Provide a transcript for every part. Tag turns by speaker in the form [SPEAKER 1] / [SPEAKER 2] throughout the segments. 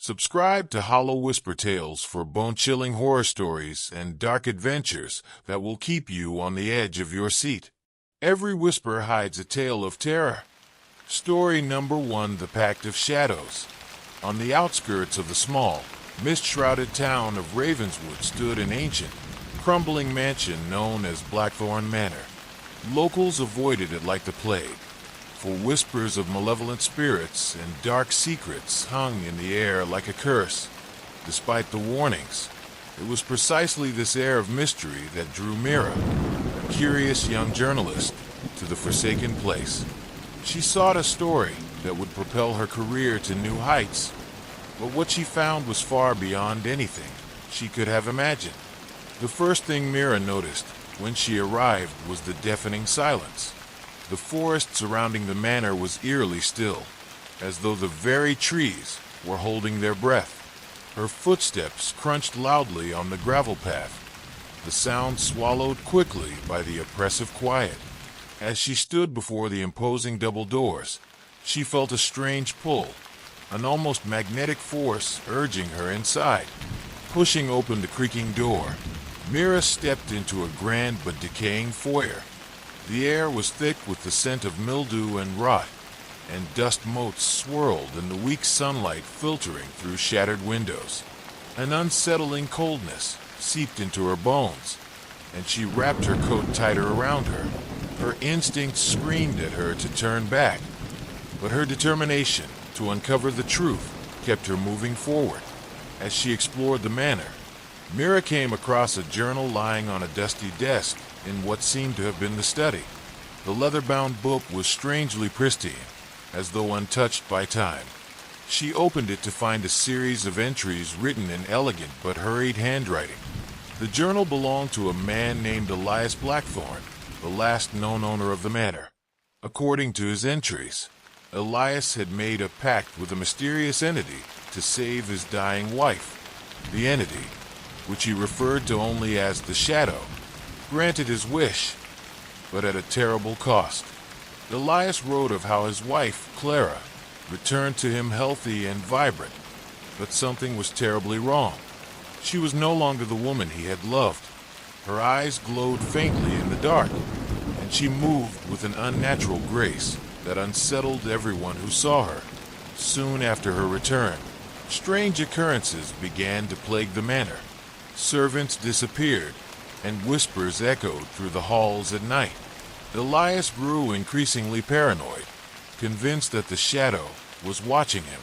[SPEAKER 1] Subscribe to Hollow Whisper Tales for bone-chilling horror stories and dark adventures that will keep you on the edge of your seat. Every whisper hides a tale of terror. Story number 1: The Pact of Shadows. On the outskirts of the small, mist-shrouded town of Ravenswood stood an ancient, crumbling mansion known as Blackthorn Manor. Locals avoided it like the plague, for whispers of malevolent spirits and dark secrets hung in the air like a curse. Despite the warnings, it was precisely this air of mystery that drew Mira, a curious young journalist, to the forsaken place. She sought a story that would propel her career to new heights, but what she found was far beyond anything she could have imagined. The first thing Mira noticed when she arrived was the deafening silence. The forest surrounding the manor was eerily still, as though the very trees were holding their breath. Her footsteps crunched loudly on the gravel path, the sound swallowed quickly by the oppressive quiet. As she stood before the imposing double doors, she felt a strange pull, an almost magnetic force urging her inside. Pushing open the creaking door, Mira stepped into a grand but decaying foyer. The air was thick with the scent of mildew and rot, and dust motes swirled in the weak sunlight filtering through shattered windows. An unsettling coldness seeped into her bones, and she wrapped her coat tighter around her. Her instincts screamed at her to turn back, but her determination to uncover the truth kept her moving forward. As she explored the manor, Mira came across a journal lying on a dusty desk in what seemed to have been the study. The leather-bound book was strangely pristine, as though untouched by time. She opened it to find a series of entries written in elegant but hurried handwriting. The journal belonged to a man named Elias Blackthorn, the last known owner of the manor. According to his entries, Elias had made a pact with a mysterious entity to save his dying wife. The entity, which he referred to only as the Shadow, granted his wish, but at a terrible cost. Elias wrote of how his wife, Clara, returned to him healthy and vibrant, but something was terribly wrong. She was no longer the woman he had loved. Her eyes glowed faintly in the dark, and she moved with an unnatural grace that unsettled everyone who saw her. Soon after her return, strange occurrences began to plague the manor. Servants disappeared, and whispers echoed through the halls at night. Elias grew increasingly paranoid, convinced that the Shadow was watching him,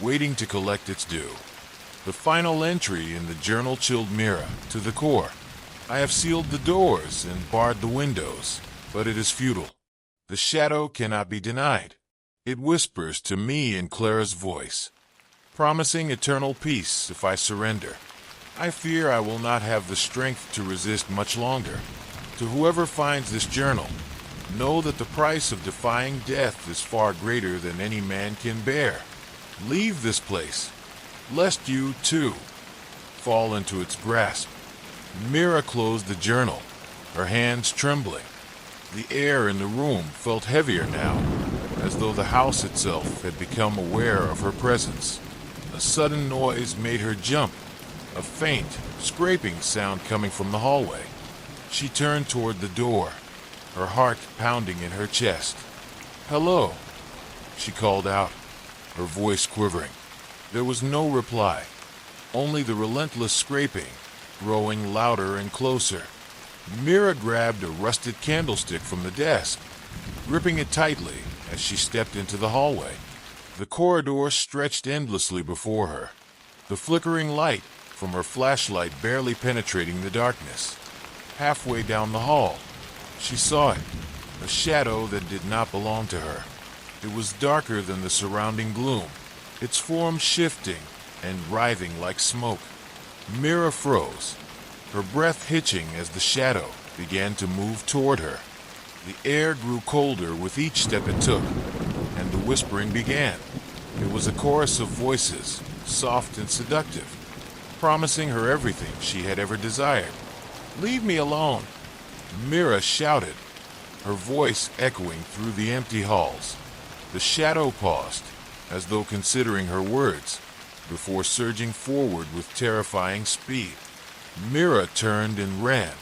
[SPEAKER 1] waiting to collect its due. The final entry in the journal chilled Mira to the core. "I have sealed the doors and barred the windows, but it is futile. The Shadow cannot be denied. It whispers to me in Clara's voice, promising eternal peace if I surrender. I fear I will not have the strength to resist much longer. To whoever finds this journal, know that the price of defying death is far greater than any man can bear. Leave this place, lest you, too, fall into its grasp." Mira closed the journal, her hands trembling. The air in the room felt heavier now, as though the house itself had become aware of her presence. A sudden noise made her jump, a faint, scraping sound coming from the hallway. She turned toward the door, her heart pounding in her chest. "Hello," she called out, her voice quivering. There was no reply, only the relentless scraping, growing louder and closer. Mira grabbed a rusted candlestick from the desk, gripping it tightly as she stepped into the hallway. The corridor stretched endlessly before her, the flickering light from her flashlight barely penetrating the darkness. Halfway down the hall, she saw it, a shadow that did not belong to her. It was darker than the surrounding gloom, its form shifting and writhing like smoke. Mira froze, her breath hitching as the shadow began to move toward her. The air grew colder with each step it took, and the whispering began. It was a chorus of voices, soft and seductive, promising her everything she had ever desired. "Leave me alone," Mira shouted, her voice echoing through the empty halls. The shadow paused, as though considering her words, before surging forward with terrifying speed. Mira turned and ran,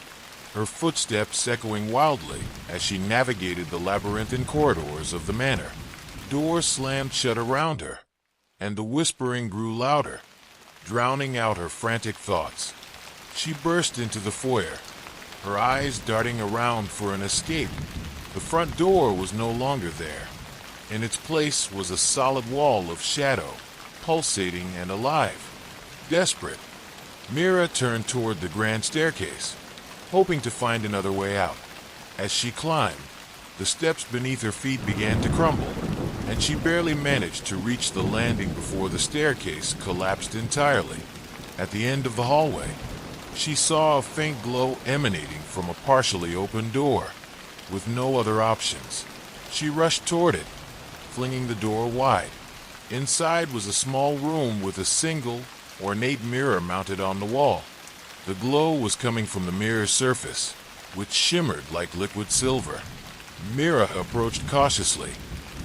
[SPEAKER 1] her footsteps echoing wildly as she navigated the labyrinthine corridors of the manor. Doors slammed shut around her, and the whispering grew louder, drowning out her frantic thoughts. She burst into the foyer, her eyes darting around for an escape. The front door was no longer there. In its place was a solid wall of shadow, pulsating and alive. Desperate, Mira turned toward the grand staircase, hoping to find another way out. As she climbed, the steps beneath her feet began to crumble, and she barely managed to reach the landing before the staircase collapsed entirely. At the end of the hallway, she saw a faint glow emanating from a partially open door. With no other options, she rushed toward it, flinging the door wide. Inside was a small room with a single, ornate mirror mounted on the wall. The glow was coming from the mirror's surface, which shimmered like liquid silver. Mira approached cautiously,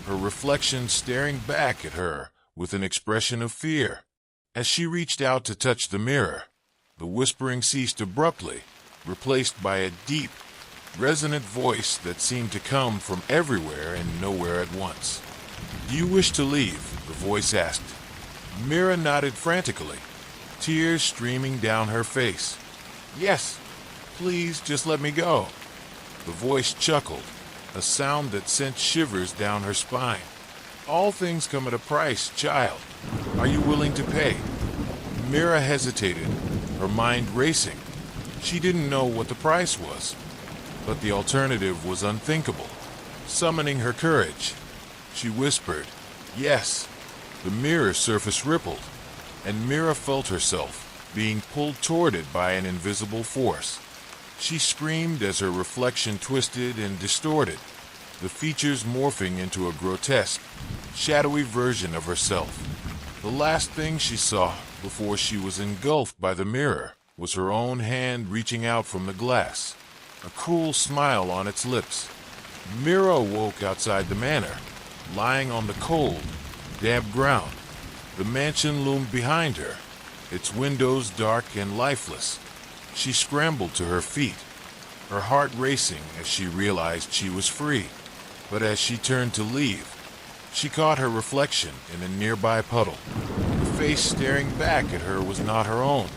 [SPEAKER 1] her reflection staring back at her with an expression of fear. As she reached out to touch the mirror, the whispering ceased abruptly, replaced by a deep, resonant voice that seemed to come from everywhere and nowhere at once. "Do you wish to leave?" the voice asked. Mira nodded frantically, tears streaming down her face. "Yes, please just let me go." The voice chuckled, a sound that sent shivers down her spine. "All things come at a price, child. Are you willing to pay?" Mira hesitated, her mind racing. She didn't know what the price was, but the alternative was unthinkable. Summoning her courage, she whispered, "Yes." The mirror surface rippled, and Mira felt herself being pulled toward it by an invisible force. She screamed as her reflection twisted and distorted, the features morphing into a grotesque, shadowy version of herself. The last thing she saw before she was engulfed by the mirror was her own hand reaching out from the glass, a cruel smile on its lips. Mira awoke outside the manor, lying on the cold, damp ground. The mansion loomed behind her, its windows dark and lifeless. She scrambled to her feet, her heart racing as she realized she was free. But as she turned to leave, she caught her reflection in a nearby puddle. The face staring back at her was not her own.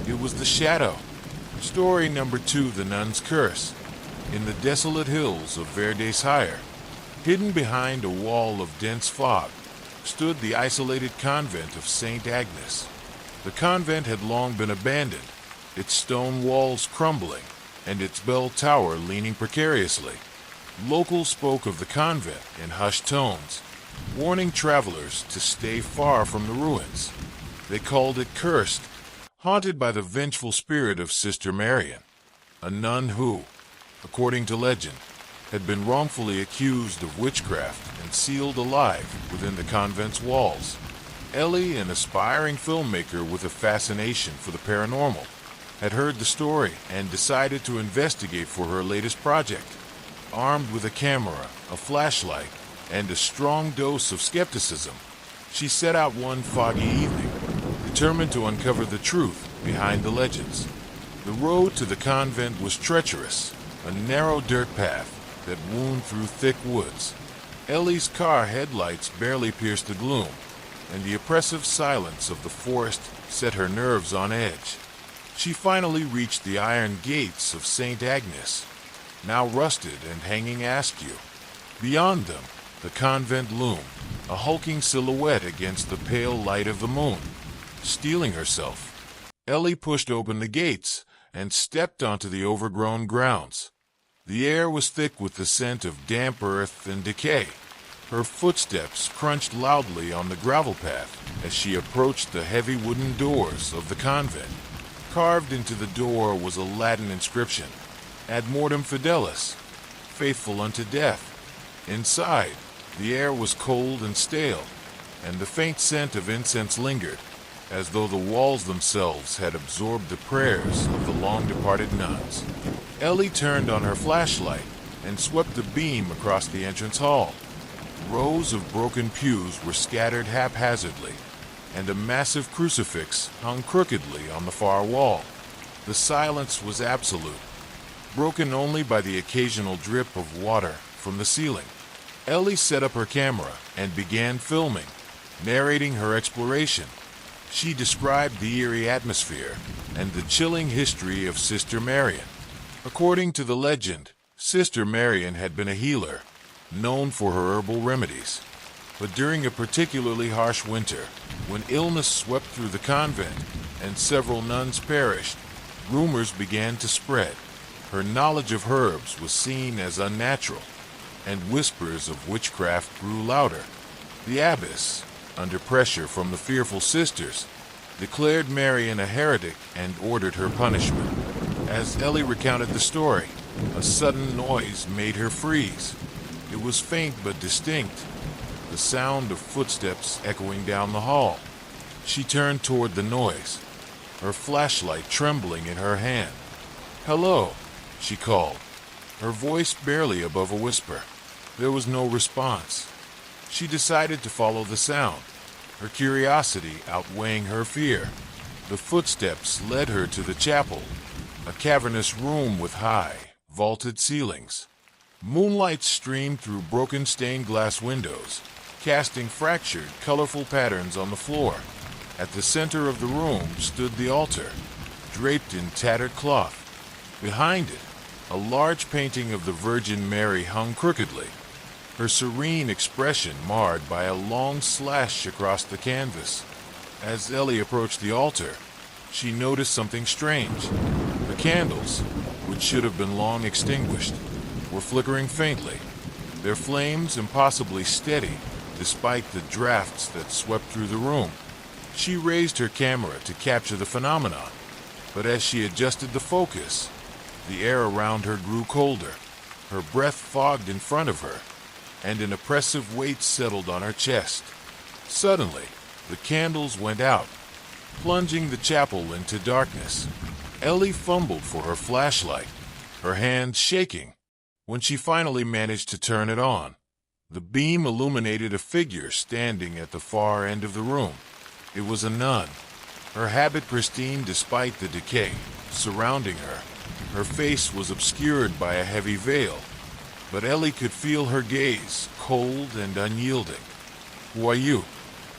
[SPEAKER 1] It was the shadow. Story number 2, The Nun's Curse. In the desolate hills of Verdes Higher, hidden behind a wall of dense fog, stood the isolated convent of St. Agnes. The convent had long been abandoned, its stone walls crumbling, and its bell tower leaning precariously. Locals spoke of the convent in hushed tones, warning travelers to stay far from the ruins. They called it cursed, haunted by the vengeful spirit of Sister Marian, a nun who, according to legend, had been wrongfully accused of witchcraft and sealed alive within the convent's walls. Ellie, an aspiring filmmaker with a fascination for the paranormal, had heard the story and decided to investigate for her latest project. Armed with a camera, a flashlight, and a strong dose of skepticism, she set out one foggy evening, determined to uncover the truth behind the legends. The road to the convent was treacherous, a narrow dirt path that wound through thick woods. Ellie's car headlights barely pierced the gloom, and the oppressive silence of the forest set her nerves on edge. She finally reached the iron gates of St. Agnes, now rusted and hanging askew. Beyond them, the convent loomed, a hulking silhouette against the pale light of the moon. Steeling herself, Ellie pushed open the gates and stepped onto the overgrown grounds. The air was thick with the scent of damp earth and decay. Her footsteps crunched loudly on the gravel path as she approached the heavy wooden doors of the convent. Carved into the door was a Latin inscription, Ad Mortem Fidelis, faithful unto death. Inside, the air was cold and stale, and the faint scent of incense lingered, as though the walls themselves had absorbed the prayers of the long-departed nuns. Ellie turned on her flashlight and swept the beam across the entrance hall. Rows of broken pews were scattered haphazardly, and a massive crucifix hung crookedly on the far wall. The silence was absolute, broken only by the occasional drip of water from the ceiling. Ellie set up her camera and began filming, narrating her exploration. She described the eerie atmosphere and the chilling history of Sister Marian. According to the legend, Sister Marian had been a healer, known for her herbal remedies. But during a particularly harsh winter, when illness swept through the convent and several nuns perished, rumors began to spread. Her knowledge of herbs was seen as unnatural, and whispers of witchcraft grew louder. The abbess, under pressure from the fearful sisters, declared Marian a heretic and ordered her punishment. As Ellie recounted the story, a sudden noise made her freeze. It was faint but distinct, the sound of footsteps echoing down the hall. She turned toward the noise, her flashlight trembling in her hand. "Hello," she called, her voice barely above a whisper. There was no response. She decided to follow the sound, her curiosity outweighing her fear. The footsteps led her to the chapel, a cavernous room with high, vaulted ceilings. Moonlight streamed through broken stained glass windows, casting fractured, colorful patterns on the floor. At the center of the room stood the altar, draped in tattered cloth. Behind it, a large painting of the Virgin Mary hung crookedly, her serene expression marred by a long slash across the canvas. As Ellie approached the altar, she noticed something strange. The candles, which should have been long extinguished, were flickering faintly, their flames impossibly steady despite the drafts that swept through the room. She raised her camera to capture the phenomenon, but as she adjusted the focus, the air around her grew colder, her breath fogged in front of her, and an oppressive weight settled on her chest. Suddenly, the candles went out, plunging the chapel into darkness. Ellie fumbled for her flashlight, her hand shaking. When she finally managed to turn it on, the beam illuminated a figure standing at the far end of the room. It was a nun, her habit pristine despite the decay surrounding her. Her face was obscured by a heavy veil, but Ellie could feel her gaze, cold and unyielding. "Who are you?"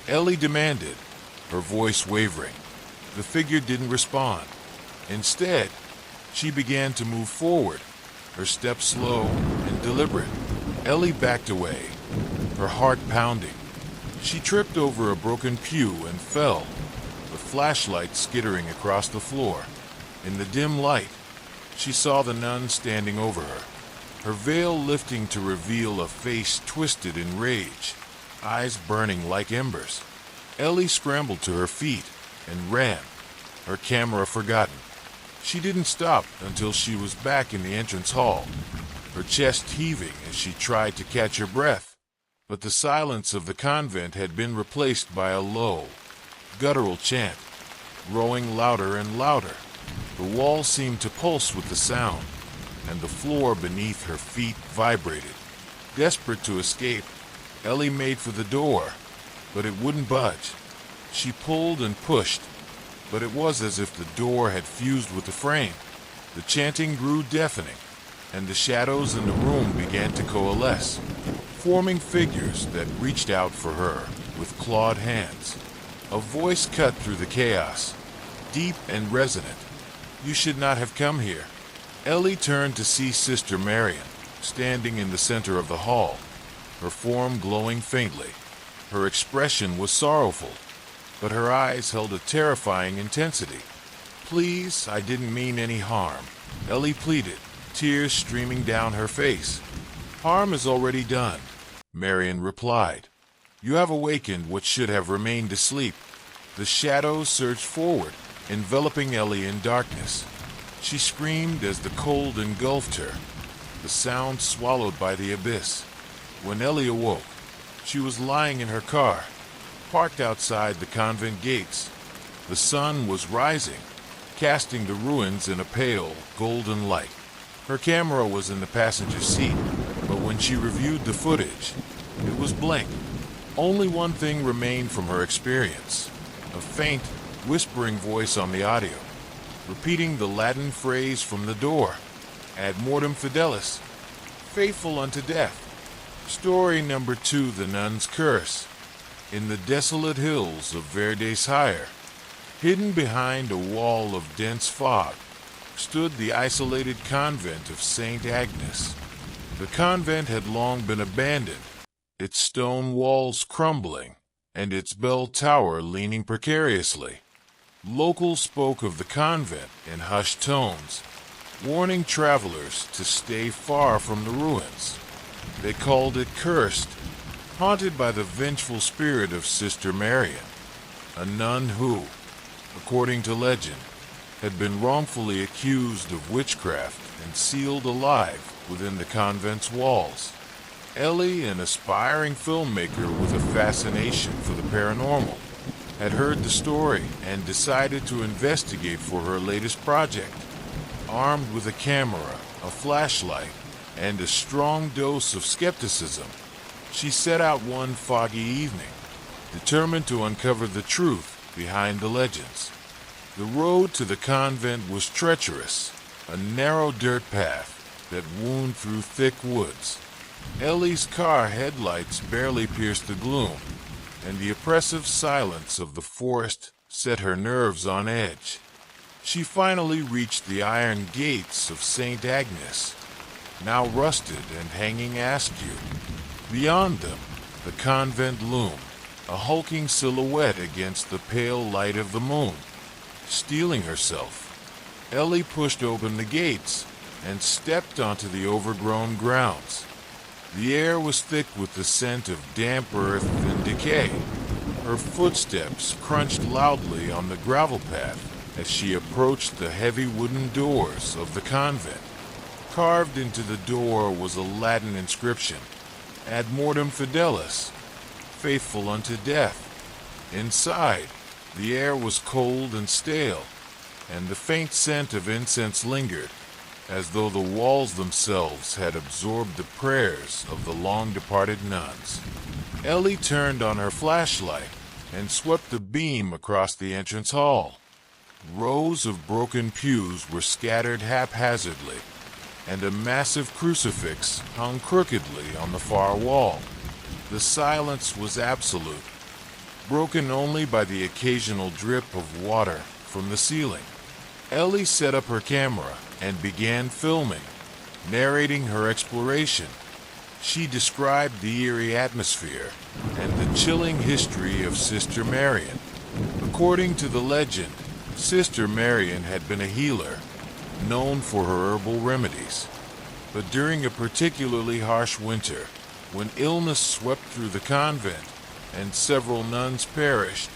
[SPEAKER 1] Ellie demanded, her voice wavering. The figure didn't respond. Instead, she began to move forward, her steps slow and deliberate. Ellie backed away, her heart pounding. She tripped over a broken pew and fell, the flashlight skittering across the floor. In the dim light, she saw the nun standing over her, her veil lifting to reveal a face twisted in rage, eyes burning like embers. Ellie scrambled to her feet and ran, her camera forgotten. She didn't stop until she was back in the entrance hall, her chest heaving as she tried to catch her breath. But the silence of the convent had been replaced by a low, guttural chant, growing louder and louder. The walls seemed to pulse with the sound, and the floor beneath her feet vibrated. Desperate to escape, Ellie made for the door, but it wouldn't budge. She pulled and pushed, but it was as if the door had fused with the frame. The chanting grew deafening, and the shadows in the room began to coalesce, forming figures that reached out for her with clawed hands. A voice cut through the chaos, deep and resonant. "You should not have come here." Ellie turned to see Sister Marian, standing in the center of the hall, her form glowing faintly. Her expression was sorrowful, but her eyes held a terrifying intensity. "Please, I didn't mean any harm," Ellie pleaded, tears streaming down her face. "Harm is already done," Marian replied. "You have awakened what should have remained asleep." The shadows surged forward, enveloping Ellie in darkness. She screamed as the cold engulfed her, the sound swallowed by the abyss. When Ellie awoke, she was lying in her car, parked outside the convent gates. The sun was rising, casting the ruins in a pale, golden light. Her camera was in the passenger seat, but when she reviewed the footage, it was blank. Only one thing remained from her experience: a faint, whispering voice on the audio, repeating the Latin phrase from the door, ad mortem fidelis, faithful unto death. Story number 2, The Nun's Curse. In the desolate hills of Verdeshire, hidden behind a wall of dense fog, stood the isolated convent of St. Agnes. The convent had long been abandoned, its stone walls crumbling, and its bell tower leaning precariously. Locals spoke of the convent in hushed tones, warning travelers to stay far from the ruins. They called it cursed, haunted by the vengeful spirit of Sister Marian, a nun who, according to legend, had been wrongfully accused of witchcraft and sealed alive within the convent's walls. Ellie, an aspiring filmmaker with a fascination for the paranormal, had heard the story and decided to investigate for her latest project. Armed with a camera, a flashlight, and a strong dose of skepticism, she set out one foggy evening, determined to uncover the truth behind the legends. The road to the convent was treacherous, a narrow dirt path that wound through thick woods. Ellie's car headlights barely pierced the gloom, and the oppressive silence of the forest set her nerves on edge. She finally reached the iron gates of St. Agnes, now rusted and hanging askew. Beyond them, the convent loomed, a hulking silhouette against the pale light of the moon. Steeling herself, Ellie pushed open the gates and stepped onto the overgrown grounds. The air was thick with the scent of damp earth and decay. Her footsteps crunched loudly on the gravel path as she approached the heavy wooden doors of the convent. Carved into the door was a Latin inscription, ad mortem fidelis, faithful unto death. Inside, the air was cold and stale, and the faint scent of incense lingered, as though the walls themselves had absorbed the prayers of the long-departed nuns. Ellie turned on her flashlight and swept the beam across the entrance hall. Rows of broken pews were scattered haphazardly, and a massive crucifix hung crookedly on the far wall. The silence was absolute, broken only by the occasional drip of water from the ceiling. Ellie set up her camera and began filming, narrating her exploration. She described the eerie atmosphere and the chilling history of Sister Marian. According to the legend, Sister Marian had been a healer, known for her herbal remedies. But during a particularly harsh winter, when illness swept through the convent and several nuns perished,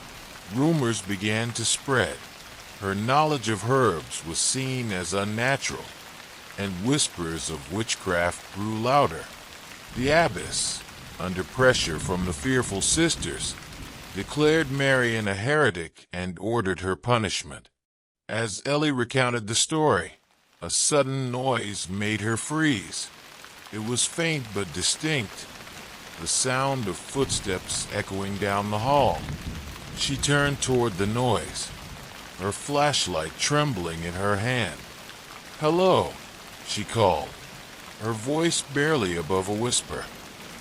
[SPEAKER 1] rumors began to spread. Her knowledge of herbs was seen as unnatural, and whispers of witchcraft grew louder. The abbess, under pressure from the fearful sisters, declared Marian a heretic and ordered her punishment. As Ellie recounted the story, a sudden noise made her freeze. It was faint but distinct, the sound of footsteps echoing down the hall. She turned toward the noise, her flashlight trembling in her hand. "Hello," she called, her voice barely above a whisper.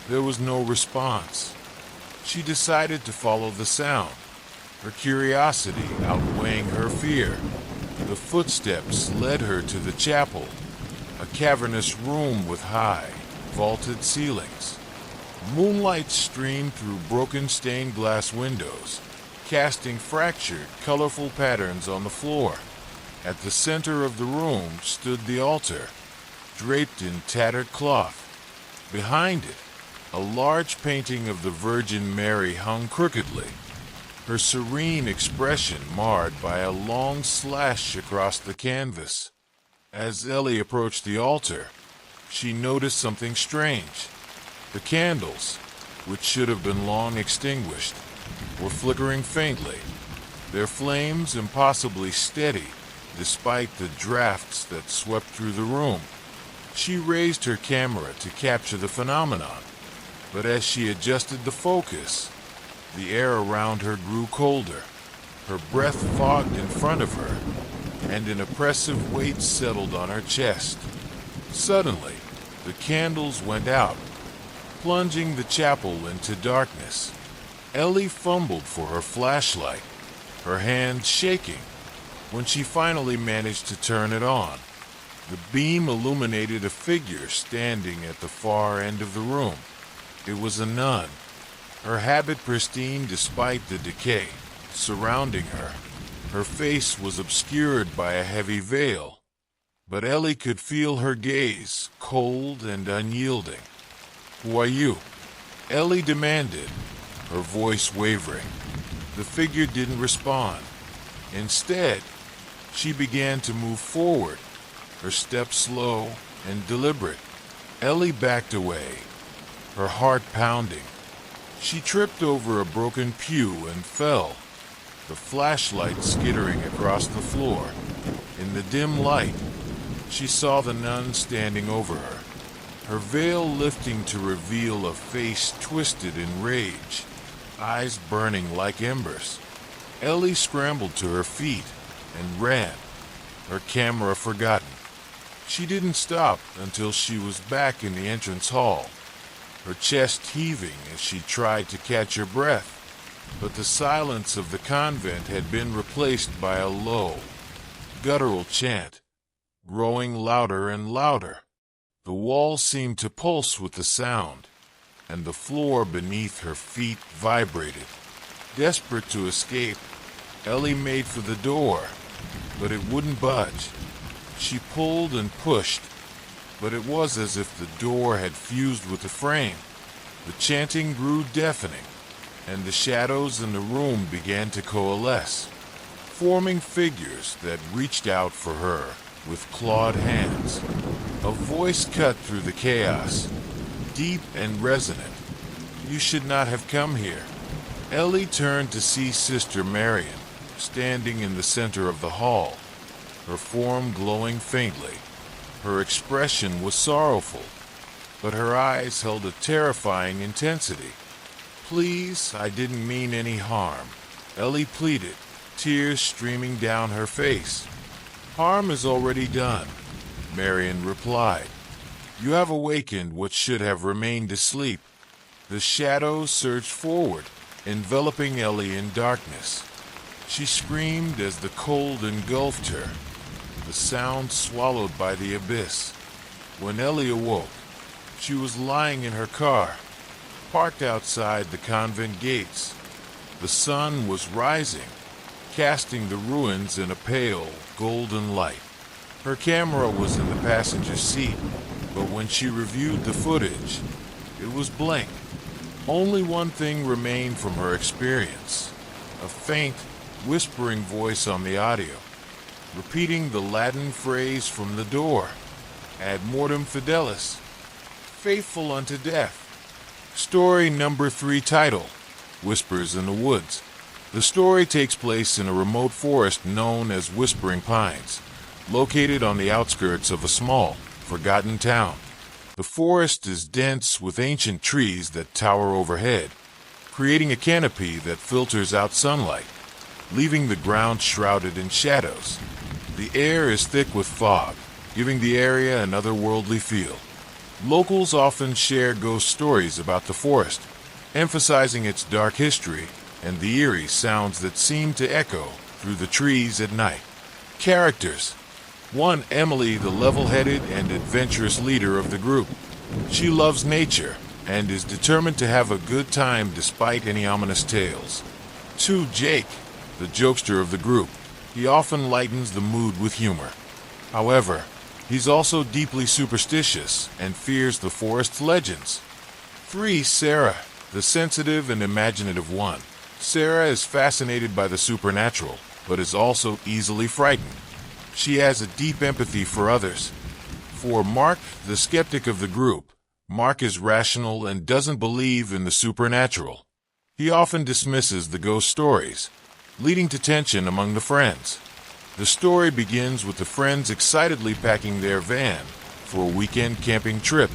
[SPEAKER 1] There was no response. She decided to follow the sound, her curiosity outweighing her fear. The footsteps led her to the chapel, a cavernous room with high, vaulted ceilings. Moonlight streamed through broken stained glass windows, casting fractured, colorful patterns on the floor. At the center of the room stood the altar, draped in tattered cloth. Behind it, a large painting of the Virgin Mary hung crookedly, her serene expression marred by a long slash across the canvas. As Ellie approached the altar, she noticed something strange. The candles, which should have been long extinguished, were flickering faintly, their flames impossibly steady despite the drafts that swept through the room. She raised her camera to capture the phenomenon, but as she adjusted the focus, the air around her grew colder. Her breath fogged in front of her, and an oppressive weight settled on her chest. Suddenly, the candles went out, plunging the chapel into darkness. Ellie fumbled for her flashlight, her hand shaking. When she finally managed to turn it on, the beam illuminated a figure standing at the far end of the room. It was a nun, her habit pristine despite the decay surrounding her. Her face was obscured by a heavy veil, but Ellie could feel her gaze, cold and unyielding. "Who are you?" Ellie demanded, her voice wavering. The figure didn't respond. Instead, she began to move forward, her steps slow and deliberate. Ellie backed away, her heart pounding. She tripped over a broken pew and fell, the flashlight skittering across the floor. In the dim light, she saw the nun standing over her, her veil lifting to reveal a face twisted in rage, eyes burning like embers. Ellie scrambled to her feet and ran, her camera forgotten. She didn't stop until she was back in the entrance hall, her chest heaving as she tried to catch her breath. But the silence of the convent had been replaced by a low, guttural chant, growing louder and louder. The walls seemed to pulse with the sound, and the floor beneath her feet vibrated. Desperate to escape, Ellie made for the door, but it wouldn't budge. She pulled and pushed, but it was as if the door had fused with the frame. The chanting grew deafening, and the shadows in the room began to coalesce, forming figures that reached out for her with clawed hands. A voice cut through the chaos, deep and resonant. "You should not have come here." Ellie turned to see Sister Marian, standing in the center of the hall, her form glowing faintly. Her expression was sorrowful, but her eyes held a terrifying intensity. "Please, I didn't mean any harm," Ellie pleaded, tears streaming down her face. "Harm is already done," Marian replied. "You have awakened what should have remained asleep." The shadows surged forward, enveloping Ellie in darkness. She screamed as the cold engulfed her, the sound swallowed by the abyss. When Ellie awoke, she was lying in her car, parked outside the convent gates. The sun was rising, casting the ruins in a pale, golden light. Her camera was in the passenger seat, but when she reviewed the footage, it was blank. Only one thing remained from her experience: a faint, whispering voice on the audio, repeating the Latin phrase from the door, ad mortem fidelis, faithful unto death. Story number 3 title, Whispers in the Woods. The story takes place in a remote forest known as Whispering Pines, located on the outskirts of a small, forgotten town. The forest is dense with ancient trees that tower overhead, creating a canopy that filters out sunlight, leaving the ground shrouded in shadows. The air is thick with fog, giving the area an otherworldly feel. Locals often share ghost stories about the forest, emphasizing its dark history and the eerie sounds that seem to echo through the trees at night. Characters: 1. Emily, the level-headed and adventurous leader of the group. She loves nature and is determined to have a good time despite any ominous tales. 2. Jake, the jokester of the group. He often lightens the mood with humor. However, he's also deeply superstitious and fears the forest's legends. 3. Sarah, the sensitive and imaginative one. Sarah is fascinated by the supernatural, but is also easily frightened. She has a deep empathy for others. 4. Mark, the skeptic of the group. Mark is rational and doesn't believe in the supernatural. He often dismisses the ghost stories, leading to tension among the friends. The story begins with the friends excitedly packing their van for a weekend camping trip.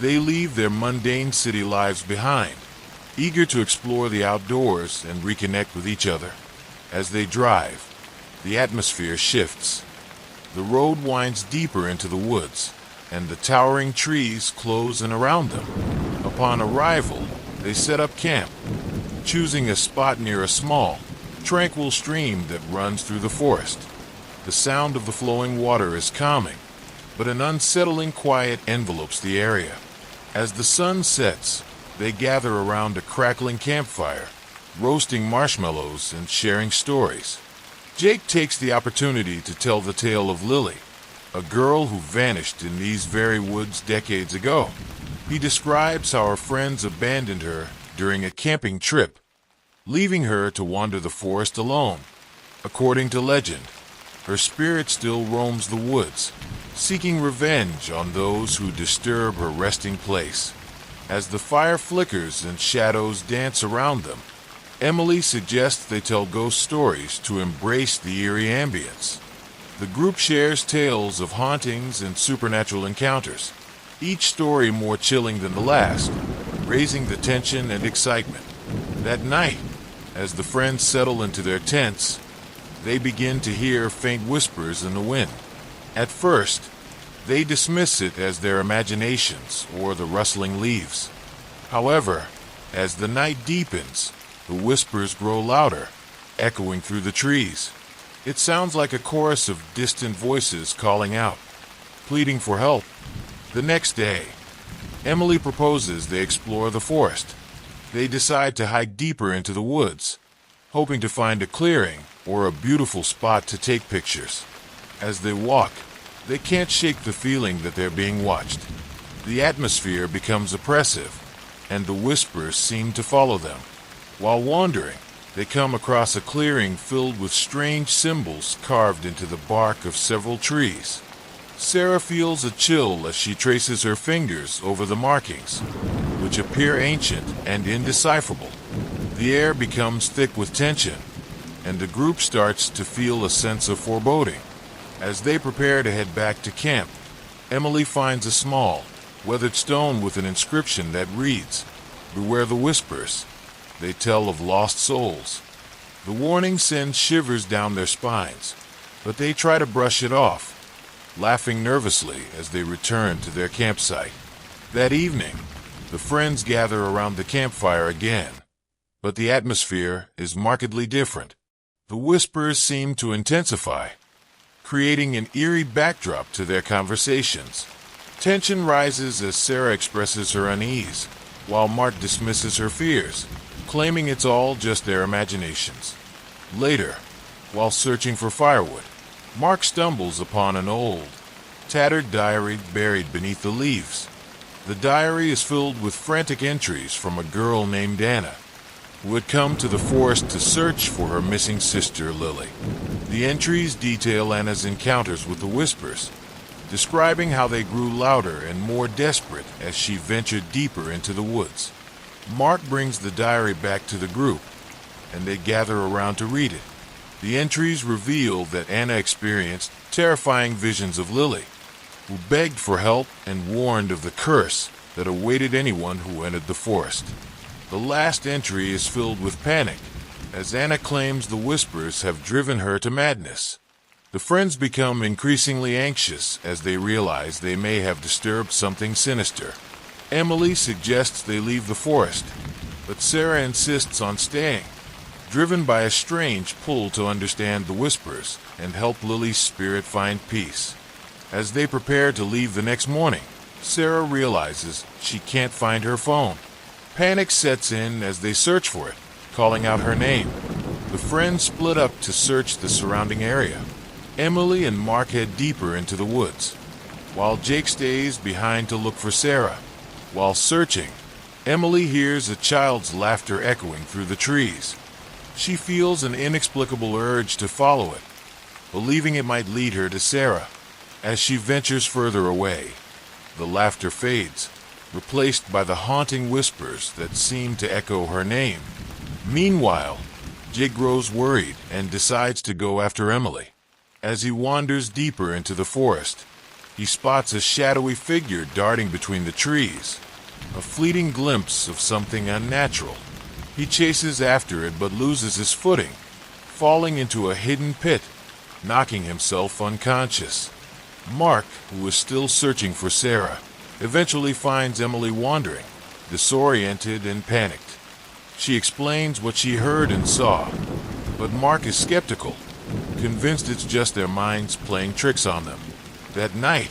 [SPEAKER 1] They leave their mundane city lives behind, eager to explore the outdoors and reconnect with each other. As they drive, the atmosphere shifts. The road winds deeper into the woods, and the towering trees close in around them. Upon arrival, they set up camp, choosing a spot near a small, tranquil stream that runs through the forest. The sound of the flowing water is calming, but an unsettling quiet envelopes the area. As the sun sets, they gather around a crackling campfire, roasting marshmallows and sharing stories. Jake takes the opportunity to tell the tale of Lily, a girl who vanished in these very woods decades ago. He describes how her friends abandoned her during a camping trip, leaving her to wander the forest alone. According to legend, her spirit still roams the woods, seeking revenge on those who disturb her resting place. As the fire flickers and shadows dance around them, Emily suggests they tell ghost stories to embrace the eerie ambience. The group shares tales of hauntings and supernatural encounters, each story more chilling than the last, raising the tension and excitement. That night, as the friends settle into their tents, they begin to hear faint whispers in the wind. At first, they dismiss it as their imaginations or the rustling leaves. However, as the night deepens, the whispers grow louder, echoing through the trees. It sounds like a chorus of distant voices calling out, pleading for help. The next day, Emily proposes they explore the forest. They decide to hike deeper into the woods, hoping to find a clearing or a beautiful spot to take pictures. As they walk, they can't shake the feeling that they're being watched. The atmosphere becomes oppressive, and the whispers seem to follow them. While wandering, they come across a clearing filled with strange symbols carved into the bark of several trees. Sarah feels a chill as she traces her fingers over the markings, which appear ancient and indecipherable. The air becomes thick with tension, and the group starts to feel a sense of foreboding. As they prepare to head back to camp, Emily finds a small, weathered stone with an inscription that reads, "Beware the whispers. They tell of lost souls." The warning sends shivers down their spines, but they try to brush it off, laughing nervously as they return to their campsite. That evening, the friends gather around the campfire again, but the atmosphere is markedly different. The whispers seem to intensify, creating an eerie backdrop to their conversations. Tension rises as Sarah expresses her unease, while Mark dismisses her fears, claiming it's all just their imaginations. Later, while searching for firewood, Mark stumbles upon an old, tattered diary buried beneath the leaves. The diary is filled with frantic entries from a girl named Anna, who had come to the forest to search for her missing sister, Lily. The entries detail Anna's encounters with the whispers, describing how they grew louder and more desperate as she ventured deeper into the woods. Mark brings the diary back to the group, and they gather around to read it. The entries reveal that Anna experienced terrifying visions of Lily, who begged for help and warned of the curse that awaited anyone who entered the forest. The last entry is filled with panic, as Anna claims the whispers have driven her to madness. The friends become increasingly anxious as they realize they may have disturbed something sinister. Emily suggests they leave the forest, but Sarah insists on staying, driven by a strange pull to understand the whispers and help Lily's spirit find peace. As they prepare to leave the next morning, Sarah realizes she can't find her phone. Panic sets in as they search for it, calling out her name. The friends split up to search the surrounding area. Emily and Mark head deeper into the woods, while Jake stays behind to look for Sarah. While searching, Emily hears a child's laughter echoing through the trees. She feels an inexplicable urge to follow it, believing it might lead her to Sarah. As she ventures further away, the laughter fades, replaced by the haunting whispers that seem to echo her name. Meanwhile, Jake grows worried and decides to go after Emily. As he wanders deeper into the forest, he spots a shadowy figure darting between the trees, a fleeting glimpse of something unnatural. He chases after it but loses his footing, falling into a hidden pit, knocking himself unconscious. Mark, who is still searching for Sarah, eventually finds Emily wandering, disoriented and panicked. She explains what she heard and saw, but Mark is skeptical, convinced it's just their minds playing tricks on them. That night,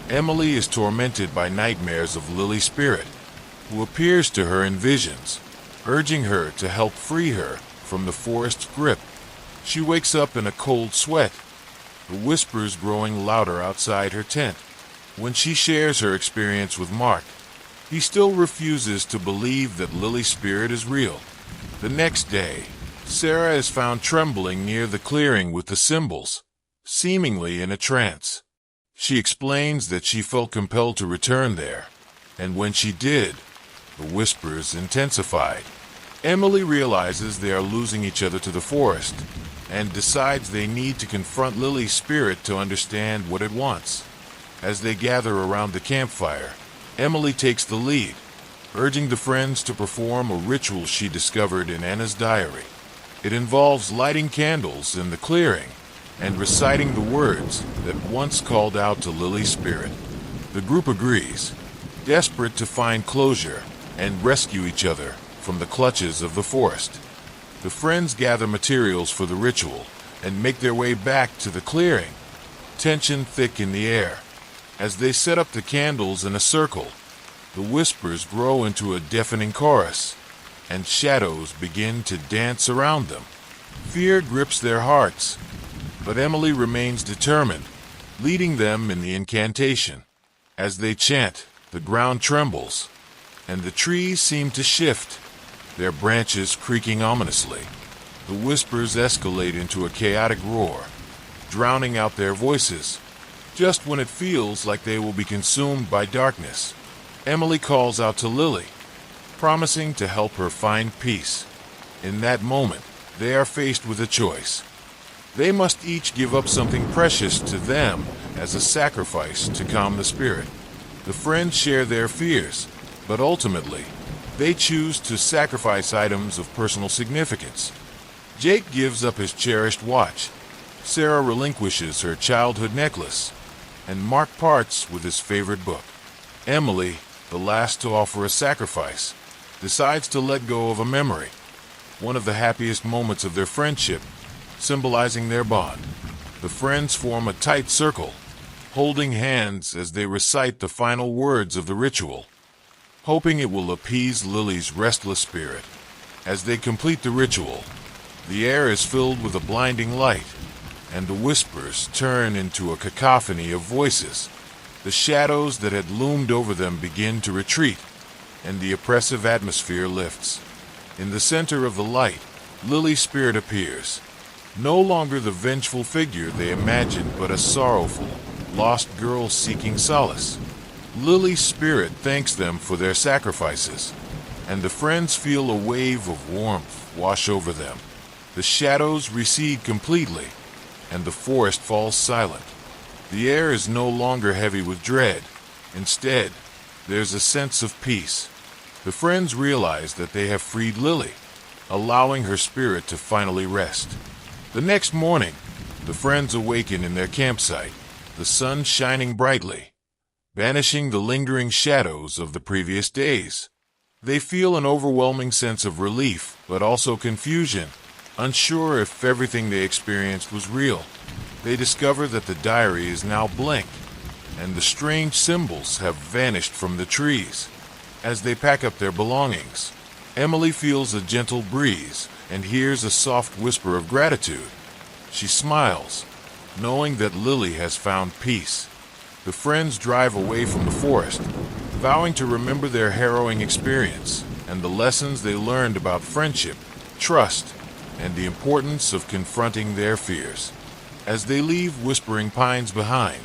[SPEAKER 1] Emily is tormented by nightmares of Lily's spirit, who appears to her in visions, urging her to help free her from the forest's grip. She wakes up in a cold sweat, the whispers growing louder outside her tent. When she shares her experience with Mark, he still refuses to believe that Lily's spirit is real. The next day, Sarah is found trembling near the clearing with the symbols, seemingly in a trance. She explains that she felt compelled to return there, and when she did, the whispers intensified. Emily realizes they are losing each other to the forest, and decides they need to confront Lily's spirit to understand what it wants. As they gather around the campfire, Emily takes the lead, urging the friends to perform a ritual she discovered in Anna's diary. It involves lighting candles in the clearing and reciting the words that once called out to Lily's spirit. The group agrees, desperate to find closure and rescue each other from the clutches of the forest. The friends gather materials for the ritual and make their way back to the clearing, tension thick in the air. As they set up the candles in a circle, the whispers grow into a deafening chorus, and shadows begin to dance around them. Fear grips their hearts, but Emily remains determined, leading them in the incantation. As they chant, the ground trembles, and the trees seem to shift, their branches creaking ominously. The whispers escalate into a chaotic roar, drowning out their voices. Just when it feels like they will be consumed by darkness, Emily calls out to Lily, promising to help her find peace. In that moment, they are faced with a choice. They must each give up something precious to them as a sacrifice to calm the spirit. The friends share their fears, but ultimately, they choose to sacrifice items of personal significance. Jake gives up his cherished watch, Sarah relinquishes her childhood necklace, and Mark parts with his favorite book. Emily, the last to offer a sacrifice, decides to let go of a memory, one of the happiest moments of their friendship, symbolizing their bond. The friends form a tight circle, holding hands as they recite the final words of the ritual, hoping it will appease Lily's restless spirit. As they complete the ritual, the air is filled with a blinding light, and the whispers turn into a cacophony of voices. The shadows that had loomed over them begin to retreat, and the oppressive atmosphere lifts. In the center of the light, Lily's spirit appears, no longer the vengeful figure they imagined, but a sorrowful, lost girl seeking solace. Lily's spirit thanks them for their sacrifices, and the friends feel a wave of warmth wash over them. The shadows recede completely, and the forest falls silent. The air is no longer heavy with dread. Instead, there's a sense of peace. The friends realize that they have freed Lily, allowing her spirit to finally rest. The next morning, the friends awaken in their campsite, the sun shining brightly, banishing the lingering shadows of the previous days. They feel an overwhelming sense of relief, but also confusion, unsure if everything they experienced was real. They discover that the diary is now blank, and the strange symbols have vanished from the trees. As they pack up their belongings, Emily feels a gentle breeze and hears a soft whisper of gratitude. She smiles, knowing that Lily has found peace. The friends drive away from the forest, vowing to remember their harrowing experience and the lessons they learned about friendship, trust, and the importance of confronting their fears. As they leave Whispering Pines behind,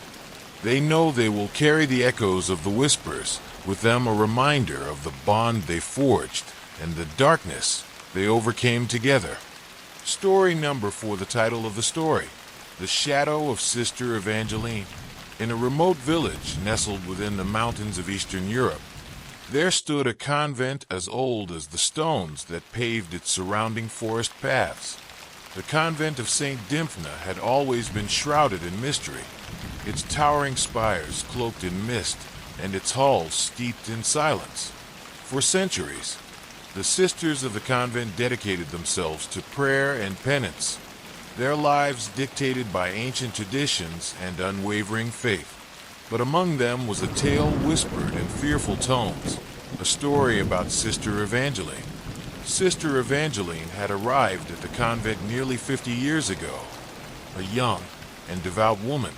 [SPEAKER 1] they know they will carry the echoes of the whispers with them, a reminder of the bond they forged and the darkness they overcame together. Story number 4. The title of the story: The Shadow of Sister Evangeline. In a remote village nestled within the mountains of Eastern Europe, there stood a convent as old as the stones that paved its surrounding forest paths. The convent of St. Dymphna had always been shrouded in mystery, its towering spires cloaked in mist and its halls steeped in silence. For centuries, the sisters of the convent dedicated themselves to prayer and penance, their lives dictated by ancient traditions and unwavering faith. But among them was a tale whispered in fearful tones, a story about Sister Evangeline. Sister Evangeline had arrived at the convent nearly 50 years ago, a young and devout woman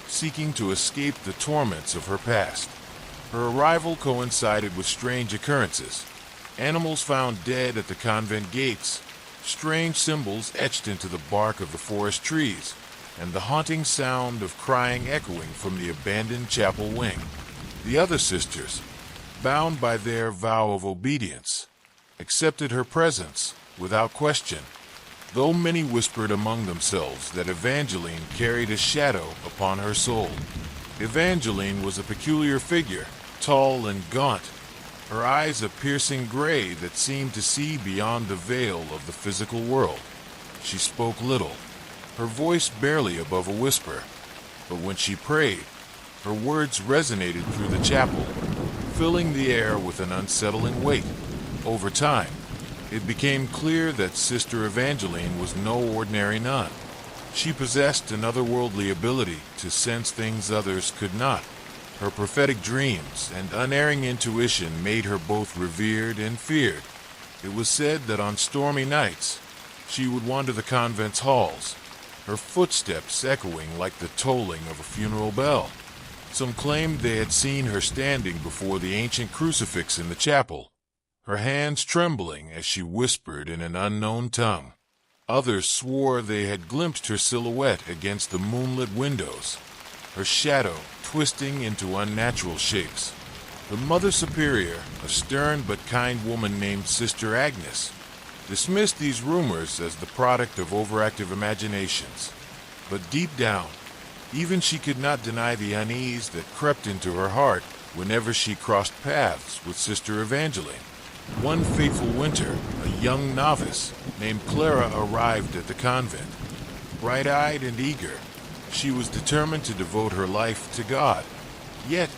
[SPEAKER 1] seeking to escape the torments of her past. Her arrival coincided with strange occurrences. Animals found dead at the convent gates, strange symbols etched into the bark of the forest trees, and the haunting sound of crying echoing from the abandoned chapel wing. The other sisters, bound by their vow of obedience, accepted her presence without question, though many whispered among themselves that Evangeline carried a shadow upon her soul. Evangeline was a peculiar figure, tall and gaunt, her eyes a piercing gray that seemed to see beyond the veil of the physical world. She spoke little, her voice barely above a whisper, but when she prayed, her words resonated through the chapel, filling the air with an unsettling weight. Over time, it became clear that Sister Evangeline was no ordinary nun. She possessed an otherworldly ability to sense things others could not. Her prophetic dreams and unerring intuition made her both revered and feared. It was said that on stormy nights, she would wander the convent's halls, her footsteps echoing like the tolling of a funeral bell. Some claimed they had seen her standing before the ancient crucifix in the chapel, her hands trembling as she whispered in an unknown tongue. Others swore they had glimpsed her silhouette against the moonlit windows, her shadow twisting into unnatural shapes. The Mother Superior, a stern but kind woman named Sister Agnes, dismissed these rumors as the product of overactive imaginations. But deep down, even she could not deny the unease that crept into her heart whenever she crossed paths with Sister Evangeline. One fateful winter, a young novice named Clara arrived at the convent. Bright-eyed and eager, she was determined to devote her life to God. Yet,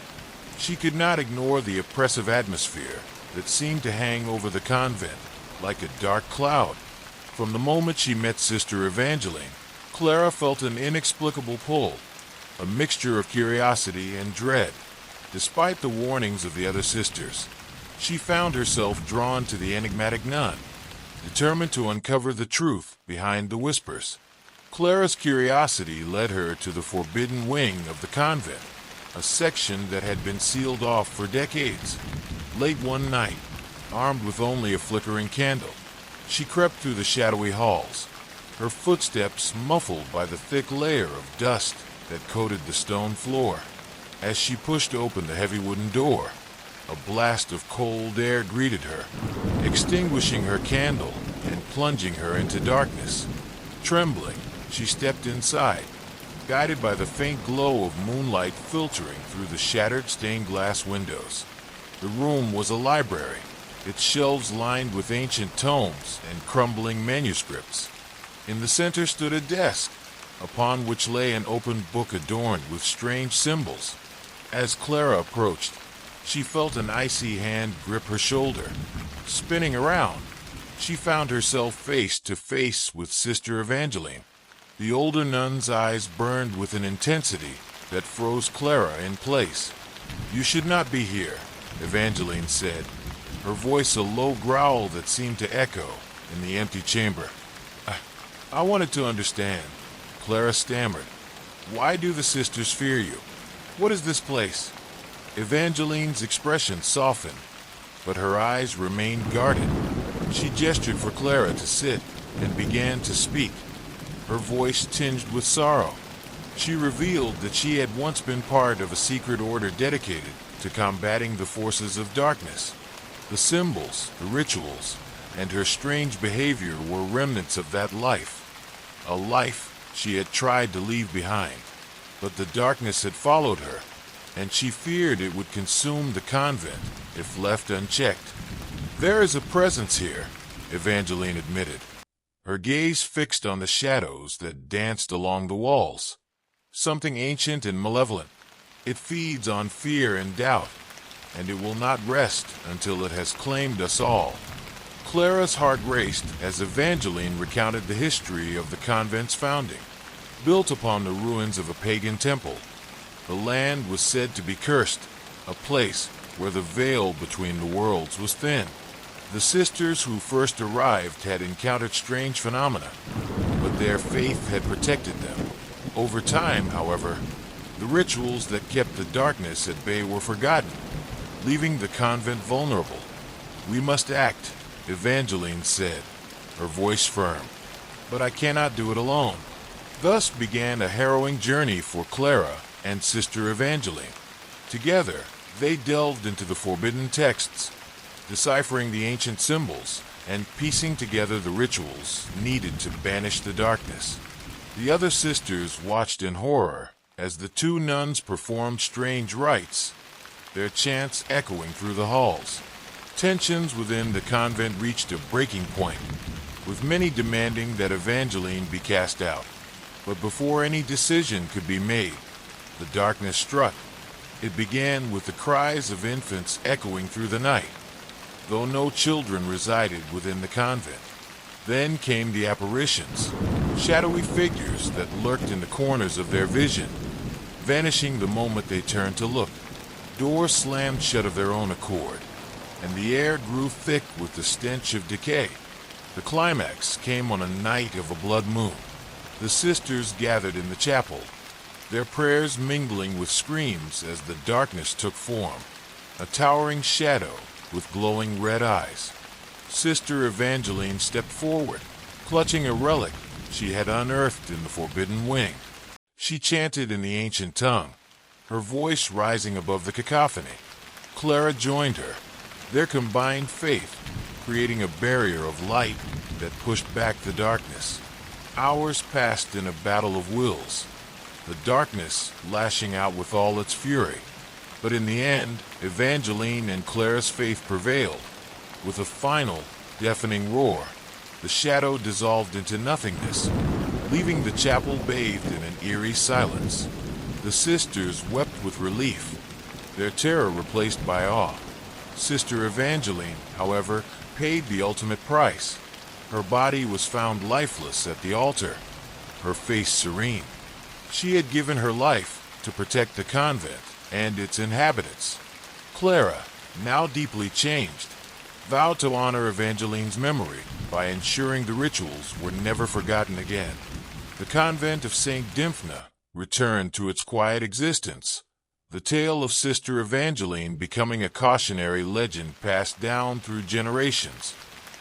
[SPEAKER 1] she could not ignore the oppressive atmosphere that seemed to hang over the convent like a dark cloud. From the moment she met Sister Evangeline, Clara felt an inexplicable pull, a mixture of curiosity and dread. Despite the warnings of the other sisters, she found herself drawn to the enigmatic nun, determined to uncover the truth behind the whispers. Clara's curiosity led her to the forbidden wing of the convent, a section that had been sealed off for decades. Late one night, armed with only a flickering candle, she crept through the shadowy halls, her footsteps muffled by the thick layer of dust that coated the stone floor. As she pushed open the heavy wooden door, a blast of cold air greeted her, extinguishing her candle and plunging her into darkness. Trembling, she stepped inside, guided by the faint glow of moonlight filtering through the shattered stained glass windows. The room was a library, its shelves lined with ancient tomes and crumbling manuscripts. In the center stood a desk, upon which lay an open book adorned with strange symbols. As Clara approached, she felt an icy hand grip her shoulder. Spinning around, she found herself face to face with Sister Evangeline. The older nun's eyes burned with an intensity that froze Clara in place. "You should not be here," Evangeline said, her voice a low growl that seemed to echo in the empty chamber. I wanted to understand," Clara stammered. "Why do the sisters fear you? What is this place?" Evangeline's expression softened, but her eyes remained guarded. She gestured for Clara to sit and began to speak, her voice tinged with sorrow. She revealed that she had once been part of a secret order dedicated to combating the forces of darkness. The symbols, the rituals, and her strange behavior were remnants of that life, a life she had tried to leave behind. But the darkness had followed her, and she feared it would consume the convent if left unchecked. "There is a presence here," Evangeline admitted, her gaze fixed on the shadows that danced along the walls. Something ancient and malevolent. It feeds on fear and doubt, and it will not rest until it has claimed us all. Clara's heart raced as Evangeline recounted the history of the convent's founding. Built upon the ruins of a pagan temple, the land was said to be cursed, a place where the veil between the worlds was thin. The sisters who first arrived had encountered strange phenomena, but their faith had protected them. Over time, however, the rituals that kept the darkness at bay were forgotten, leaving the convent vulnerable. "We must act," Evangeline said, her voice firm. "But I cannot do it alone." Thus began a harrowing journey for Clara and Sister Evangeline. Together, they delved into the forbidden texts, deciphering the ancient symbols and piecing together the rituals needed to banish the darkness. The other sisters watched in horror as the two nuns performed strange rites, their chants echoing through the halls. Tensions within the convent reached a breaking point, with many demanding that Evangeline be cast out. But before any decision could be made, the darkness struck. It began with the cries of infants echoing through the night, though no children resided within the convent. Then came the apparitions, shadowy figures that lurked in the corners of their vision, vanishing the moment they turned to look. Doors slammed shut of their own accord, and the air grew thick with the stench of decay. The climax came on a night of a blood moon. The sisters gathered in the chapel, their prayers mingling with screams as the darkness took form, a towering shadow with glowing red eyes. Sister Evangeline stepped forward, clutching a relic she had unearthed in the forbidden wing. She chanted in the ancient tongue, her voice rising above the cacophony. Clara joined her, their combined faith creating a barrier of light that pushed back the darkness. Hours passed in a battle of wills, the darkness lashing out with all its fury. But in the end, Evangeline and Clara's faith prevailed. With a final, deafening roar, the shadow dissolved into nothingness, leaving the chapel bathed in an eerie silence. The sisters wept with relief, their terror replaced by awe. Sister Evangeline, however, paid the ultimate price. Her body was found lifeless at the altar, her face serene. She had given her life to protect the convent and its inhabitants. Clara, now deeply changed, vowed to honor Evangeline's memory by ensuring the rituals were never forgotten again. The convent of St. Dymphna returned to its quiet existence, the tale of Sister Evangeline becoming a cautionary legend passed down through generations.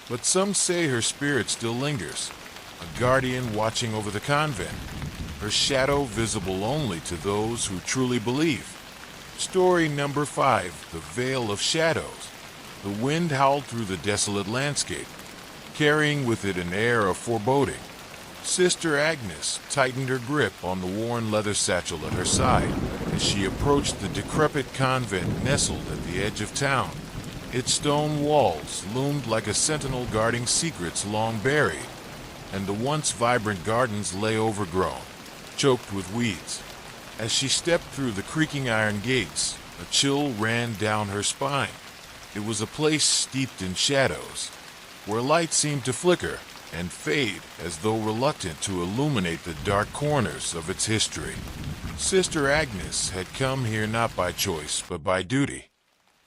[SPEAKER 1] But some say her spirit still lingers, a guardian watching over the convent, her shadow visible only to those who truly believe. Story number 5, The Veil of Shadows. The wind howled through the desolate landscape, carrying with it an air of foreboding. Sister Agnes tightened her grip on the worn leather satchel at her side as she approached the decrepit convent nestled at the edge of town. Its stone walls loomed like a sentinel guarding secrets long buried, and the once vibrant gardens lay overgrown, choked with weeds. As she stepped through the creaking iron gates, a chill ran down her spine. It was a place steeped in shadows, where light seemed to flicker and fade as though reluctant to illuminate the dark corners of its history. Sister Agnes had come here not by choice but by duty.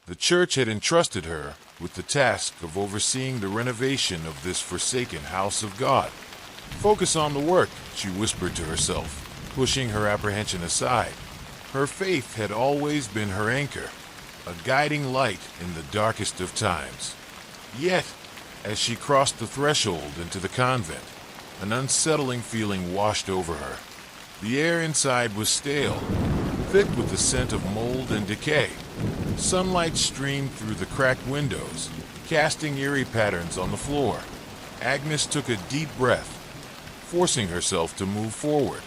[SPEAKER 1] The church had entrusted her with the task of overseeing the renovation of this forsaken house of God. "Focus on the work," she whispered to herself, pushing her apprehension aside. Her faith had always been her anchor, a guiding light in the darkest of times. Yet, as she crossed the threshold into the convent, an unsettling feeling washed over her. The air inside was stale, thick with the scent of mold and decay. Sunlight streamed through the cracked windows, casting eerie patterns on the floor. Agnes took a deep breath, forcing herself to move forward.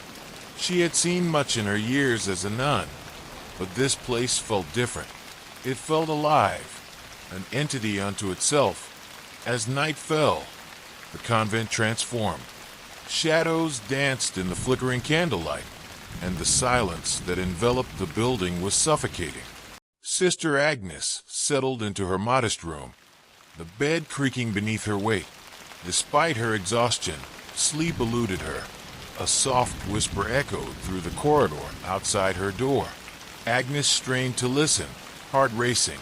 [SPEAKER 1] She had seen much in her years as a nun, but this place felt different. It felt alive, an entity unto itself. As night fell, The convent transformed. Shadows danced in the flickering candlelight, and the silence that enveloped the building was suffocating. Sister Agnes settled into her modest room, the bed creaking beneath her weight. Despite her exhaustion, sleep eluded her. A soft whisper echoed through the corridor outside her door. Agnes strained to listen, heart racing.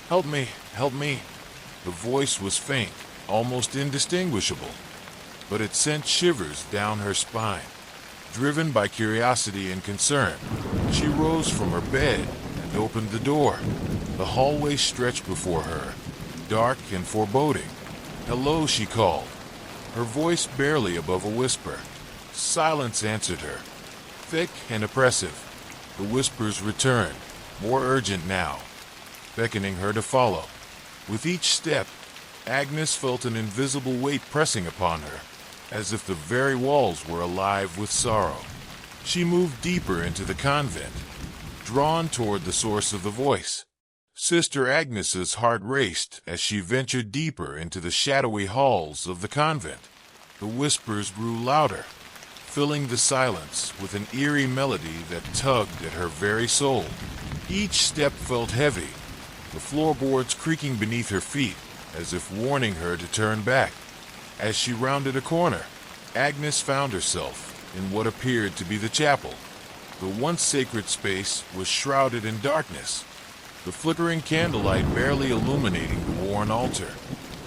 [SPEAKER 1] "Help me, help me." The voice was faint, almost indistinguishable, but it sent shivers down her spine. Driven by curiosity and concern, she rose from her bed and opened the door. The hallway stretched before her, dark and foreboding. "Hello," she called, her voice barely above a whisper. Silence answered her, thick and oppressive. The whispers returned, more urgent now, beckoning her to follow. With each step, Agnes felt an invisible weight pressing upon her, as if the very walls were alive with sorrow. She moved deeper into the convent, drawn toward the source of the voice. Sister Agnes's heart raced as she ventured deeper into the shadowy halls of the convent. The whispers grew louder, filling the silence with an eerie melody that tugged at her very soul. Each step felt heavy, the floorboards creaking beneath her feet as if warning her to turn back. As she rounded a corner, Agnes found herself in what appeared to be the chapel. The once sacred space was shrouded in darkness, the flickering candlelight barely illuminating the worn altar.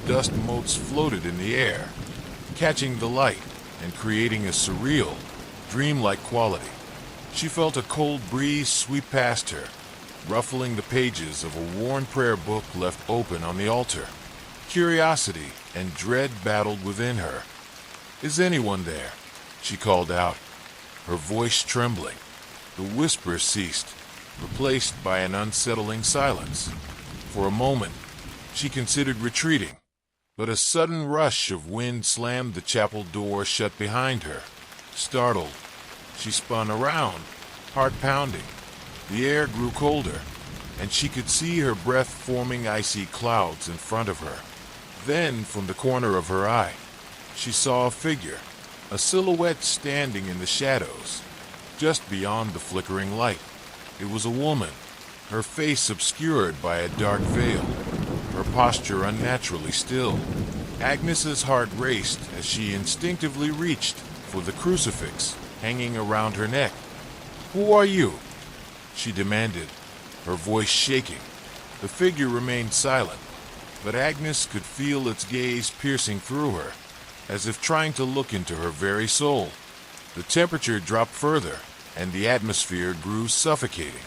[SPEAKER 1] Dust motes floated in the air, catching the light and creating a surreal, dreamlike quality. She felt a cold breeze sweep past her, ruffling the pages of a worn prayer book left open on the altar. Curiosity and dread battled within her. "Is anyone there?" she called out, her voice trembling. The whisper ceased, replaced by an unsettling silence. For a moment, she considered retreating, but a sudden rush of wind slammed the chapel door shut behind her. Startled, she spun around, heart pounding. The air grew colder, and she could see her breath forming icy clouds in front of her. Then, from the corner of her eye, she saw a figure, a silhouette standing in the shadows, just beyond the flickering light. It was a woman, her face obscured by a dark veil, her posture unnaturally still. Agnes's heart raced as she instinctively reached for the crucifix hanging around her neck. "Who are you?" she demanded, her voice shaking. The figure remained silent, but Agnes could feel its gaze piercing through her, as if trying to look into her very soul. The temperature dropped further, and the atmosphere grew suffocating.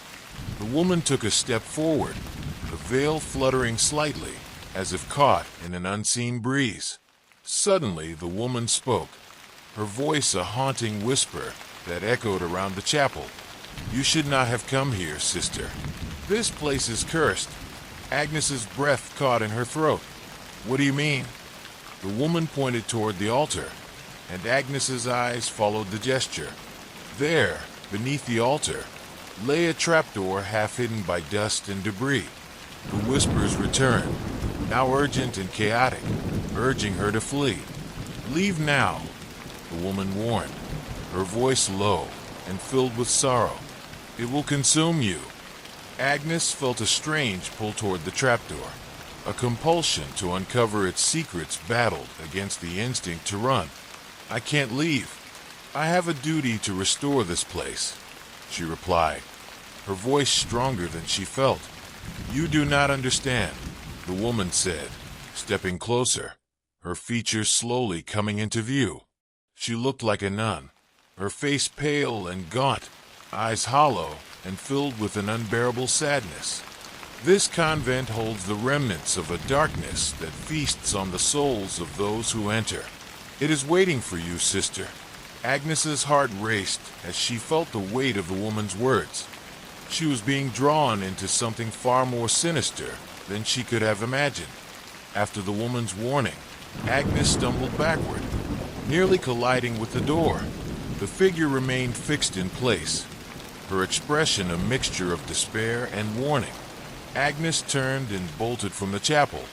[SPEAKER 1] The woman took a step forward, the veil fluttering slightly, as if caught in an unseen breeze. Suddenly, the woman spoke, her voice a haunting whisper that echoed around the chapel. "You should not have come here, sister. This place is cursed." Agnes's breath caught in her throat. "What do you mean?" The woman pointed toward the altar, and Agnes's eyes followed the gesture. There, beneath the altar, lay a trapdoor half hidden by dust and debris. The whispers returned, now urgent and chaotic, urging her to flee. "Leave now," the woman warned, her voice low and filled with sorrow. "It will consume you." Agnes felt a strange pull toward the trapdoor. A compulsion to uncover its secrets battled against the instinct to run. "I can't leave. I have a duty to restore this place," she replied, her voice stronger than she felt. "You do not understand," the woman said, stepping closer, her features slowly coming into view. She looked like a nun, her face pale and gaunt, eyes hollow and filled with an unbearable sadness. "This convent holds the remnants of a darkness that feasts on the souls of those who enter. It is waiting for you, sister." Agnes's heart raced as she felt the weight of the woman's words. She was being drawn into something far more sinister than she could have imagined. After the woman's warning, Agnes stumbled backward, nearly colliding with the door. The figure remained fixed in place, her expression a mixture of despair and warning. Agnes turned and bolted from the chapel,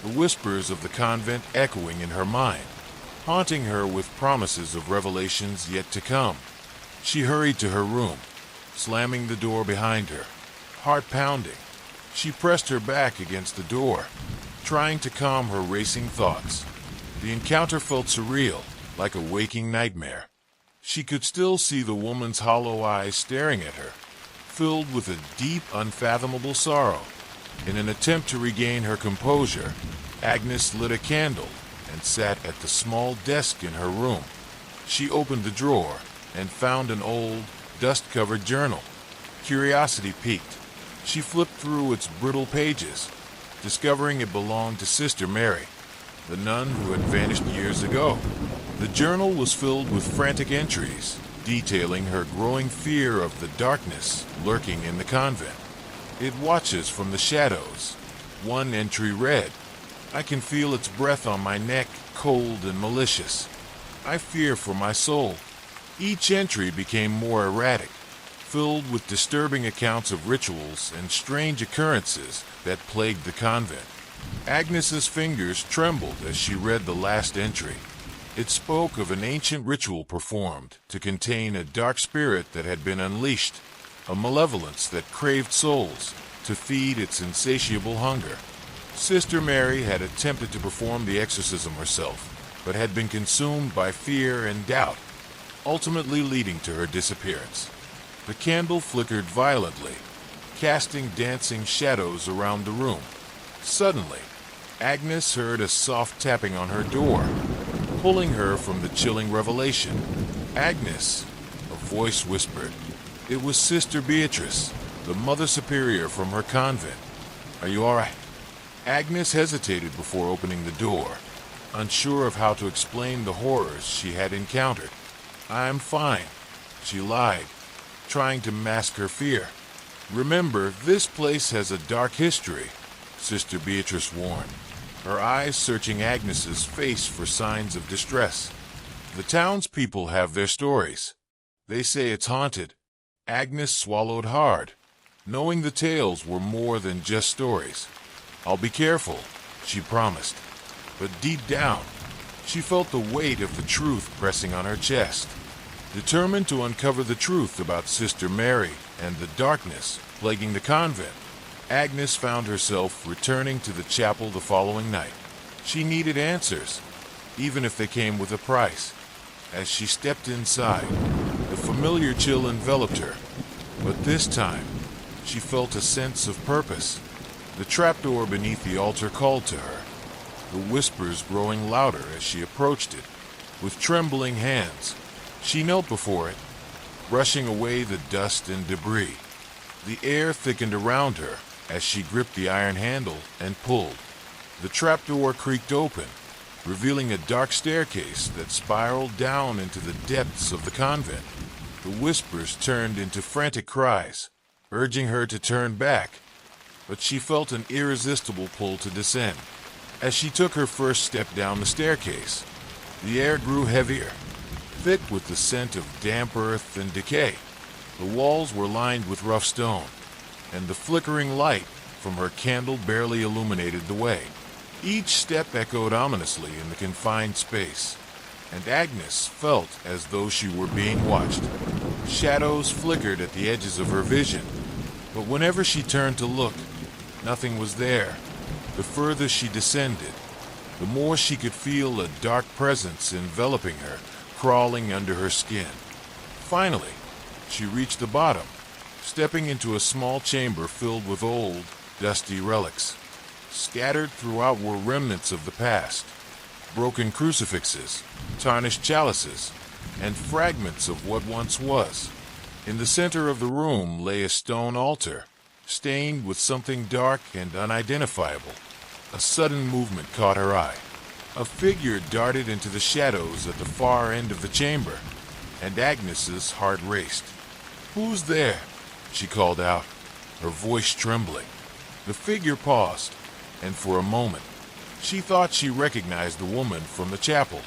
[SPEAKER 1] the whispers of the convent echoing in her mind. haunting her with promises of revelations yet to come. She hurried to her room, slamming the door behind her, heart pounding. She pressed her back against the door, trying to calm her racing thoughts. The encounter felt surreal, like a waking nightmare. She could still see the woman's hollow eyes staring at her, filled with a deep, unfathomable sorrow. In an attempt to regain her composure, Agnes lit a candle and sat at the small desk in her room. She opened the drawer and found an old, dust-covered journal. Curiosity piqued. She flipped through its brittle pages, discovering it belonged to Sister Mary, the nun who had vanished years ago. The journal was filled with frantic entries, detailing her growing fear of the darkness lurking in the convent. It watches from the shadows. One entry read, "I can feel its breath on my neck, cold and malicious. I fear for my soul." Each entry became more erratic, filled with disturbing accounts of rituals and strange occurrences that plagued the convent. Agnes's fingers trembled as she read the last entry. It spoke of an ancient ritual performed to contain a dark spirit that had been unleashed, a malevolence that craved souls to feed its insatiable hunger. Sister Mary had attempted to perform the exorcism herself, but had been consumed by fear and doubt, ultimately leading to her disappearance. The candle flickered violently, casting dancing shadows around the room. Suddenly, Agnes heard a soft tapping on her door, pulling her from the chilling revelation. "Agnes," a voice whispered. It was Sister Beatrice, the Mother Superior from her convent. "Are you all right?" Agnes hesitated before opening the door, unsure of how to explain the horrors she had encountered. "I'm fine," she lied, trying to mask her fear. "Remember, this place has a dark history," Sister Beatrice warned, her eyes searching Agnes's face for signs of distress. "The townspeople have their stories. They say it's haunted." Agnes swallowed hard, knowing the tales were more than just stories. "I'll be careful," she promised. But deep down, she felt the weight of the truth pressing on her chest. Determined to uncover the truth about Sister Mary and the darkness plaguing the convent, Agnes found herself returning to the chapel the following night. She needed answers, even if they came with a price. As she stepped inside, the familiar chill enveloped her, but this time, she felt a sense of purpose. The trapdoor beneath the altar called to her, the whispers growing louder as she approached it. With trembling hands, she knelt before it, brushing away the dust and debris. The air thickened around her as she gripped the iron handle and pulled. The trapdoor creaked open, revealing a dark staircase that spiraled down into the depths of the convent. The whispers turned into frantic cries, urging her to turn back, but she felt an irresistible pull to descend. As she took her first step down the staircase, the air grew heavier, thick with the scent of damp earth and decay. The walls were lined with rough stone, and the flickering light from her candle barely illuminated the way. Each step echoed ominously in the confined space, and Agnes felt as though she were being watched. Shadows flickered at the edges of her vision, but whenever she turned to look, nothing was there. The further she descended, the more she could feel a dark presence enveloping her, crawling under her skin. Finally, she reached the bottom, stepping into a small chamber filled with old, dusty relics. Scattered throughout were remnants of the past, broken crucifixes, tarnished chalices, and fragments of what once was. In the center of the room lay a stone altar, stained with something dark and unidentifiable. A sudden movement caught her eye. A figure darted into the shadows at the far end of the chamber, and Agnes's heart raced. "Who's there?" she called out, her voice trembling. The figure paused, and for a moment, she thought she recognized the woman from the chapel.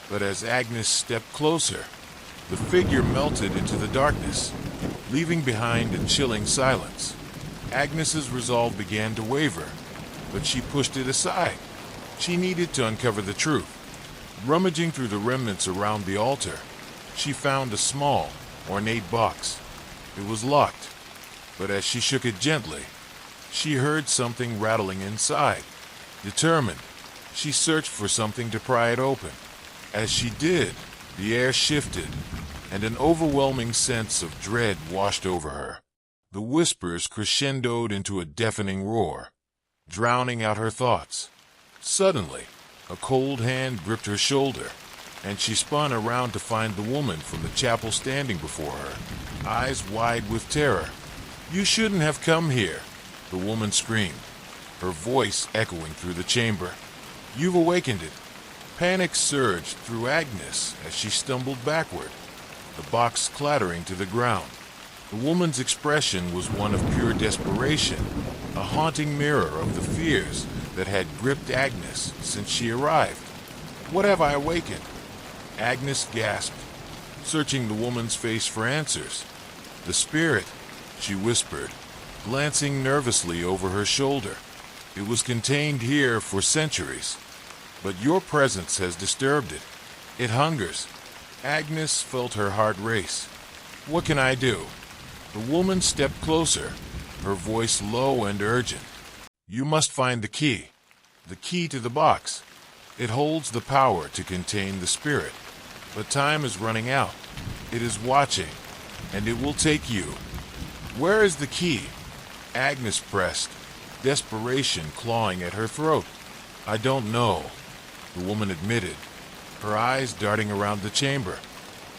[SPEAKER 1] But as Agnes stepped closer, the figure melted into the darkness, leaving behind a chilling silence. Agnes's resolve began to waver, but she pushed it aside. She needed to uncover the truth. Rummaging through the remnants around the altar, she found a small, ornate box. It was locked, but as she shook it gently, she heard something rattling inside. Determined, she searched for something to pry it open. As she did, the air shifted, and an overwhelming sense of dread washed over her. The whispers crescendoed into a deafening roar, drowning out her thoughts. Suddenly, a cold hand gripped her shoulder, and she spun around to find the woman from the chapel standing before her, eyes wide with terror. "You shouldn't have come here," the woman screamed, her voice echoing through the chamber. "You've awakened it." Panic surged through Agnes as she stumbled backward, the box clattering to the ground. The woman's expression was one of pure desperation, a haunting mirror of the fears that had gripped Agnes since she arrived. "What have I awakened?" Agnes gasped, searching the woman's face for answers. "The spirit," she whispered, glancing nervously over her shoulder. "It was contained here for centuries, but your presence has disturbed it. It hungers." Agnes felt her heart race. "What can I do?" The woman stepped closer, her voice low and urgent. "You must find the key to the box. It holds the power to contain the spirit, but time is running out. It is watching, and it will take you." "Where is the key?" Agnes pressed, desperation clawing at her throat. "I don't know," the woman admitted, her eyes darting around the chamber.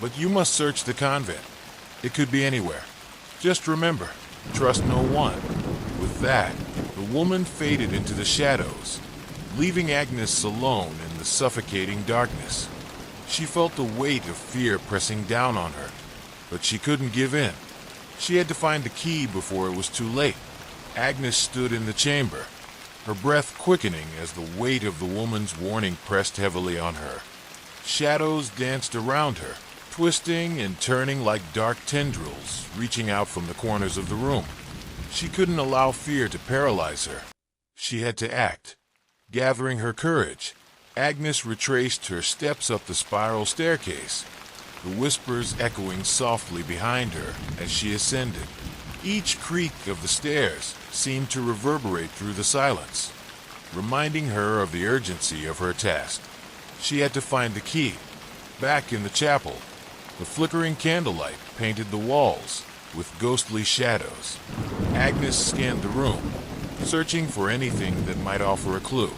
[SPEAKER 1] "But you must search the convent. It could be anywhere. Just remember, trust no one." With that, the woman faded into the shadows, leaving Agnes alone in the suffocating darkness. She felt the weight of fear pressing down on her, but she couldn't give in. She had to find the key before it was too late. Agnes stood in the chamber, her breath quickening as the weight of the woman's warning pressed heavily on her. Shadows danced around her, twisting and turning like dark tendrils reaching out from the corners of the room. She couldn't allow fear to paralyze her. She had to act. Gathering her courage, Agnes retraced her steps up the spiral staircase, the whispers echoing softly behind her as she ascended. Each creak of the stairs seemed to reverberate through the silence, reminding her of the urgency of her task. She had to find the key. Back in the chapel, the flickering candlelight painted the walls with ghostly shadows. Agnes scanned the room, searching for anything that might offer a clue.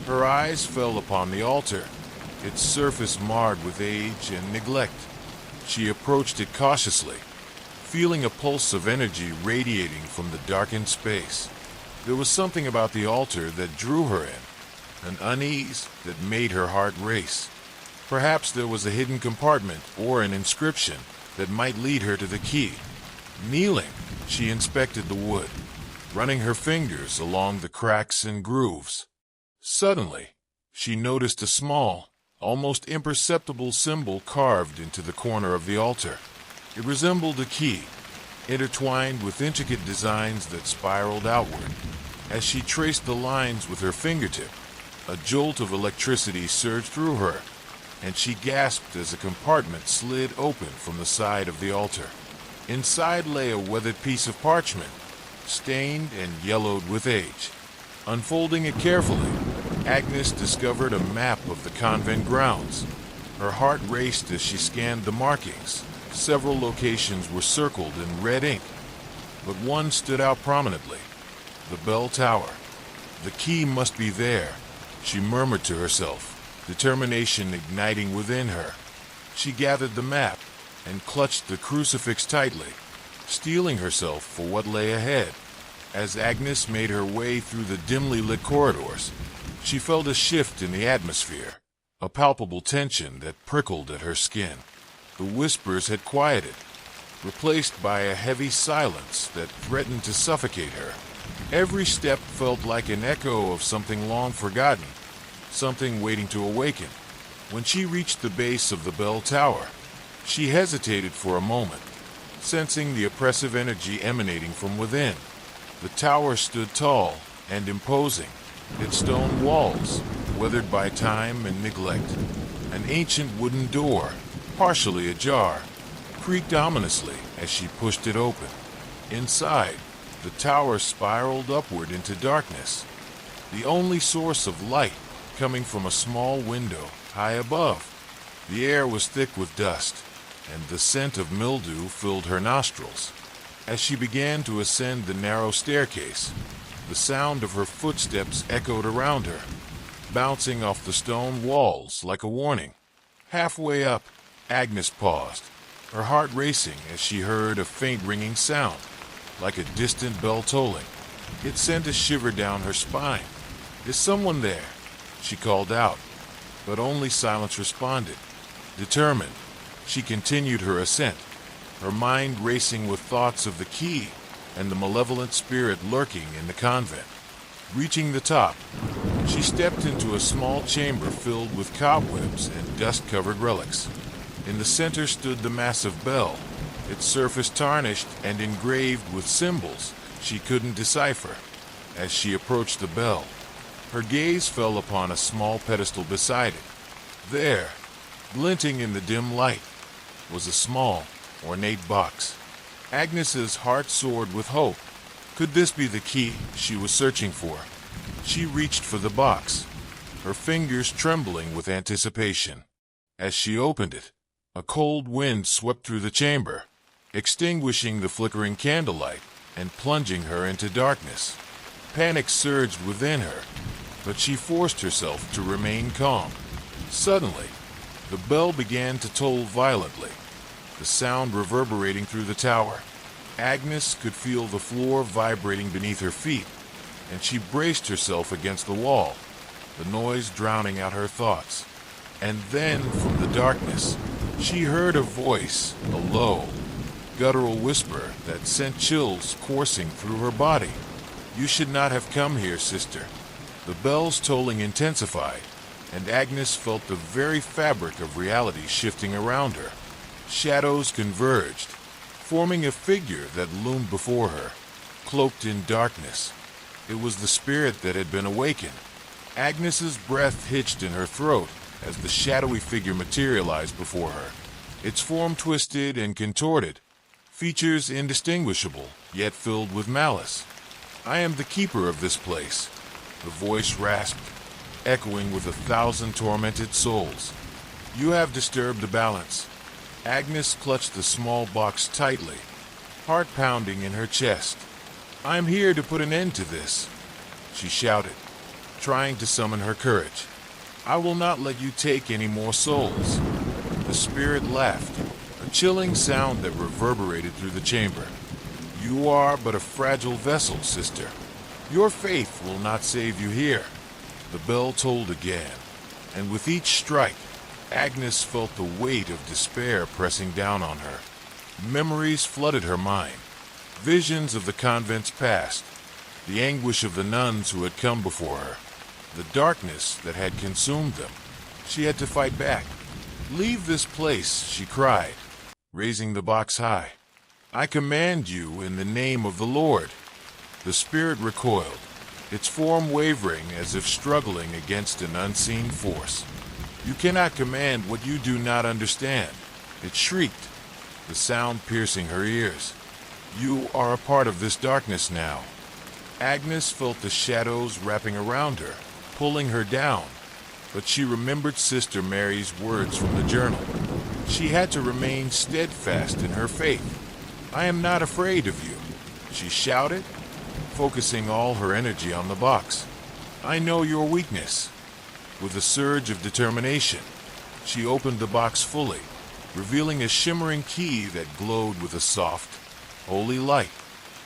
[SPEAKER 1] Her eyes fell upon the altar, its surface marred with age and neglect. She approached it cautiously, feeling a pulse of energy radiating from the darkened space. There was something about the altar that drew her in, an unease that made her heart race. Perhaps there was a hidden compartment or an inscription that might lead her to the key. Kneeling, she inspected the wood, running her fingers along the cracks and grooves. Suddenly, she noticed a small, almost imperceptible symbol carved into the corner of the altar. It resembled a key, intertwined with intricate designs that spiraled outward. As she traced the lines with her fingertip, a jolt of electricity surged through her, and she gasped as a compartment slid open from the side of the altar. Inside lay a weathered piece of parchment, stained and yellowed with age. Unfolding it carefully, Agnes discovered a map of the convent grounds. Her heart raced as she scanned the markings. Several locations were circled in red ink, but one stood out prominently: the bell tower. The key must be there, she murmured to herself, determination igniting within her. She gathered the map and clutched the crucifix tightly, steeling herself for what lay ahead. As Agnes made her way through the dimly lit corridors, she felt a shift in the atmosphere, a palpable tension that prickled at her skin. The whispers had quieted, replaced by a heavy silence that threatened to suffocate her. Every step felt like an echo of something long forgotten, something waiting to awaken. When she reached the base of the bell tower, she hesitated for a moment, sensing the oppressive energy emanating from within. The tower stood tall and imposing, its stone walls weathered by time and neglect. An ancient wooden door, partially ajar, creaked ominously as she pushed it open. Inside, the tower spiraled upward into darkness, the only source of light coming from a small window high above. The air was thick with dust, and the scent of mildew filled her nostrils. As she began to ascend the narrow staircase, the sound of her footsteps echoed around her, bouncing off the stone walls like a warning. Halfway up, Agnes paused, her heart racing as she heard a faint ringing sound, like a distant bell tolling. It sent a shiver down her spine. "Is someone there?" she called out, but only silence responded. Determined, she continued her ascent, her mind racing with thoughts of the key and the malevolent spirit lurking in the convent. Reaching the top, she stepped into a small chamber filled with cobwebs and dust-covered relics. In the center stood the massive bell, its surface tarnished and engraved with symbols she couldn't decipher. As she approached the bell, her gaze fell upon a small pedestal beside it. There, glinting in the dim light, was a small, ornate box. Agnes's heart soared with hope. Could this be the key she was searching for? She reached for the box, her fingers trembling with anticipation. As she opened it, a cold wind swept through the chamber, extinguishing the flickering candlelight and plunging her into darkness. Panic surged within her, but she forced herself to remain calm. Suddenly, the bell began to toll violently, the sound reverberating through the tower. Agnes could feel the floor vibrating beneath her feet, and she braced herself against the wall, the noise drowning out her thoughts. And then, from the darkness, she heard a voice, a low, guttural whisper that sent chills coursing through her body. "You should not have come here, sister." The bell's tolling intensified, and Agnes felt the very fabric of reality shifting around her. Shadows converged, forming a figure that loomed before her, cloaked in darkness. It was the spirit that had been awakened. Agnes's breath hitched in her throat as the shadowy figure materialized before her, its form twisted and contorted, features indistinguishable, yet filled with malice. "I am the keeper of this place," the voice rasped, echoing with 1,000 tormented souls. "You have disturbed the balance." Agnes clutched the small box tightly, heart pounding in her chest. "I am here to put an end to this," she shouted, trying to summon her courage. "I will not let you take any more souls." The spirit laughed, a chilling sound that reverberated through the chamber. "You are but a fragile vessel, sister. Your faith will not save you here." The bell tolled again, and with each strike, Agnes felt the weight of despair pressing down on her. Memories flooded her mind, visions of the convent's past, the anguish of the nuns who had come before her, the darkness that had consumed them. She had to fight back. "Leave this place," she cried, raising the box high. "I command you in the name of the Lord." The spirit recoiled, its form wavering as if struggling against an unseen force. "You cannot command what you do not understand," it shrieked, the sound piercing her ears. "You are a part of this darkness now." Agnes felt the shadows wrapping around her, pulling her down, but she remembered Sister Mary's words from the journal. She had to remain steadfast in her faith. "I am not afraid of you," she shouted, focusing all her energy on the box. "I know your weakness." With a surge of determination, she opened the box fully, revealing a shimmering key that glowed with a soft, holy light.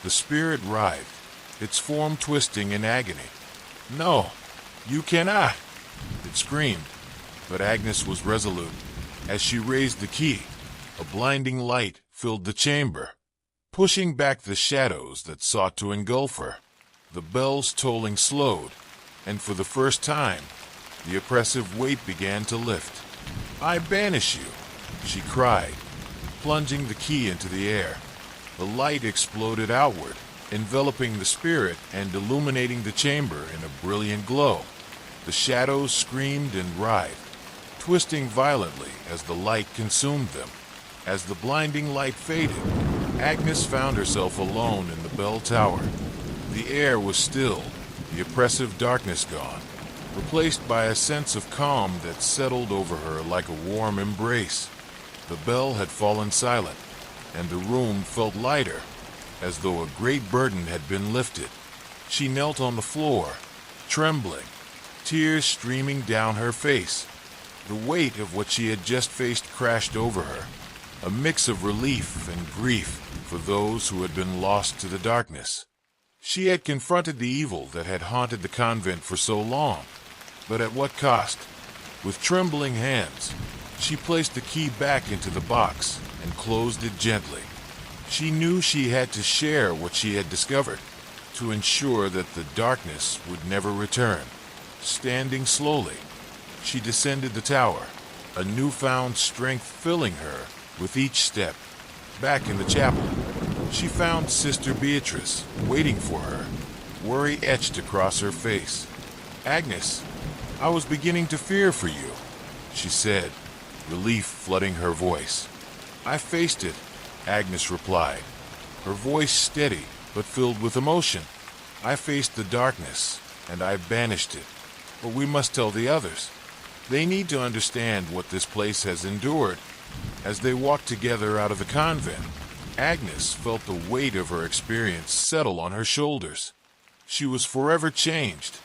[SPEAKER 1] The spirit writhed, its form twisting in agony. "No, you cannot!" it screamed, but Agnes was resolute. As she raised the key, a blinding light filled the chamber, pushing back the shadows that sought to engulf her. The bell's tolling slowed, and for the first time, the oppressive weight began to lift. "I banish you," she cried, plunging the key into the air. The light exploded outward, enveloping the spirit and illuminating the chamber in a brilliant glow. The shadows screamed and writhed, twisting violently as the light consumed them. As the blinding light faded, Agnes found herself alone in the bell tower. The air was still, the oppressive darkness gone, replaced by a sense of calm that settled over her like a warm embrace. The bell had fallen silent, and the room felt lighter, as though a great burden had been lifted. She knelt on the floor, trembling, tears streaming down her face. The weight of what she had just faced crashed over her, a mix of relief and grief for those who had been lost to the darkness. She had confronted the evil that had haunted the convent for so long, but at what cost? With trembling hands, she placed the key back into the box and closed it gently. She knew she had to share what she had discovered, to ensure that the darkness would never return. Standing slowly, she descended the tower, a newfound strength filling her with each step. Back in the chapel, she found Sister Beatrice waiting for her, worry etched across her face. "Agnes, I was beginning to fear for you," she said, relief flooding her voice. "I faced it," Agnes replied, her voice steady but filled with emotion. "I faced the darkness, and I banished it. But we must tell the others. They need to understand what this place has endured." As they walked together out of the convent, Agnes felt the weight of her experience settle on her shoulders. She was forever changed,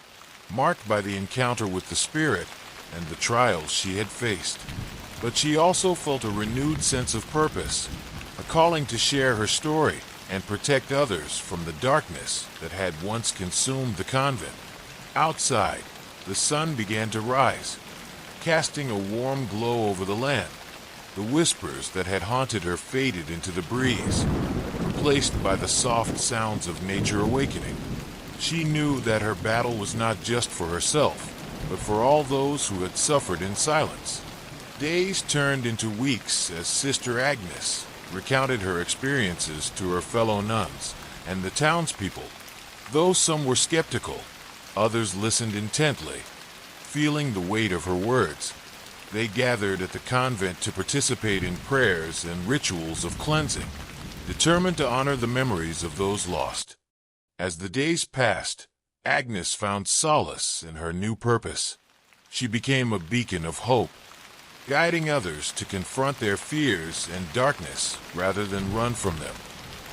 [SPEAKER 1] marked by the encounter with the Spirit and the trials she had faced. But she also felt a renewed sense of purpose, a calling to share her story and protect others from the darkness that had once consumed the convent. Outside, the sun began to rise, casting a warm glow over the land. The whispers that had haunted her faded into the breeze, replaced by the soft sounds of nature awakening. She knew that her battle was not just for herself, but for all those who had suffered in silence. Days turned into weeks as Sister Agnes recounted her experiences to her fellow nuns and the townspeople. Though some were skeptical, others listened intently, feeling the weight of her words. They gathered at the convent to participate in prayers and rituals of cleansing, determined to honor the memories of those lost. As the days passed, Agnes found solace in her new purpose. She became a beacon of hope, guiding others to confront their fears and darkness rather than run from them.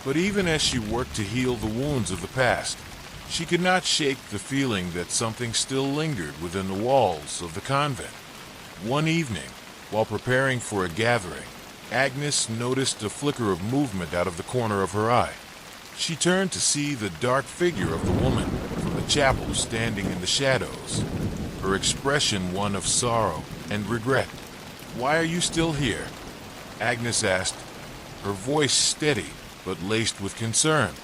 [SPEAKER 1] But even as she worked to heal the wounds of the past, she could not shake the feeling that something still lingered within the walls of the convent. One evening, while preparing for a gathering, Agnes noticed a flicker of movement out of the corner of her eye. She turned to see the dark figure of the woman from the chapel standing in the shadows, her expression one of sorrow and regret. "Why are you still here?" Agnes asked, her voice steady but laced with concern.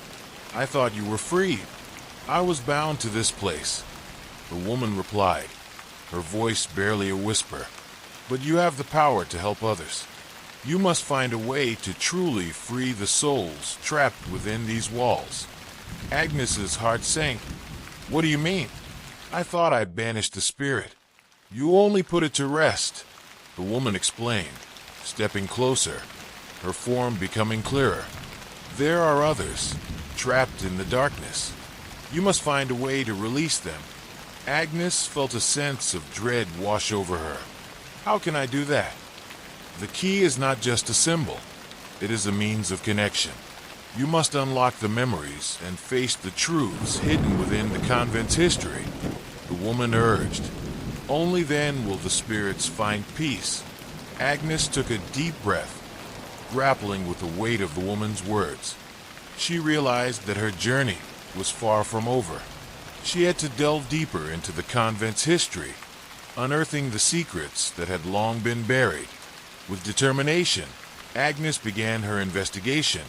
[SPEAKER 1] "I thought you were free. I was bound to this place," the woman replied, her voice barely a whisper. "But you have the power to help others. You must find a way to truly free the souls trapped within these walls." Agnes's heart sank. "What do you mean? I thought I banished the spirit." "You only put it to rest," the woman explained, stepping closer, her form becoming clearer. "There are others, trapped in the darkness. You must find a way to release them." Agnes felt a sense of dread wash over her. "How can I do that?" "The key is not just a symbol. It is a means of connection. You must unlock the memories and face the truths hidden within the convent's history," the woman urged. "Only then will the spirits find peace." Agnes took a deep breath, grappling with the weight of the woman's words. She realized that her journey was far from over. She had to delve deeper into the convent's history, unearthing the secrets that had long been buried. With determination, Agnes began her investigation,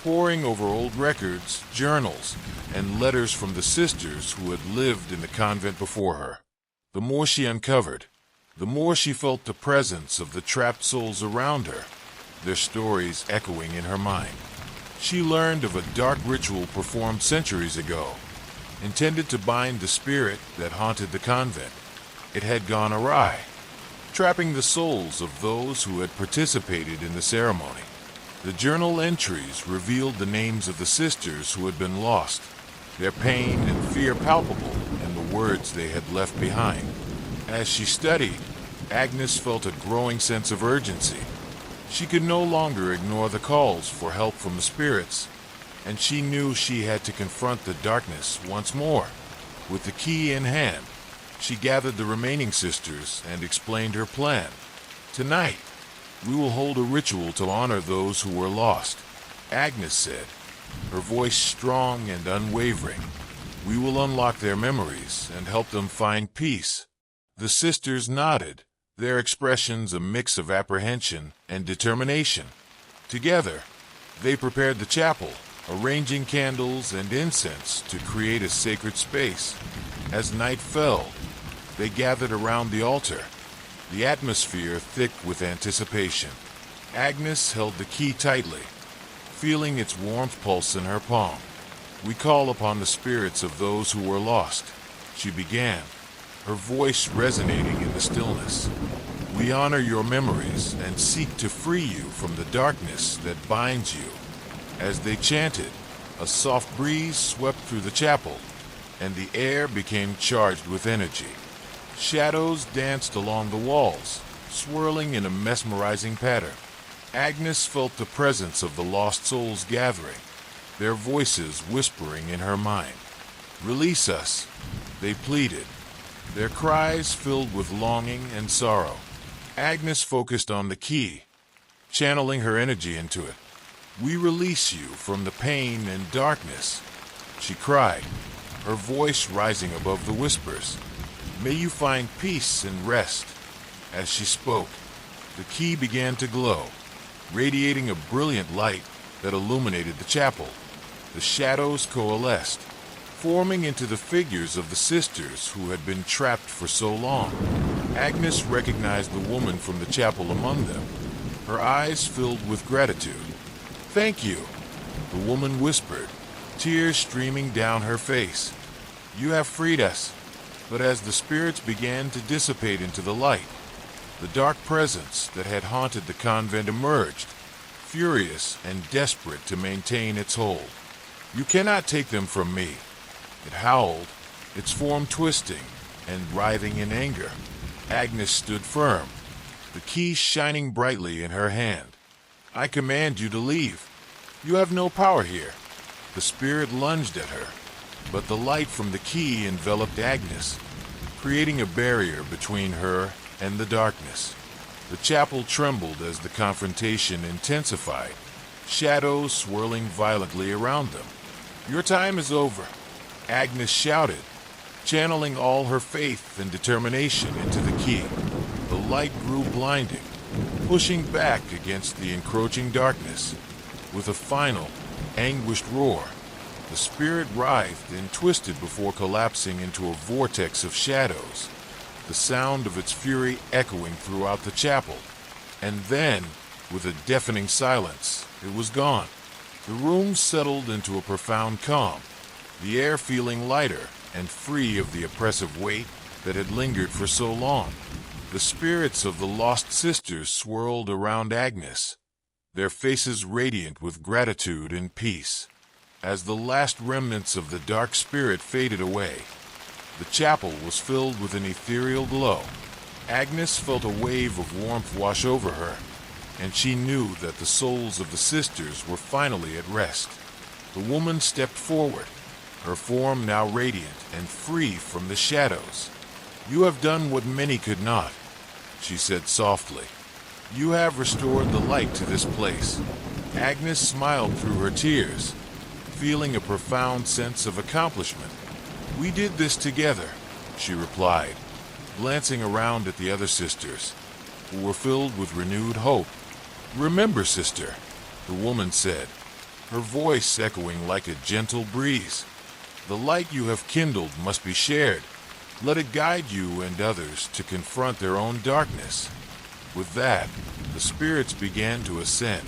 [SPEAKER 1] poring over old records, journals, and letters from the sisters who had lived in the convent before her. The more she uncovered, the more she felt the presence of the trapped souls around her, their stories echoing in her mind. She learned of a dark ritual performed centuries ago, intended to bind the spirit that haunted the convent. It had gone awry. trapping the souls of those who had participated in the ceremony. The journal entries revealed the names of the sisters who had been lost, their pain and fear palpable in the words they had left behind. As she studied, Agnes felt a growing sense of urgency. She could no longer ignore the calls for help from the spirits, and she knew she had to confront the darkness once more. With the key in hand, she gathered the remaining sisters and explained her plan. "Tonight, we will hold a ritual to honor those who were lost," Agnes said, her voice strong and unwavering. "We will unlock their memories and help them find peace." The sisters nodded, their expressions a mix of apprehension and determination. Together, they prepared the chapel, arranging candles and incense to create a sacred space. As night fell, they gathered around the altar, the atmosphere thick with anticipation. Agnes held the key tightly, feeling its warmth pulse in her palm. "We call upon the spirits of those who were lost," she began, her voice resonating in the stillness. "We honor your memories and seek to free you from the darkness that binds you." As they chanted, a soft breeze swept through the chapel, and the air became charged with energy. Shadows danced along the walls, swirling in a mesmerizing pattern. Agnes felt the presence of the lost souls gathering, their voices whispering in her mind. "Release us," they pleaded, their cries filled with longing and sorrow. Agnes focused on the key, channeling her energy into it. "We release you from the pain and darkness," she cried, her voice rising above the whispers. "May you find peace and rest." As she spoke, the key began to glow, radiating a brilliant light that illuminated the chapel. The shadows coalesced, forming into the figures of the sisters who had been trapped for so long. Agnes recognized the woman from the chapel among them, her eyes filled with gratitude. "Thank you," the woman whispered, tears streaming down her face. "You have freed us." But as the spirits began to dissipate into the light, the dark presence that had haunted the convent emerged, furious and desperate to maintain its hold. "You cannot take them from me," it howled, its form twisting and writhing in anger. Agnes stood firm, the key shining brightly in her hand. "I command you to leave. You have no power here." The spirit lunged at her, but the light from the key enveloped Agnes, creating a barrier between her and the darkness. The chapel trembled as the confrontation intensified, shadows swirling violently around them. "Your time is over," Agnes shouted, channeling all her faith and determination into the key. The light grew blinding, pushing back against the encroaching darkness. With a final, anguished roar, the spirit writhed and twisted before collapsing into a vortex of shadows, the sound of its fury echoing throughout the chapel. And then, with a deafening silence, it was gone. The room settled into a profound calm, the air feeling lighter and free of the oppressive weight that had lingered for so long. The spirits of the lost sisters swirled around Agnes, their faces radiant with gratitude and peace. As the last remnants of the dark spirit faded away, the chapel was filled with an ethereal glow. Agnes felt a wave of warmth wash over her, and she knew that the souls of the sisters were finally at rest. The woman stepped forward, her form now radiant and free from the shadows. "You have done what many could not," she said softly. "You have restored the light to this place." Agnes smiled through her tears, feeling a profound sense of accomplishment. "We did this together," she replied, glancing around at the other sisters, who were filled with renewed hope. "Remember, sister," the woman said, her voice echoing like a gentle breeze, "the light you have kindled must be shared. Let it guide you and others to confront their own darkness." With that, the spirits began to ascend,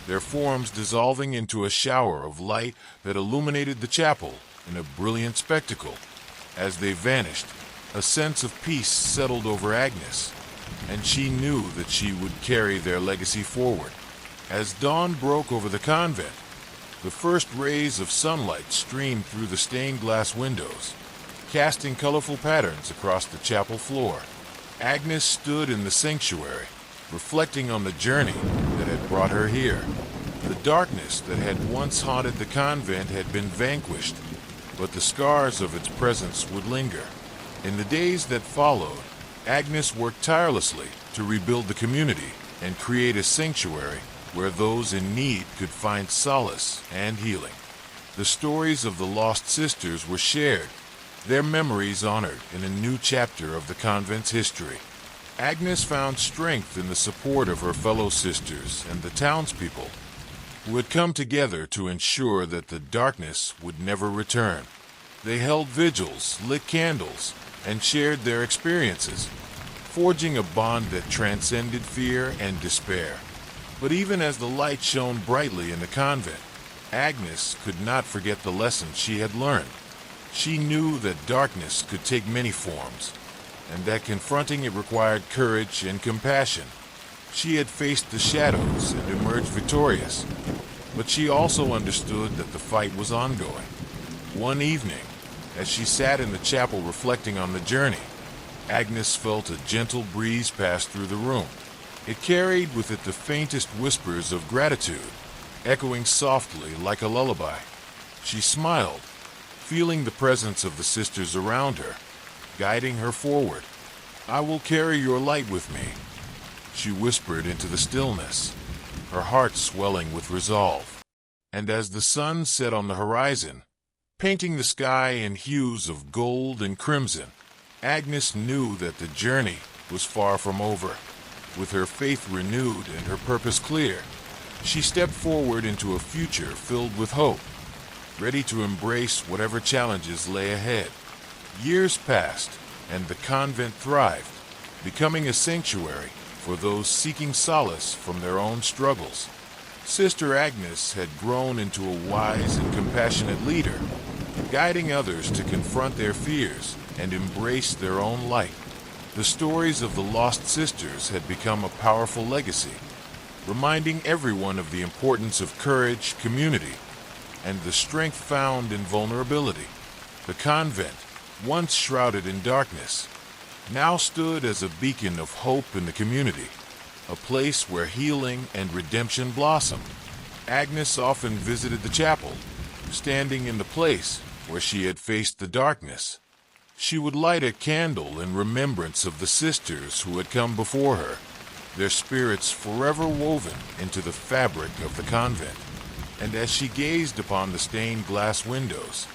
[SPEAKER 1] their forms dissolving into a shower of light that illuminated the chapel in a brilliant spectacle. As they vanished, a sense of peace settled over Agnes, and she knew that she would carry their legacy forward. As dawn broke over the convent, the first rays of sunlight streamed through the stained glass windows, casting colorful patterns across the chapel floor. Agnes stood in the sanctuary, reflecting on the journey that had brought her here. The darkness that had once haunted the convent had been vanquished, but the scars of its presence would linger. In the days that followed, Agnes worked tirelessly to rebuild the community and create a sanctuary where those in need could find solace and healing. The stories of the lost sisters were shared, their memories honored in a new chapter of the convent's history. Agnes found strength in the support of her fellow sisters and the townspeople, who had come together to ensure that the darkness would never return. They held vigils, lit candles, and shared their experiences, forging a bond that transcended fear and despair. But even as the light shone brightly in the convent, Agnes could not forget the lessons she had learned. She knew that darkness could take many forms, and that confronting it required courage and compassion. She had faced the shadows and emerged victorious, but she also understood that the fight was ongoing. One evening, as she sat in the chapel reflecting on the journey, Agnes felt a gentle breeze pass through the room. It carried with it the faintest whispers of gratitude, echoing softly like a lullaby. She smiled, feeling the presence of the sisters around her, guiding her forward. "I will carry your light with me," she whispered into the stillness, her heart swelling with resolve. And as the sun set on the horizon, painting the sky in hues of gold and crimson, Agnes knew that the journey was far from over. With her faith renewed and her purpose clear, she stepped forward into a future filled with hope, ready to embrace whatever challenges lay ahead. Years passed, and the convent thrived, becoming a sanctuary for those seeking solace from their own struggles. Sister Agnes had grown into a wise and compassionate leader, guiding others to confront their fears and embrace their own light. The stories of the lost sisters had become a powerful legacy, reminding everyone of the importance of courage, community, and the strength found in vulnerability. The convent, once shrouded in darkness, now stood as a beacon of hope in the community, a place where healing and redemption blossomed. Agnes often visited the chapel, standing in the place where she had faced the darkness. She would light a candle in remembrance of the sisters who had come before her, their spirits forever woven into the fabric of the convent. And as she gazed upon the stained glass windows,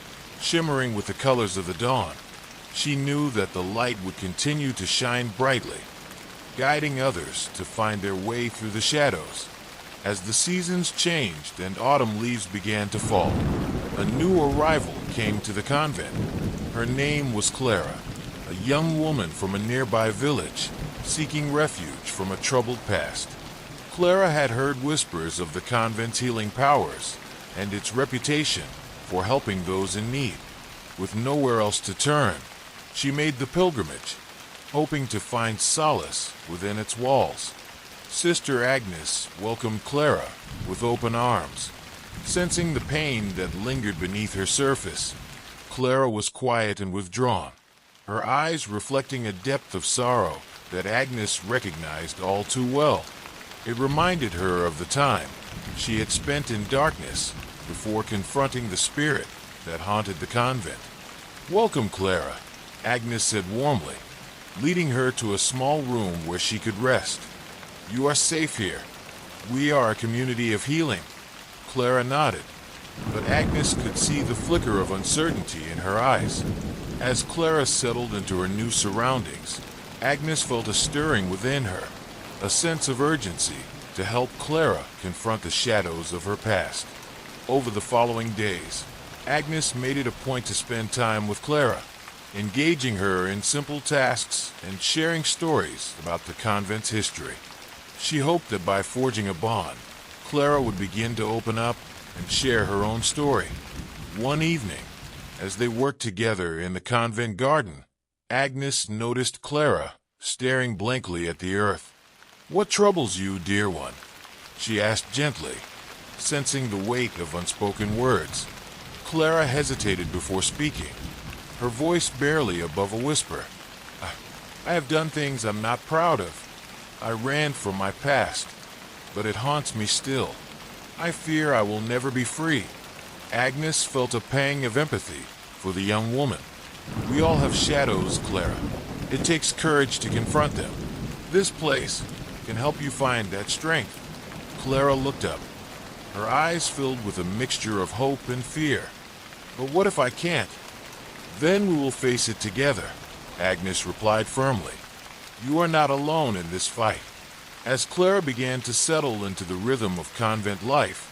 [SPEAKER 1] shimmering with the colors of the dawn, she knew that the light would continue to shine brightly, guiding others to find their way through the shadows. As the seasons changed and autumn leaves began to fall, a new arrival came to the convent. Her name was Clara, a young woman from a nearby village, seeking refuge from a troubled past. Clara had heard whispers of the convent's healing powers and its reputation for helping those in need. With nowhere else to turn, she made the pilgrimage, hoping to find solace within its walls. Sister Agnes welcomed Clara with open arms. Sensing the pain that lingered beneath her surface, Clara was quiet and withdrawn, her eyes reflecting a depth of sorrow that Agnes recognized all too well. It reminded her of the time she had spent in darkness before confronting the spirit that haunted the convent. "Welcome, Clara," Agnes said warmly, leading her to a small room where she could rest. "You are safe here. We are a community of healing." Clara nodded, but Agnes could see the flicker of uncertainty in her eyes. As Clara settled into her new surroundings, Agnes felt a stirring within her, a sense of urgency to help Clara confront the shadows of her past. Over the following days, Agnes made it a point to spend time with Clara, engaging her in simple tasks and sharing stories about the convent's history. She hoped that by forging a bond, Clara would begin to open up and share her own story. One evening, as they worked together in the convent garden, Agnes noticed Clara staring blankly at the earth. "What troubles you, dear one?" she asked gently, sensing the weight of unspoken words. Clara hesitated before speaking, her voice barely above a whisper. I have done things I'm not proud of. I ran from my past, but it haunts me still. I fear I will never be free." Agnes felt a pang of empathy for the young woman. "We all have shadows, Clara. It takes courage to confront them. This place can help you find that strength." Clara looked up, her eyes filled with a mixture of hope and fear. "But what if I can't?" "Then we will face it together," Agnes replied firmly. "You are not alone in this fight." As Clara began to settle into the rhythm of convent life,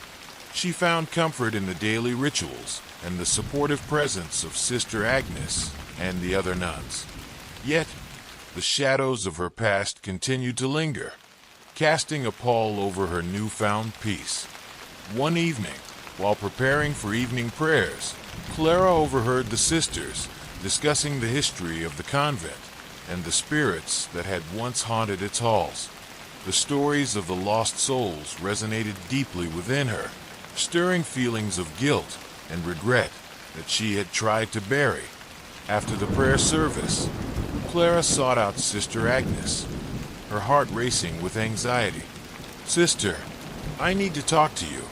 [SPEAKER 1] she found comfort in the daily rituals and the supportive presence of Sister Agnes and the other nuns. Yet, the shadows of her past continued to linger, casting a pall over her newfound peace. One evening, while preparing for evening prayers, Clara overheard the sisters discussing the history of the convent and the spirits that had once haunted its halls. The stories of the lost souls resonated deeply within her, stirring feelings of guilt and regret that she had tried to bury. After the prayer service, Clara sought out Sister Agnes, her heart racing with anxiety. "Sister, I need to talk to you,"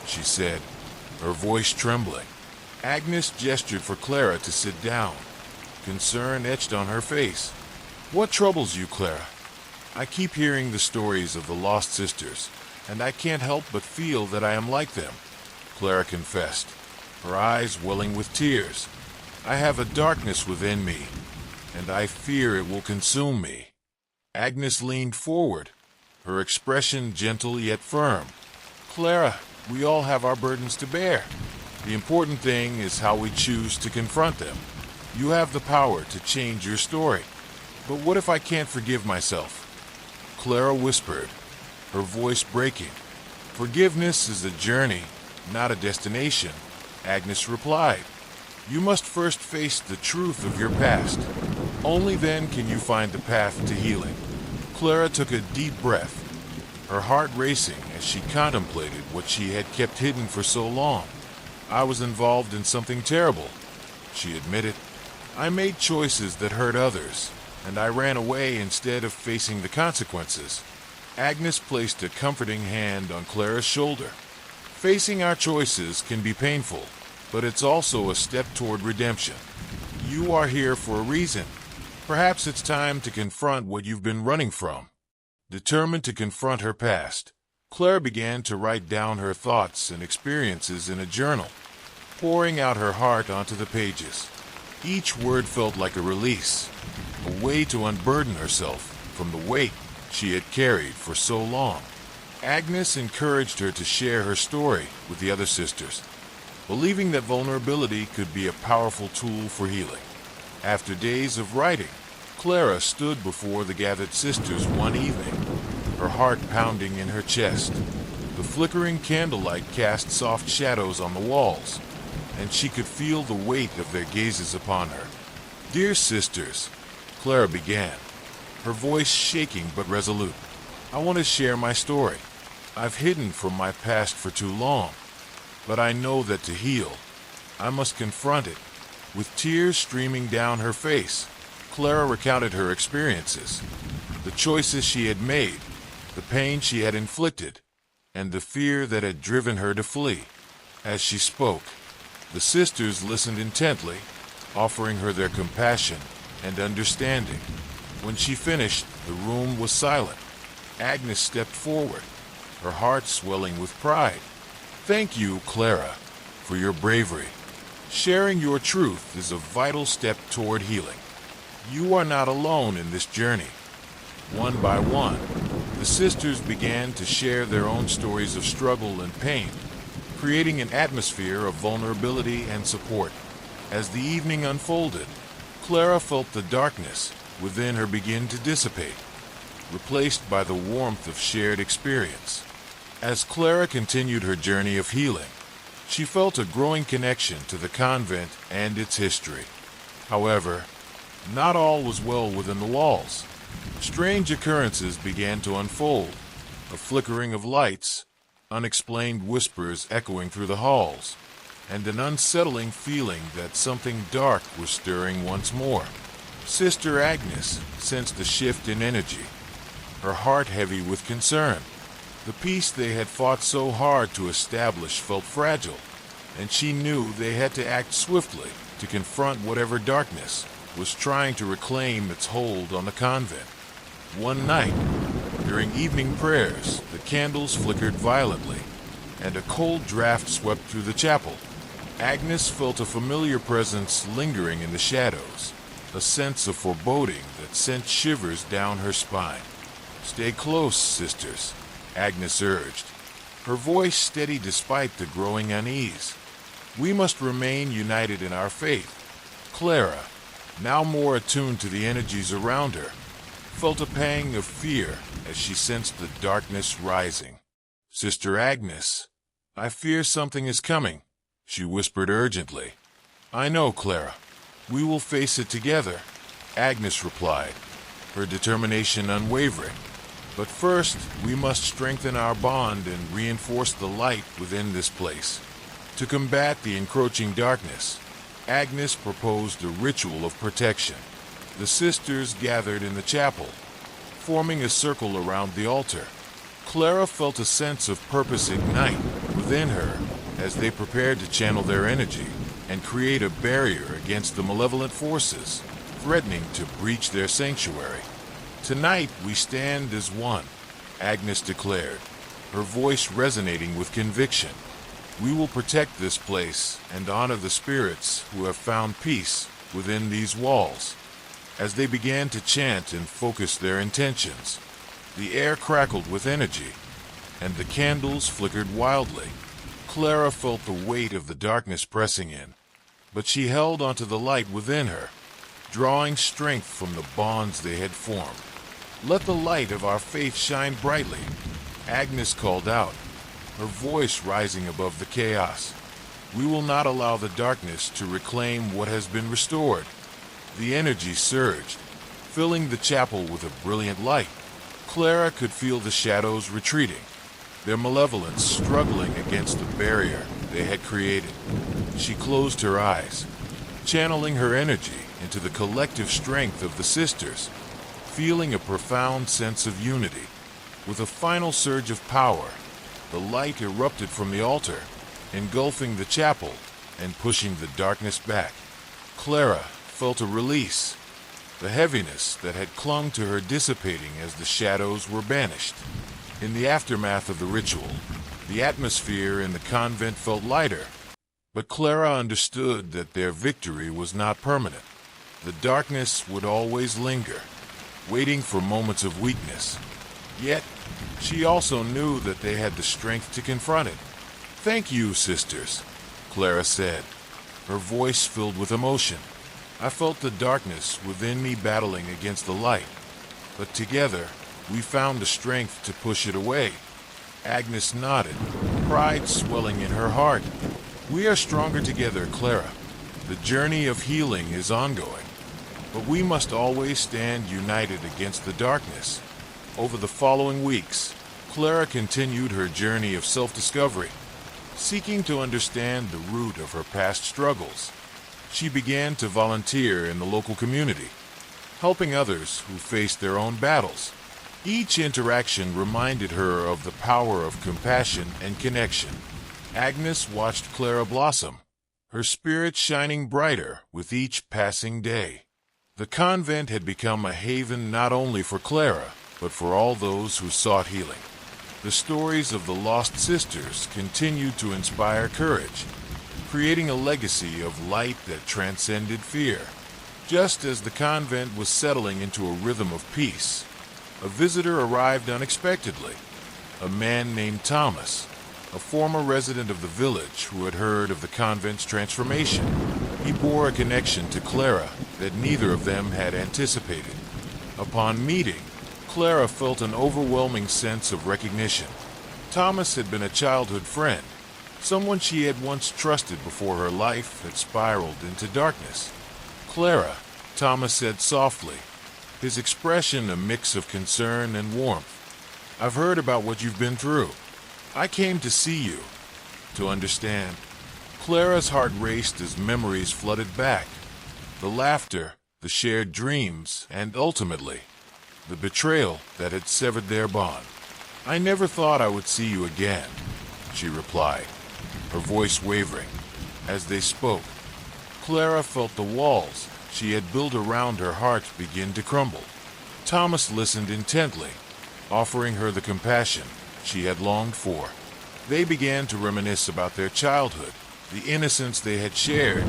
[SPEAKER 1] she said, her voice trembling. Agnes gestured for Clara to sit down, concern etched on her face. "What troubles you, Clara?" "I keep hearing the stories of the lost sisters, and I can't help but feel that I am like them," Clara confessed, her eyes welling with tears. "I have a darkness within me, and I fear it will consume me." Agnes leaned forward, her expression gentle yet firm. "Clara, we all have our burdens to bear. The important thing is how we choose to confront them. You have the power to change your story. But what if I can't forgive myself?" Clara whispered, her voice breaking. "Forgiveness is a journey, not a destination," Agnes replied. "You must first face the truth of your past. Only then can you find the path to healing." Clara took a deep breath, her heart racing as she contemplated what she had kept hidden for so long. "I was involved in something terrible," she admitted. "I made choices that hurt others, and I ran away instead of facing the consequences." Agnes placed a comforting hand on Clara's shoulder. "Facing our choices can be painful, but it's also a step toward redemption. You are here for a reason. Perhaps it's time to confront what you've been running from." Determined to confront her past, Clara began to write down her thoughts and experiences in a journal, pouring out her heart onto the pages. Each word felt like a release, a way to unburden herself from the weight she had carried for so long. Agnes encouraged her to share her story with the other sisters, believing that vulnerability could be a powerful tool for healing. After days of writing, Clara stood before the gathered sisters one evening, her heart pounding in her chest. The flickering candlelight cast soft shadows on the walls, and she could feel the weight of their gazes upon her. "Dear sisters," Clara began, her voice shaking but resolute, "I want to share my story. I've hidden from my past for too long, but I know that to heal, I must confront it." With tears streaming down her face, Clara recounted her experiences, the choices she had made, the pain she had inflicted, and the fear that had driven her to flee. As she spoke, the sisters listened intently, offering her their compassion and understanding. When she finished, the room was silent. Agnes stepped forward, her heart swelling with pride. "Thank you, Clara, for your bravery. Sharing your truth is a vital step toward healing. You are not alone in this journey." One by one, the sisters began to share their own stories of struggle and pain, creating an atmosphere of vulnerability and support. As the evening unfolded, Clara felt the darkness within her begin to dissipate, replaced by the warmth of shared experience. As Clara continued her journey of healing, she felt a growing connection to the convent and its history. However, not all was well within the walls. Strange occurrences began to unfold, a flickering of lights, unexplained whispers echoing through the halls, and an unsettling feeling that something dark was stirring once more. Sister Agnes sensed a shift in energy, her heart heavy with concern. The peace they had fought so hard to establish felt fragile, and she knew they had to act swiftly to confront whatever darkness was trying to reclaim its hold on the convent. One night, during evening prayers, the candles flickered violently, and a cold draft swept through the chapel. Agnes felt a familiar presence lingering in the shadows, a sense of foreboding that sent shivers down her spine. "Stay close, sisters," Agnes urged, her voice steady despite the growing unease. "We must remain united in our faith." Clara, now more attuned to the energies around her, felt a pang of fear as she sensed the darkness rising. "Sister Agnes, I fear something is coming," she whispered urgently. "I know, Clara. We will face it together," Agnes replied, her determination unwavering. "But first, we must strengthen our bond and reinforce the light within this place." To combat the encroaching darkness, Agnes proposed a ritual of protection. The sisters gathered in the chapel, forming a circle around the altar. Clara felt a sense of purpose ignite within her as they prepared to channel their energy and create a barrier against the malevolent forces threatening to breach their sanctuary. "Tonight we stand as one," Agnes declared, her voice resonating with conviction. "We will protect this place and honor the spirits who have found peace within these walls." As they began to chant and focus their intentions, the air crackled with energy, and the candles flickered wildly. Clara felt the weight of the darkness pressing in, but she held onto the light within her, drawing strength from the bonds they had formed. "Let the light of our faith shine brightly," Agnes called out, her voice rising above the chaos. "We will not allow the darkness to reclaim what has been restored." The energy surged, filling the chapel with a brilliant light. Clara could feel the shadows retreating, their malevolence struggling against the barrier they had created. She closed her eyes, channeling her energy into the collective strength of the sisters, feeling a profound sense of unity. With a final surge of power, the light erupted from the altar, engulfing the chapel and pushing the darkness back. Clara felt a release, the heaviness that had clung to her dissipating as the shadows were banished. In the aftermath of the ritual, the atmosphere in the convent felt lighter, but Clara understood that their victory was not permanent. The darkness would always linger, waiting for moments of weakness. Yet, she also knew that they had the strength to confront it. "Thank you, sisters," Clara said, her voice filled with emotion. "I felt the darkness within me battling against the light, but together we found the strength to push it away." Agnes nodded, pride swelling in her heart. "We are stronger together, Clara. The journey of healing is ongoing, but we must always stand united against the darkness." Over the following weeks, Clara continued her journey of self-discovery, seeking to understand the root of her past struggles. She began to volunteer in the local community, helping others who faced their own battles. Each interaction reminded her of the power of compassion and connection. Agnes watched Clara blossom, her spirit shining brighter with each passing day. The convent had become a haven not only for Clara, but for all those who sought healing. The stories of the lost sisters continued to inspire courage, creating a legacy of light that transcended fear. Just as the convent was settling into a rhythm of peace, a visitor arrived unexpectedly, a man named Thomas, a former resident of the village who had heard of the convent's transformation. He bore a connection to Clara that neither of them had anticipated. Upon meeting, Clara felt an overwhelming sense of recognition. Thomas had been a childhood friend, someone she had once trusted before her life had spiraled into darkness. "Clara," Thomas said softly, his expression a mix of concern and warmth. "I've heard about what you've been through. I came to see you, to understand." Clara's heart raced as memories flooded back. The laughter, the shared dreams, and ultimately, the betrayal that had severed their bond. "I never thought I would see you again," she replied, her voice wavering. As they spoke, Clara felt the walls she had built around her heart begin to crumble. Thomas listened intently, offering her the compassion she had longed for. They began to reminisce about their childhood, the innocence they had shared,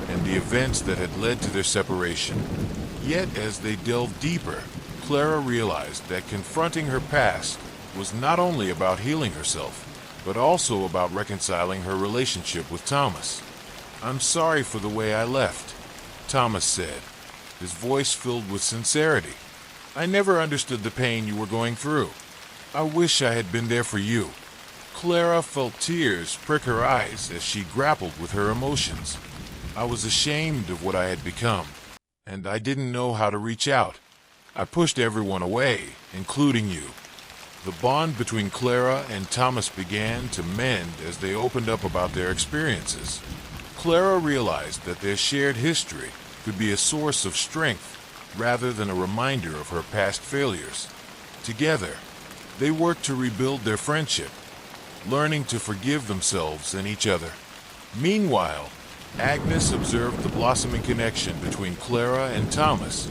[SPEAKER 1] and the events that had led to their separation. Yet as they delved deeper, Clara realized that confronting her past was not only about healing herself, but also about reconciling her relationship with Thomas. "I'm sorry for the way I left," Thomas said, his voice filled with sincerity. "I never understood the pain you were going through. I wish I had been there for you." Clara felt tears prick her eyes as she grappled with her emotions. "I was ashamed of what I had become, and I didn't know how to reach out. I pushed everyone away, including you." The bond between Clara and Thomas began to mend as they opened up about their experiences. Clara realized that their shared history could be a source of strength rather than a reminder of her past failures. Together, they worked to rebuild their friendship, learning to forgive themselves and each other. Meanwhile, Agnes observed the blossoming connection between Clara and Thomas,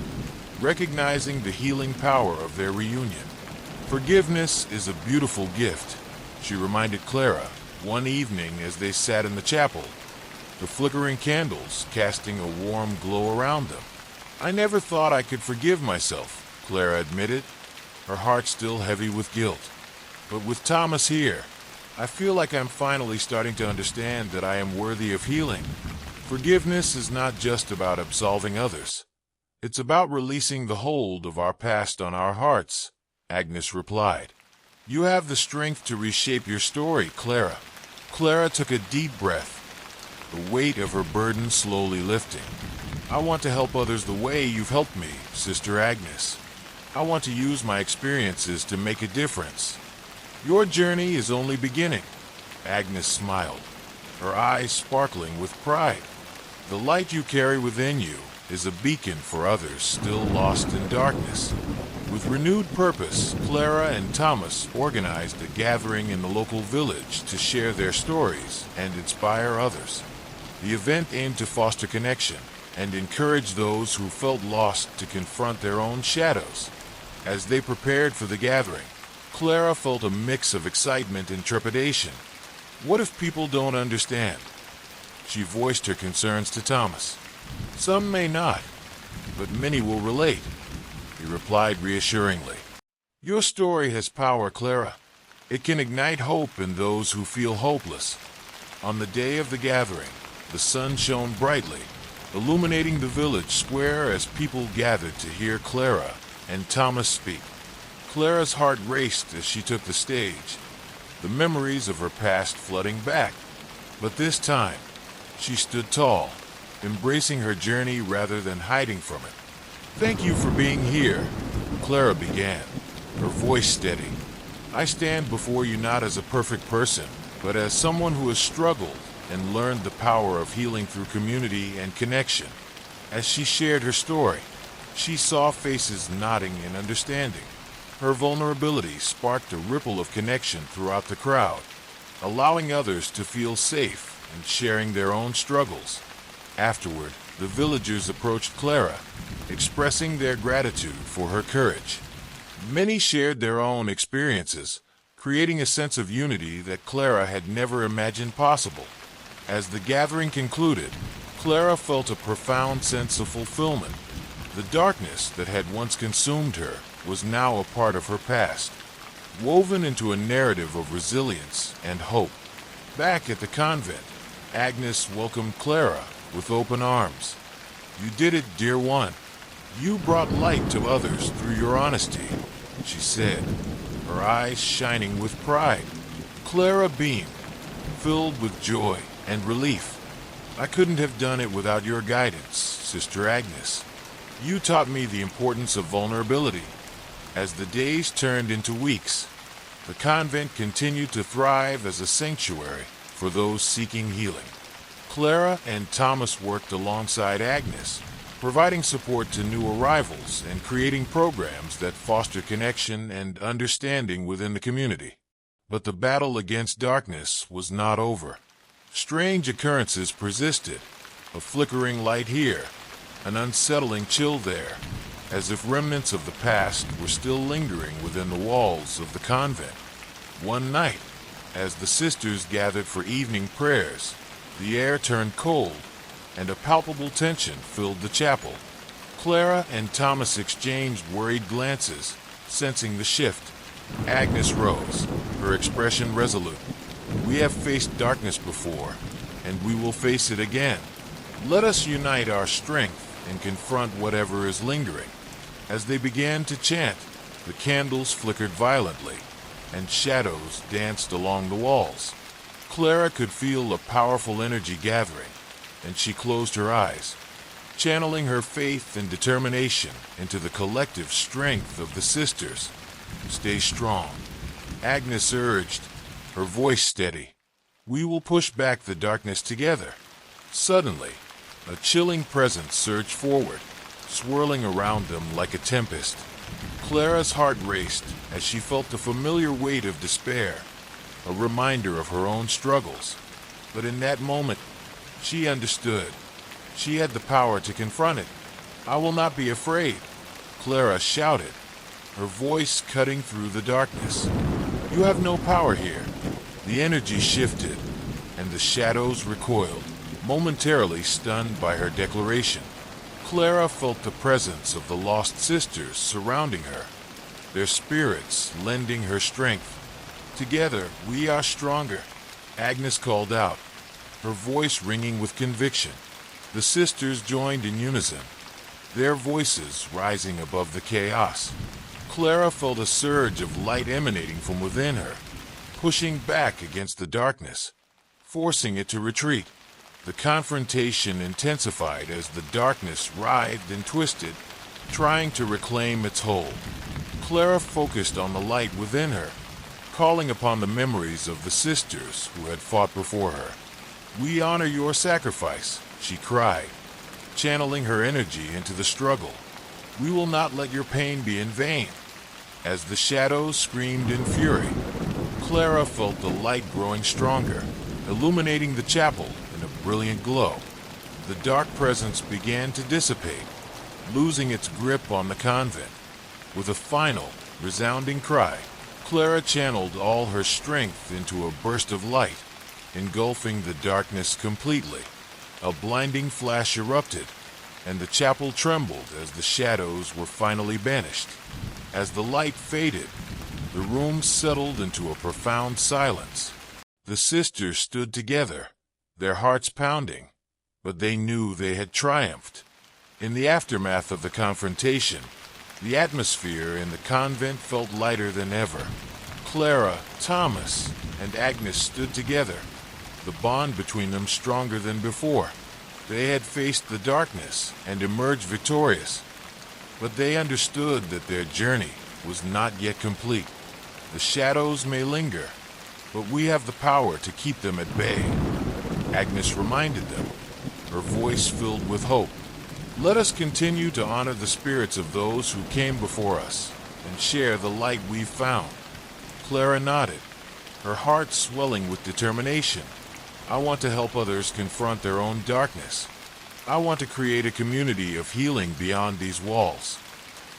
[SPEAKER 1] recognizing the healing power of their reunion. "Forgiveness is a beautiful gift," she reminded Clara one evening as they sat in the chapel, the flickering candles casting a warm glow around them. "I never thought I could forgive myself," Clara admitted, her heart still heavy with guilt. "But with Thomas here, I feel like I'm finally starting to understand that I am worthy of healing. Forgiveness is not just about absolving others. It's about releasing the hold of our past on our hearts," Agnes replied. "You have the strength to reshape your story, Clara." Clara took a deep breath, the weight of her burden slowly lifting. "I want to help others the way you've helped me, Sister Agnes. I want to use my experiences to make a difference." "Your journey is only beginning," Agnes smiled, her eyes sparkling with pride. "The light you carry within you is a beacon for others still lost in darkness." With renewed purpose, Clara and Thomas organized a gathering in the local village to share their stories and inspire others. The event aimed to foster connection and encourage those who felt lost to confront their own shadows. As they prepared for the gathering, Clara felt a mix of excitement and trepidation. What if people don't understand? She voiced her concerns to Thomas. "Some may not, but many will relate," he replied reassuringly. "Your story has power, Clara. It can ignite hope in those who feel hopeless." On the day of the gathering, the sun shone brightly, illuminating the village square as people gathered to hear Clara and Thomas speak. Clara's heart raced as she took the stage, the memories of her past flooding back. But this time, she stood tall, embracing her journey rather than hiding from it. "Thank you for being here," Clara began, her voice steady. "I stand before you not as a perfect person, but as someone who has struggled and learned the power of healing through community and connection." As she shared her story, she saw faces nodding in understanding. Her vulnerability sparked a ripple of connection throughout the crowd, allowing others to feel safe and sharing their own struggles. Afterward, the villagers approached Clara, expressing their gratitude for her courage. Many shared their own experiences, creating a sense of unity that Clara had never imagined possible. As the gathering concluded, Clara felt a profound sense of fulfillment. The darkness that had once consumed her was now a part of her past, woven into a narrative of resilience and hope. Back at the convent, Agnes welcomed Clara with open arms. "You did it, dear one. You brought light to others through your honesty," she said, her eyes shining with pride. Clara beamed, filled with joy and relief. "I couldn't have done it without your guidance, Sister Agnes." You taught me the importance of vulnerability. As the days turned into weeks, the convent continued to thrive as a sanctuary for those seeking healing. Clara and Thomas worked alongside Agnes, providing support to new arrivals and creating programs that foster connection and understanding within the community. But the battle against darkness was not over. Strange occurrences persisted, a flickering light here, an unsettling chill there, as if remnants of the past were still lingering within the walls of the convent. One night, as the sisters gathered for evening prayers, the air turned cold, and a palpable tension filled the chapel. Clara and Thomas exchanged worried glances, sensing the shift. Agnes rose, her expression resolute. "We have faced darkness before, and we will face it again. Let us unite our strength and confront whatever is lingering." As they began to chant, the candles flickered violently, and shadows danced along the walls. Clara could feel a powerful energy gathering, and she closed her eyes, channeling her faith and determination into the collective strength of the sisters. "Stay strong," Agnes urged, her voice steady. "We will push back the darkness together." Suddenly, a chilling presence surged forward, swirling around them like a tempest. Clara's heart raced as she felt the familiar weight of despair, a reminder of her own struggles. But in that moment, she understood. She had the power to confront it. "I will not be afraid," Clara shouted, her voice cutting through the darkness. "You have no power here." The energy shifted, and the shadows recoiled, momentarily stunned by her declaration. Clara felt the presence of the lost sisters surrounding her, their spirits lending her strength. "Together, we are stronger," Agnes called out, her voice ringing with conviction. The sisters joined in unison, their voices rising above the chaos. Clara felt a surge of light emanating from within her, pushing back against the darkness, forcing it to retreat. The confrontation intensified as the darkness writhed and twisted, trying to reclaim its hold. Clara focused on the light within her, calling upon the memories of the sisters who had fought before her. "We honor your sacrifice," she cried, channeling her energy into the struggle. "We will not let your pain be in vain." As the shadows screamed in fury, Clara felt the light growing stronger, illuminating the chapel in a brilliant glow. The dark presence began to dissipate, losing its grip on the convent. With a final, resounding cry, Clara channeled all her strength into a burst of light, engulfing the darkness completely. A blinding flash erupted, and the chapel trembled as the shadows were finally banished. As the light faded, the room settled into a profound silence. The sisters stood together, their hearts pounding, but they knew they had triumphed. In the aftermath of the confrontation, the atmosphere in the convent felt lighter than ever. Clara, Thomas, and Agnes stood together, the bond between them stronger than before. They had faced the darkness and emerged victorious, but they understood that their journey was not yet complete. The shadows may linger, but we have the power to keep them at bay, Agnes reminded them, her voice filled with hope. "Let us continue to honor the spirits of those who came before us and share the light we've found." Clara nodded, her heart swelling with determination. "I want to help others confront their own darkness. I want to create a community of healing beyond these walls."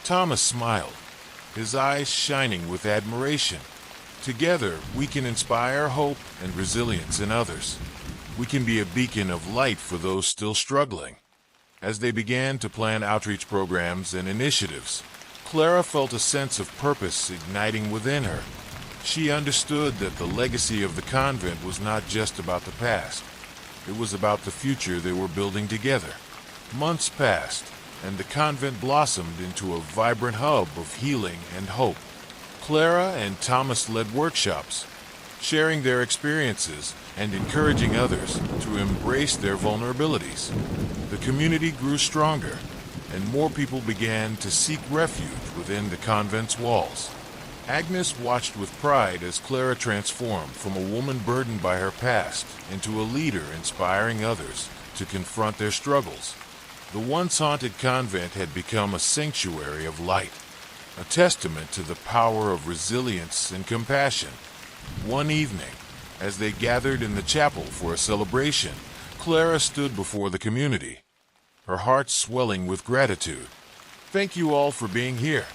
[SPEAKER 1] Thomas smiled, his eyes shining with admiration. "Together, we can inspire hope and resilience in others. We can be a beacon of light for those still struggling." As they began to plan outreach programs and initiatives, Clara felt a sense of purpose igniting within her. She understood that the legacy of the convent was not just about the past. It was about the future they were building together. Months passed, and the convent blossomed into a vibrant hub of healing and hope. Clara and Thomas led workshops, sharing their experiences and encouraging others to embrace their vulnerabilities. The community grew stronger, and more people began to seek refuge within the convent's walls. Agnes watched with pride as Clara transformed from a woman burdened by her past into a leader inspiring others to confront their struggles. The once haunted convent had become a sanctuary of light, a testament to the power of resilience and compassion. One evening, as they gathered in the chapel for a celebration, Clara stood before the community, her heart swelling with gratitude. "Thank you all for being here.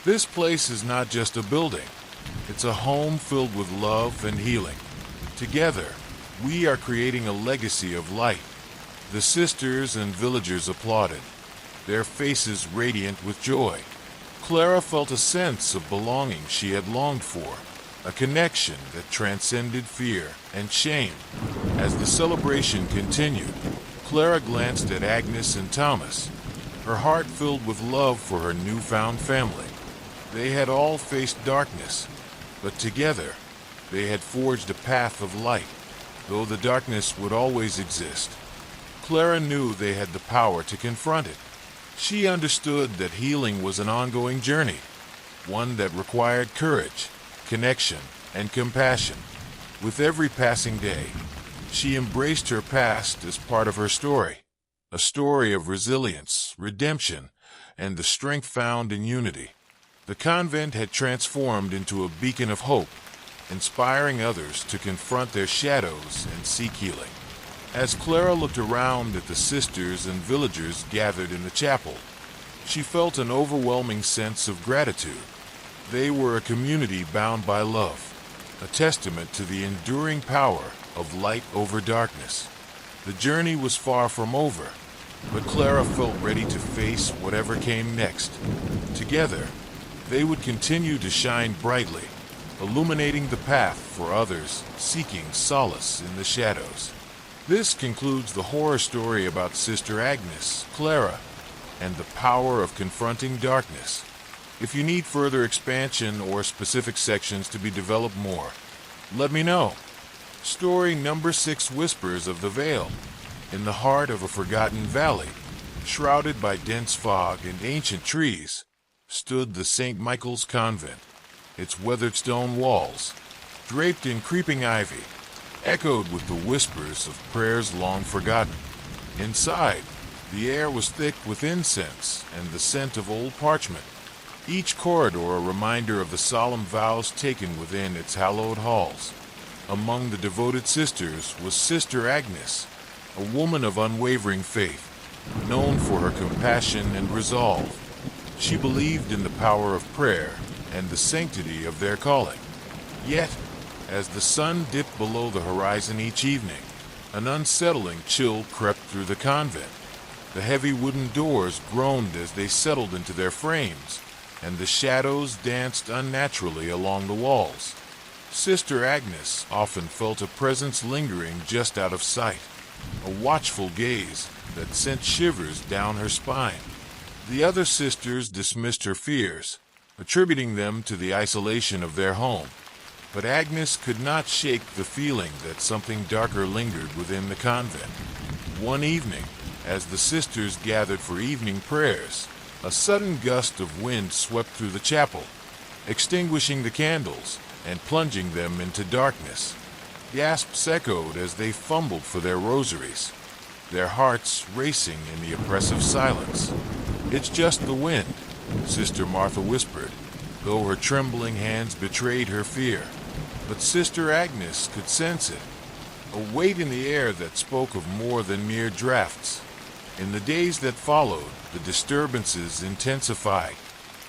[SPEAKER 1] This place is not just a building. It's a home filled with love and healing. Together, we are creating a legacy of light." The sisters and villagers applauded, their faces radiant with joy. Clara felt a sense of belonging she had longed for, a connection that transcended fear and shame. As the celebration continued, Clara glanced at Agnes and Thomas, her heart filled with love for her newfound family. They had all faced darkness, but together they had forged a path of light. Though the darkness would always exist, Clara knew they had the power to confront it. She understood that healing was an ongoing journey, one that required courage, connection, and compassion. With every passing day, she embraced her past as part of her story, a story of resilience, redemption, and the strength found in unity. The convent had transformed into a beacon of hope, inspiring others to confront their shadows and seek healing. As Clara looked around at the sisters and villagers gathered in the chapel, she felt an overwhelming sense of gratitude. They were a community bound by love, a testament to the enduring power of light over darkness. The journey was far from over, but Clara felt ready to face whatever came next. Together, they would continue to shine brightly, illuminating the path for others seeking solace in the shadows. This concludes the horror story about Sister Agnes, Clara, and the power of confronting darkness. If you need further expansion or specific sections to be developed more, let me know. Story number 6, Whispers of the Vale. In the heart of a forgotten valley, shrouded by dense fog and ancient trees, stood the St. Michael's Convent. Its weathered stone walls, draped in creeping ivy, echoed with the whispers of prayers long forgotten. Inside, the air was thick with incense and the scent of old parchment, each corridor a reminder of the solemn vows taken within its hallowed halls. Among the devoted sisters was Sister Agnes, a woman of unwavering faith, known for her compassion and resolve. She believed in the power of prayer and the sanctity of their calling. Yet, as the sun dipped below the horizon each evening, an unsettling chill crept through the convent. The heavy wooden doors groaned as they settled into their frames, and the shadows danced unnaturally along the walls. Sister Agnes often felt a presence lingering just out of sight, a watchful gaze that sent shivers down her spine. The other sisters dismissed her fears, attributing them to the isolation of their home. But Agnes could not shake the feeling that something darker lingered within the convent. One evening, as the sisters gathered for evening prayers, a sudden gust of wind swept through the chapel, extinguishing the candles and plunging them into darkness. Gasps echoed as they fumbled for their rosaries, their hearts racing in the oppressive silence. "It's just the wind," Sister Martha whispered, though her trembling hands betrayed her fear. But Sister Agnes could sense it, a weight in the air that spoke of more than mere drafts. In the days that followed, the disturbances intensified.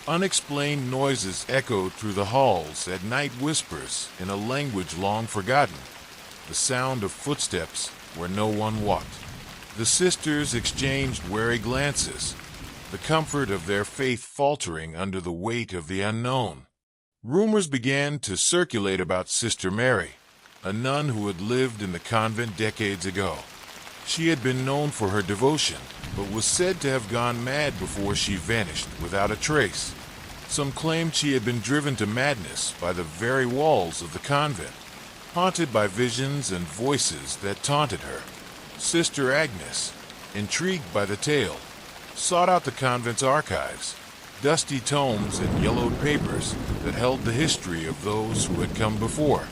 [SPEAKER 1] Unexplained noises echoed through the halls at night, whispers in a language long forgotten, the sound of footsteps where no one walked. The sisters exchanged wary glances, the comfort of their faith faltering under the weight of the unknown. Rumors began to circulate about Sister Mary, a nun who had lived in the convent decades ago. She had been known for her devotion, but was said to have gone mad before she vanished without a trace. Some claimed she had been driven to madness by the very walls of the convent, haunted by visions and voices that taunted her. Sister Agnes, intrigued by the tale, sought out the convent's archives, dusty tomes and yellowed papers that held the history of those who had come before.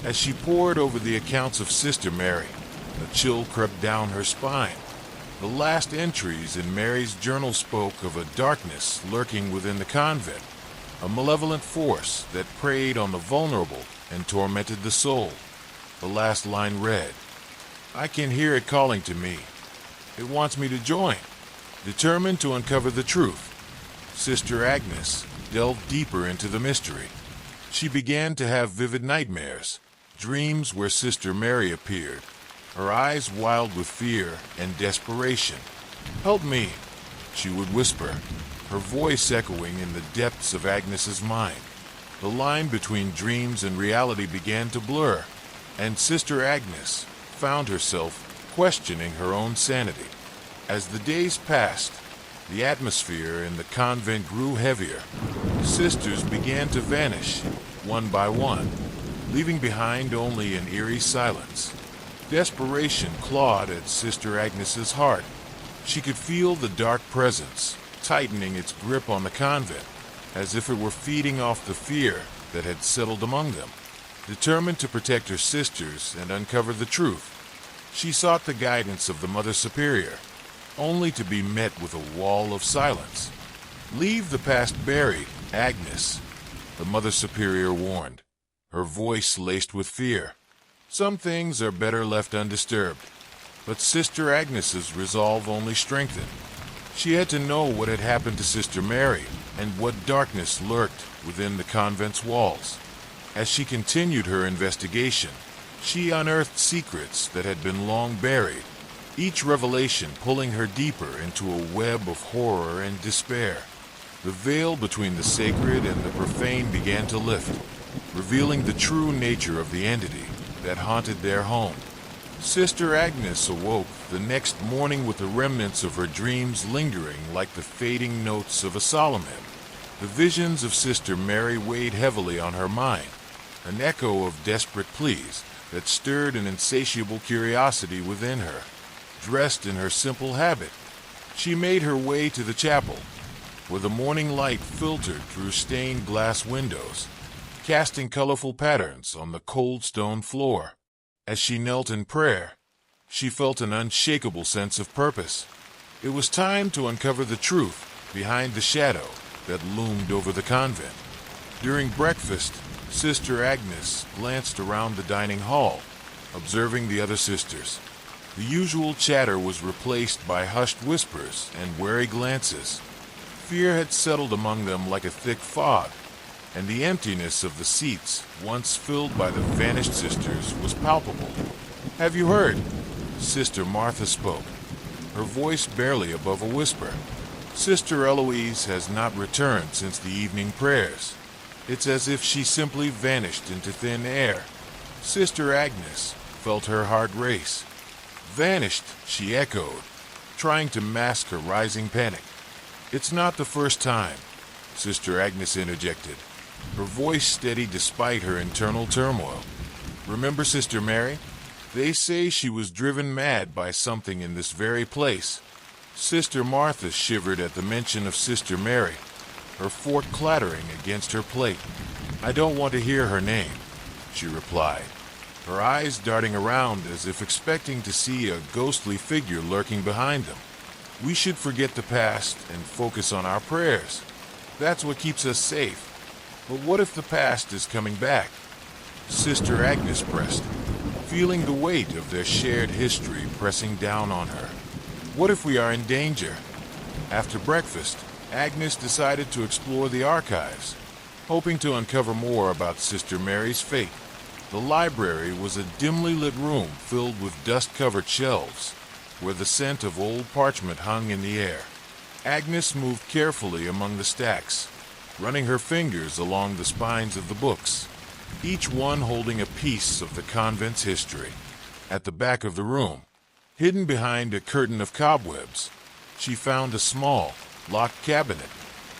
[SPEAKER 1] As she pored over the accounts of Sister Mary, a chill crept down her spine. The last entries in Mary's journal spoke of a darkness lurking within the convent, a malevolent force that preyed on the vulnerable and tormented the soul. The last line read, "I can hear it calling to me. It wants me to join." Determined to uncover the truth, Sister Agnes delved deeper into the mystery. She began to have vivid nightmares, dreams where Sister Mary appeared, her eyes wild with fear and desperation. "Help me," she would whisper, her voice echoing in the depths of Agnes's mind. The line between dreams and reality began to blur, and Sister Agnes found herself questioning her own sanity. As the days passed, the atmosphere in the convent grew heavier. Sisters began to vanish, one by one, leaving behind only an eerie silence. Desperation clawed at Sister Agnes's heart. She could feel the dark presence tightening its grip on the convent, as if it were feeding off the fear that had settled among them. Determined to protect her sisters and uncover the truth, she sought the guidance of the Mother Superior, only to be met with a wall of silence. "Leave the past buried, Agnes," the Mother Superior warned, her voice laced with fear. "Some things are better left undisturbed." But Sister Agnes's resolve only strengthened. She had to know what had happened to Sister Mary and what darkness lurked within the convent's walls. As she continued her investigation, she unearthed secrets that had been long buried, each revelation pulling her deeper into a web of horror and despair. The veil between the sacred and the profane began to lift, revealing the true nature of the entity that haunted their home. Sister Agnes awoke the next morning with the remnants of her dreams lingering like the fading notes of a psalm hymn. The visions of Sister Mary weighed heavily on her mind, an echo of desperate pleas that stirred an insatiable curiosity within her. Dressed in her simple habit, she made her way to the chapel, where the morning light filtered through stained glass windows, casting colorful patterns on the cold stone floor. As she knelt in prayer, she felt an unshakable sense of purpose. It was time to uncover the truth behind the shadow that loomed over the convent. During breakfast, Sister Agnes glanced around the dining hall, observing the other sisters. The usual chatter was replaced by hushed whispers and wary glances. Fear had settled among them like a thick fog, and the emptiness of the seats, once filled by the vanished sisters, was palpable. "Have you heard?" Sister Martha spoke, her voice barely above a whisper. "Sister Eloise has not returned since the evening prayers. It's as if she simply vanished into thin air." Sister Agnes felt her heart race. "Vanished," she echoed, trying to mask her rising panic. "It's not the first time," Sister Agnes interjected, her voice steady despite her internal turmoil. "Remember Sister Mary? They say she was driven mad by something in this very place." Sister Martha shivered at the mention of Sister Mary, her fork clattering against her plate. "I don't want to hear her name," she replied, her eyes darting around as if expecting to see a ghostly figure lurking behind them. "We should forget the past and focus on our prayers. That's what keeps us safe. But what if the past is coming back?" Sister Agnes pressed, feeling the weight of their shared history pressing down on her. "What if we are in danger?" After breakfast, Agnes decided to explore the archives, hoping to uncover more about Sister Mary's fate. The library was a dimly lit room filled with dust-covered shelves, where the scent of old parchment hung in the air. Agnes moved carefully among the stacks, running her fingers along the spines of the books, each one holding a piece of the convent's history. At the back of the room, hidden behind a curtain of cobwebs, she found a small, locked cabinet.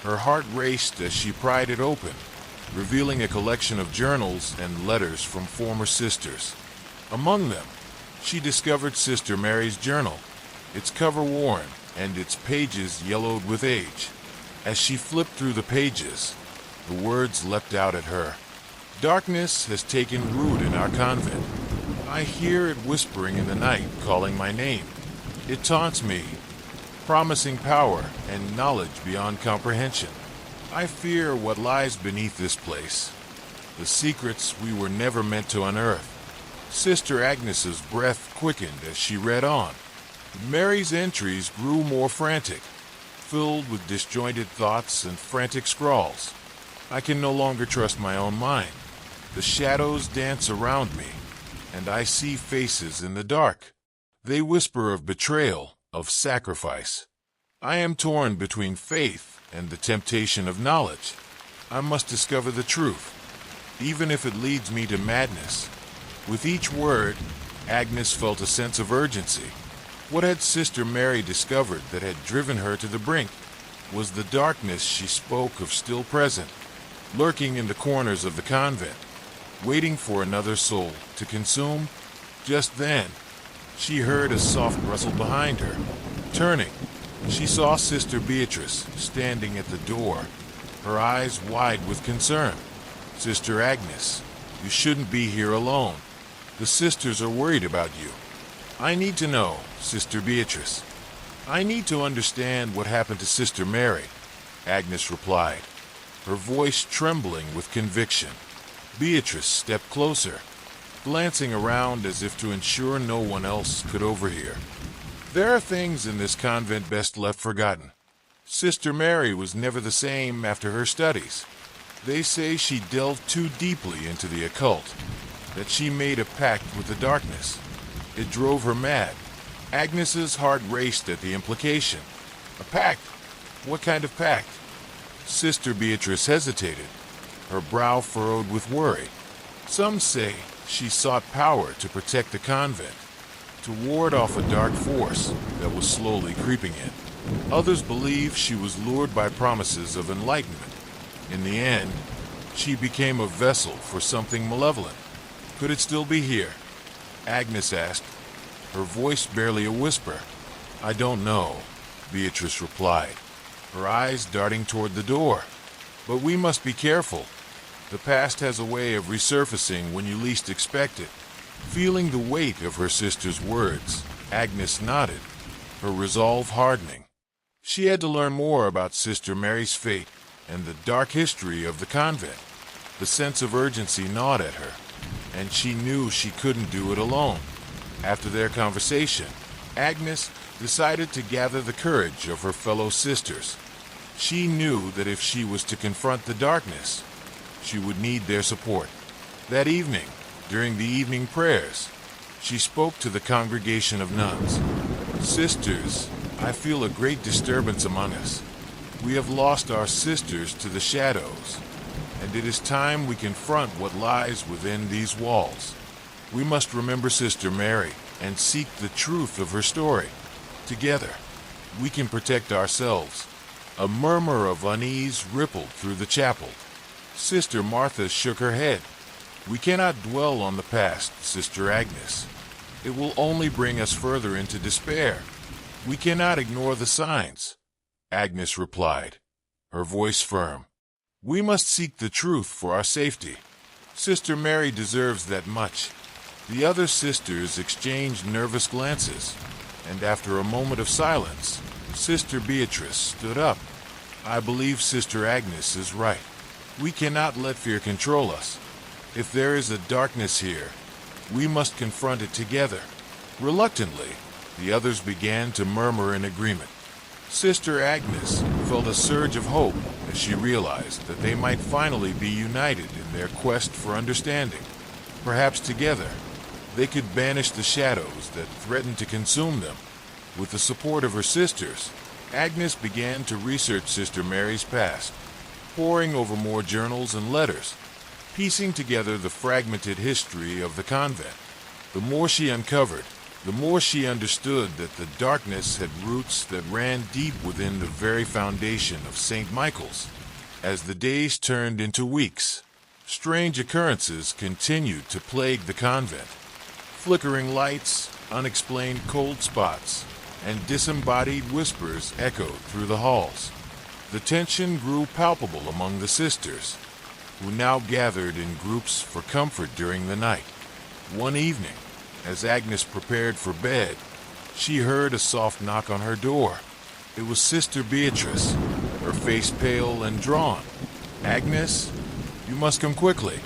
[SPEAKER 1] Her heart raced as she pried it open, revealing a collection of journals and letters from former sisters. Among them, she discovered Sister Mary's journal, its cover worn and its pages yellowed with age. As she flipped through the pages, the words leapt out at her. Darkness has taken root in our convent. I hear it whispering in the night, calling my name. It taunts me, promising power and knowledge beyond comprehension. I fear what lies beneath this place, the secrets we were never meant to unearth. Sister Agnes's breath quickened as she read on. Mary's entries grew more frantic, filled with disjointed thoughts and frantic scrawls. I can no longer trust my own mind. The shadows dance around me, and I see faces in the dark. They whisper of betrayal, of sacrifice. I am torn between faith and the temptation of knowledge. I must discover the truth, even if it leads me to madness. With each word, Agnes felt a sense of urgency. What had Sister Mary discovered that had driven her to the brink? Was the darkness she spoke of still present, lurking in the corners of the convent, waiting for another soul to consume? Just then, she heard a soft rustle behind her. Turning, she saw Sister Beatrice standing at the door, her eyes wide with concern. Sister Agnes, you shouldn't be here alone. The sisters are worried about you. I need to know, Sister Beatrice. I need to understand what happened to Sister Mary, Agnes replied, her voice trembling with conviction. Beatrice stepped closer, glancing around as if to ensure no one else could overhear. There are things in this convent best left forgotten. Sister Mary was never the same after her studies. They say she delved too deeply into the occult, that she made a pact with the darkness. It drove her mad. Agnes's heart raced at the implication. A pact? What kind of pact? Sister Beatrice hesitated, her brow furrowed with worry. Some say she sought power to protect the convent, to ward off a dark force that was slowly creeping in. Others believe she was lured by promises of enlightenment. In the end, she became a vessel for something malevolent. Could it still be here? Agnes asked, her voice barely a whisper. I don't know, Beatrice replied, her eyes darting toward the door. But we must be careful. The past has a way of resurfacing when you least expect it. Feeling the weight of her sister's words, Agnes nodded, her resolve hardening. She had to learn more about Sister Mary's fate and the dark history of the convent. The sense of urgency gnawed at her, and she knew she couldn't do it alone. After their conversation, Agnes decided to gather the courage of her fellow sisters. She knew that if she was to confront the darkness, she would need their support. That evening, during the evening prayers, she spoke to the congregation of nuns. Sisters, I feel a great disturbance among us. We have lost our sisters to the shadows, and it is time we confront what lies within these walls. We must remember Sister Mary and seek the truth of her story. Together, we can protect ourselves. A murmur of unease rippled through the chapel. Sister Martha shook her head. We cannot dwell on the past, Sister Agnes. It will only bring us further into despair. We cannot ignore the signs, Agnes replied, her voice firm. We must seek the truth for our safety. Sister Mary deserves that much. The other sisters exchanged nervous glances, and after a moment of silence, Sister Beatrice stood up. I believe Sister Agnes is right. We cannot let fear control us. If there is a darkness here, we must confront it together. Reluctantly, the others began to murmur in agreement. Sister Agnes felt a surge of hope as she realized that they might finally be united in their quest for understanding. Perhaps together, they could banish the shadows that threatened to consume them. With the support of her sisters, Agnes began to research Sister Mary's past, poring over more journals and letters, piecing together the fragmented history of the convent. The more she uncovered, the more she understood that the darkness had roots that ran deep within the very foundation of St. Michael's. As the days turned into weeks, strange occurrences continued to plague the convent. Flickering lights, unexplained cold spots, and disembodied whispers echoed through the halls. The tension grew palpable among the sisters, who now gathered in groups for comfort during the night. One evening, as Agnes prepared for bed, she heard a soft knock on her door. It was Sister Beatrice, her face pale and drawn. "Agnes, you must come quickly.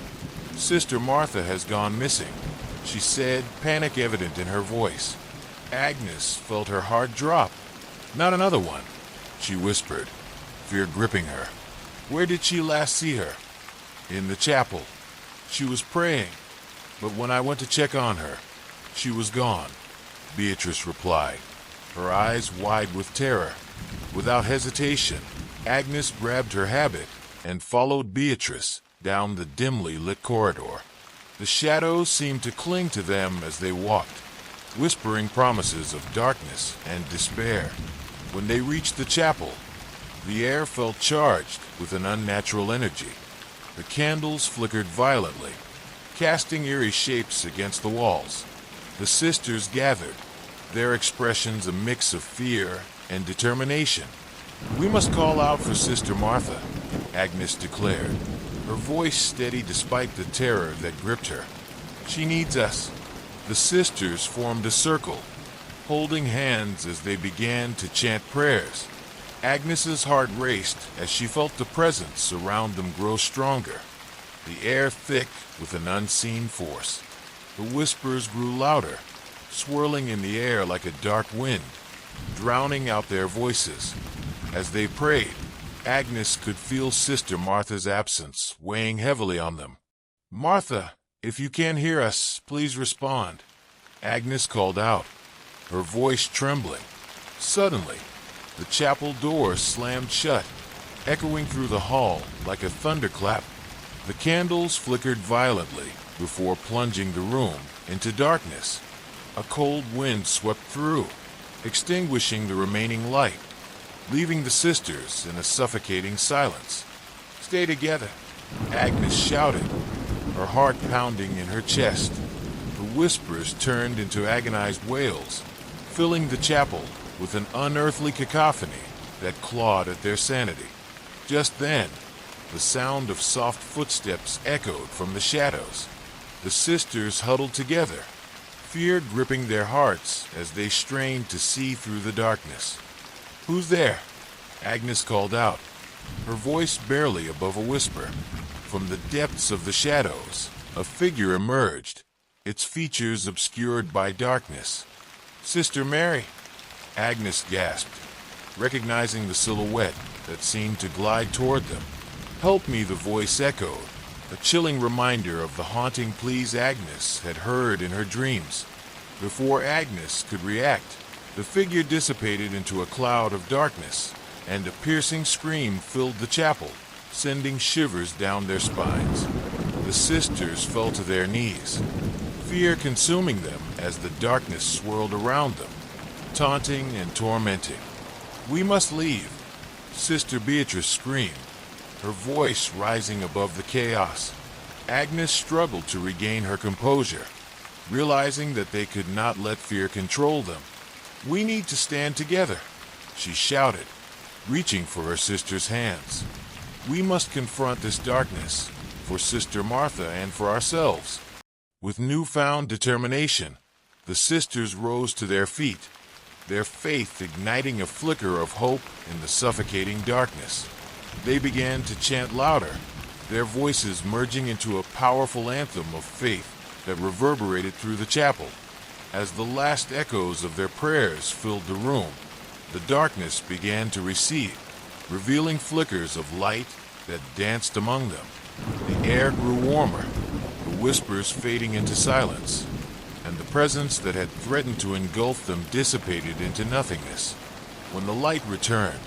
[SPEAKER 1] Sister Martha has gone missing," she said, panic evident in her voice. Agnes felt her heart drop. "Not another one," she whispered, fear gripping her. "Where did she last see her?" "In the chapel. She was praying, but when I went to check on her, she was gone," Beatrice replied, her eyes wide with terror. Without hesitation, Agnes grabbed her habit and followed Beatrice down the dimly lit corridor. The shadows seemed to cling to them as they walked, whispering promises of darkness and despair. When they reached the chapel, the air felt charged with an unnatural energy. The candles flickered violently, casting eerie shapes against the walls. The sisters gathered, their expressions a mix of fear and determination. "We must call out for Sister Martha," Agnes declared, her voice steady despite the terror that gripped her. "She needs us." The sisters formed a circle, holding hands as they began to chant prayers. Agnes's heart raced as she felt the presence around them grow stronger, the air thick with an unseen force. The whispers grew louder, swirling in the air like a dark wind, drowning out their voices. As they prayed, Agnes could feel Sister Martha's absence weighing heavily on them. "Martha, if you can hear us, please respond," Agnes called out, her voice trembling. Suddenly, the chapel door slammed shut, echoing through the hall like a thunderclap. The candles flickered violently before plunging the room into darkness. A cold wind swept through, extinguishing the remaining light, leaving the sisters in a suffocating silence. "Stay together," Agnes shouted, her heart pounding in her chest. The whispers turned into agonized wails, filling the chapel with an unearthly cacophony that clawed at their sanity. Just then, the sound of soft footsteps echoed from the shadows. The sisters huddled together, fear gripping their hearts as they strained to see through the darkness. "Who's there?" Agnes called out, her voice barely above a whisper. From the depths of the shadows, a figure emerged, its features obscured by darkness. "Sister Mary," Agnes gasped, recognizing the silhouette that seemed to glide toward them. "Help me," the voice echoed, a chilling reminder of the haunting pleas Agnes had heard in her dreams. Before Agnes could react, the figure dissipated into a cloud of darkness, and a piercing scream filled the chapel, sending shivers down their spines. The sisters fell to their knees, fear consuming them as the darkness swirled around them, taunting and tormenting. "We must leave," Sister Beatrice screamed, her voice rising above the chaos. Agnes struggled to regain her composure, realizing that they could not let fear control them. "We need to stand together," she shouted, reaching for her sister's hands. "We must confront this darkness, for Sister Martha and for ourselves." With newfound determination, the sisters rose to their feet, their faith igniting a flicker of hope in the suffocating darkness. They began to chant louder, their voices merging into a powerful anthem of faith that reverberated through the chapel. As the last echoes of their prayers filled the room, the darkness began to recede, revealing flickers of light that danced among them. The air grew warmer, the whispers fading into silence, and the presence that had threatened to engulf them dissipated into nothingness. When the light returned,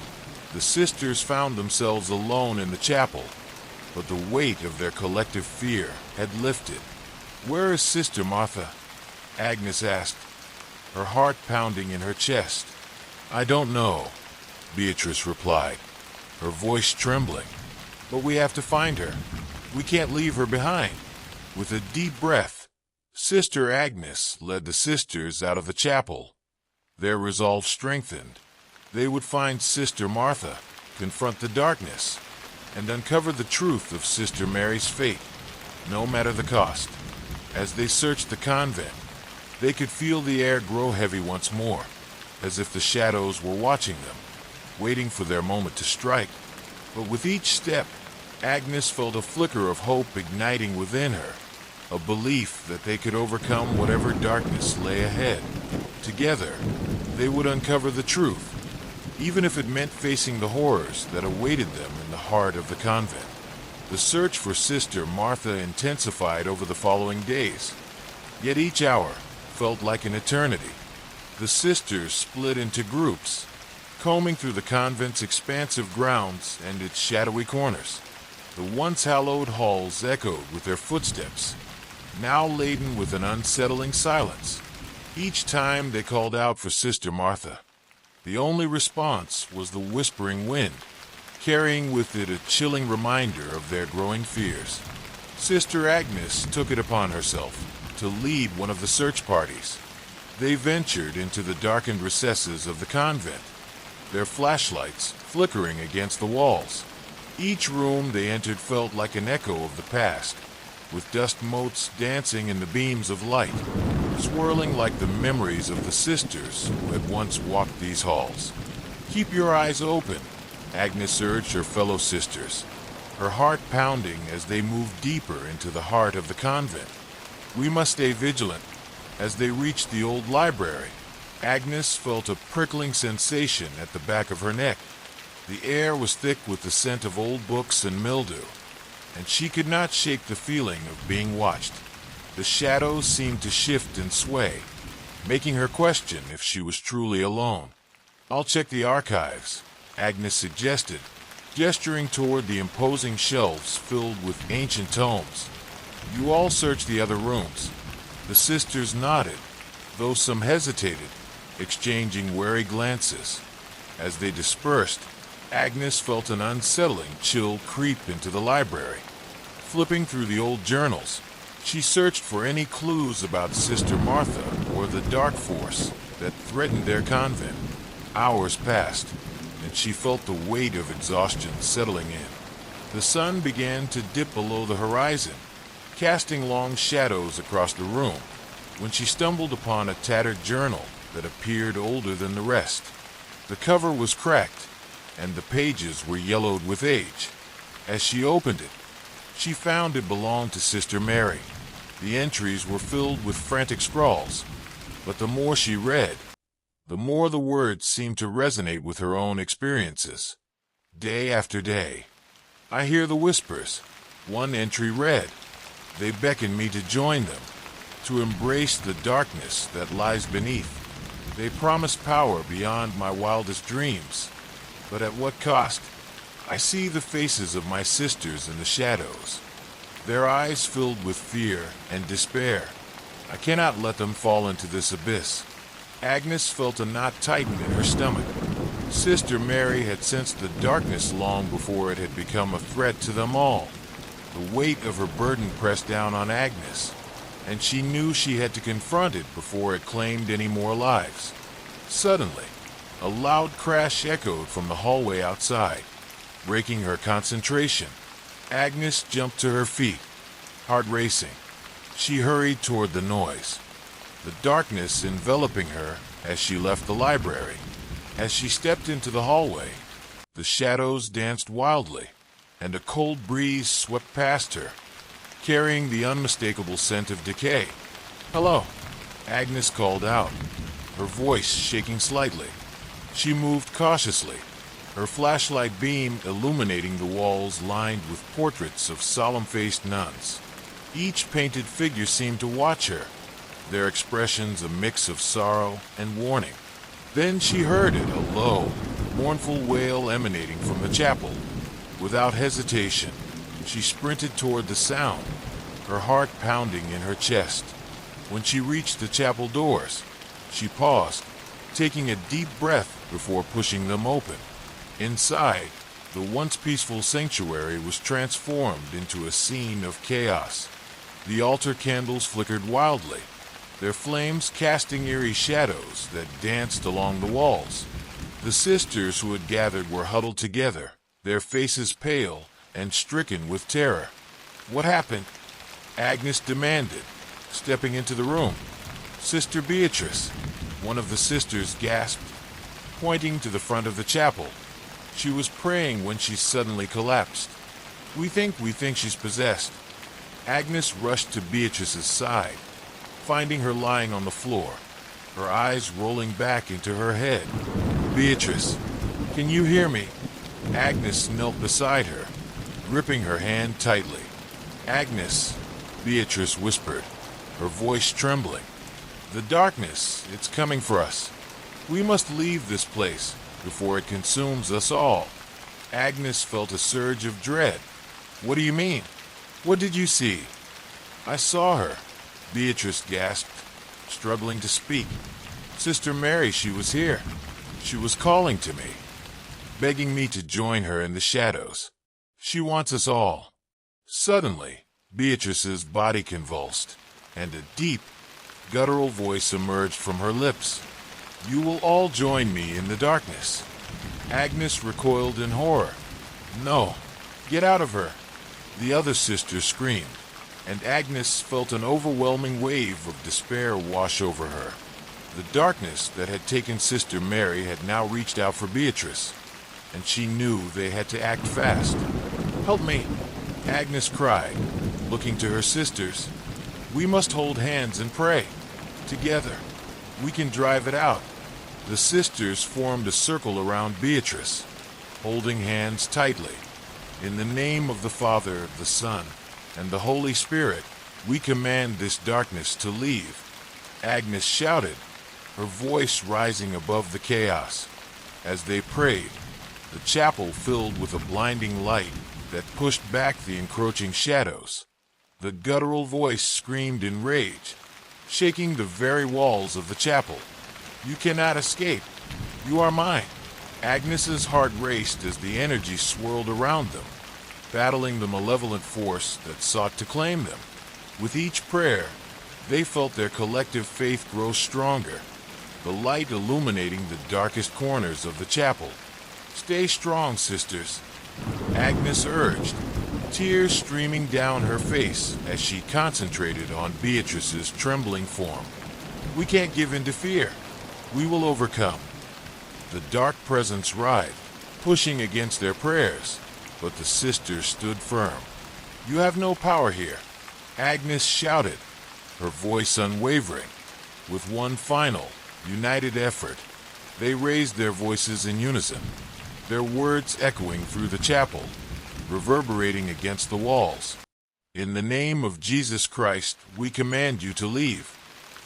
[SPEAKER 1] the sisters found themselves alone in the chapel, but the weight of their collective fear had lifted. "Where is Sister Martha?" Agnes asked, her heart pounding in her chest. "I don't know," Beatrice replied, her voice trembling. "But we have to find her. We can't leave her behind." With a deep breath, Sister Agnes led the sisters out of the chapel, their resolve strengthened. They would find Sister Martha, confront the darkness, and uncover the truth of Sister Mary's fate, no matter the cost. As they searched the convent, they could feel the air grow heavy once more, as if the shadows were watching them, waiting for their moment to strike. But with each step, Agnes felt a flicker of hope igniting within her, a belief that they could overcome whatever darkness lay ahead. Together, they would uncover the truth, even if it meant facing the horrors that awaited them in the heart of the convent. The search for Sister Martha intensified over the following days, yet each hour felt like an eternity. The sisters split into groups, combing through the convent's expansive grounds and its shadowy corners. The once hallowed halls echoed with their footsteps, now laden with an unsettling silence. Each time they called out for Sister Martha, the only response was the whispering wind, carrying with it a chilling reminder of their growing fears. Sister Agnes took it upon herself to lead one of the search parties. They ventured into the darkened recesses of the convent, their flashlights flickering against the walls. Each room they entered felt like an echo of the past, with dust motes dancing in the beams of light, swirling like the memories of the sisters who had once walked these halls. "Keep your eyes open," Agnes urged her fellow sisters, her heart pounding as they moved deeper into the heart of the convent. "We must stay vigilant." As they reached the old library, Agnes felt a prickling sensation at the back of her neck. The air was thick with the scent of old books and mildew, and she could not shake the feeling of being watched. The shadows seemed to shift and sway, making her question if she was truly alone. "I'll check the archives," Agnes suggested, gesturing toward the imposing shelves filled with ancient tomes. "You all search the other rooms." The sisters nodded, though some hesitated, exchanging wary glances. As they dispersed, Agnes felt an unsettling chill creep into the library. Flipping through the old journals, she searched for any clues about Sister Martha or the dark force that threatened their convent. Hours passed, and she felt the weight of exhaustion settling in. The sun began to dip below the horizon, casting long shadows across the room, when she stumbled upon a tattered journal that appeared older than the rest. The cover was cracked, and the pages were yellowed with age. As she opened it, she found it belonged to Sister Mary. The entries were filled with frantic scrawls, but the more she read, the more the words seemed to resonate with her own experiences. Day after day, "I hear the whispers," one entry read. "They beckon me to join them, to embrace the darkness that lies beneath. They promise power beyond my wildest dreams. But at what cost? I see the faces of my sisters in the shadows, their eyes filled with fear and despair. I cannot let them fall into this abyss." Agnes felt a knot tighten in her stomach. Sister Mary had sensed the darkness long before it had become a threat to them all. The weight of her burden pressed down on Agnes, and she knew she had to confront it before it claimed any more lives. Suddenly, a loud crash echoed from the hallway outside, breaking her concentration. Agnes jumped to her feet, heart racing. She hurried toward the noise, the darkness enveloping her as she left the library. As she stepped into the hallway, the shadows danced wildly, and a cold breeze swept past her, carrying the unmistakable scent of decay. "Hello," Agnes called out, her voice shaking slightly. She moved cautiously, her flashlight beam illuminating the walls lined with portraits of solemn-faced nuns. Each painted figure seemed to watch her, their expressions a mix of sorrow and warning. Then she heard it, a low, mournful wail emanating from the chapel. Without hesitation, she sprinted toward the sound, her heart pounding in her chest. When she reached the chapel doors, she paused, taking a deep breath before pushing them open. Inside, the once peaceful sanctuary was transformed into a scene of chaos. The altar candles flickered wildly, their flames casting eerie shadows that danced along the walls. The sisters who had gathered were huddled together, their faces pale and stricken with terror. "What happened?" Agnes demanded, stepping into the room. "Sister Beatrice," one of the sisters gasped, pointing to the front of the chapel. "She was praying when she suddenly collapsed. We think she's possessed." Agnes rushed to Beatrice's side, finding her lying on the floor, her eyes rolling back into her head. "Beatrice, can you hear me?" Agnes knelt beside her, gripping her hand tightly. "Agnes," Beatrice whispered, her voice trembling. "The darkness, it's coming for us. We must leave this place before it consumes us all." Agnes felt a surge of dread. "What do you mean? What did you see?" "I saw her," Beatrice gasped, struggling to speak. "Sister Mary, she was here. She was calling to me, begging me to join her in the shadows. She wants us all." Suddenly, Beatrice's body convulsed, and a deep, guttural voice emerged from her lips. "You will all join me in the darkness." Agnes recoiled in horror. "No, get out of her!" The other sister screamed, and Agnes felt an overwhelming wave of despair wash over her. The darkness that had taken Sister Mary had now reached out for Beatrice, and she knew they had to act fast. "Help me!" Agnes cried, looking to her sisters. "We must hold hands and pray. Together, we can drive it out." The sisters formed a circle around Beatrice, holding hands tightly. "In the name of the Father, the Son, and the Holy Spirit, we command this darkness to leave," Agnes shouted, her voice rising above the chaos. As they prayed, the chapel filled with a blinding light that pushed back the encroaching shadows. The guttural voice screamed in rage, shaking the very walls of the chapel. "You cannot escape. You are mine." Agnes's heart raced as the energy swirled around them, battling the malevolent force that sought to claim them. With each prayer, they felt their collective faith grow stronger, the light illuminating the darkest corners of the chapel. "Stay strong, sisters," Agnes urged, tears streaming down her face as she concentrated on Beatrice's trembling form. "We can't give in to fear. We will overcome." The dark presence writhed, pushing against their prayers, but the sisters stood firm. "You have no power here," Agnes shouted, her voice unwavering. With one final, united effort, they raised their voices in unison, their words echoing through the chapel, reverberating against the walls. "In the name of Jesus Christ, we command you to leave."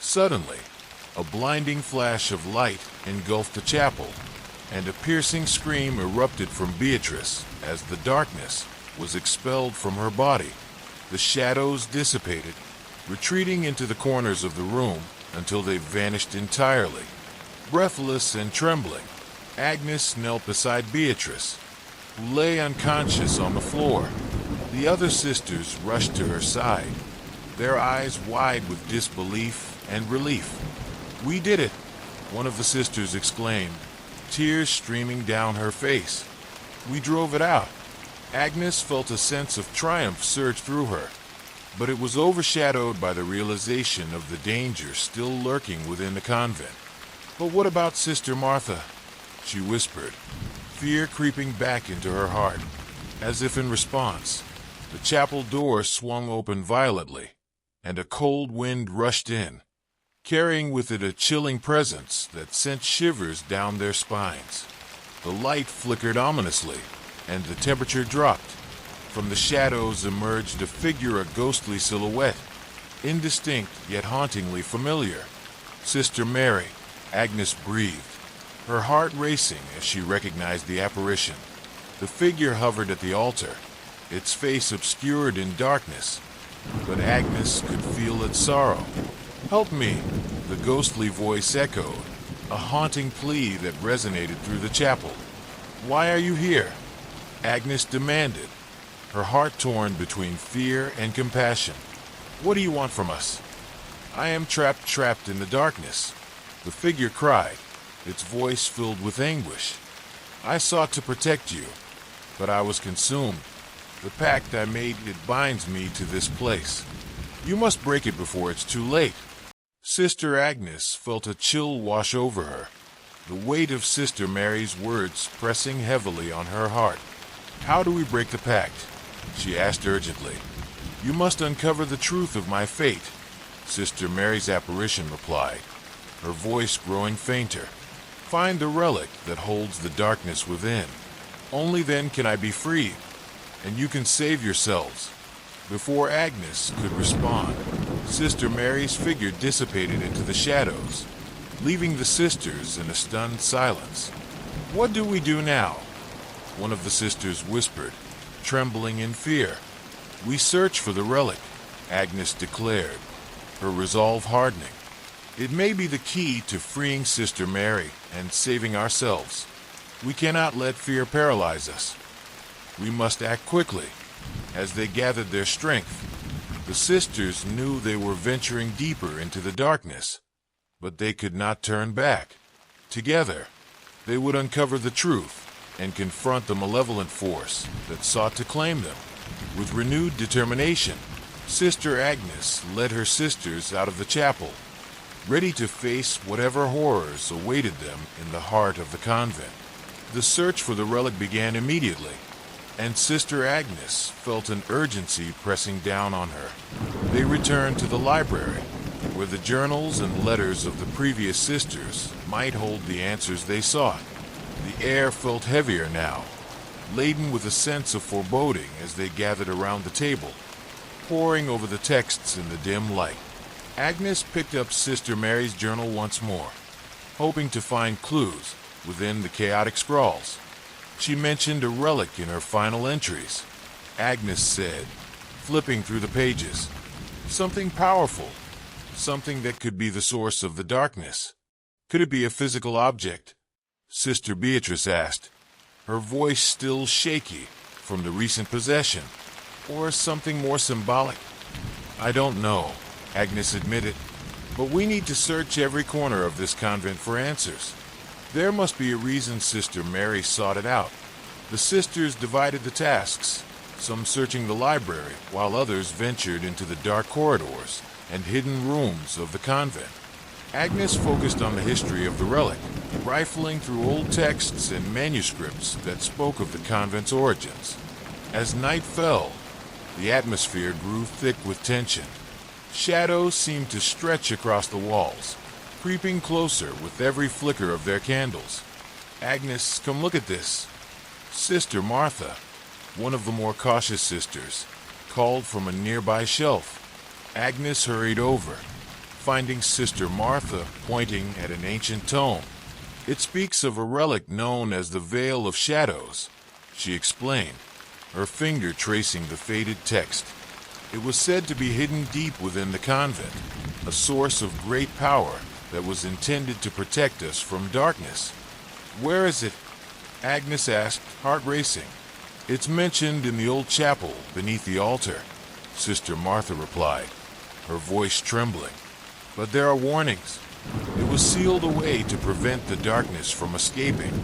[SPEAKER 1] Suddenly, a blinding flash of light engulfed the chapel, and a piercing scream erupted from Beatrice as the darkness was expelled from her body. The shadows dissipated, retreating into the corners of the room until they vanished entirely. Breathless and trembling, Agnes knelt beside Beatrice, who lay unconscious on the floor. The other sisters rushed to her side, their eyes wide with disbelief and relief. "We did it!" one of the sisters exclaimed, tears streaming down her face. "We drove it out." Agnes felt a sense of triumph surge through her, but it was overshadowed by the realization of the danger still lurking within the convent. "But what about Sister Martha?" she whispered, fear creeping back into her heart. As if in response, the chapel door swung open violently, and a cold wind rushed in, carrying with it a chilling presence that sent shivers down their spines. The light flickered ominously, and the temperature dropped. From the shadows emerged a figure, a ghostly silhouette, indistinct yet hauntingly familiar. "Sister Mary," Agnes breathed, her heart racing as she recognized the apparition. The figure hovered at the altar, its face obscured in darkness, but Agnes could feel its sorrow. "Help me," the ghostly voice echoed, a haunting plea that resonated through the chapel. "Why are you here?" Agnes demanded, her heart torn between fear and compassion. "What do you want from us?" I am trapped in the darkness. The figure cried, its voice filled with anguish. I sought to protect you, but I was consumed. The pact I made, it binds me to this place. You must break it before it's too late. Sister Agnes felt a chill wash over her, the weight of Sister Mary's words pressing heavily on her heart. How do we break the pact? She asked urgently. You must uncover the truth of my fate, Sister Mary's apparition replied, her voice growing fainter. Find the relic that holds the darkness within. Only then can I be free, and you can save yourselves. Before Agnes could respond, Sister Mary's figure dissipated into the shadows, leaving the sisters in a stunned silence. What do we do now? One of the sisters whispered, trembling in fear. We search for the relic, Agnes declared, her resolve hardening. It may be the key to freeing Sister Mary and saving ourselves. We cannot let fear paralyze us. We must act quickly. As they gathered their strength, the sisters knew they were venturing deeper into the darkness, but they could not turn back. Together, they would uncover the truth and confront the malevolent force that sought to claim them. With renewed determination, Sister Agnes led her sisters out of the chapel, ready to face whatever horrors awaited them in the heart of the convent. The search for the relic began immediately, and Sister Agnes felt an urgency pressing down on her. They returned to the library, where the journals and letters of the previous sisters might hold the answers they sought. The air felt heavier now, laden with a sense of foreboding as they gathered around the table, poring over the texts in the dim light. Agnes picked up Sister Mary's journal once more, hoping to find clues within the chaotic scrawls. She mentioned a relic in her final entries. Agnes said, flipping through the pages. Something powerful, something that could be the source of the darkness. Could it be a physical object? Sister Beatrice asked, her voice still shaky from the recent possession, or something more symbolic. I don't know, Agnes admitted, but we need to search every corner of this convent for answers. There must be a reason Sister Mary sought it out. The sisters divided the tasks, some searching the library, while others ventured into the dark corridors and hidden rooms of the convent. Agnes focused on the history of the relic, rifling through old texts and manuscripts that spoke of the convent's origins. As night fell, the atmosphere grew thick with tension. Shadows seemed to stretch across the walls, creeping closer with every flicker of their candles. Agnes, come look at this. Sister Martha, one of the more cautious sisters, called from a nearby shelf. Agnes hurried over, finding Sister Martha pointing at an ancient tome. It speaks of a relic known as the Veil of Shadows, she explained, her finger tracing the faded text. It was said to be hidden deep within the convent, a source of great power that was intended to protect us from darkness. Where is it? Agnes asked, heart racing. It's mentioned in the old chapel beneath the altar, Sister Martha replied, her voice trembling. But there are warnings. It was sealed away to prevent the darkness from escaping.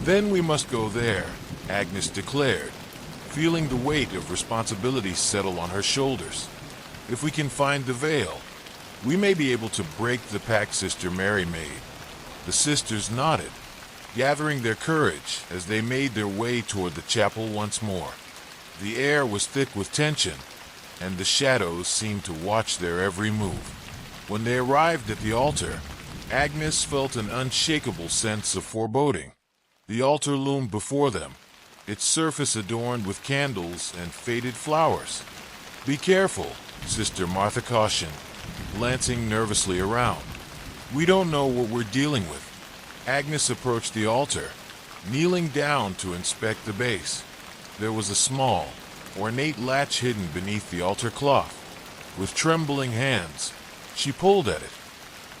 [SPEAKER 1] Then we must go there, Agnes declared, feeling the weight of responsibility settle on her shoulders. If we can find the veil, we may be able to break the pact Sister Mary made. The sisters nodded, gathering their courage as they made their way toward the chapel once more. The air was thick with tension, and the shadows seemed to watch their every move. When they arrived at the altar, Agnes felt an unshakable sense of foreboding. The altar loomed before them, its surface adorned with candles and faded flowers. Be careful, Sister Martha cautioned, glancing nervously around. We don't know what we're dealing with. Agnes approached the altar, kneeling down to inspect the base. There was a small, ornate latch hidden beneath the altar cloth. With trembling hands, she pulled at it,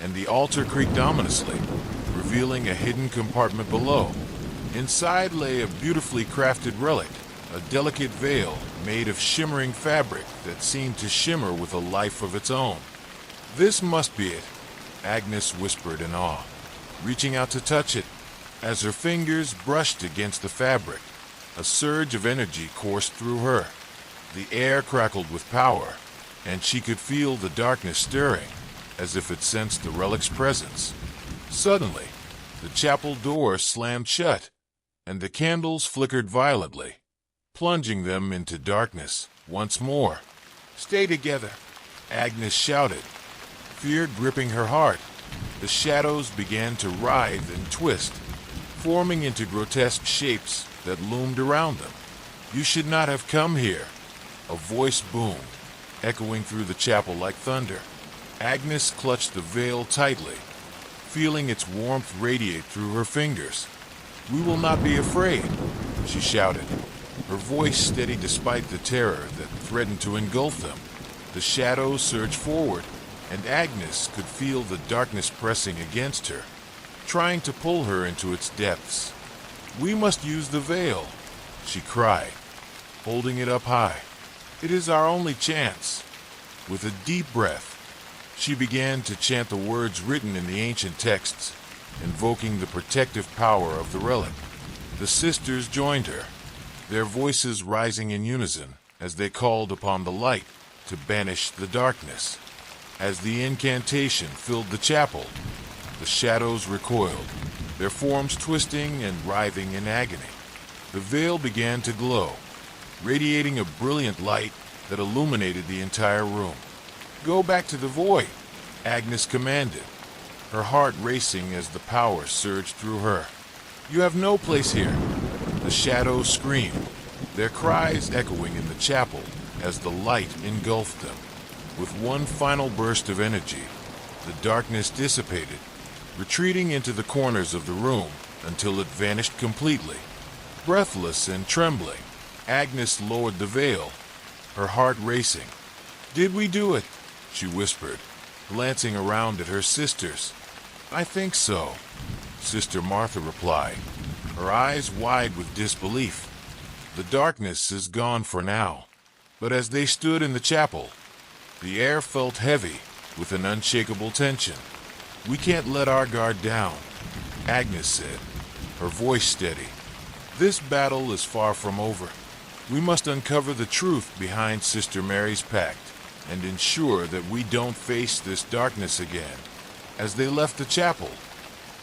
[SPEAKER 1] and the altar creaked ominously, revealing a hidden compartment below. Inside lay a beautifully crafted relic, a delicate veil made of shimmering fabric that seemed to shimmer with a life of its own. This must be it, Agnes whispered in awe, reaching out to touch it. As her fingers brushed against the fabric, a surge of energy coursed through her. The air crackled with power, and she could feel the darkness stirring, as if it sensed the relic's presence. Suddenly, the chapel door slammed shut, and the candles flickered violently, plunging them into darkness once more. "Stay together," Agnes shouted, fear gripping her heart. The shadows began to writhe and twist, forming into grotesque shapes that loomed around them. "You should not have come here," a voice boomed, echoing through the chapel like thunder. Agnes clutched the veil tightly, feeling its warmth radiate through her fingers. "We will not be afraid," she shouted, her voice steady despite the terror that threatened to engulf them. The shadows surged forward, and Agnes could feel the darkness pressing against her, trying to pull her into its depths. "We must use the veil," she cried, holding it up high. "It is our only chance." With a deep breath, she began to chant the words written in the ancient texts, invoking the protective power of the relic. The sisters joined her, their voices rising in unison as they called upon the light to banish the darkness. As the incantation filled the chapel, the shadows recoiled, their forms twisting and writhing in agony. The veil began to glow, radiating a brilliant light that illuminated the entire room. "Go back to the void," Agnes commanded, her heart racing as the power surged through her. "You have no place here," the shadows screamed, their cries echoing in the chapel as the light engulfed them. With one final burst of energy, the darkness dissipated, retreating into the corners of the room until it vanished completely. Breathless and trembling, Agnes lowered the veil, her heart racing. "Did we do it?" she whispered, glancing around at her sisters. "I think so," Sister Martha replied, her eyes wide with disbelief. "The darkness is gone for now." But as they stood in the chapel, the air felt heavy with an unshakable tension. "We can't let our guard down," Agnes said, her voice steady. "This battle is far from over. We must uncover the truth behind Sister Mary's pact and ensure that we don't face this darkness again." As they left the chapel,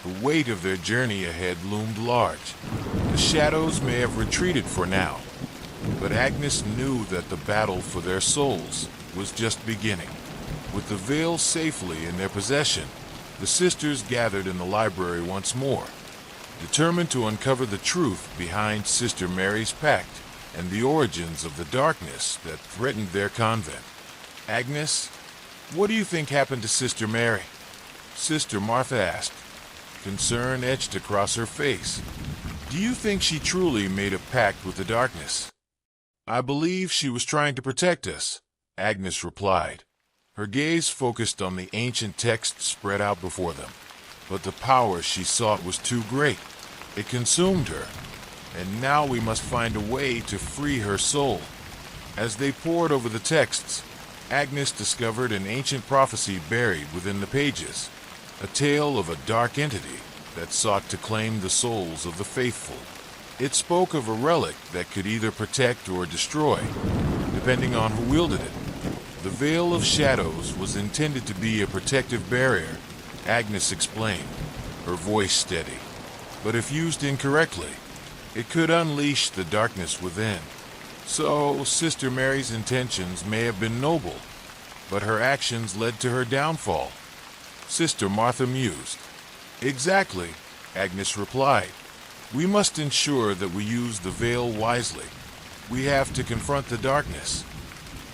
[SPEAKER 1] the weight of their journey ahead loomed large. The shadows may have retreated for now, but Agnes knew that the battle for their souls was just beginning. With the veil safely in their possession, the sisters gathered in the library once more, determined to uncover the truth behind Sister Mary's pact and the origins of the darkness that threatened their convent. "Agnes, what do you think happened to Sister Mary?" Sister Martha asked, concern etched across her face. "Do you think she truly made a pact with the darkness?" "I believe she was trying to protect us," Agnes replied, her gaze focused on the ancient texts spread out before them. "But the power she sought was too great. It consumed her, and now we must find a way to free her soul." As they pored over the texts, Agnes discovered an ancient prophecy buried within the pages, a tale of a dark entity that sought to claim the souls of the faithful. It spoke of a relic that could either protect or destroy, depending on who wielded it. The Veil of Shadows was intended to be a protective barrier, Agnes explained, her voice steady. But if used incorrectly, it could unleash the darkness within. So, Sister Mary's intentions may have been noble, but her actions led to her downfall. Sister Martha mused. "Exactly," Agnes replied. "We must ensure that we use the veil wisely. We have to confront the darkness,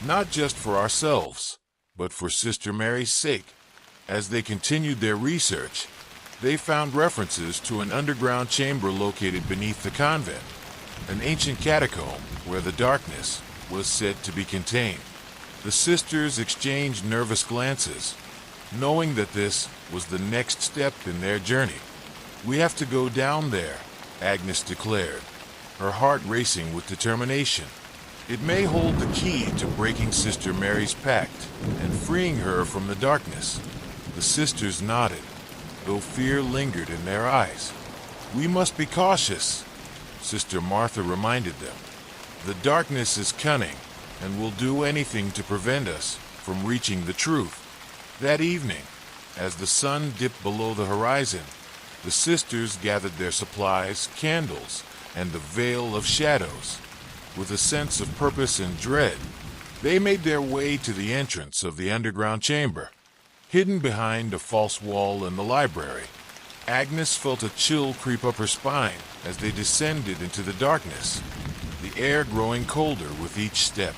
[SPEAKER 1] not just for ourselves, but for Sister Mary's sake." As they continued their research, they found references to an underground chamber located beneath the convent, an ancient catacomb where the darkness was said to be contained. The sisters exchanged nervous glances, knowing that this was the next step in their journey. "We have to go down there," Agnes declared, her heart racing with determination. It may hold the key to breaking Sister Mary's pact and freeing her from the darkness. The sisters nodded, though fear lingered in their eyes. We must be cautious, Sister Martha reminded them. The darkness is cunning and will do anything to prevent us from reaching the truth. That evening, as the sun dipped below the horizon, the sisters gathered their supplies, candles, and the veil of shadows. With a sense of purpose and dread, they made their way to the entrance of the underground chamber. Hidden behind a false wall in the library, Agnes felt a chill creep up her spine as they descended into the darkness, the air growing colder with each step.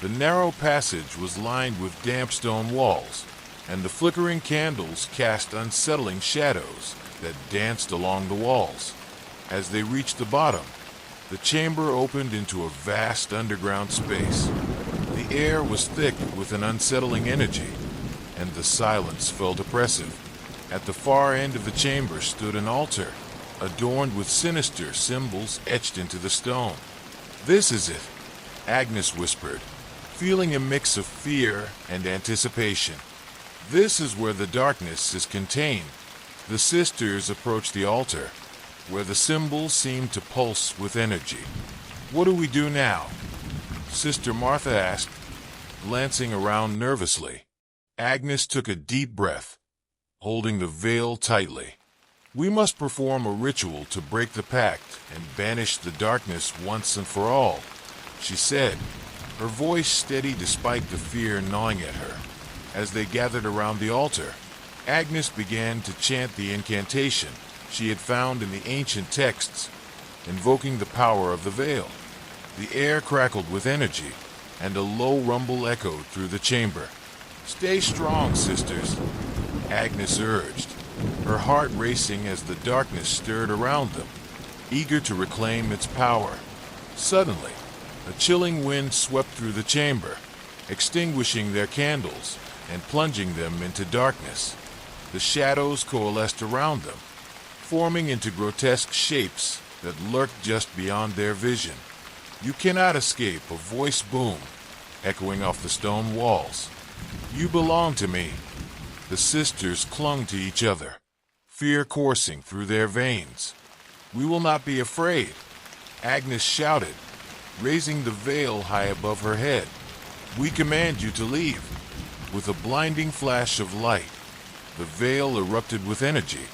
[SPEAKER 1] The narrow passage was lined with damp stone walls, and the flickering candles cast unsettling shadows that danced along the walls. As they reached the bottom, the chamber opened into a vast underground space. The air was thick with an unsettling energy, and the silence felt oppressive. At the far end of the chamber stood an altar, adorned with sinister symbols etched into the stone. "This is it," Agnes whispered, feeling a mix of fear and anticipation. "This is where the darkness is contained." The sisters approached the altar, where the symbols seemed to pulse with energy. "What do we do now?" Sister Martha asked, glancing around nervously. Agnes took a deep breath, holding the veil tightly. "We must perform a ritual to break the pact and banish the darkness once and for all," she said, her voice steady despite the fear gnawing at her. As they gathered around the altar, Agnes began to chant the incantation she had found in the ancient texts, invoking the power of the veil. The air crackled with energy, and a low rumble echoed through the chamber. "Stay strong, sisters," Agnes urged, her heart racing as the darkness stirred around them, eager to reclaim its power. Suddenly, a chilling wind swept through the chamber, extinguishing their candles and plunging them into darkness. The shadows coalesced around them, forming into grotesque shapes that lurked just beyond their vision. "You cannot escape," a voice boomed, echoing off the stone walls. "You belong to me." The sisters clung to each other, fear coursing through their veins. "We will not be afraid," Agnes shouted, raising the veil high above her head. "We command you to leave." With a blinding flash of light, the veil erupted with energy,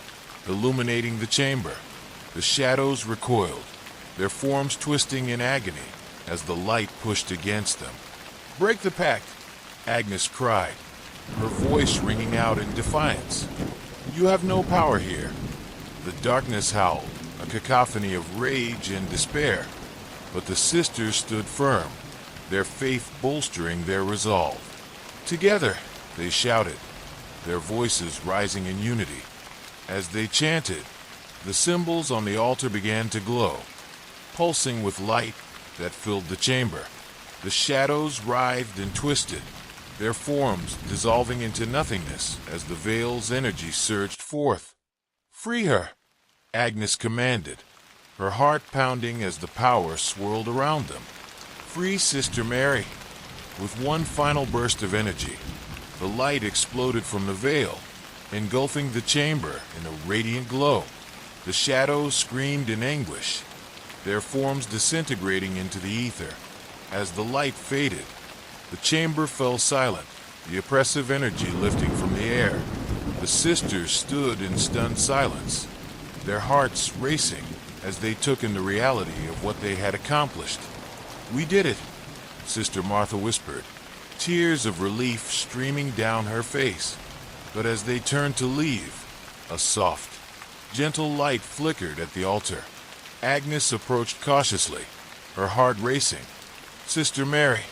[SPEAKER 1] illuminating the chamber. The shadows recoiled, their forms twisting in agony as the light pushed against them. "Break the pact," Agnes cried, her voice ringing out in defiance. "You have no power here." The darkness howled, a cacophony of rage and despair, but the sisters stood firm, their faith bolstering their resolve. "Together," they shouted, their voices rising in unity. As they chanted, the symbols on the altar began to glow, pulsing with light that filled the chamber. The shadows writhed and twisted, their forms dissolving into nothingness as the veil's energy surged forth. "Free her," Agnes commanded, her heart pounding as the power swirled around them. "Free Sister Mary." With one final burst of energy, the light exploded from the veil, engulfing the chamber in a radiant glow. The shadows screamed in anguish, their forms disintegrating into the ether. As the light faded, the chamber fell silent, the oppressive energy lifting from the air. The sisters stood in stunned silence, their hearts racing as they took in the reality of what they had accomplished. "We did it," Sister Martha whispered, tears of relief streaming down her face. But as they turned to leave, a soft, gentle light flickered at the altar. Agnes approached cautiously, her heart racing. "Sister Mary,"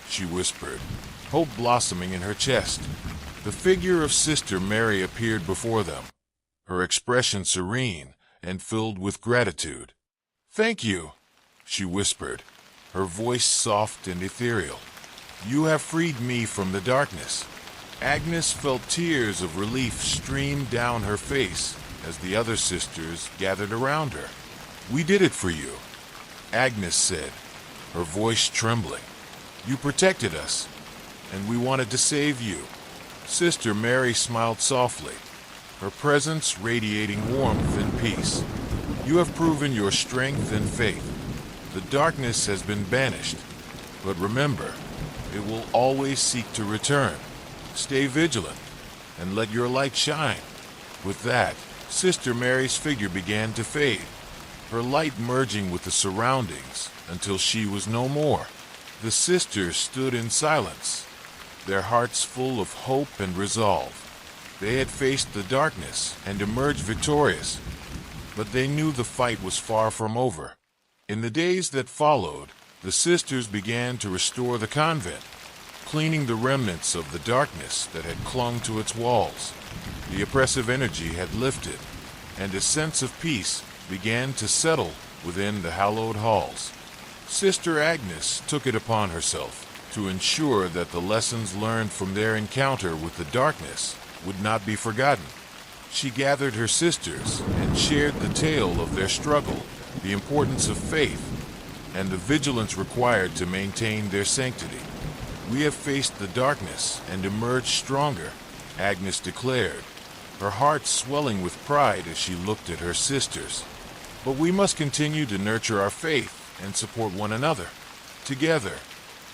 [SPEAKER 1] she whispered, hope blossoming in her chest. The figure of Sister Mary appeared before them, her expression serene and filled with gratitude. "Thank you," she whispered, her voice soft and ethereal. "You have freed me from the darkness." Agnes felt tears of relief stream down her face as the other sisters gathered around her. "We did it for you," Agnes said, her voice trembling. "You protected us, and we wanted to save you." Sister Mary smiled softly, her presence radiating warmth and peace. "You have proven your strength and faith. The darkness has been banished, but remember, it will always seek to return. Stay vigilant, and let your light shine." With that, Sister Mary's figure began to fade, her light merging with the surroundings until she was no more. The sisters stood in silence, their hearts full of hope and resolve. They had faced the darkness and emerged victorious, but they knew the fight was far from over. In the days that followed, the sisters began to restore the convent, cleaning the remnants of the darkness that had clung to its walls. The oppressive energy had lifted, and a sense of peace began to settle within the hallowed halls. Sister Agnes took it upon herself to ensure that the lessons learned from their encounter with the darkness would not be forgotten. She gathered her sisters and shared the tale of their struggle, the importance of faith, and the vigilance required to maintain their sanctity. "We have faced the darkness and emerged stronger," Agnes declared, her heart swelling with pride as she looked at her sisters. "But we must continue to nurture our faith and support one another. Together,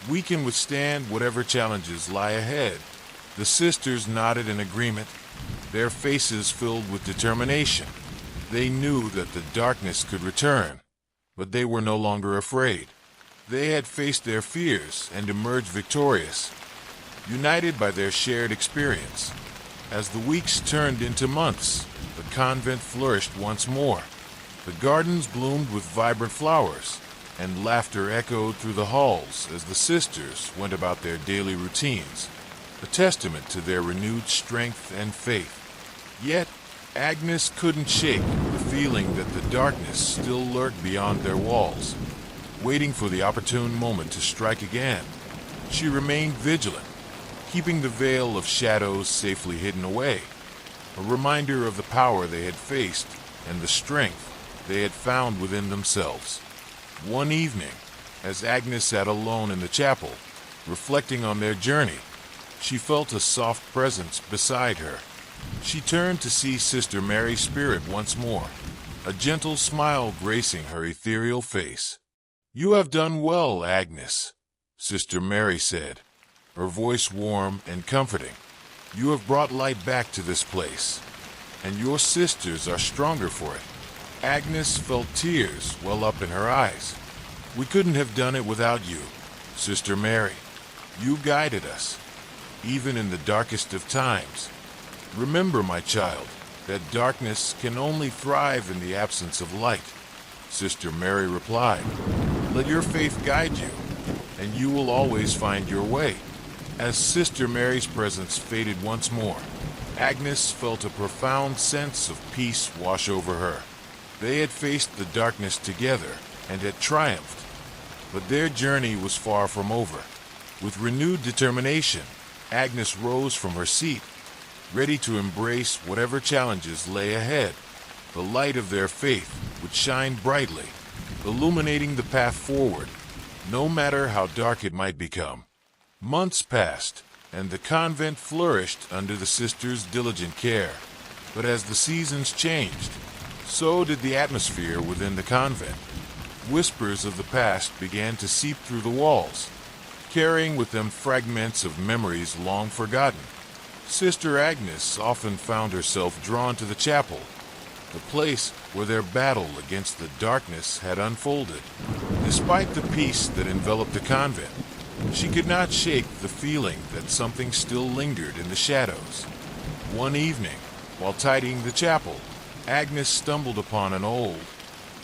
[SPEAKER 1] we can withstand whatever challenges lie ahead." The sisters nodded in agreement, their faces filled with determination. They knew that the darkness could return, but they were no longer afraid. They had faced their fears and emerged victorious, united by their shared experience. As the weeks turned into months, the convent flourished once more. The gardens bloomed with vibrant flowers, and laughter echoed through the halls as the sisters went about their daily routines, a testament to their renewed strength and faith. Yet, Agnes couldn't shake the feeling that the darkness still lurked beyond their walls, waiting for the opportune moment to strike again. She remained vigilant, keeping the veil of shadows safely hidden away, a reminder of the power they had faced and the strength they had found within themselves. One evening, as Agnes sat alone in the chapel, reflecting on their journey, she felt a soft presence beside her. She turned to see Sister Mary's spirit once more, a gentle smile gracing her ethereal face. "You have done well, Agnes," Sister Mary said, her voice warm and comforting. "You have brought light back to this place, and your sisters are stronger for it." Agnes felt tears well up in her eyes. "We couldn't have done it without you, Sister Mary. You guided us, even in the darkest of times. Remember, my child, that darkness can only thrive in the absence of light." Sister Mary replied, "Let your faith guide you, and you will always find your way." As Sister Mary's presence faded once more, Agnes felt a profound sense of peace wash over her. They had faced the darkness together and had triumphed, but their journey was far from over. With renewed determination, Agnes rose from her seat, ready to embrace whatever challenges lay ahead. The light of their faith would shine brightly, illuminating the path forward, no matter how dark it might become. Months passed, and the convent flourished under the sisters' diligent care. But as the seasons changed, so did the atmosphere within the convent. Whispers of the past began to seep through the walls, carrying with them fragments of memories long forgotten. Sister Agnes often found herself drawn to the chapel, the place where their battle against the darkness had unfolded. Despite the peace that enveloped the convent, she could not shake the feeling that something still lingered in the shadows. One evening, while tidying the chapel, Agnes stumbled upon an old,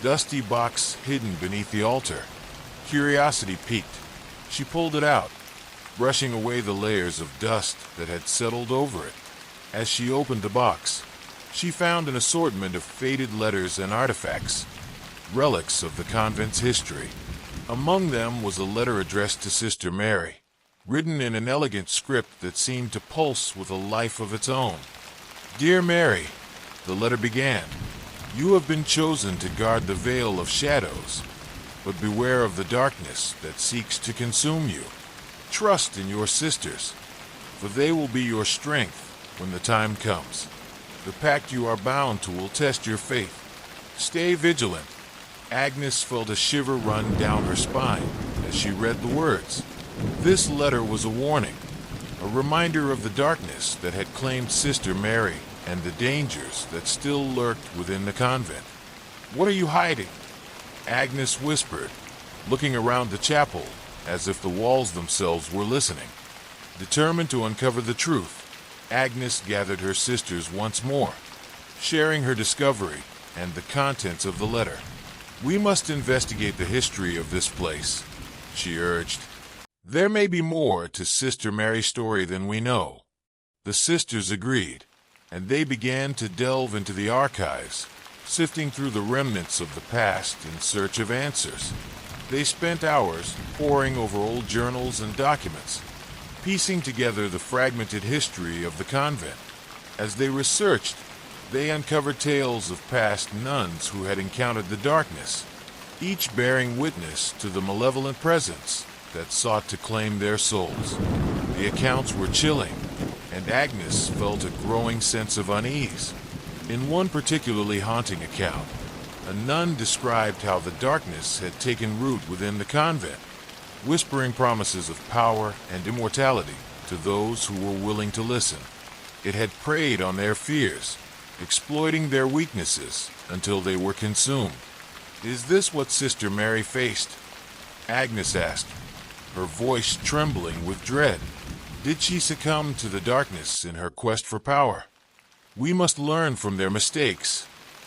[SPEAKER 1] dusty box hidden beneath the altar. Curiosity piqued. She pulled it out, brushing away the layers of dust that had settled over it. As she opened the box, she found an assortment of faded letters and artifacts, relics of the convent's history. Among them was a letter addressed to Sister Mary, written in an elegant script that seemed to pulse with a life of its own. "Dear Mary," the letter began, "you have been chosen to guard the veil of shadows, but beware of the darkness that seeks to consume you. Trust in your sisters, for they will be your strength when the time comes. The pact you are bound to will test your faith. Stay vigilant. Agnes felt a shiver run down her spine as she read the words. This letter was a warning, a reminder of the darkness that had claimed Sister Mary and the dangers that still lurked within the convent. "What are you hiding?" Agnes whispered, looking around the chapel as if the walls themselves were listening. Determined to uncover the truth, Agnes gathered her sisters once more, sharing her discovery and the contents of the letter. "We must investigate the history of this place," she urged. "There may be more to Sister Mary's story than we know." The sisters agreed, and they began to delve into the archives, sifting through the remnants of the past in search of answers. They spent hours poring over old journals and documents, piecing together the fragmented history of the convent. As they researched, they uncovered tales of past nuns who had encountered the darkness, each bearing witness to the malevolent presence that sought to claim their souls. The accounts were chilling, and Agnes felt a growing sense of unease. In one particularly haunting account, a nun described how the darkness had taken root within the convent, whispering promises of power and immortality to those who were willing to listen. It had preyed on their fears, exploiting their weaknesses until they were consumed. "Is this what Sister Mary faced?" Agnes asked, her voice trembling with dread. "Did she succumb to the darkness in her quest for power?" "We must learn from their mistakes,"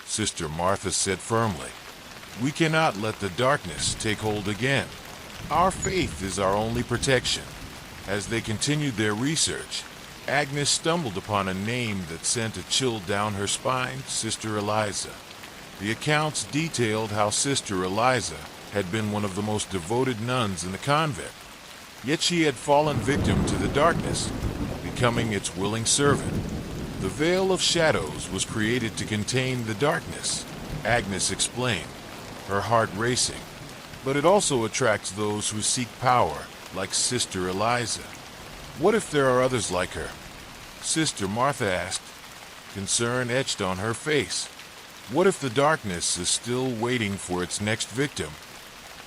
[SPEAKER 1] Sister Martha said firmly. "We cannot let the darkness take hold again. Our faith is our only protection." As they continued their research, Agnes stumbled upon a name that sent a chill down her spine: Sister Eliza. The accounts detailed how Sister Eliza had been one of the most devoted nuns in the convent, yet she had fallen victim to the darkness, becoming its willing servant. "The veil of shadows was created to contain the darkness," Agnes explained, her heart racing. "But it also attracts those who seek power, like Sister Eliza. What if there are others like her?" Sister Martha asked, concern etched on her face. "What if the darkness is still waiting for its next victim?"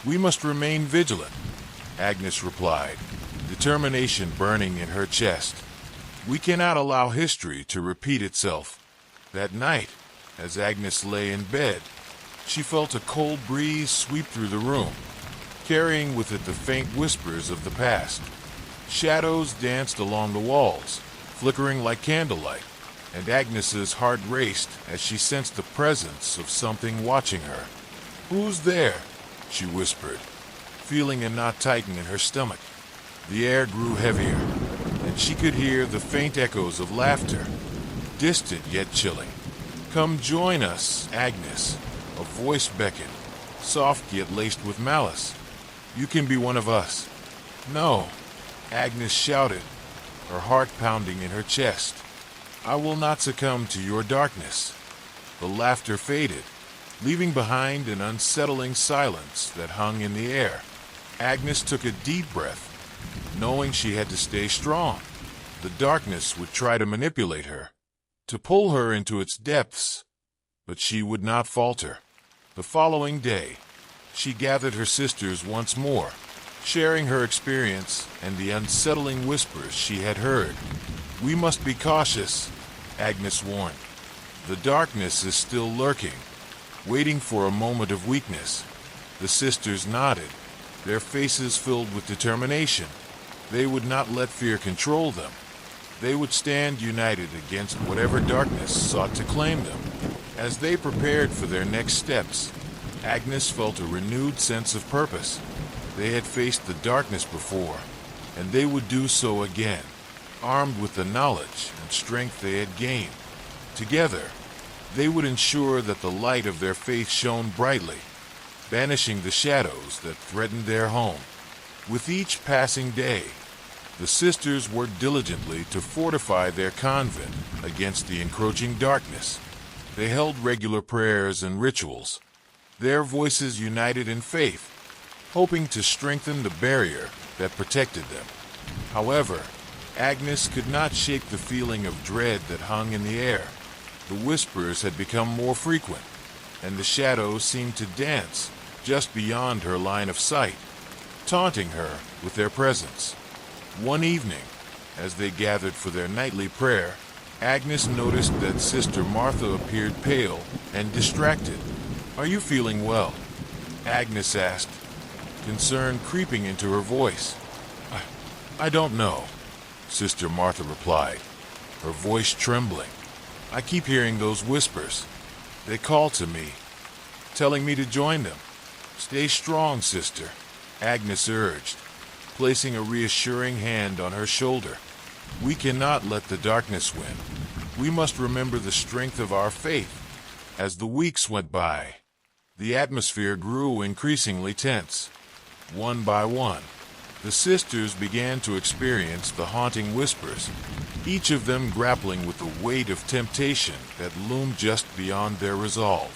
[SPEAKER 1] "We must remain vigilant," Agnes replied, determination burning in her chest. "We cannot allow history to repeat itself." That night, as Agnes lay in bed, she felt a cold breeze sweep through the room, carrying with it the faint whispers of the past. Shadows danced along the walls, flickering like candlelight, and Agnes's heart raced as she sensed the presence of something watching her. "Who's there?" she whispered, feeling a knot tighten in her stomach. The air grew heavier, and she could hear the faint echoes of laughter, distant yet chilling. "Come join us, Agnes," a voice beckoned, soft yet laced with malice. "You can be one of us." "No," Agnes shouted, her heart pounding in her chest. "I will not succumb to your darkness." The laughter faded, leaving behind an unsettling silence that hung in the air. Agnes took a deep breath, knowing she had to stay strong. The darkness would try to manipulate her, to pull her into its depths, but she would not falter. The following day, she gathered her sisters once more, sharing her experience and the unsettling whispers she had heard. "We must be cautious," Agnes warned. "The darkness is still lurking, waiting for a moment of weakness." The sisters nodded, their faces filled with determination. They would not let fear control them. They would stand united against whatever darkness sought to claim them. As they prepared for their next steps, Agnes felt a renewed sense of purpose. They had faced the darkness before, and they would do so again, armed with the knowledge and strength they had gained. Together, they would ensure that the light of their faith shone brightly, banishing the shadows that threatened their home. With each passing day, the sisters worked diligently to fortify their convent against the encroaching darkness. They held regular prayers and rituals, their voices united in faith, hoping to strengthen the barrier that protected them. However, Agnes could not shake the feeling of dread that hung in the air. The whispers had become more frequent, and the shadows seemed to dance just beyond her line of sight, taunting her with their presence. One evening, as they gathered for their nightly prayer, Agnes noticed that Sister Martha appeared pale and distracted. "Are you feeling well?" Agnes asked, concern creeping into her voice. I don't know," Sister Martha replied, her voice trembling. "I keep hearing those whispers. They call to me, telling me to join them." "Stay strong, sister," Agnes urged, placing a reassuring hand on her shoulder. "We cannot let the darkness win. We must remember the strength of our faith." As the weeks went by, the atmosphere grew increasingly tense. One by one, the sisters began to experience the haunting whispers, each of them grappling with the weight of temptation that loomed just beyond their resolve.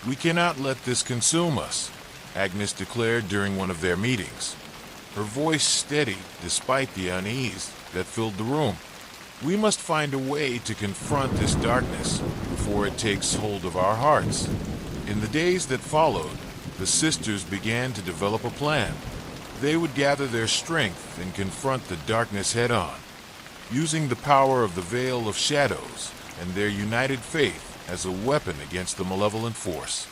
[SPEAKER 1] "We cannot let this consume us," Agnes declared during one of their meetings, her voice steady despite the unease that filled the room. "We must find a way to confront this darkness before it takes hold of our hearts." In the days that followed, the sisters began to develop a plan. They would gather their strength and confront the darkness head-on, using the power of the veil of shadows and their united faith as a weapon against the malevolent force.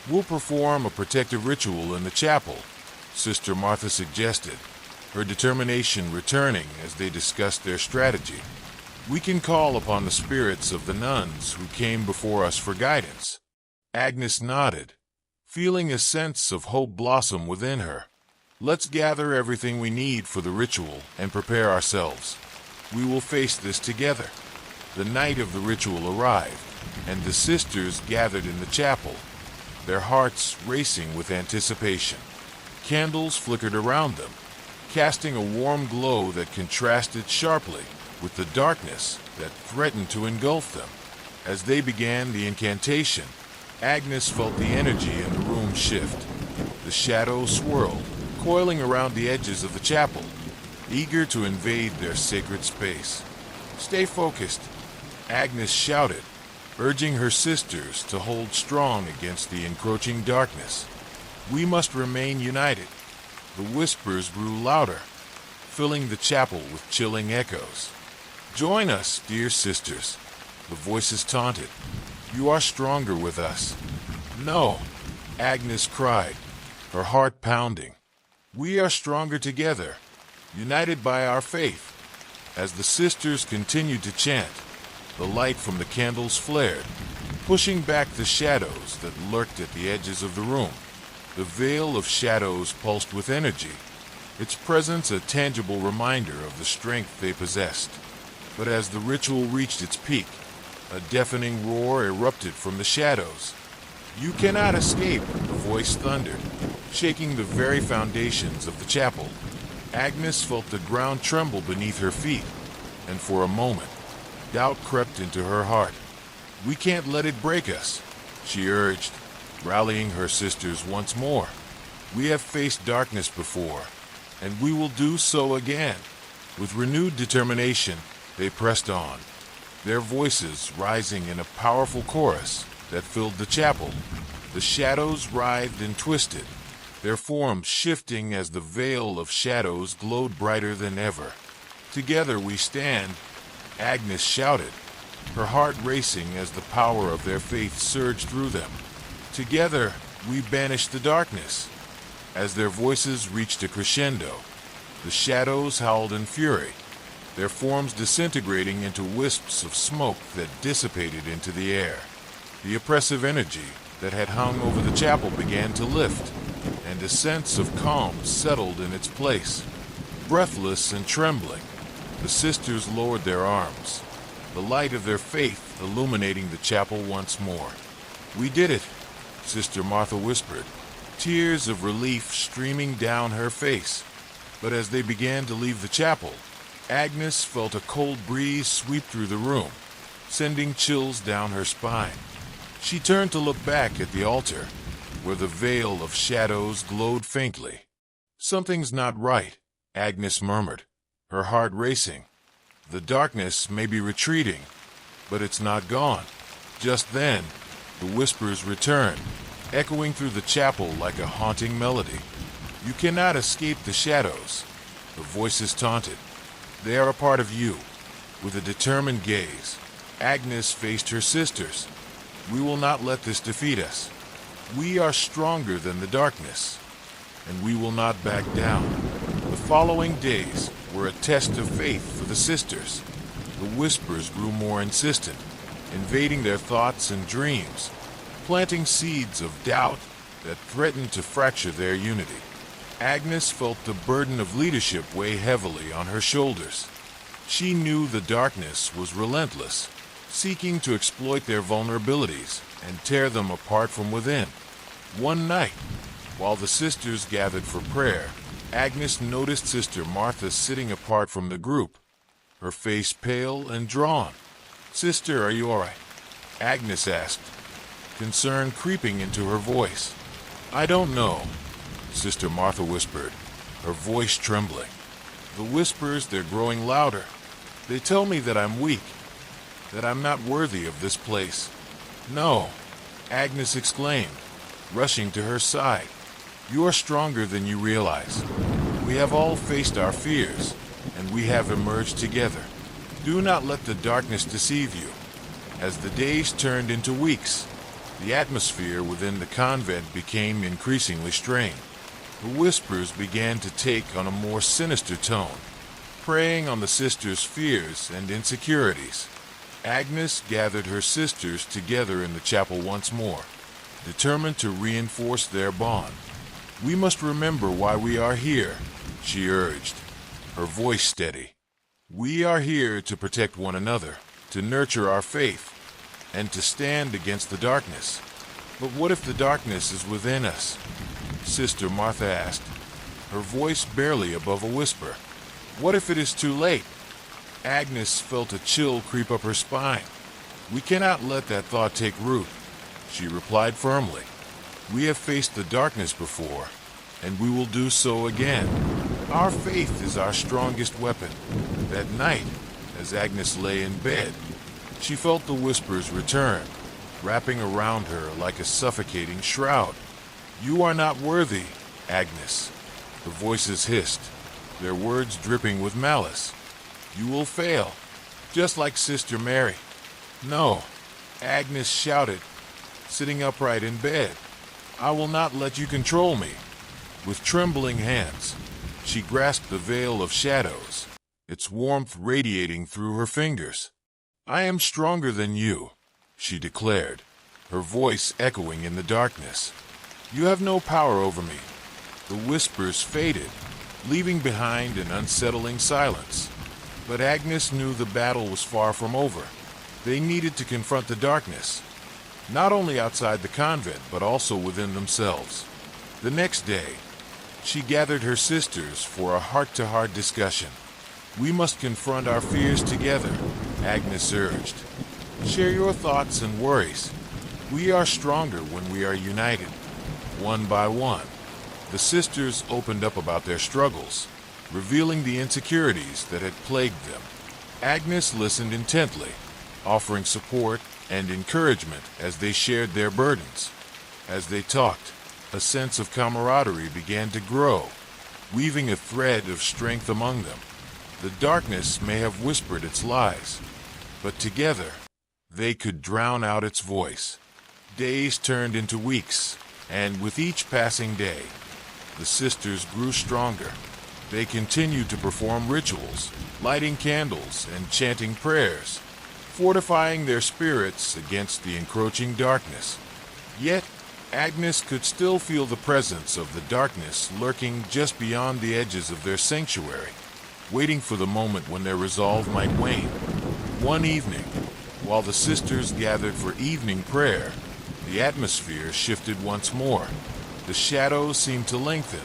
[SPEAKER 1] "We'll perform a protective ritual in the chapel," Sister Martha suggested, her determination returning as they discussed their strategy. "We can call upon the spirits of the nuns who came before us for guidance." Agnes nodded, feeling a sense of hope blossom within her. "Let's gather everything we need for the ritual and prepare ourselves. We will face this together." The night of the ritual arrived, and the sisters gathered in the chapel, their hearts racing with anticipation. Candles flickered around them, casting a warm glow that contrasted sharply with the darkness that threatened to engulf them. As they began the incantation, Agnes felt the energy in the room shift. The shadows swirled, coiling around the edges of the chapel, eager to invade their sacred space. "Stay focused," Agnes shouted, urging her sisters to hold strong against the encroaching darkness. "We must remain united." The whispers grew louder, filling the chapel with chilling echoes. "Join us, dear sisters," the voices taunted. "You are stronger with us." "No," Agnes cried, her heart pounding. "We are stronger together, united by our faith." As the sisters continued to chant, the light from the candles flared, pushing back the shadows that lurked at the edges of the room. The veil of shadows pulsed with energy, its presence a tangible reminder of the strength they possessed. But as the ritual reached its peak, a deafening roar erupted from the shadows. "You cannot escape," the voice thundered, shaking the very foundations of the chapel. Agnes felt the ground tremble beneath her feet, and for a moment, doubt crept into her heart. "We can't let it break us," she urged, rallying her sisters once more. "We have faced darkness before, and we will do so again." With renewed determination, they pressed on, their voices rising in a powerful chorus that filled the chapel. The shadows writhed and twisted, their forms shifting as the veil of shadows glowed brighter than ever. "Together we stand," Agnes shouted, her heart racing as the power of their faith surged through them. "Together we banish the darkness." As their voices reached a crescendo, the shadows howled in fury, their forms disintegrating into wisps of smoke that dissipated into the air. The oppressive energy that had hung over the chapel began to lift, and a sense of calm settled in its place. Breathless and trembling, the sisters lowered their arms, the light of their faith illuminating the chapel once more. "We did it," Sister Martha whispered, tears of relief streaming down her face. But as they began to leave the chapel, Agnes felt a cold breeze sweep through the room, sending chills down her spine. She turned to look back at the altar, where the veil of shadows glowed faintly. "Something's not right," Agnes murmured, her heart racing. "The darkness may be retreating, but it's not gone." Just then, the whispers returned, echoing through the chapel like a haunting melody. "You cannot escape the shadows," the voices taunted. "They are a part of you." With a determined gaze, Agnes faced her sisters. "We will not let this defeat us. We are stronger than the darkness, and we will not back down." The following days were a test of faith for the sisters. The whispers grew more insistent, invading their thoughts and dreams, planting seeds of doubt that threatened to fracture their unity. Agnes felt the burden of leadership weigh heavily on her shoulders. She knew the darkness was relentless, seeking to exploit their vulnerabilities and tear them apart from within. One night, while the sisters gathered for prayer, Agnes noticed Sister Martha sitting apart from the group, her face pale and drawn. "Sister, are you all right?" Agnes asked, concern creeping into her voice. "I don't know," Sister Martha whispered, her voice trembling. "The whispers, they're growing louder. They tell me that I'm weak, that I'm not worthy of this place." "No," Agnes exclaimed, rushing to her side. "You are stronger than you realize. We have all faced our fears, and we have emerged together. Do not let the darkness deceive you." As the days turned into weeks, the atmosphere within the convent became increasingly strained. The whispers began to take on a more sinister tone, preying on the sisters' fears and insecurities. Agnes gathered her sisters together in the chapel once more, determined to reinforce their bond. "We must remember why we are here," she urged, her voice steady. "We are here to protect one another, to nurture our faith, and to stand against the darkness." "But what if the darkness is within us?" Sister Martha asked, her voice barely above a whisper. "What if it is too late?" Agnes felt a chill creep up her spine. "We cannot let that thought take root," she replied firmly. "We have faced the darkness before, and we will do so again. Our faith is our strongest weapon." That night, as Agnes lay in bed, she felt the whispers return, wrapping around her like a suffocating shroud. "You are not worthy, Agnes," the voices hissed, their words dripping with malice. "You will fail, just like Sister Mary." "No," Agnes shouted, sitting upright in bed. "I will not let you control me." With trembling hands, she grasped the veil of shadows, its warmth radiating through her fingers. "I am stronger than you," she declared, her voice echoing in the darkness. "You have no power over me." The whispers faded, leaving behind an unsettling silence. But Agnes knew the battle was far from over. They needed to confront the darkness, not only outside the convent, but also within themselves. The next day, she gathered her sisters for a heart-to-heart discussion. "We must confront our fears together," Agnes urged. "Share your thoughts and worries. We are stronger when we are united." One by one, the sisters opened up about their struggles, revealing the insecurities that had plagued them. Agnes listened intently, offering support and encouragement as they shared their burdens. As they talked, a sense of camaraderie began to grow, weaving a thread of strength among them. The darkness may have whispered its lies, but together, they could drown out its voice. Days turned into weeks, and with each passing day, the sisters grew stronger. They continued to perform rituals, lighting candles and chanting prayers, fortifying their spirits against the encroaching darkness. Yet, Agnes could still feel the presence of the darkness lurking just beyond the edges of their sanctuary, waiting for the moment when their resolve might wane. One evening, while the sisters gathered for evening prayer, the atmosphere shifted once more. The shadows seemed to lengthen,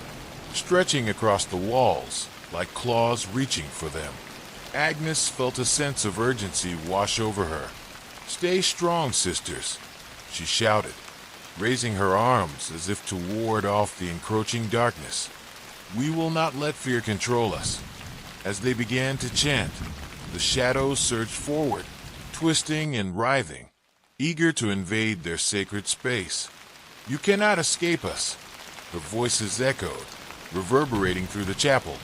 [SPEAKER 1] stretching across the walls like claws reaching for them. Agnes felt a sense of urgency wash over her. "Stay strong, sisters," she shouted. raising her arms as if to ward off the encroaching darkness. We will not let fear control us. As they began to chant, the shadows surged forward, twisting and writhing, eager to invade their sacred space. "You cannot escape us," the voices echoed, reverberating through the chapel.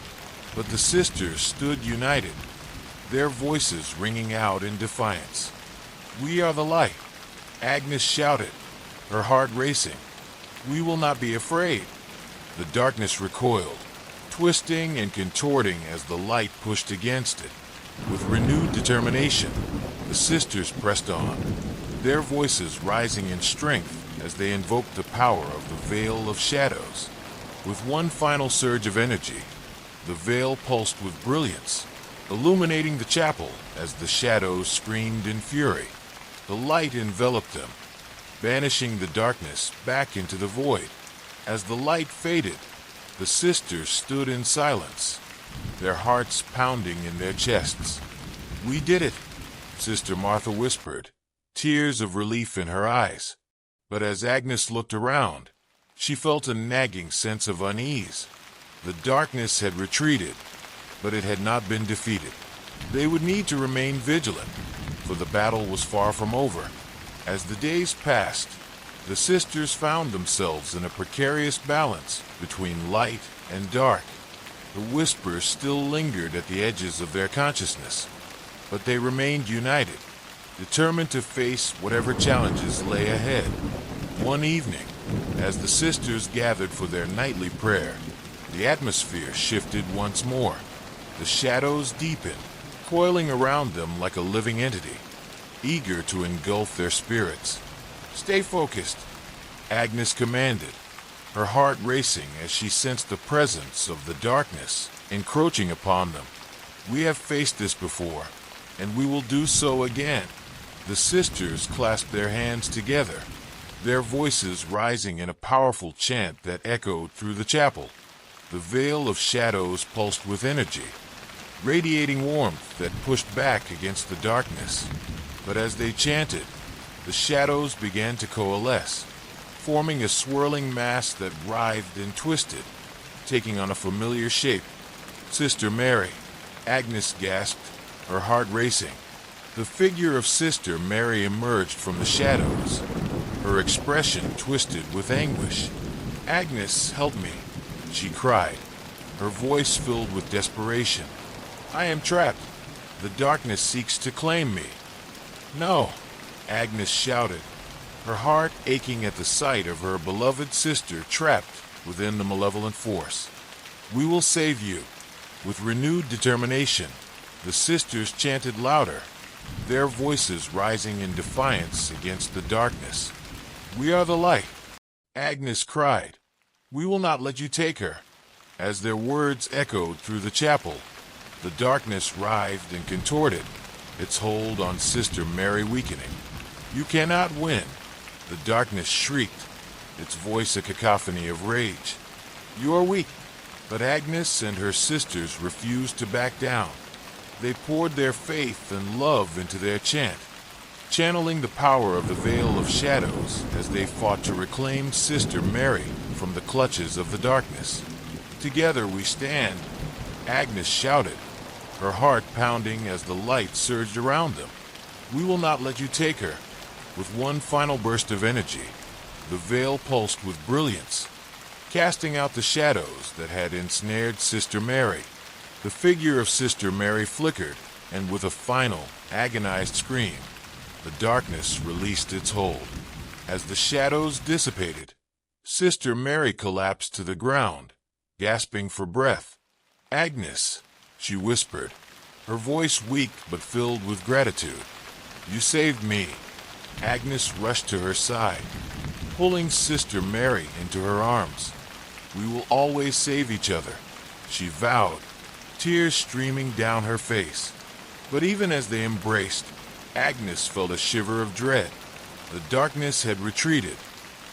[SPEAKER 1] But the sisters stood united, their voices ringing out in defiance. "We are the light," Agnes shouted, her heart racing. "We will not be afraid." The darkness recoiled, twisting and contorting as the light pushed against it. With renewed determination, the sisters pressed on, their voices rising in strength as they invoked the power of the Veil of Shadows. With one final surge of energy, the veil pulsed with brilliance, illuminating the chapel as the shadows screamed in fury. The light enveloped them, banishing the darkness back into the void. As the light faded, the sisters stood in silence, their hearts pounding in their chests. "We did it," Sister Martha whispered, tears of relief in her eyes. But as Agnes looked around, she felt a nagging sense of unease. The darkness had retreated, but it had not been defeated. They would need to remain vigilant, for the battle was far from over. As the days passed, the sisters found themselves in a precarious balance between light and dark. The whispers still lingered at the edges of their consciousness, but they remained united, determined to face whatever challenges lay ahead. One evening, as the sisters gathered for their nightly prayer, the atmosphere shifted once more. The shadows deepened, coiling around them like a living entity, eager to engulf their spirits. "Stay focused," Agnes commanded, her heart racing as she sensed the presence of the darkness encroaching upon them. "We have faced this before, and we will do so again." The sisters clasped their hands together, their voices rising in a powerful chant that echoed through the chapel. The veil of shadows pulsed with energy, radiating warmth that pushed back against the darkness. But as they chanted, the shadows began to coalesce, forming a swirling mass that writhed and twisted, taking on a familiar shape. "Sister Mary," Agnes gasped, her heart racing. The figure of Sister Mary emerged from the shadows, her expression twisted with anguish. "Agnes, help me," she cried, her voice filled with desperation. "I am trapped. The darkness seeks to claim me." "No," Agnes shouted, her heart aching at the sight of her beloved sister trapped within the malevolent force. "We will save you." With renewed determination, the sisters chanted louder, their voices rising in defiance against the darkness. "We are the light," Agnes cried. "We will not let you take her." As their words echoed through the chapel, the darkness writhed and contorted, its hold on Sister Mary weakening. "You cannot win," the darkness shrieked, its voice a cacophony of rage. "You are weak." But Agnes and her sisters refused to back down. They poured their faith and love into their chant, channeling the power of the Veil of Shadows as they fought to reclaim Sister Mary from the clutches of the darkness. "Together we stand," Agnes shouted, her heart pounding as the light surged around them. "We will not let you take her." With one final burst of energy, the veil pulsed with brilliance, casting out the shadows that had ensnared Sister Mary. The figure of Sister Mary flickered, and with a final, agonized scream, the darkness released its hold. As the shadows dissipated, Sister Mary collapsed to the ground, gasping for breath. "Agnes," she whispered, her voice weak but filled with gratitude. "You saved me." Agnes rushed to her side, pulling Sister Mary into her arms. "We will always save each other," she vowed, tears streaming down her face. But even as they embraced, Agnes felt a shiver of dread. The darkness had retreated,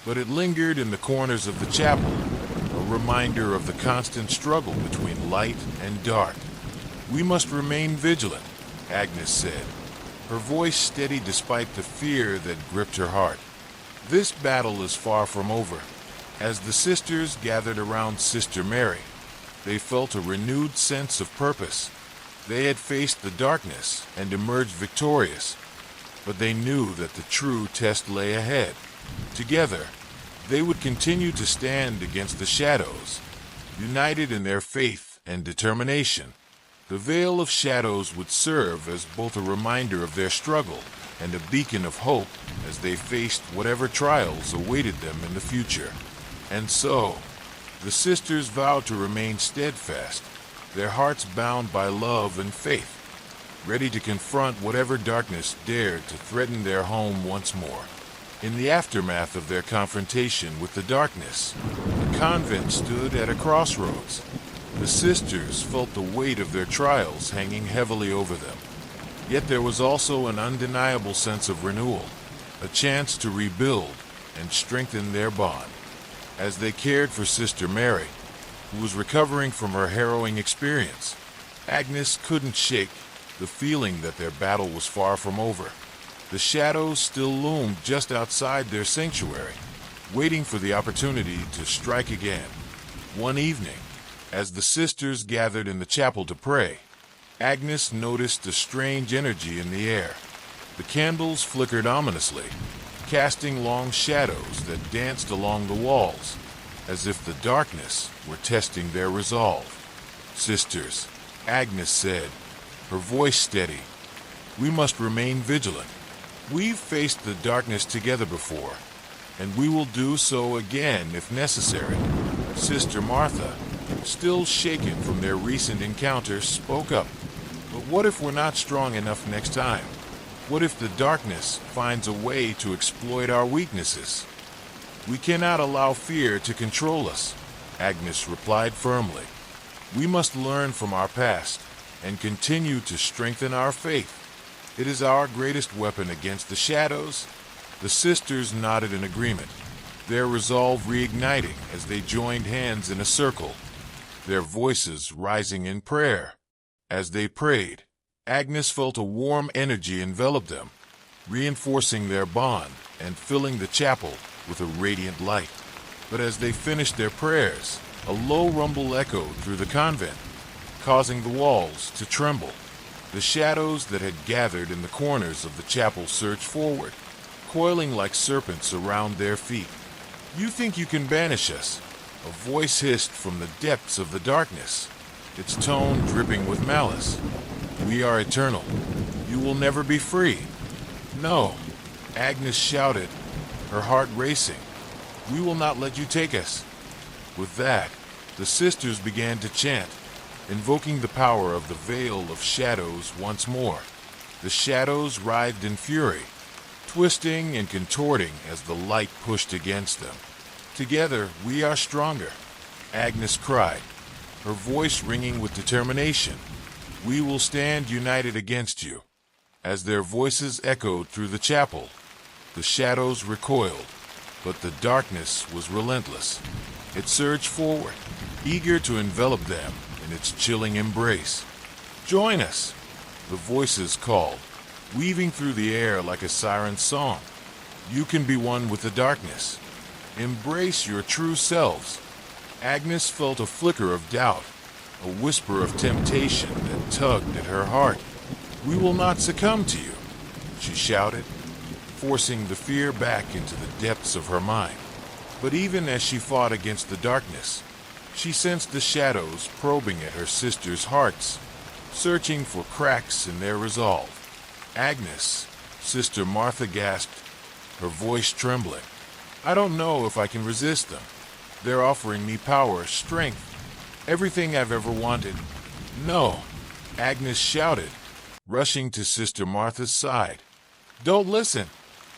[SPEAKER 1] but it lingered in the corners of the chapel, a reminder of the constant struggle between light and dark. "We must remain vigilant," Agnes said, her voice steady despite the fear that gripped her heart. This battle is far from over. As the sisters gathered around Sister Mary, they felt a renewed sense of purpose. They had faced the darkness and emerged victorious, but they knew that the true test lay ahead. Together, they would continue to stand against the shadows, united in their faith and determination. The veil of shadows would serve as both a reminder of their struggle and a beacon of hope as they faced whatever trials awaited them in the future. And so, the sisters vowed to remain steadfast, their hearts bound by love and faith, ready to confront whatever darkness dared to threaten their home once more. In the aftermath of their confrontation with the darkness, the convent stood at a crossroads. The sisters felt the weight of their trials hanging heavily over them. Yet there was also an undeniable sense of renewal, a chance to rebuild and strengthen their bond. As they cared for Sister Mary, who was recovering from her harrowing experience, Agnes couldn't shake the feeling that their battle was far from over. The shadows still loomed just outside their sanctuary, waiting for the opportunity to strike again. One evening, as the sisters gathered in the chapel to pray, Agnes noticed a strange energy in the air. The candles flickered ominously, casting long shadows that danced along the walls, as if the darkness were testing their resolve. "Sisters," Agnes said, her voice steady, "we must remain vigilant. We've faced the darkness together before, and we will do so again if necessary." Sister Martha, still shaken from their recent encounter, spoke up. "But what if we're not strong enough next time? What if the darkness finds a way to exploit our weaknesses?" "We cannot allow fear to control us," Agnes replied firmly. "We must learn from our past and continue to strengthen our faith. It is our greatest weapon against the shadows." The sisters nodded in agreement, their resolve reigniting as they joined hands in a circle, their voices rising in prayer. As they prayed, Agnes felt a warm energy envelop them, reinforcing their bond and filling the chapel with a radiant light. But as they finished their prayers, a low rumble echoed through the convent, causing the walls to tremble. The shadows that had gathered in the corners of the chapel surged forward, coiling like serpents around their feet. "You think you can banish us?" a voice hissed from the depths of the darkness, its tone dripping with malice. "We are eternal. You will never be free." "No," Agnes shouted, her heart racing. "We will not let you take us." With that, the sisters began to chant, invoking the power of the veil of shadows once more. The shadows writhed in fury, twisting and contorting as the light pushed against them. "Together, we are stronger," Agnes cried, her voice ringing with determination. "We will stand united against you." As their voices echoed through the chapel, the shadows recoiled, but the darkness was relentless. It surged forward, eager to envelop them in its chilling embrace. "Join us," the voices called, weaving through the air like a siren's song. "You can be one with the darkness. Embrace your true selves." Agnes felt a flicker of doubt, a whisper of temptation that tugged at her heart. "We will not succumb to you," she shouted, forcing the fear back into the depths of her mind. But even as she fought against the darkness, she sensed the shadows probing at her sisters' hearts, searching for cracks in their resolve. "Agnes," Sister Martha gasped, her voice trembling, "I don't know if I can resist them. They're offering me power, strength, everything I've ever wanted." "No," Agnes shouted, rushing to Sister Martha's side. "Don't listen.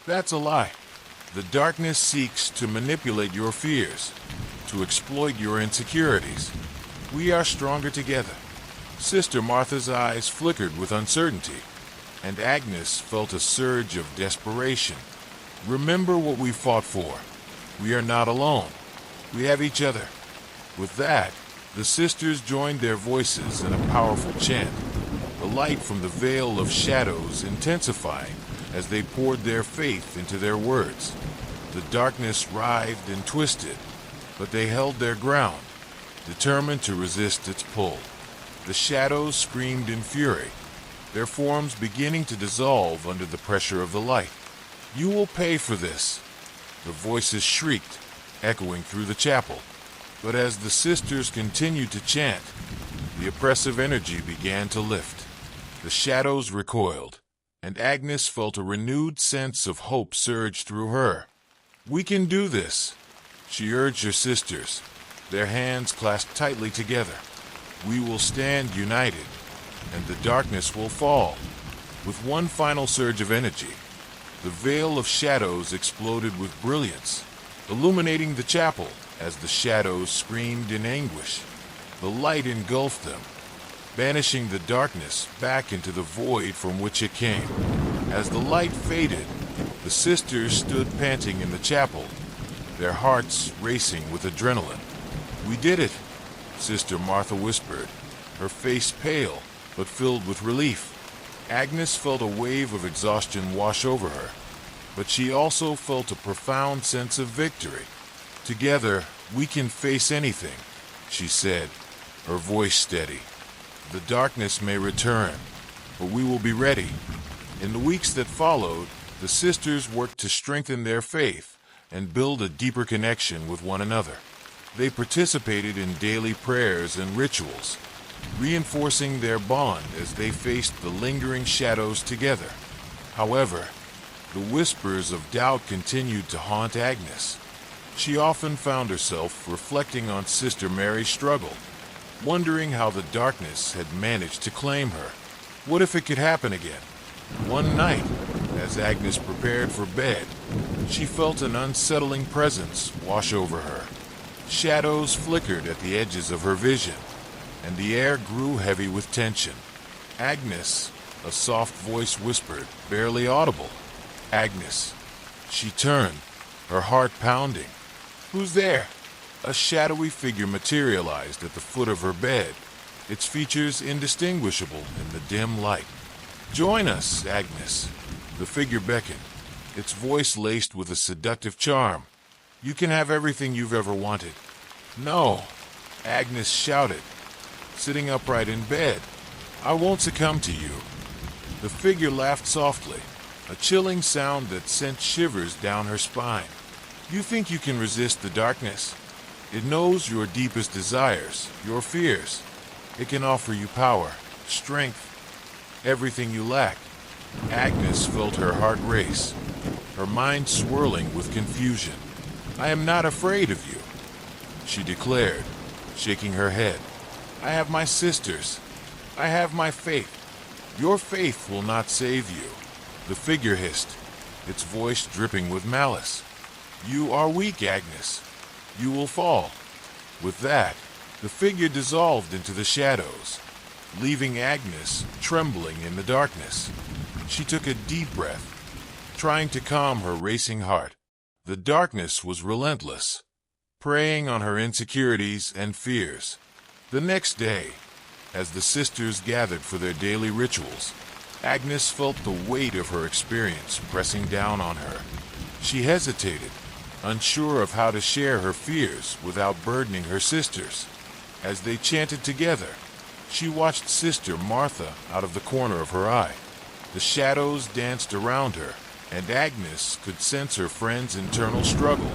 [SPEAKER 1] That's a lie. The darkness seeks to manipulate your fears, to exploit your insecurities. We are stronger together." Sister Martha's eyes flickered with uncertainty, and Agnes felt a surge of desperation. "Remember what we fought for. We are not alone. We have each other." With that, the sisters joined their voices in a powerful chant, the light from the veil of shadows intensifying as they poured their faith into their words. The darkness writhed and twisted, but they held their ground, determined to resist its pull. The shadows screamed in fury, their forms beginning to dissolve under the pressure of the light. "You will pay for this," the voices shrieked, echoing through the chapel. But as the sisters continued to chant, the oppressive energy began to lift. The shadows recoiled, and Agnes felt a renewed sense of hope surge through her. "We can do this," she urged her sisters, their hands clasped tightly together. "We will stand united, and the darkness will fall." With one final surge of energy, the veil of shadows exploded with brilliance, illuminating the chapel as the shadows screamed in anguish. The light engulfed them, banishing the darkness back into the void from which it came. As the light faded, the sisters stood panting in the chapel, their hearts racing with adrenaline. "We did it," Sister Martha whispered, her face pale but filled with relief. Agnes felt a wave of exhaustion wash over her, but she also felt a profound sense of victory. "Together, we can face anything," she said, her voice steady. "The darkness may return, but we will be ready." In the weeks that followed, the sisters worked to strengthen their faith and build a deeper connection with one another. They participated in daily prayers and rituals, reinforcing their bond as they faced the lingering shadows together. However, the whispers of doubt continued to haunt Agnes. She often found herself reflecting on Sister Mary's struggle, wondering how the darkness had managed to claim her. What if it could happen again? One night, as Agnes prepared for bed, she felt an unsettling presence wash over her. Shadows flickered at the edges of her vision, and the air grew heavy with tension. "Agnes," a soft voice whispered, barely audible. "Agnes." She turned, her heart pounding. "Who's there?" A shadowy figure materialized at the foot of her bed, its features indistinguishable in the dim light. "Join us, Agnes." The figure beckoned, its voice laced with a seductive charm. "You can have everything you've ever wanted." "No," Agnes shouted, sitting upright in bed. "I won't succumb to you." The figure laughed softly, a chilling sound that sent shivers down her spine. "You think you can resist the darkness? It knows your deepest desires, your fears. It can offer you power, strength, everything you lack." Agnes felt her heart race, her mind swirling with confusion. "I am not afraid of you," she declared, shaking her head. "I have my sisters. I have my faith. Your faith will not save you." The figure hissed, its voice dripping with malice. "You are weak, Agnes. You will fall." With that, the figure dissolved into the shadows, leaving Agnes trembling in the darkness. She took a deep breath, trying to calm her racing heart. The darkness was relentless, preying on her insecurities and fears. The next day, as the sisters gathered for their daily rituals, Agnes felt the weight of her experience pressing down on her. She hesitated, unsure of how to share her fears without burdening her sisters. As they chanted together, she watched Sister Martha out of the corner of her eye. The shadows danced around her, and Agnes could sense her friend's internal struggle.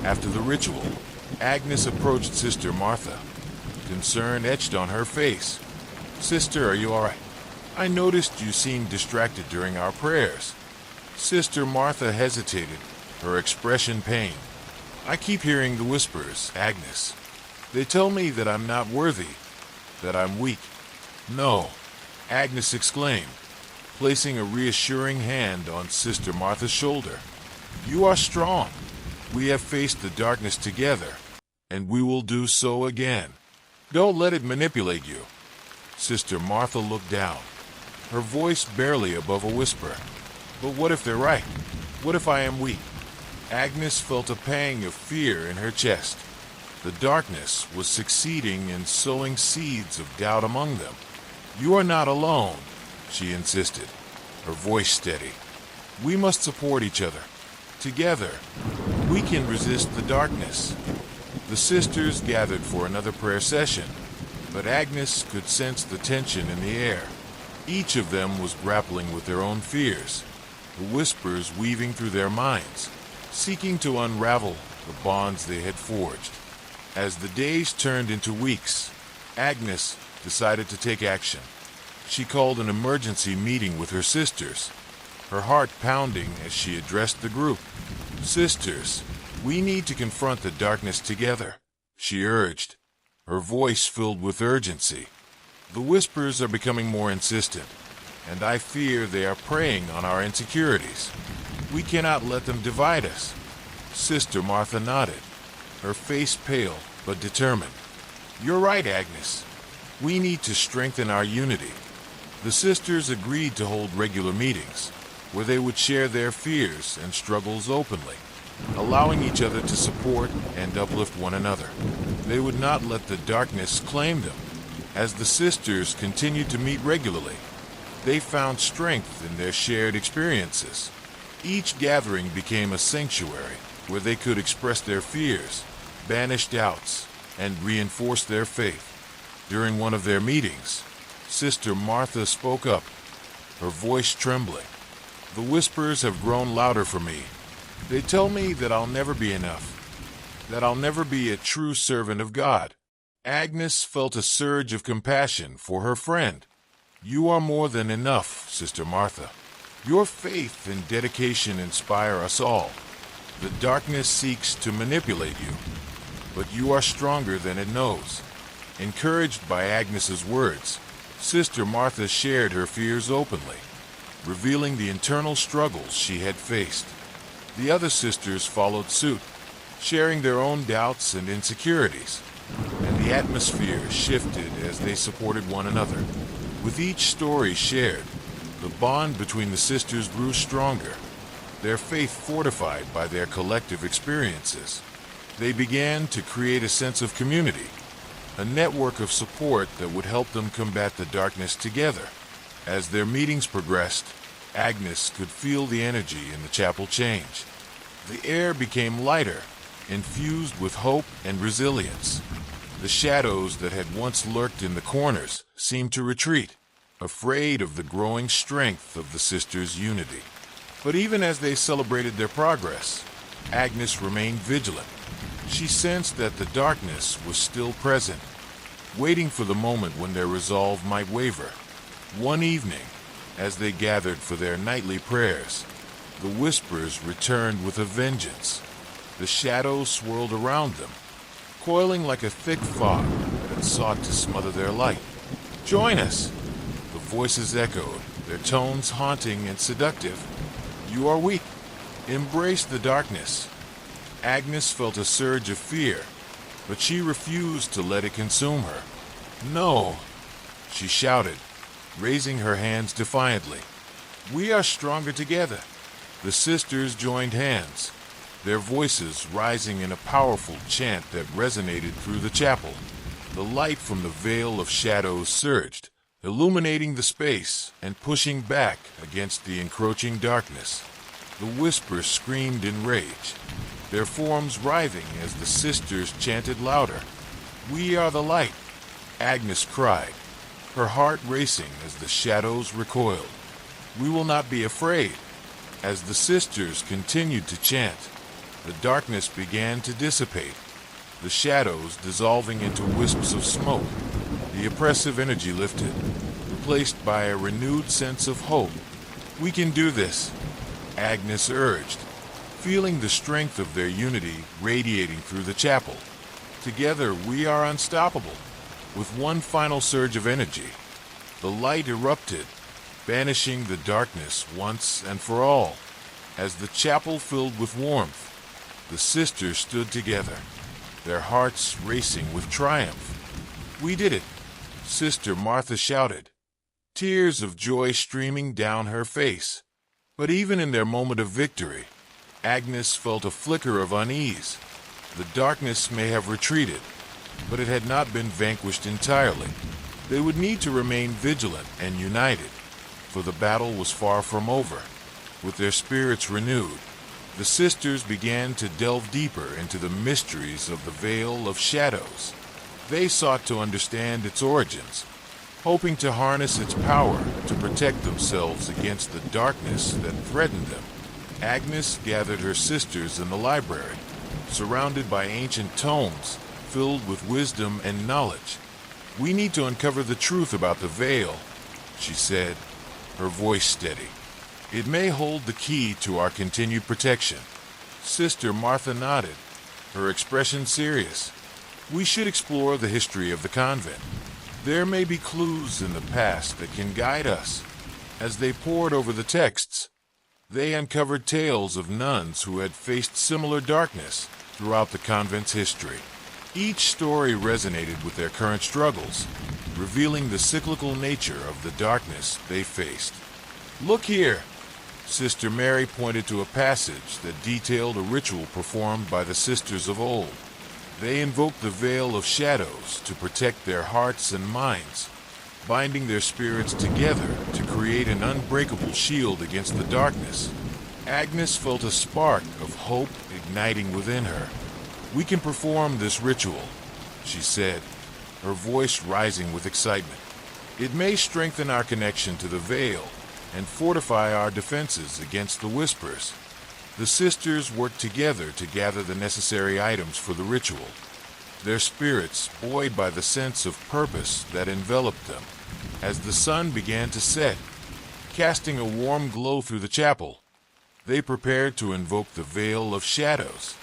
[SPEAKER 1] After the ritual, Agnes approached Sister Martha, concern etched on her face. "Sister, are you all right? I noticed you seemed distracted during our prayers." Sister Martha hesitated, her expression pained. "I keep hearing the whispers, Agnes. They tell me that I'm not worthy, that I'm weak." "No," Agnes exclaimed, placing a reassuring hand on Sister Martha's shoulder. "You are strong. We have faced the darkness together, and we will do so again. Don't let it manipulate you." Sister Martha looked down, her voice barely above a whisper. "But what if they're right? What if I am weak?" Agnes felt a pang of fear in her chest. The darkness was succeeding in sowing seeds of doubt among them. "You are not alone," she insisted, her voice steady. "We must support each other. Together, We can resist the darkness. The sisters gathered for another prayer session, but Agnes could sense the tension in the air. Each of them was grappling with their own fears, the whispers weaving through their minds, seeking to unravel the bonds they had forged. As the days turned into weeks, Agnes decided to take action. She called an emergency meeting with her sisters, her heart pounding as she addressed the group. "Sisters, we need to confront the darkness together," she urged, her voice filled with urgency. "The whispers are becoming more insistent, and I fear they are preying on our insecurities. We cannot let them divide us." Sister Martha nodded, her face pale but determined. "You're right, Agnes. We need to strengthen our unity." The sisters agreed to hold regular meetings, where they would share their fears and struggles openly, allowing each other to support and uplift one another. They would not let the darkness claim them. As the sisters continued to meet regularly, they found strength in their shared experiences. Each gathering became a sanctuary where they could express their fears, banish doubts, and reinforce their faith. During one of their meetings, Sister Martha spoke up, her voice trembling. "The whispers have grown louder for me. They tell me that I'll never be enough, that I'll never be a true servant of God." Agnes felt a surge of compassion for her friend. "You are more than enough, Sister Martha. Your faith and dedication inspire us all. The darkness seeks to manipulate you, but you are stronger than it knows." Encouraged by Agnes's words, Sister Martha shared her fears openly, revealing the internal struggles she had faced. The other sisters followed suit, sharing their own doubts and insecurities, and the atmosphere shifted as they supported one another. With each story shared, the bond between the sisters grew stronger, their faith fortified by their collective experiences. They began to create a sense of community, a network of support that would help them combat the darkness together. As their meetings progressed, Agnes could feel the energy in the chapel change. The air became lighter, infused with hope and resilience. The shadows that had once lurked in the corners seemed to retreat, afraid of the growing strength of the sisters' unity. But even as they celebrated their progress, Agnes remained vigilant. She sensed that the darkness was still present, waiting for the moment when their resolve might waver. One evening, as they gathered for their nightly prayers, the whispers returned with a vengeance. The shadows swirled around them, coiling like a thick fog that had sought to smother their light. "Join us!" The voices echoed, their tones haunting and seductive. "You are weak. Embrace the darkness." Agnes felt a surge of fear, but she refused to let it consume her. "No!" she shouted, raising her hands defiantly. "We are stronger together." The sisters joined hands, their voices rising in a powerful chant that resonated through the chapel. The light from the veil of shadows surged, illuminating the space and pushing back against the encroaching darkness. The whispers screamed in rage, their forms writhing as the sisters chanted louder. "We are the light," Agnes cried, her heart racing as the shadows recoiled. "We will not be afraid." As the sisters continued to chant, the darkness began to dissipate, the shadows dissolving into wisps of smoke. The oppressive energy lifted, replaced by a renewed sense of hope. "We can do this," Agnes urged, feeling the strength of their unity radiating through the chapel. "Together we are unstoppable." With one final surge of energy, the light erupted, banishing the darkness once and for all. As the chapel filled with warmth, the sisters stood together, their hearts racing with triumph. "We did it!" Sister Martha shouted, tears of joy streaming down her face. But even in their moment of victory, Agnes felt a flicker of unease. The darkness may have retreated, but it had not been vanquished entirely. They would need to remain vigilant and united, for the battle was far from over. With their spirits renewed, The sisters began to delve deeper into the mysteries of the Veil of Shadows. They sought to understand its origins, hoping to harness its power to protect themselves against the darkness that threatened them. Agnes gathered her sisters in the library, surrounded by ancient tomes filled with wisdom and knowledge. "We need to uncover the truth about the veil," she said, her voice steady. "It may hold the key to our continued protection." Sister Martha nodded, her expression serious. "We should explore the history of the convent. There may be clues in the past that can guide us." As they pored over the texts, they uncovered tales of nuns who had faced similar darkness throughout the convent's history. Each story resonated with their current struggles, revealing the cyclical nature of the darkness they faced. "Look here!" Sister Mary pointed to a passage that detailed a ritual performed by the sisters of old. They invoked the Veil of Shadows to protect their hearts and minds, binding their spirits together to create an unbreakable shield against the darkness. Agnes felt a spark of hope igniting within her. "We can perform this ritual," she said, her voice rising with excitement. "It may strengthen our connection to the veil and fortify our defenses against the whispers." The sisters worked together to gather the necessary items for the ritual, their spirits buoyed by the sense of purpose that enveloped them. As the sun began to set, casting a warm glow through the chapel, they prepared to invoke the Veil of Shadows.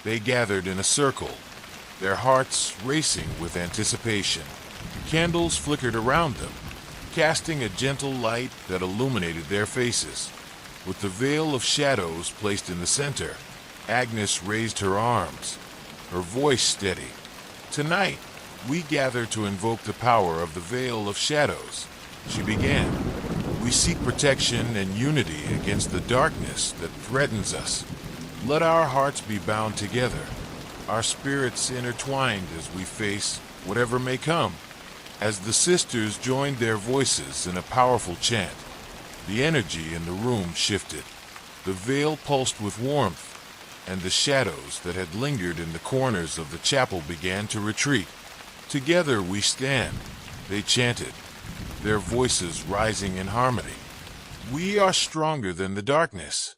[SPEAKER 1] They gathered in a circle, their hearts racing with anticipation. Candles flickered around them, casting a gentle light that illuminated their faces. With the Veil of Shadows placed in the center, Agnes raised her arms, her voice steady. "Tonight, we gather to invoke the power of the Veil of Shadows," she began. "We seek protection and unity against the darkness that threatens us. Let our hearts be bound together, our spirits intertwined as we face whatever may come." As the sisters joined their voices in a powerful chant, the energy in the room shifted. The veil pulsed with warmth, and the shadows that had lingered in the corners of the chapel began to retreat. "Together we stand," they chanted, their voices rising in harmony. "We are stronger than the darkness."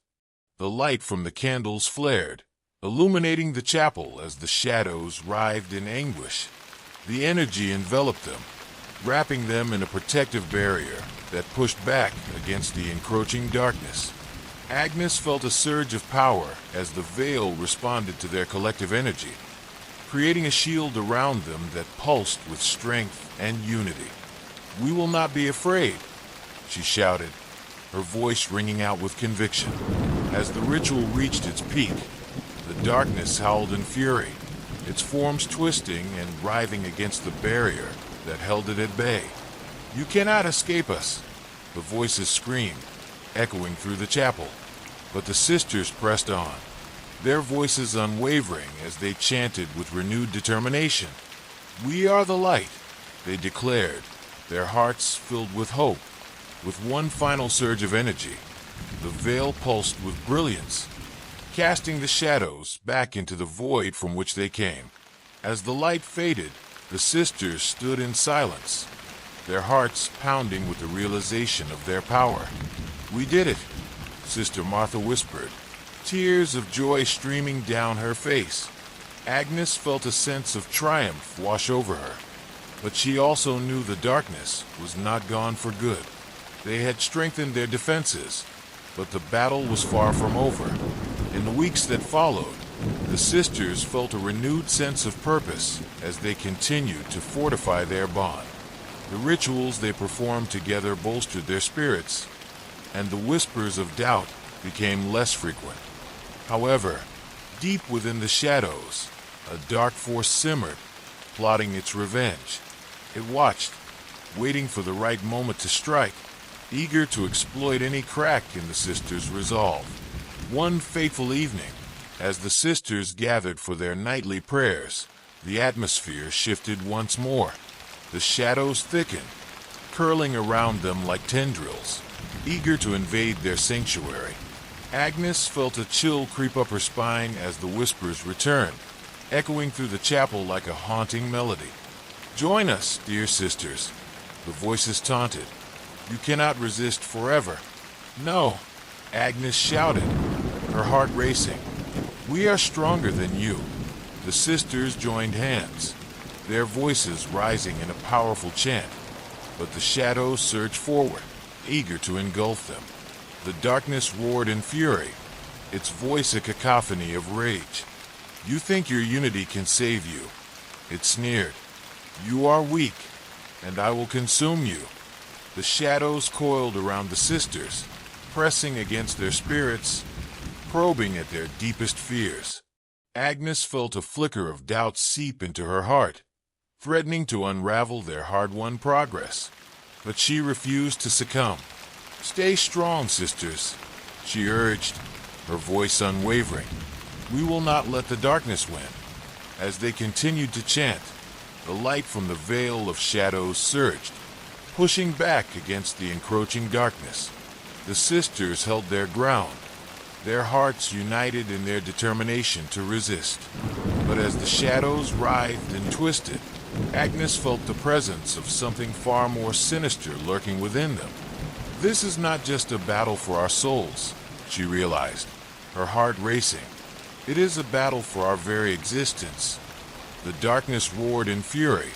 [SPEAKER 1] The light from the candles flared, illuminating the chapel as the shadows writhed in anguish. The energy enveloped them, wrapping them in a protective barrier that pushed back against the encroaching darkness. Agnes felt a surge of power as the veil responded to their collective energy, creating a shield around them that pulsed with strength and unity. "We will not be afraid," she shouted, her voice ringing out with conviction. As the ritual reached its peak, the darkness howled in fury, its forms twisting and writhing against the barrier that held it at bay. "You cannot escape us," the voices screamed, echoing through the chapel. But the sisters pressed on, their voices unwavering as they chanted with renewed determination. "We are the light," they declared, their hearts filled with hope. With one final surge of energy, the veil pulsed with brilliance, casting the shadows back into the void from which they came. As the light faded, the sisters stood in silence, their hearts pounding with the realization of their power. "We did it," Sister Martha whispered, tears of joy streaming down her face. Agnes felt a sense of triumph wash over her, but she also knew the darkness was not gone for good. They had strengthened their defenses, but the battle was far from over. In the weeks that followed, the sisters felt a renewed sense of purpose as they continued to fortify their bond. The rituals they performed together bolstered their spirits, and the whispers of doubt became less frequent. However, deep within the shadows, a dark force simmered, plotting its revenge. It watched, waiting for the right moment to strike, eager to exploit any crack in the sisters' resolve. One fateful evening, as the sisters gathered for their nightly prayers, the atmosphere shifted once more. The shadows thickened, curling around them like tendrils, eager to invade their sanctuary. Agnes felt a chill creep up her spine as the whispers returned, echoing through the chapel like a haunting melody. "Join us, dear sisters," the voices taunted. "You cannot resist forever." "No," Agnes shouted, her heart racing. "We are stronger than you." The sisters joined hands, their voices rising in a powerful chant, but the shadows surged forward, eager to engulf them. The darkness roared in fury, its voice a cacophony of rage. "You think your unity can save you," it sneered. "You are weak, and I will consume you." The shadows coiled around the sisters, pressing against their spirits, probing at their deepest fears. Agnes felt a flicker of doubt seep into her heart, threatening to unravel their hard-won progress. But she refused to succumb. "Stay strong, sisters," she urged, her voice unwavering. "We will not let the darkness win." As they continued to chant, the light from the veil of shadows surged, pushing back against the encroaching darkness. The sisters held their ground, their hearts united in their determination to resist. But as the shadows writhed and twisted, Agnes felt the presence of something far more sinister lurking within them. "This is not just a battle for our souls," she realized, her heart racing. "It is a battle for our very existence." The darkness roared in fury,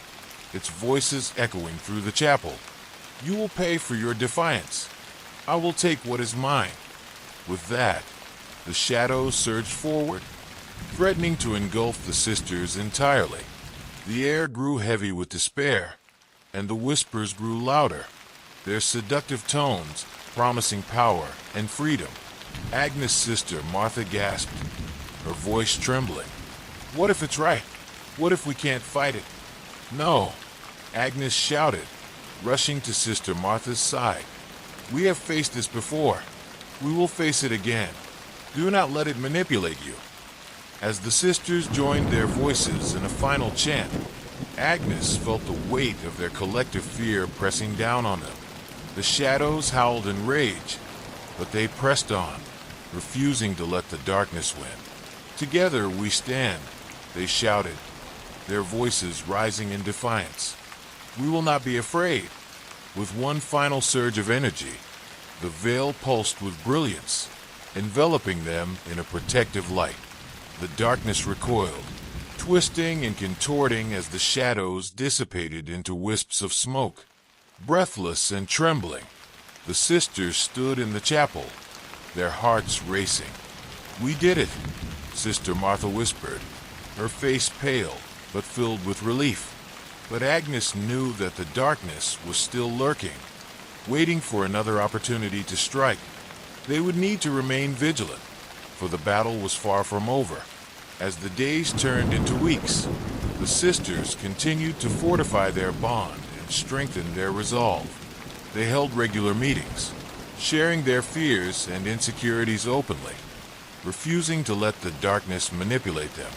[SPEAKER 1] its voices echoing through the chapel. "You will pay for your defiance. I will take what is mine." With that, the shadows surged forward, threatening to engulf the sisters entirely. The air grew heavy with despair, and the whispers grew louder, their seductive tones promising power and freedom. Agnes' sister Martha gasped, her voice trembling. "What if it's right? What if we can't fight it?" "No," Agnes shouted, rushing to Sister Martha's side. "We have faced this before. We will face it again. Do not let it manipulate you." As the sisters joined their voices in a final chant, Agnes felt the weight of their collective fear pressing down on them. The shadows howled in rage, but they pressed on, refusing to let the darkness win. "Together we stand," they shouted, their voices rising in defiance. "We will not be afraid." With one final surge of energy, the veil pulsed with brilliance, enveloping them in a protective light. The darkness recoiled, twisting and contorting as the shadows dissipated into wisps of smoke. Breathless and trembling, the sisters stood in the chapel, their hearts racing. "We did it," Sister Martha whispered, her face pale but filled with relief. But Agnes knew that the darkness was still lurking, waiting for another opportunity to strike. They would need to remain vigilant, for the battle was far from over. As the days turned into weeks, the sisters continued to fortify their bond and strengthen their resolve. They held regular meetings, sharing their fears and insecurities openly, refusing to let the darkness manipulate them.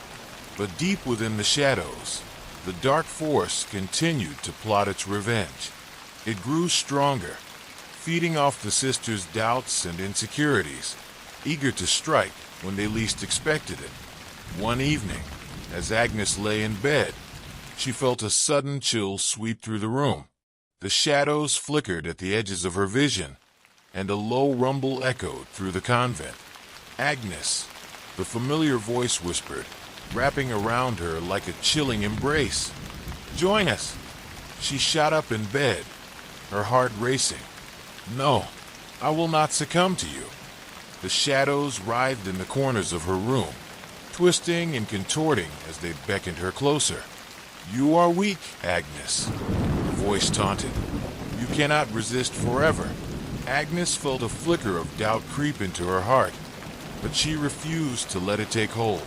[SPEAKER 1] But deep within the shadows, the dark force continued to plot its revenge. It grew stronger, feeding off the sisters' doubts and insecurities, eager to strike when they least expected it. One evening, as Agnes lay in bed, she felt a sudden chill sweep through the room. The shadows flickered at the edges of her vision, and a low rumble echoed through the convent. "Agnes," the familiar voice whispered, wrapping around her like a chilling embrace. "Join us." She shot up in bed, her heart racing. "No, I will not succumb to you." The shadows writhed in the corners of her room, twisting and contorting as they beckoned her closer. "You are weak, Agnes," the voice taunted. "You cannot resist forever." Agnes felt a flicker of doubt creep into her heart, but she refused to let it take hold.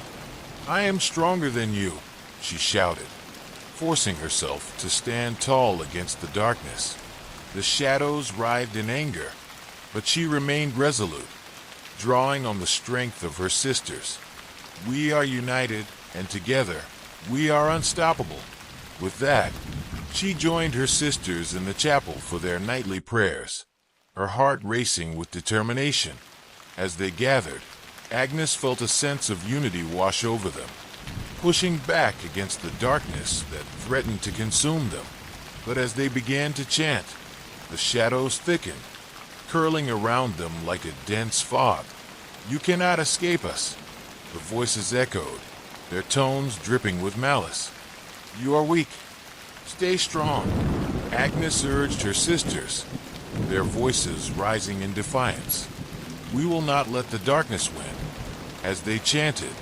[SPEAKER 1] "I am stronger than you," she shouted, forcing herself to stand tall against the darkness. The shadows writhed in anger, but she remained resolute, drawing on the strength of her sisters. "We are united, and together, we are unstoppable." With that, she joined her sisters in the chapel for their nightly prayers, her heart racing with determination. As they gathered, Agnes felt a sense of unity wash over them, pushing back against the darkness that threatened to consume them. But as they began to chant, the shadows thickened, curling around them like a dense fog. "You cannot escape us," the voices echoed, their tones dripping with malice. "You are weak. Stay strong," Agnes urged her sisters, their voices rising in defiance. "We will not let the darkness win." As they chanted,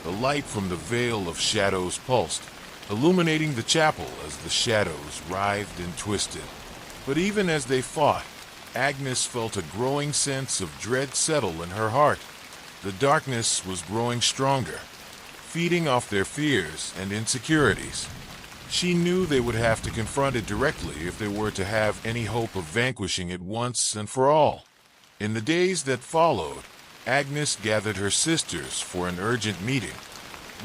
[SPEAKER 1] the light from the veil of shadows pulsed, illuminating the chapel as the shadows writhed and twisted. But even as they fought, Agnes felt a growing sense of dread settle in her heart. The darkness was growing stronger, feeding off their fears and insecurities. She knew they would have to confront it directly if they were to have any hope of vanquishing it once and for all. In the days that followed, Agnes gathered her sisters for an urgent meeting.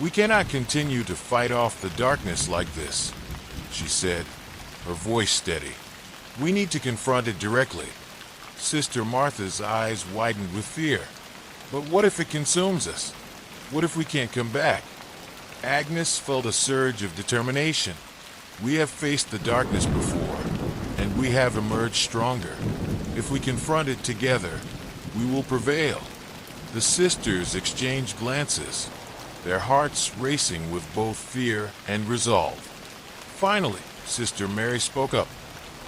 [SPEAKER 1] "We cannot continue to fight off the darkness like this," she said, her voice steady. "We need to confront it directly." Sister Martha's eyes widened with fear. "But what if it consumes us? What if we can't come back?" Agnes felt a surge of determination. "We have faced the darkness before, and we have emerged stronger. If we confront it together, we will prevail." The sisters exchanged glances, their hearts racing with both fear and resolve. Finally, Sister Mary spoke up.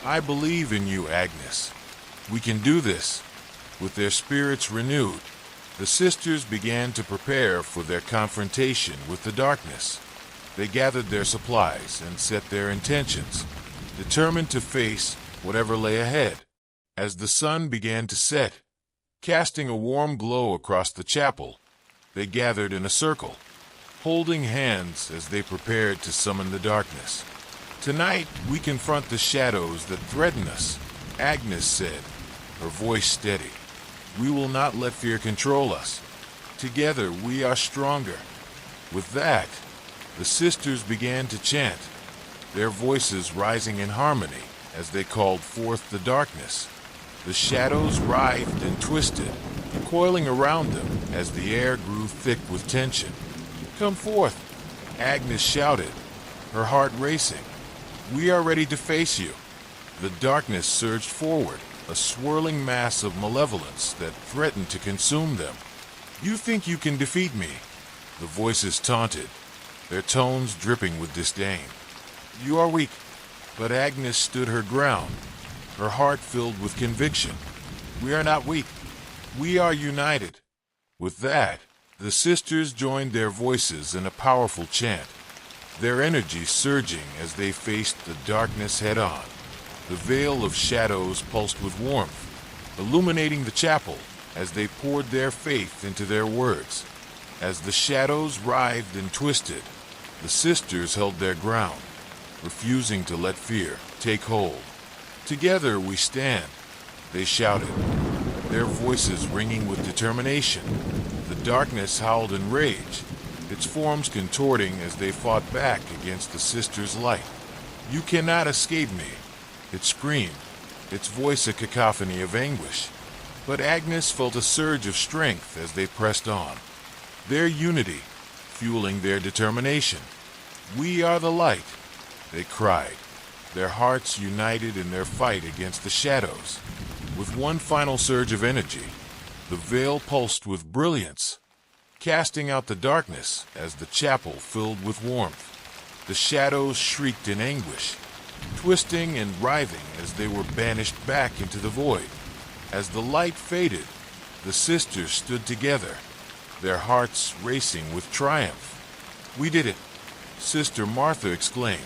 [SPEAKER 1] "I believe in you, Agnes. We can do this." With their spirits renewed, the sisters began to prepare for their confrontation with the darkness. They gathered their supplies and set their intentions, determined to face whatever lay ahead. As the sun began to set, casting a warm glow across the chapel, they gathered in a circle, holding hands as they prepared to summon the darkness. "Tonight, we confront the shadows that threaten us," Agnes said, her voice steady. "We will not let fear control us. Together, we are stronger." With that, the sisters began to chant, their voices rising in harmony as they called forth the darkness. The shadows writhed and twisted, coiling around them as the air grew thick with tension. "Come forth," Agnes shouted, her heart racing. "We are ready to face you." The darkness surged forward, a swirling mass of malevolence that threatened to consume them. "You think you can defeat me?" the voices taunted, their tones dripping with disdain. "You are weak." But Agnes stood her ground, her heart filled with conviction. "We are not weak. We are united." With that, the sisters joined their voices in a powerful chant, their energy surging as they faced the darkness head-on. The veil of shadows pulsed with warmth, illuminating the chapel as they poured their faith into their words. As the shadows writhed and twisted, the sisters held their ground, refusing to let fear take hold. "Together we stand," they shouted, their voices ringing with determination. The darkness howled in rage, its forms contorting as they fought back against the sisters' light. "You cannot escape me," it screamed, its voice a cacophony of anguish. But Agnes felt a surge of strength as they pressed on, their unity fueling their determination. "We are the light," they cried, their hearts united in their fight against the shadows. With one final surge of energy, the veil pulsed with brilliance, casting out the darkness as the chapel filled with warmth. The shadows shrieked in anguish, twisting and writhing as they were banished back into the void. As the light faded, the sisters stood together, their hearts racing with triumph. "We did it!" Sister Martha exclaimed,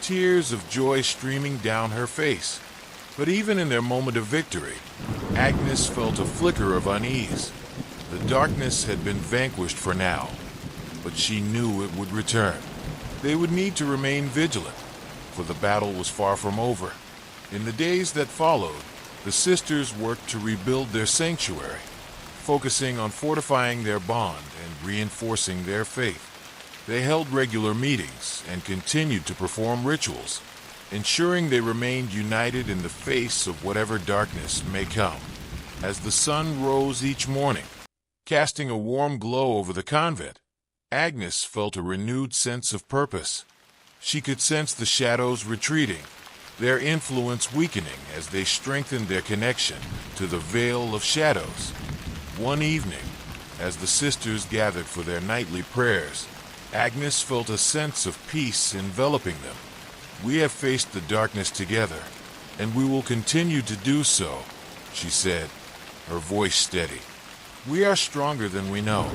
[SPEAKER 1] tears of joy streaming down her face. But even in their moment of victory, Agnes felt a flicker of unease. The darkness had been vanquished for now, but she knew it would return. They would need to remain vigilant, for the battle was far from over. In the days that followed, the sisters worked to rebuild their sanctuary, focusing on fortifying their bond and reinforcing their faith. They held regular meetings and continued to perform rituals, ensuring they remained united in the face of whatever darkness may come. As the sun rose each morning, casting a warm glow over the convent, Agnes felt a renewed sense of purpose. She could sense the shadows retreating, their influence weakening as they strengthened their connection to the veil of shadows. One evening, as the sisters gathered for their nightly prayers, Agnes felt a sense of peace enveloping them. "We have faced the darkness together, and we will continue to do so," she said, her voice steady. "We are stronger than we know."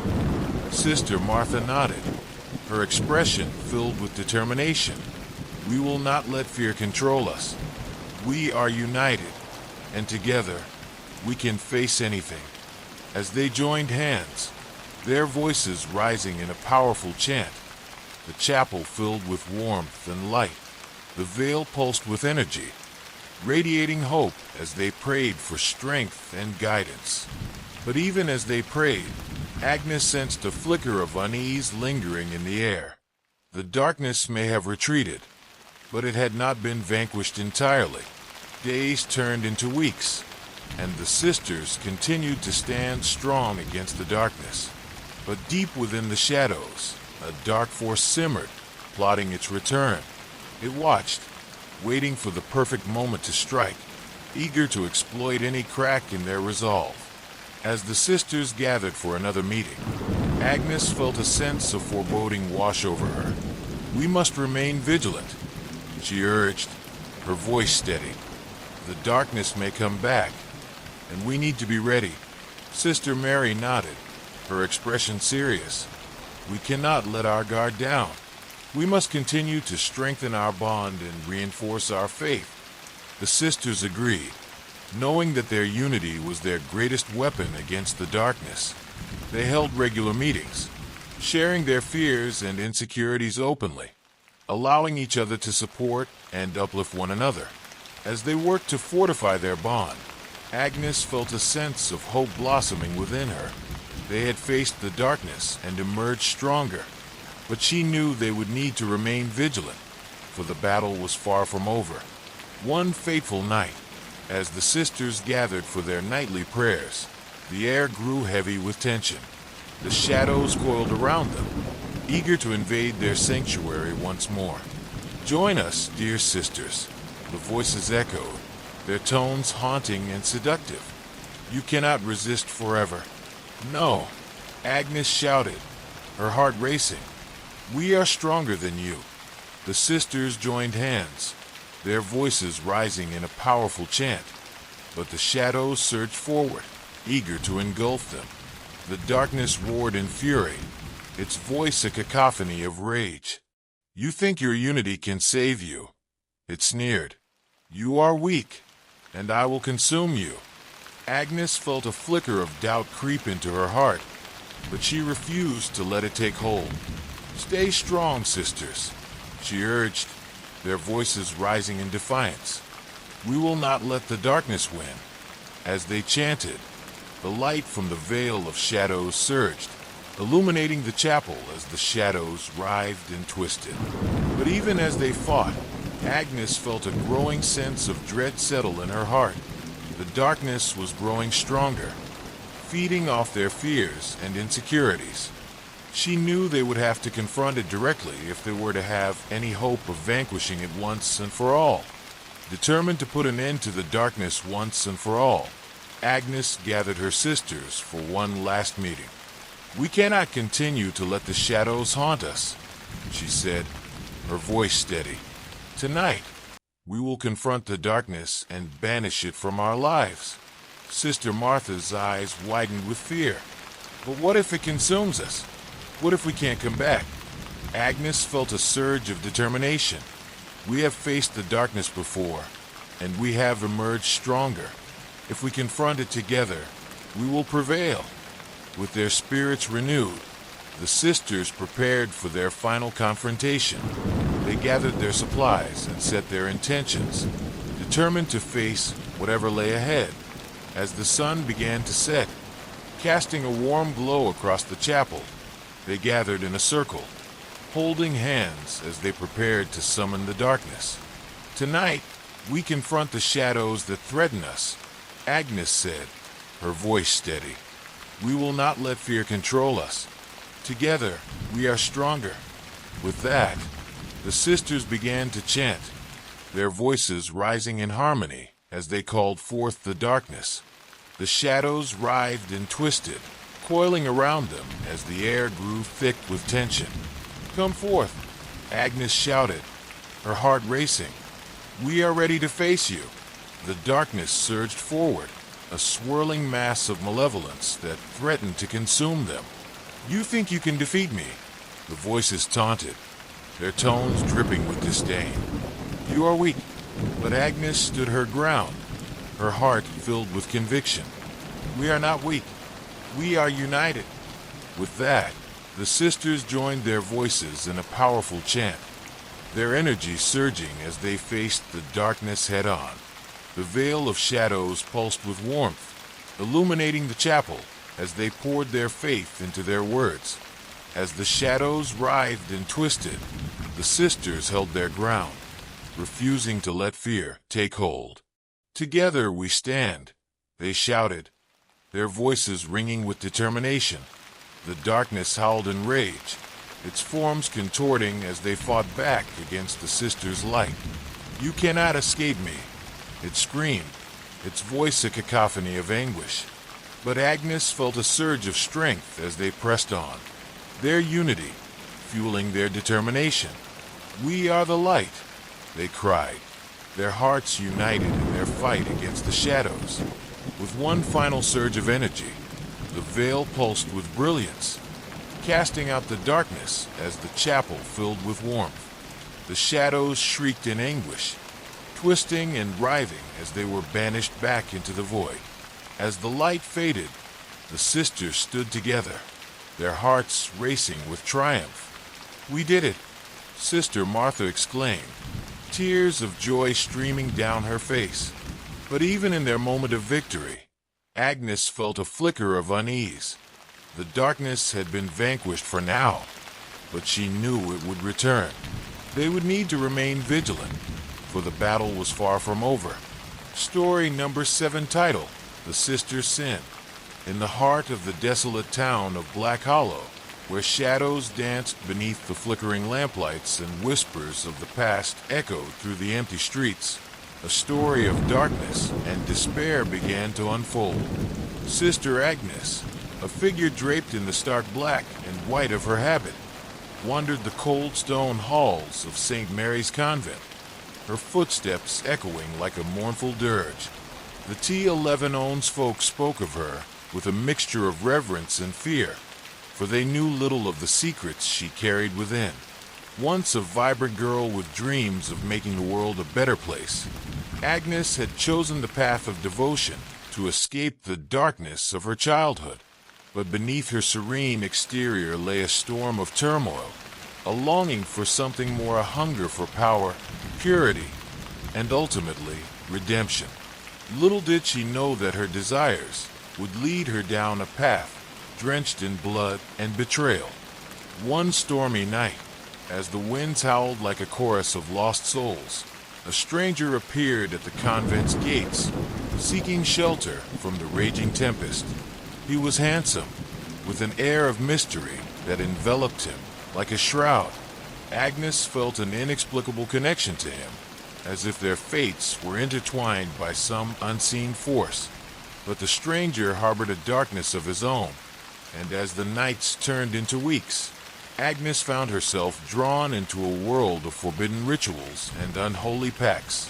[SPEAKER 1] Sister Martha nodded, her expression filled with determination. "We will not let fear control us. We are united, and together we can face anything." As they joined hands, their voices rising in a powerful chant, the chapel filled with warmth and light, the veil pulsed with energy, radiating hope as they prayed for strength and guidance. But even as they prayed, Agnes sensed a flicker of unease lingering in the air. The darkness may have retreated, but it had not been vanquished entirely. Days turned into weeks, and the sisters continued to stand strong against the darkness. But deep within the shadows, a dark force simmered, plotting its return. It watched, waiting for the perfect moment to strike, eager to exploit any crack in their resolve. As the sisters gathered for another meeting, Agnes felt a sense of foreboding wash over her. "We must remain vigilant," she urged, her voice steady. "The darkness may come back, and we need to be ready." Sister Mary nodded, her expression serious. "We cannot let our guard down. We must continue to strengthen our bond and reinforce our faith." The sisters agreed, knowing that their unity was their greatest weapon against the darkness. They held regular meetings, sharing their fears and insecurities openly, allowing each other to support and uplift one another. As they worked to fortify their bond, Agnes felt a sense of hope blossoming within her. They had faced the darkness and emerged stronger, but she knew they would need to remain vigilant, for the battle was far from over. One fateful night, as the sisters gathered for their nightly prayers, the air grew heavy with tension. The shadows coiled around them, eager to invade their sanctuary once more. "Join us, dear sisters," the voices echoed, their tones haunting and seductive. "You cannot resist forever." "No," Agnes shouted, her heart racing. "We are stronger than you." The sisters joined hands, their voices rising in a powerful chant, but the shadows surged forward, eager to engulf them. The darkness roared in fury, its voice a cacophony of rage. "You think your unity can save you," it sneered. "You are weak, and I will consume you." Agnes felt a flicker of doubt creep into her heart, but she refused to let it take hold. "Stay strong, sisters," she urged, their voices rising in defiance. "We will not let the darkness win." As they chanted, the light from the veil of shadows surged, illuminating the chapel as the shadows writhed and twisted. But even as they fought, Agnes felt a growing sense of dread settle in her heart. The darkness was growing stronger, feeding off their fears and insecurities. She knew they would have to confront it directly if they were to have any hope of vanquishing it once and for all. Determined to put an end to the darkness once and for all, Agnes gathered her sisters for one last meeting. "We cannot continue to let the shadows haunt us," she said, her voice steady. "Tonight, we will confront the darkness and banish it from our lives." Sister Martha's eyes widened with fear. "But what if it consumes us? What if we can't come back?" Agnes felt a surge of determination. "We have faced the darkness before, and we have emerged stronger. If we confront it together, we will prevail." With their spirits renewed, the sisters prepared for their final confrontation. They gathered their supplies and set their intentions, determined to face whatever lay ahead. As the sun began to set, casting a warm glow across the chapel, they gathered in a circle, holding hands as they prepared to summon the darkness. "Tonight, we confront the shadows that threaten us," Agnes said, her voice steady. "We will not let fear control us. Together, we are stronger." With that, the sisters began to chant, their voices rising in harmony as they called forth the darkness. The shadows writhed and twisted, coiling around them as the air grew thick with tension. "Come forth," Agnes shouted, her heart racing. "We are ready to face you." The darkness surged forward, a swirling mass of malevolence that threatened to consume them. "You think you can defeat me?" The voices taunted, their tones dripping with disdain. "You are weak." But Agnes stood her ground, her heart filled with conviction. "We are not weak. We are united." With that, the sisters joined their voices in a powerful chant, their energy surging as they faced the darkness head-on. The veil of shadows pulsed with warmth, illuminating the chapel as they poured their faith into their words. As the shadows writhed and twisted, the sisters held their ground, refusing to let fear take hold. "Together we stand," they shouted, their voices ringing with determination. The darkness howled in rage, its forms contorting as they fought back against the sisters' light. "You cannot escape me," it screamed, its voice a cacophony of anguish. But Agnes felt a surge of strength as they pressed on, their unity fueling their determination. "We are the light," they cried, their hearts united in their fight against the shadows. With one final surge of energy, the veil pulsed with brilliance, casting out the darkness as the chapel filled with warmth. The shadows shrieked in anguish, twisting and writhing as they were banished back into the void. As the light faded, the sisters stood together, their hearts racing with triumph. "We did it!" Sister Martha exclaimed, tears of joy streaming down her face. But even in their moment of victory, Agnes felt a flicker of unease. The darkness had been vanquished for now, but she knew it would return. They would need to remain vigilant, for the battle was far from over. Story number 7 title, The Sister's Sin. In the heart of the desolate town of Black Hollow, where shadows danced beneath the flickering lamplights and whispers of the past echoed through the empty streets, a story of darkness and despair began to unfold. Sister Agnes, a figure draped in the stark black and white of her habit, wandered the cold stone halls of St. Mary's Convent, her footsteps echoing like a mournful dirge. The T11's folk spoke of her with a mixture of reverence and fear, for they knew little of the secrets she carried within. Once a vibrant girl with dreams of making the world a better place, Agnes had chosen the path of devotion to escape the darkness of her childhood. But beneath her serene exterior lay a storm of turmoil, a longing for something more, a hunger for power, purity, and ultimately, redemption. Little did she know that her desires would lead her down a path drenched in blood and betrayal. One stormy night, as the winds howled like a chorus of lost souls, a stranger appeared at the convent's gates, seeking shelter from the raging tempest. He was handsome, with an air of mystery that enveloped him like a shroud. Agnes felt an inexplicable connection to him, as if their fates were intertwined by some unseen force. But the stranger harbored a darkness of his own, and as the nights turned into weeks, Agnes found herself drawn into a world of forbidden rituals and unholy pacts.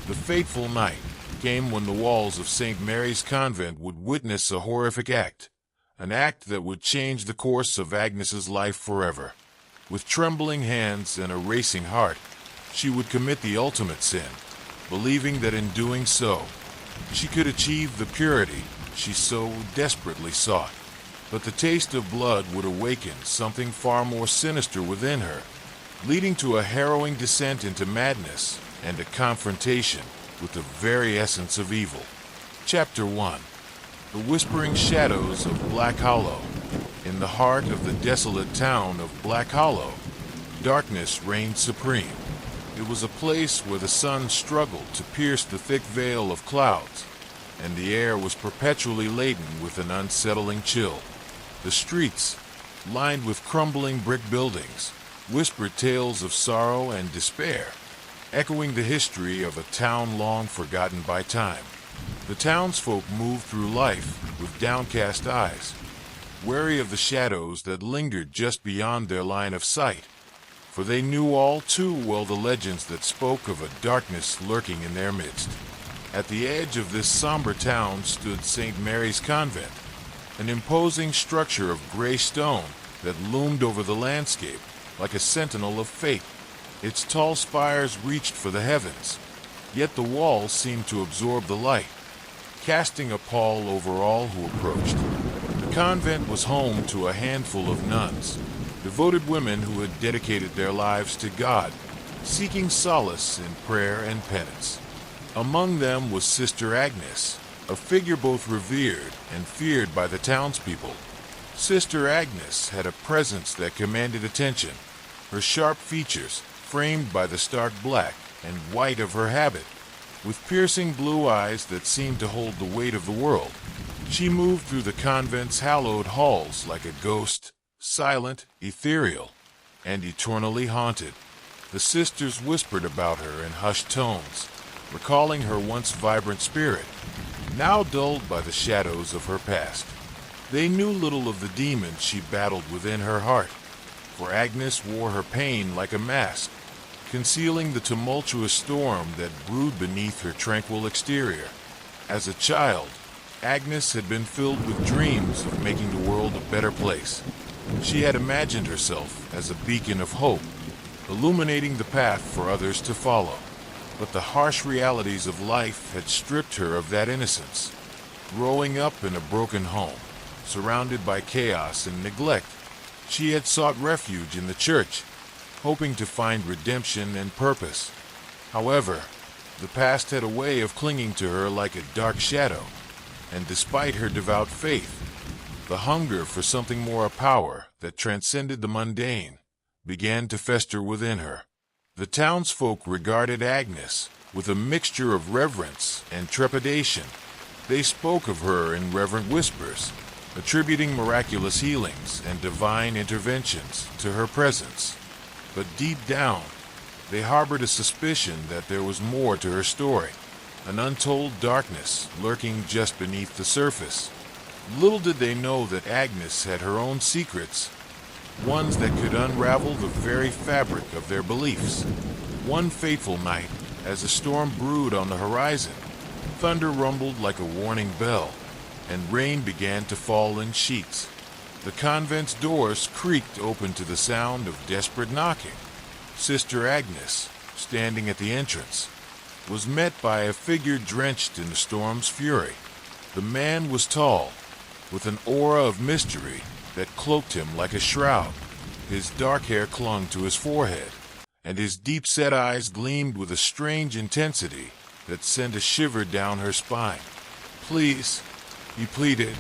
[SPEAKER 1] The fateful night came when the walls of St. Mary's Convent would witness a horrific act, an act that would change the course of Agnes's life forever. With trembling hands and a racing heart, she would commit the ultimate sin, believing that in doing so, she could achieve the purity she so desperately sought. But the taste of blood would awaken something far more sinister within her, leading to a harrowing descent into madness and a confrontation with the very essence of evil. Chapter 1. The Whispering Shadows of Black Hollow. In the heart of the desolate town of Black Hollow, darkness reigned supreme. It was a place where the sun struggled to pierce the thick veil of clouds, and the air was perpetually laden with an unsettling chill. The streets, lined with crumbling brick buildings, whispered tales of sorrow and despair, echoing the history of a town long forgotten by time. The townsfolk moved through life with downcast eyes, wary of the shadows that lingered just beyond their line of sight, for they knew all too well the legends that spoke of a darkness lurking in their midst. At the edge of this somber town stood St. Mary's Convent, an imposing structure of gray stone that loomed over the landscape like a sentinel of fate. Its tall spires reached for the heavens, yet the walls seemed to absorb the light, casting a pall over all who approached. The convent was home to a handful of nuns, devoted women who had dedicated their lives to God, seeking solace in prayer and penance. Among them was Sister Agnes, a figure both revered and feared by the townspeople. Sister Agnes had a presence that commanded attention, her sharp features framed by the stark black and white of her habit, with piercing blue eyes that seemed to hold the weight of the world. She moved through the convent's hallowed halls like a ghost, silent, ethereal, and eternally haunted. The sisters whispered about her in hushed tones, recalling her once vibrant spirit, now dulled by the shadows of her past. They knew little of the demons she battled within her heart, for Agnes wore her pain like a mask, concealing the tumultuous storm that brewed beneath her tranquil exterior. As a child, Agnes had been filled with dreams of making the world a better place. She had imagined herself as a beacon of hope, illuminating the path for others to follow. But the harsh realities of life had stripped her of that innocence. Growing up in a broken home, surrounded by chaos and neglect, she had sought refuge in the church, hoping to find redemption and purpose. However, the past had a way of clinging to her like a dark shadow, and despite her devout faith, the hunger for something more, a power that transcended the mundane, began to fester within her. The townsfolk regarded Agnes with a mixture of reverence and trepidation. They spoke of her in reverent whispers, attributing miraculous healings and divine interventions to her presence. But deep down, they harbored a suspicion that there was more to her story, an untold darkness lurking just beneath the surface. Little did they know that Agnes had her own secrets, ones that could unravel the very fabric of their beliefs. One fateful night, as a storm brewed on the horizon, thunder rumbled like a warning bell, and rain began to fall in sheets. The convent's doors creaked open to the sound of desperate knocking. Sister Agnes, standing at the entrance, was met by a figure drenched in the storm's fury. The man was tall, with an aura of mystery that cloaked him like a shroud. His dark hair clung to his forehead, and his deep-set eyes gleamed with a strange intensity that sent a shiver down her spine. "Please," he pleaded,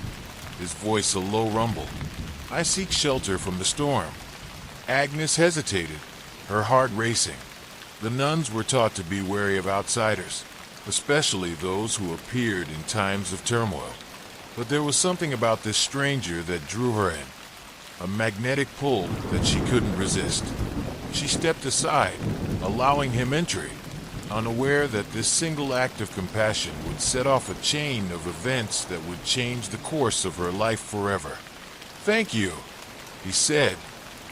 [SPEAKER 1] his voice a low rumble. "I seek shelter from the storm." Agnes hesitated, her heart racing. The nuns were taught to be wary of outsiders, especially those who appeared in times of turmoil. But there was something about this stranger that drew her in, a magnetic pull that she couldn't resist. She stepped aside, allowing him entry, unaware that this single act of compassion would set off a chain of events that would change the course of her life forever. "Thank you," he said,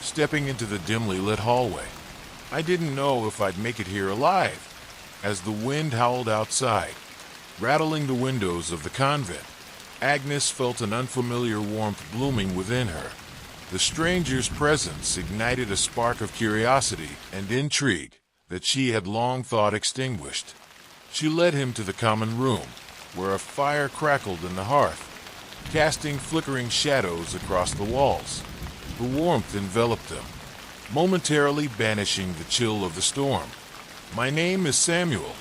[SPEAKER 1] stepping into the dimly lit hallway. "I didn't know if I'd make it here alive." As the wind howled outside, rattling the windows of the convent, Agnes felt an unfamiliar warmth blooming within her. The stranger's presence ignited a spark of curiosity and intrigue that she had long thought extinguished. She led him to the common room, where a fire crackled in the hearth, casting flickering shadows across the walls. The warmth enveloped them, momentarily banishing the chill of the storm. "My name is Samuel,"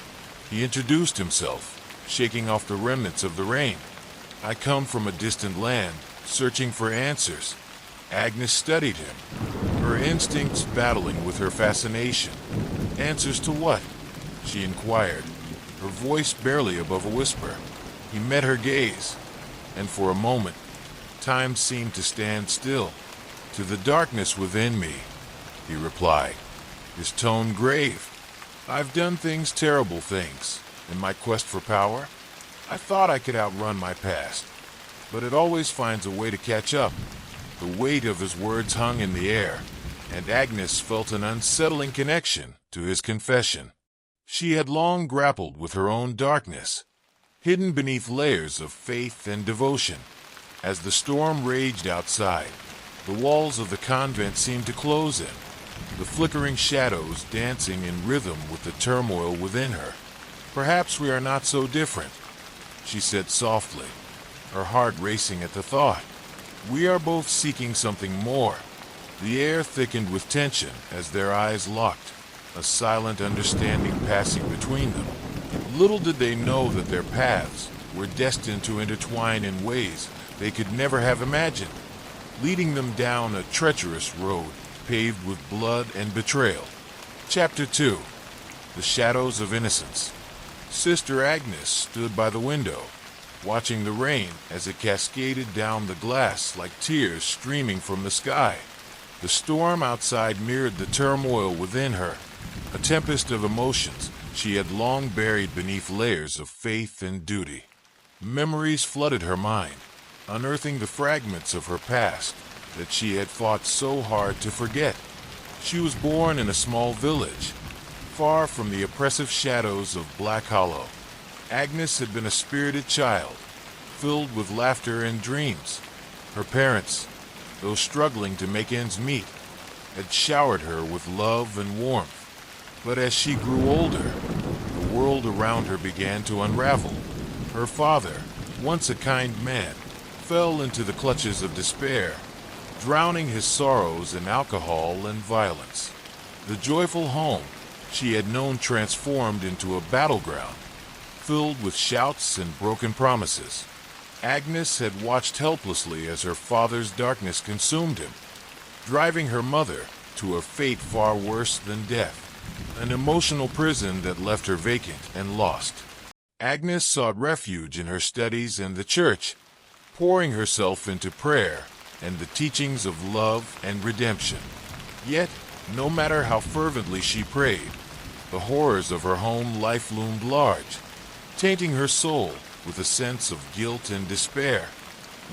[SPEAKER 1] he introduced himself, shaking off the remnants of the rain. "I come from a distant land, searching for answers." Agnes studied him, her instincts battling with her fascination. "Answers to what?" she inquired, her voice barely above a whisper. He met her gaze, and for a moment, time seemed to stand still. "To the darkness within me," he replied, his tone grave. "I've done terrible things, in my quest for power. I thought I could outrun my past, but it always finds a way to catch up." The weight of his words hung in the air, and Agnes felt an unsettling connection to his confession. She had long grappled with her own darkness, hidden beneath layers of faith and devotion. As the storm raged outside, the walls of the convent seemed to close in, the flickering shadows dancing in rhythm with the turmoil within her. "Perhaps we are not so different," she said softly, her heart racing at the thought. "We are both seeking something more." The air thickened with tension as their eyes locked, a silent understanding passing between them. Little did they know that their paths were destined to intertwine in ways they could never have imagined, leading them down a treacherous road paved with blood and betrayal. Chapter 2. The Shadows of Innocence. Sister Agnes stood by the window, watching the rain as it cascaded down the glass like tears streaming from the sky. The storm outside mirrored the turmoil within her, a tempest of emotions she had long buried beneath layers of faith and duty. Memories flooded her mind, unearthing the fragments of her past that she had fought so hard to forget. She was born in a small village, far from the oppressive shadows of Black Hollow. Agnes had been a spirited child, filled with laughter and dreams. Her parents, though struggling to make ends meet, had showered her with love and warmth. But as she grew older, the world around her began to unravel. Her father, once a kind man, fell into the clutches of despair, drowning his sorrows in alcohol and violence. The joyful home she had known transformed into a battleground, filled with shouts and broken promises. Agnes had watched helplessly as her father's darkness consumed him, driving her mother to a fate far worse than death, an emotional prison that left her vacant and lost. Agnes sought refuge in her studies and the church, pouring herself into prayer and the teachings of love and redemption. Yet, no matter how fervently she prayed, the horrors of her home life loomed large, tainting her soul with a sense of guilt and despair.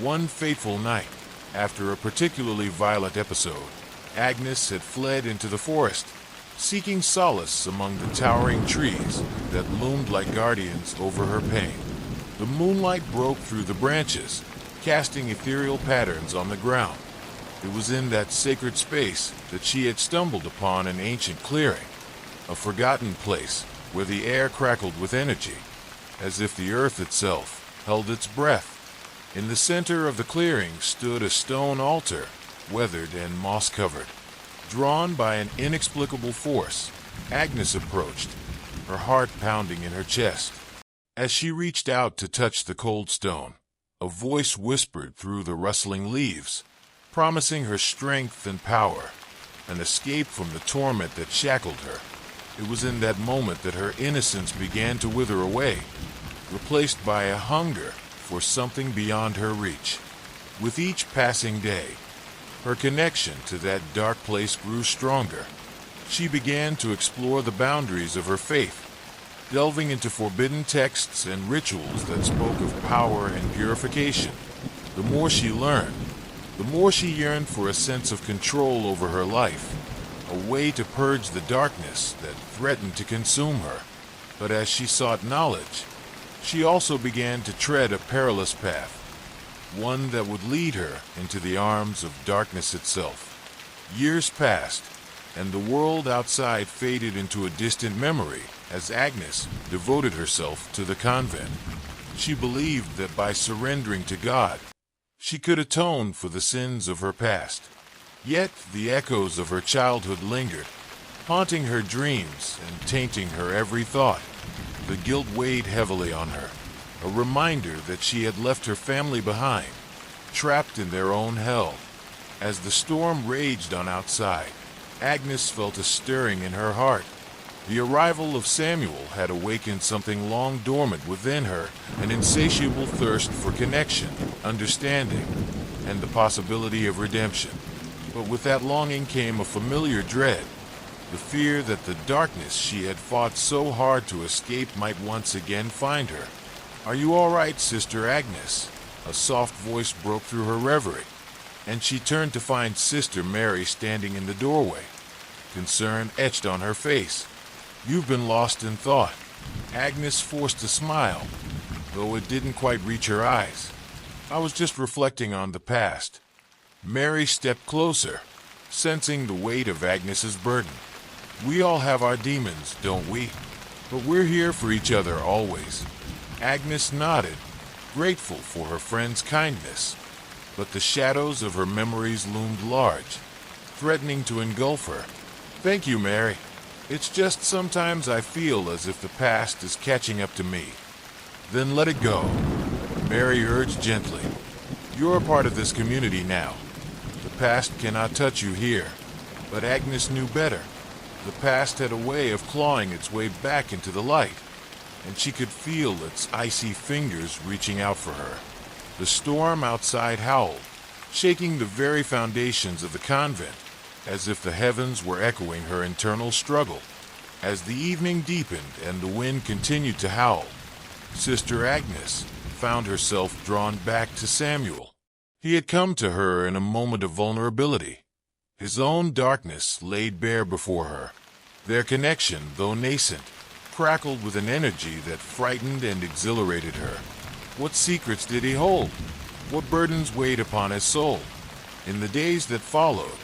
[SPEAKER 1] One fateful night, after a particularly violent episode, Agnes had fled into the forest, seeking solace among the towering trees that loomed like guardians over her pain. The moonlight broke through the branches, casting ethereal patterns on the ground. It was in that sacred space that she had stumbled upon an ancient clearing, a forgotten place where the air crackled with energy, as if the earth itself held its breath. In the center of the clearing stood a stone altar, weathered and moss-covered. Drawn by an inexplicable force, Agnes approached, her heart pounding in her chest. As she reached out to touch the cold stone, a voice whispered through the rustling leaves, promising her strength and power, an escape from the torment that shackled her. It was in that moment that her innocence began to wither away, replaced by a hunger for something beyond her reach. With each passing day, her connection to that dark place grew stronger. She began to explore the boundaries of her faith, delving into forbidden texts and rituals that spoke of power and purification. The more she learned, the more she yearned for a sense of control over her life, a way to purge the darkness that threatened to consume her. But as she sought knowledge, she also began to tread a perilous path, one that would lead her into the arms of darkness itself. Years passed, and the world outside faded into a distant memory as Agnes devoted herself to the convent. She believed that by surrendering to God, she could atone for the sins of her past. Yet the echoes of her childhood lingered, haunting her dreams and tainting her every thought. The guilt weighed heavily on her, a reminder that she had left her family behind, trapped in their own hell. As the storm raged on outside, Agnes felt a stirring in her heart, The arrival of Samuel had awakened something long dormant within her, an insatiable thirst for connection, understanding, and the possibility of redemption. But with that longing came a familiar dread, the fear that the darkness she had fought so hard to escape might once again find her. "Are you all right, Sister Agnes?" A soft voice broke through her reverie, and she turned to find Sister Mary standing in the doorway, concern etched on her face. "You've been lost in thought." Agnes forced a smile, though it didn't quite reach her eyes. "I was just reflecting on the past." Mary stepped closer, sensing the weight of Agnes's burden. "We all have our demons, don't we? But we're here for each other always." Agnes nodded, grateful for her friend's kindness, but the shadows of her memories loomed large, threatening to engulf her. "Thank you, Mary. It's just sometimes I feel as if the past is catching up to me." "Then let it go," Mary urged gently. "You're a part of this community now. The past cannot touch you here." But Agnes knew better. The past had a way of clawing its way back into the light, and she could feel its icy fingers reaching out for her. The storm outside howled, shaking the very foundations of the convent, as if the heavens were echoing her internal struggle. As the evening deepened and the wind continued to howl, Sister Agnes found herself drawn back to Samuel. He had come to her in a moment of vulnerability, his own darkness laid bare before her. Their connection, though nascent, crackled with an energy that frightened and exhilarated her. What secrets did he hold? What burdens weighed upon his soul? In the days that followed,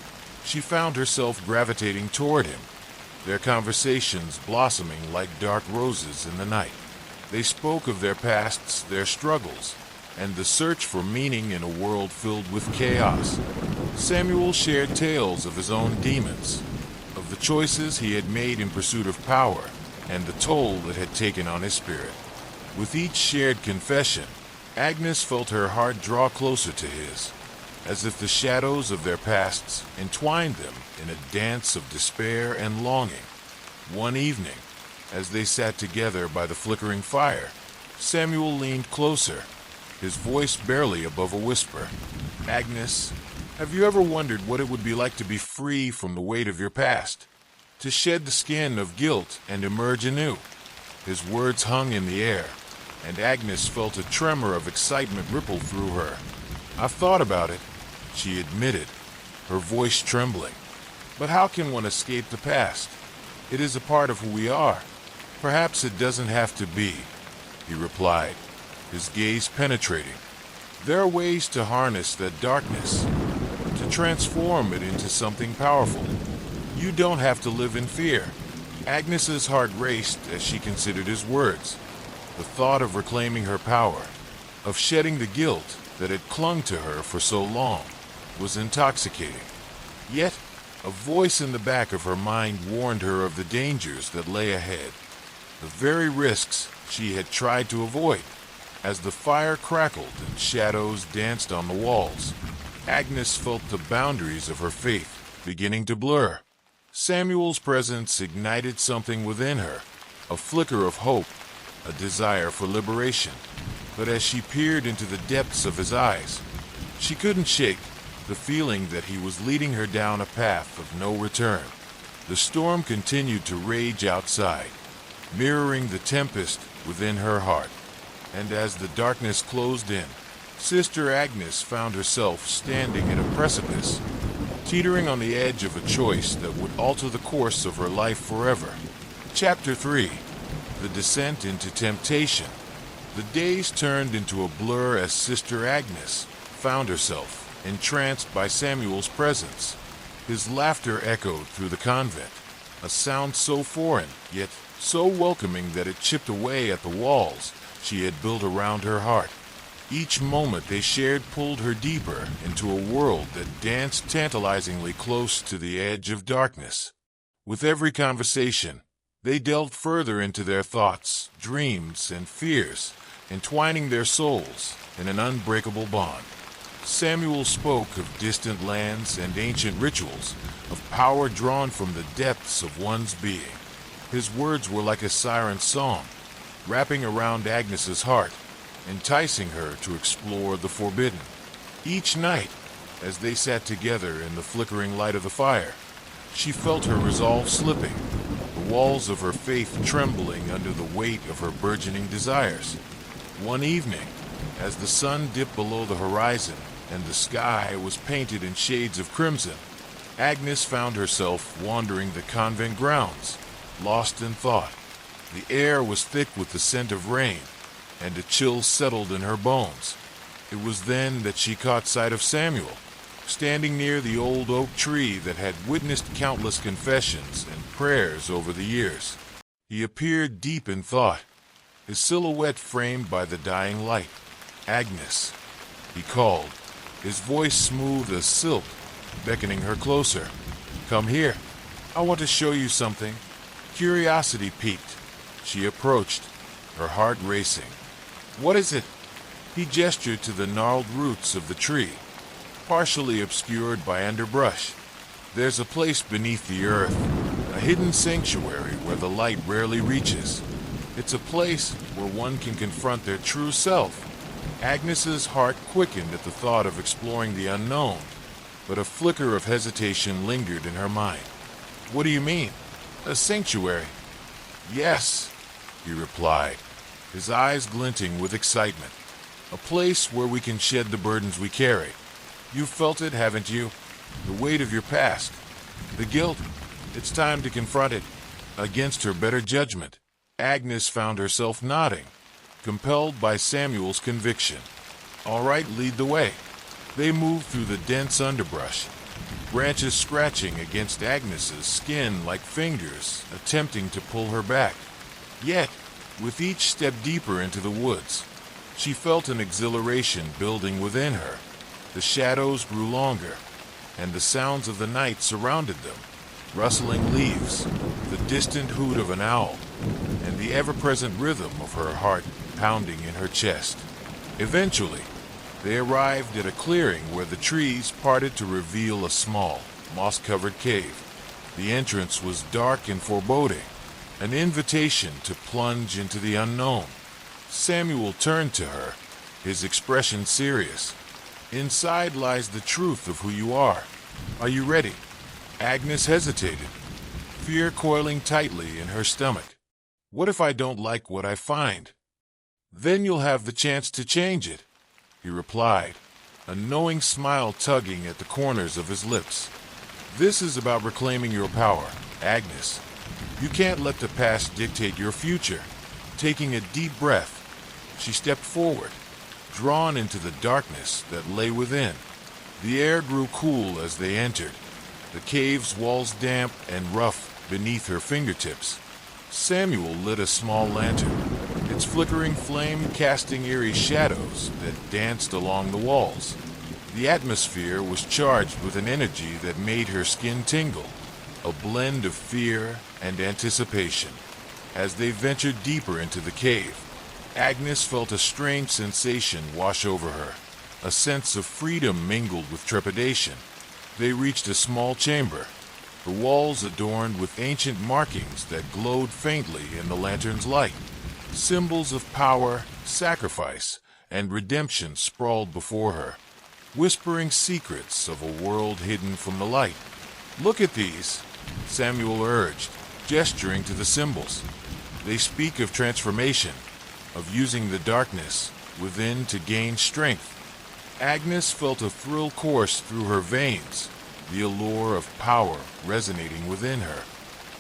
[SPEAKER 1] she found herself gravitating toward him, their conversations blossoming like dark roses in the night. They spoke of their pasts, their struggles, and the search for meaning in a world filled with chaos. Samuel shared tales of his own demons, of the choices he had made in pursuit of power, and the toll it had taken on his spirit. With each shared confession, Agnes felt her heart draw closer to his, as if the shadows of their pasts entwined them in a dance of despair and longing. One evening, as they sat together by the flickering fire, Samuel leaned closer, his voice barely above a whisper. "Agnes, have you ever wondered what it would be like to be free from the weight of your past? To shed the skin of guilt and emerge anew?" His words hung in the air, and Agnes felt a tremor of excitement ripple through her. "I've thought about it," she admitted, her voice trembling. "But how can one escape the past? It is a part of who we are." "Perhaps it doesn't have to be," he replied, his gaze penetrating. "There are ways to harness that darkness, to transform it into something powerful. You don't have to live in fear." Agnes's heart raced as she considered his words. The thought of reclaiming her power, of shedding the guilt that had clung to her for so long, was intoxicating. Yet, a voice in the back of her mind warned her of the dangers that lay ahead, the very risks she had tried to avoid. As the fire crackled and shadows danced on the walls, Agnes felt the boundaries of her faith beginning to blur. Samuel's presence ignited something within her, a flicker of hope, a desire for liberation. But as she peered into the depths of his eyes, she couldn't shake the feeling that he was leading her down a path of no return. The storm continued to rage outside, mirroring the tempest within her heart. And as the darkness closed in, Sister Agnes found herself standing at a precipice, teetering on the edge of a choice that would alter the course of her life forever. Chapter 3. The Descent into Temptation. The days turned into a blur as Sister Agnes found herself entranced by Samuel's presence. His laughter echoed through the convent, a sound so foreign, yet so welcoming that it chipped away at the walls she had built around her heart. Each moment they shared pulled her deeper into a world that danced tantalizingly close to the edge of darkness. With every conversation, they delved further into their thoughts, dreams, and fears, entwining their souls in an unbreakable bond. Samuel spoke of distant lands and ancient rituals, of power drawn from the depths of one's being. His words were like a siren's song, wrapping around Agnes's heart, enticing her to explore the forbidden. Each night, as they sat together in the flickering light of the fire, she felt her resolve slipping, the walls of her faith trembling under the weight of her burgeoning desires. One evening, as the sun dipped below the horizon and the sky was painted in shades of crimson, Agnes found herself wandering the convent grounds, lost in thought. The air was thick with the scent of rain, and a chill settled in her bones. It was then that she caught sight of Samuel, standing near the old oak tree that had witnessed countless confessions and prayers over the years. He appeared deep in thought, his silhouette framed by the dying light. "Agnes," he called, his voice smooth as silk, beckoning her closer. "Come here. I want to show you something." Curiosity piqued. She approached, her heart racing. "What is it?" He gestured to the gnarled roots of the tree, partially obscured by underbrush. "There's a place beneath the earth, a hidden sanctuary where the light rarely reaches. It's a place where one can confront their true self." Agnes's heart quickened at the thought of exploring the unknown, but a flicker of hesitation lingered in her mind. "What do you mean? A sanctuary?" "Yes," he replied, his eyes glinting with excitement. "A place where we can shed the burdens we carry. You've felt it, haven't you? The weight of your past. The guilt. It's time to confront it." Against her better judgment, Agnes found herself nodding, compelled by Samuel's conviction. "All right, lead the way." They moved through the dense underbrush, branches scratching against Agnes's skin like fingers, attempting to pull her back. Yet, with each step deeper into the woods, she felt an exhilaration building within her. The shadows grew longer, and the sounds of the night surrounded them. Rustling leaves, the distant hoot of an owl, and the ever-present rhythm of her heart pounding in her chest. Eventually, they arrived at a clearing where the trees parted to reveal a small, moss-covered cave. The entrance was dark and foreboding, an invitation to plunge into the unknown. Samuel turned to her, his expression serious. "Inside lies the truth of who you are. Are you ready?" Agnes hesitated, fear coiling tightly in her stomach. "What if I don't like what I find?" "Then you'll have the chance to change it," he replied, a knowing smile tugging at the corners of his lips. "This is about reclaiming your power, Agnes. You can't let the past dictate your future." Taking a deep breath, she stepped forward, drawn into the darkness that lay within. The air grew cool as they entered, the cave's walls damp and rough beneath her fingertips. Samuel lit a small lantern, its flickering flame casting eerie shadows that danced along the walls. The atmosphere was charged with an energy that made her skin tingle, a blend of fear and anticipation. As they ventured deeper into the cave, Agnes felt a strange sensation wash over her, a sense of freedom mingled with trepidation. They reached a small chamber, the walls adorned with ancient markings that glowed faintly in the lantern's light. Symbols of power, sacrifice, and redemption sprawled before her, whispering secrets of a world hidden from the light. "Look at these," Samuel urged, gesturing to the symbols. "They speak of transformation, of using the darkness within to gain strength." Agnes felt a thrill course through her veins, the allure of power resonating within her.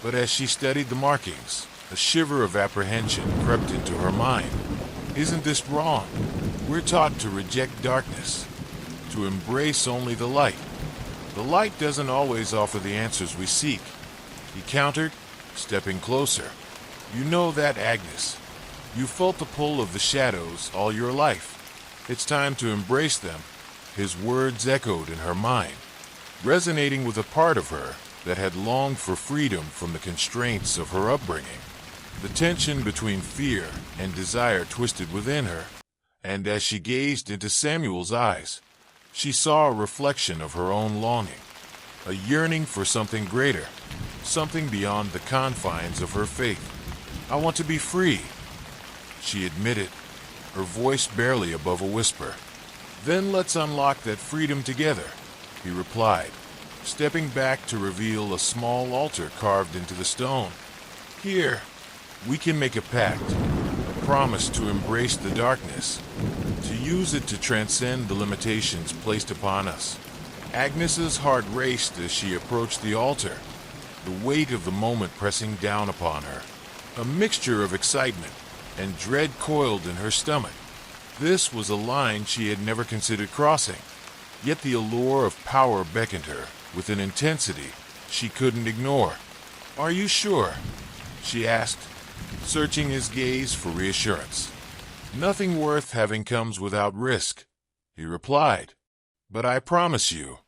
[SPEAKER 1] But as she studied the markings, a shiver of apprehension crept into her mind. Isn't this wrong? We're taught to reject darkness, to embrace only the light. The light doesn't always offer the answers we seek, he countered, stepping closer. You know that, Agnes. You felt the pull of the shadows all your life. It's time to embrace them. His words echoed in her mind, resonating with a part of her that had longed for freedom from the constraints of her upbringing. The tension between fear and desire twisted within her, and as she gazed into Samuel's eyes, she saw a reflection of her own longing, a yearning for something greater. something beyond the confines of her faith. "I want to be free," she admitted, her voice barely above a whisper. "Then let's unlock that freedom together," he replied, stepping back to reveal a small altar carved into the stone. "Here, we can make a pact, a promise to embrace the darkness, to use it to transcend the limitations placed upon us." Agnes's heart raced as she approached the altar, the weight of the moment pressing down upon her. A mixture of excitement and dread coiled in her stomach. This was a line she had never considered crossing, yet the allure of power beckoned her with an intensity she couldn't ignore. "Are you sure?" she asked, searching his gaze for reassurance. "Nothing worth having comes without risk," he replied. "But I promise you,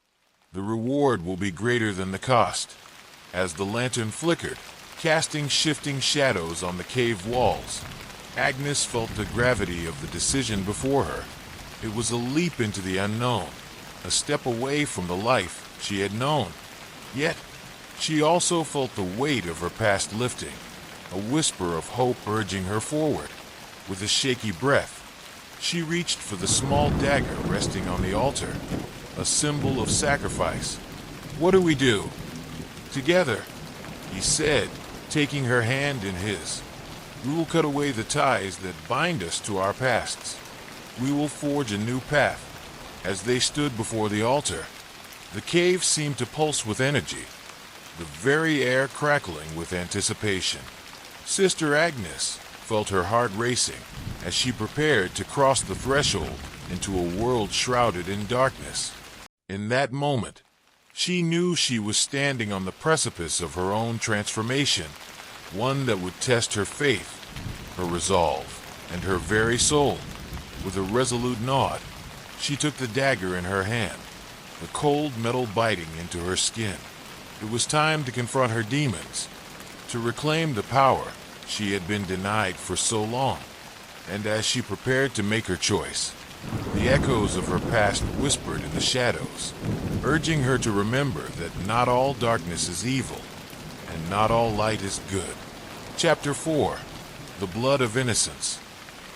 [SPEAKER 1] the reward will be greater than the cost." As the lantern flickered, casting shifting shadows on the cave walls, Agnes felt the gravity of the decision before her. It was a leap into the unknown, a step away from the life she had known. Yet, she also felt the weight of her past lifting, a whisper of hope urging her forward. With a shaky breath, she reached for the small dagger resting on the altar, a symbol of sacrifice. "What do we do?" "Together," he said, taking her hand in his. "We will cut away the ties that bind us to our pasts. We will forge a new path." As they stood before the altar, the cave seemed to pulse with energy, the very air crackling with anticipation. Sister Agnes felt her heart racing as she prepared to cross the threshold into a world shrouded in darkness. In that moment, she knew she was standing on the precipice of her own transformation, one that would test her faith, her resolve, and her very soul. With a resolute nod, she took the dagger in her hand, the cold metal biting into her skin. It was time to confront her demons, to reclaim the power she had been denied for so long. And as she prepared to make her choice, the echoes of her past whispered in the shadows, urging her to remember that not all darkness is evil, and not all light is good. Chapter 4. The Blood of Innocence.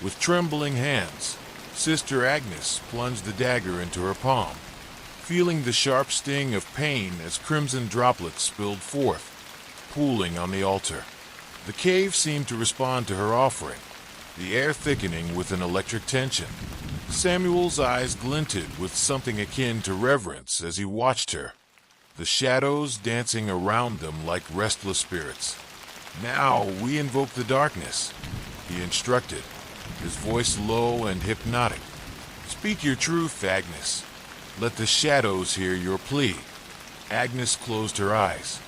[SPEAKER 1] With trembling hands, Sister Agnes plunged the dagger into her palm, feeling the sharp sting of pain as crimson droplets spilled forth, pooling on the altar. The cave seemed to respond to her offering, the air thickening with an electric tension. Samuel's eyes glinted with something akin to reverence as he watched her, the shadows dancing around them like restless spirits. "Now we invoke the darkness," he instructed, his voice low and hypnotic. "Speak your truth, Agnes. Let the shadows hear your plea." Agnes closed her eyes,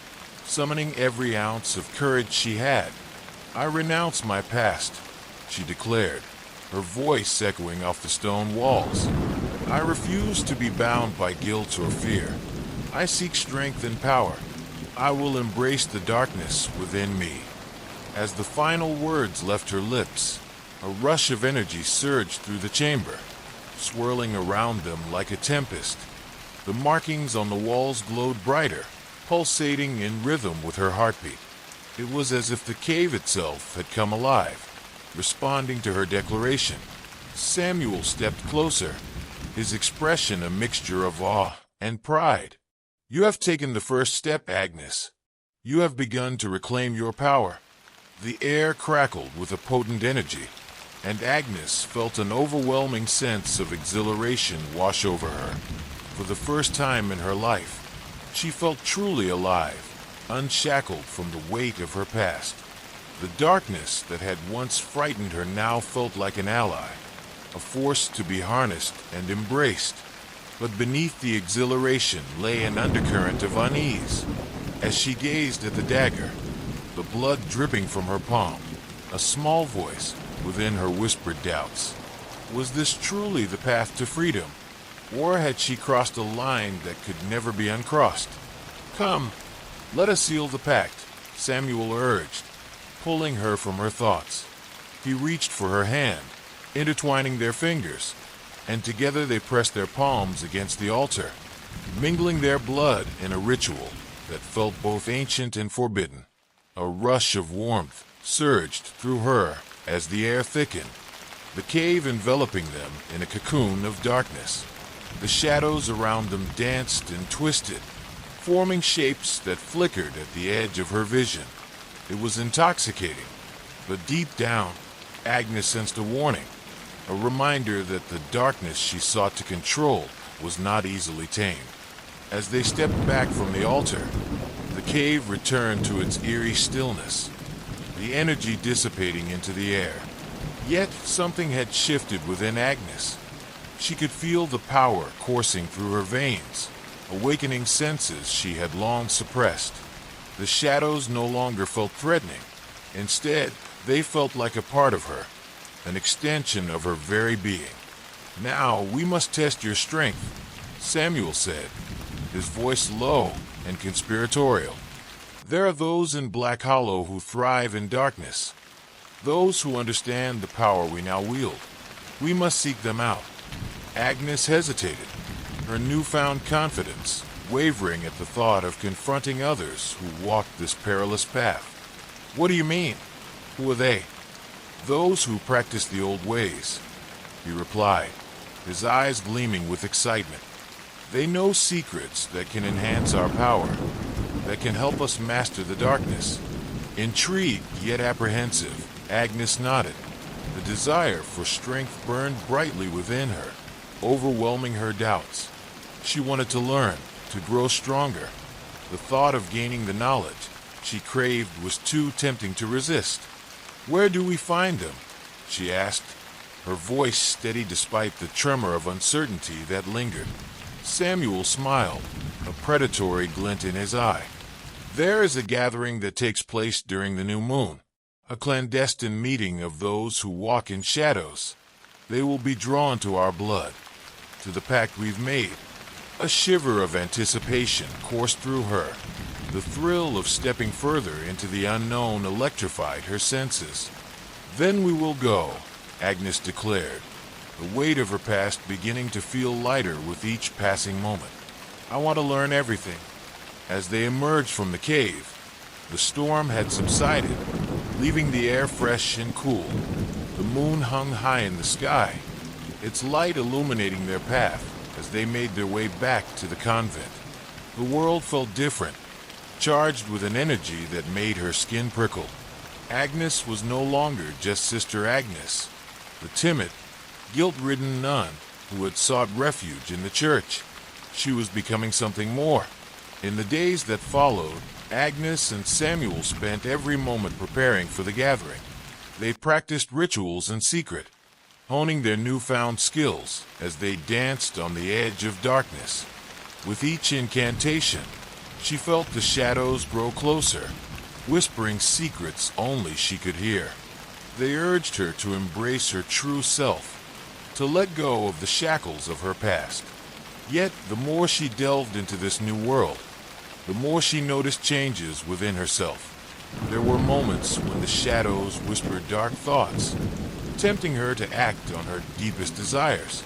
[SPEAKER 1] summoning every ounce of courage she had. "I renounce my past," she declared, her voice echoing off the stone walls. "I refuse to be bound by guilt or fear. I seek strength and power. I will embrace the darkness within me." As the final words left her lips, a rush of energy surged through the chamber, swirling around them like a tempest. The markings on the walls glowed brighter, pulsating in rhythm with her heartbeat. It was as if the cave itself had come alive, responding to her declaration. Samuel stepped closer, his expression a mixture of awe and pride. "You have taken the first step, Agnes. You have begun to reclaim your power." The air crackled with a potent energy, and Agnes felt an overwhelming sense of exhilaration wash over her. For the first time in her life, she felt truly alive, unshackled from the weight of her past. The darkness that had once frightened her now felt like an ally, a force to be harnessed and embraced. But beneath the exhilaration lay an undercurrent of unease. As she gazed at the dagger, the blood dripping from her palm, a small voice within her whispered doubts. Was this truly the path to freedom? Or had she crossed a line that could never be uncrossed? "Come, let us seal the pact," Samuel urged, pulling her from her thoughts. He reached for her hand, intertwining their fingers, and together they pressed their palms against the altar, mingling their blood in a ritual. that felt both ancient and forbidden. A rush of warmth surged through her as the air thickened, the cave enveloping them in a cocoon of darkness. The shadows around them danced and twisted, forming shapes that flickered at the edge of her vision. It was intoxicating, but deep down, Agnes sensed a warning, a reminder that the darkness she sought to control was not easily tamed. As they stepped back from the altar, the cave returned to its eerie stillness, the energy dissipating into the air. Yet something had shifted within Agnes. She could feel the power coursing through her veins, awakening senses she had long suppressed. The shadows no longer felt threatening. Instead, they felt like a part of her, an extension of her very being. "Now we must test your strength," Samuel said, his voice low and conspiratorial. "There are those in Black Hollow who thrive in darkness, those who understand the power we now wield. We must seek them out." Agnes hesitated, her newfound confidence wavering at the thought of confronting others who walked this perilous path. "What do you mean? Who are they?" "Those who practice the old ways," he replied, his eyes gleaming with excitement. "They know secrets that can enhance our power, that can help us master the darkness." Intrigued yet apprehensive, Agnes nodded. The desire for strength burned brightly within her, overwhelming her doubts. She wanted to learn, to grow stronger. The thought of gaining the knowledge she craved was too tempting to resist. "Where do we find them?" she asked, her voice steady despite the tremor of uncertainty that lingered. Samuel smiled, a predatory glint in his eye. "There is a gathering that takes place during the new moon, a clandestine meeting of those who walk in shadows. They will be drawn to our blood, to the pact we've made." A shiver of anticipation coursed through her. The thrill of stepping further into the unknown electrified her senses. "Then we will go," Agnes declared, the weight of her past beginning to feel lighter with each passing moment. "I want to learn everything." As they emerged from the cave, the storm had subsided, leaving the air fresh and cool. The moon hung high in the sky, its light illuminating their path as they made their way back to the convent. The world felt different, charged with an energy that made her skin prickle. Agnes was no longer just Sister Agnes, the timid, guilt-ridden nun who had sought refuge in the church. She was becoming something more. In the days that followed, Agnes and Samuel spent every moment preparing for the gathering. They practiced rituals in secret, honing their newfound skills as they danced on the edge of darkness. With each incantation, she felt the shadows grow closer, whispering secrets only she could hear. They urged her to embrace her true self, to let go of the shackles of her past. Yet, the more she delved into this new world, the more she noticed changes within herself. There were moments when the shadows whispered dark thoughts, tempting her to act on her deepest desires.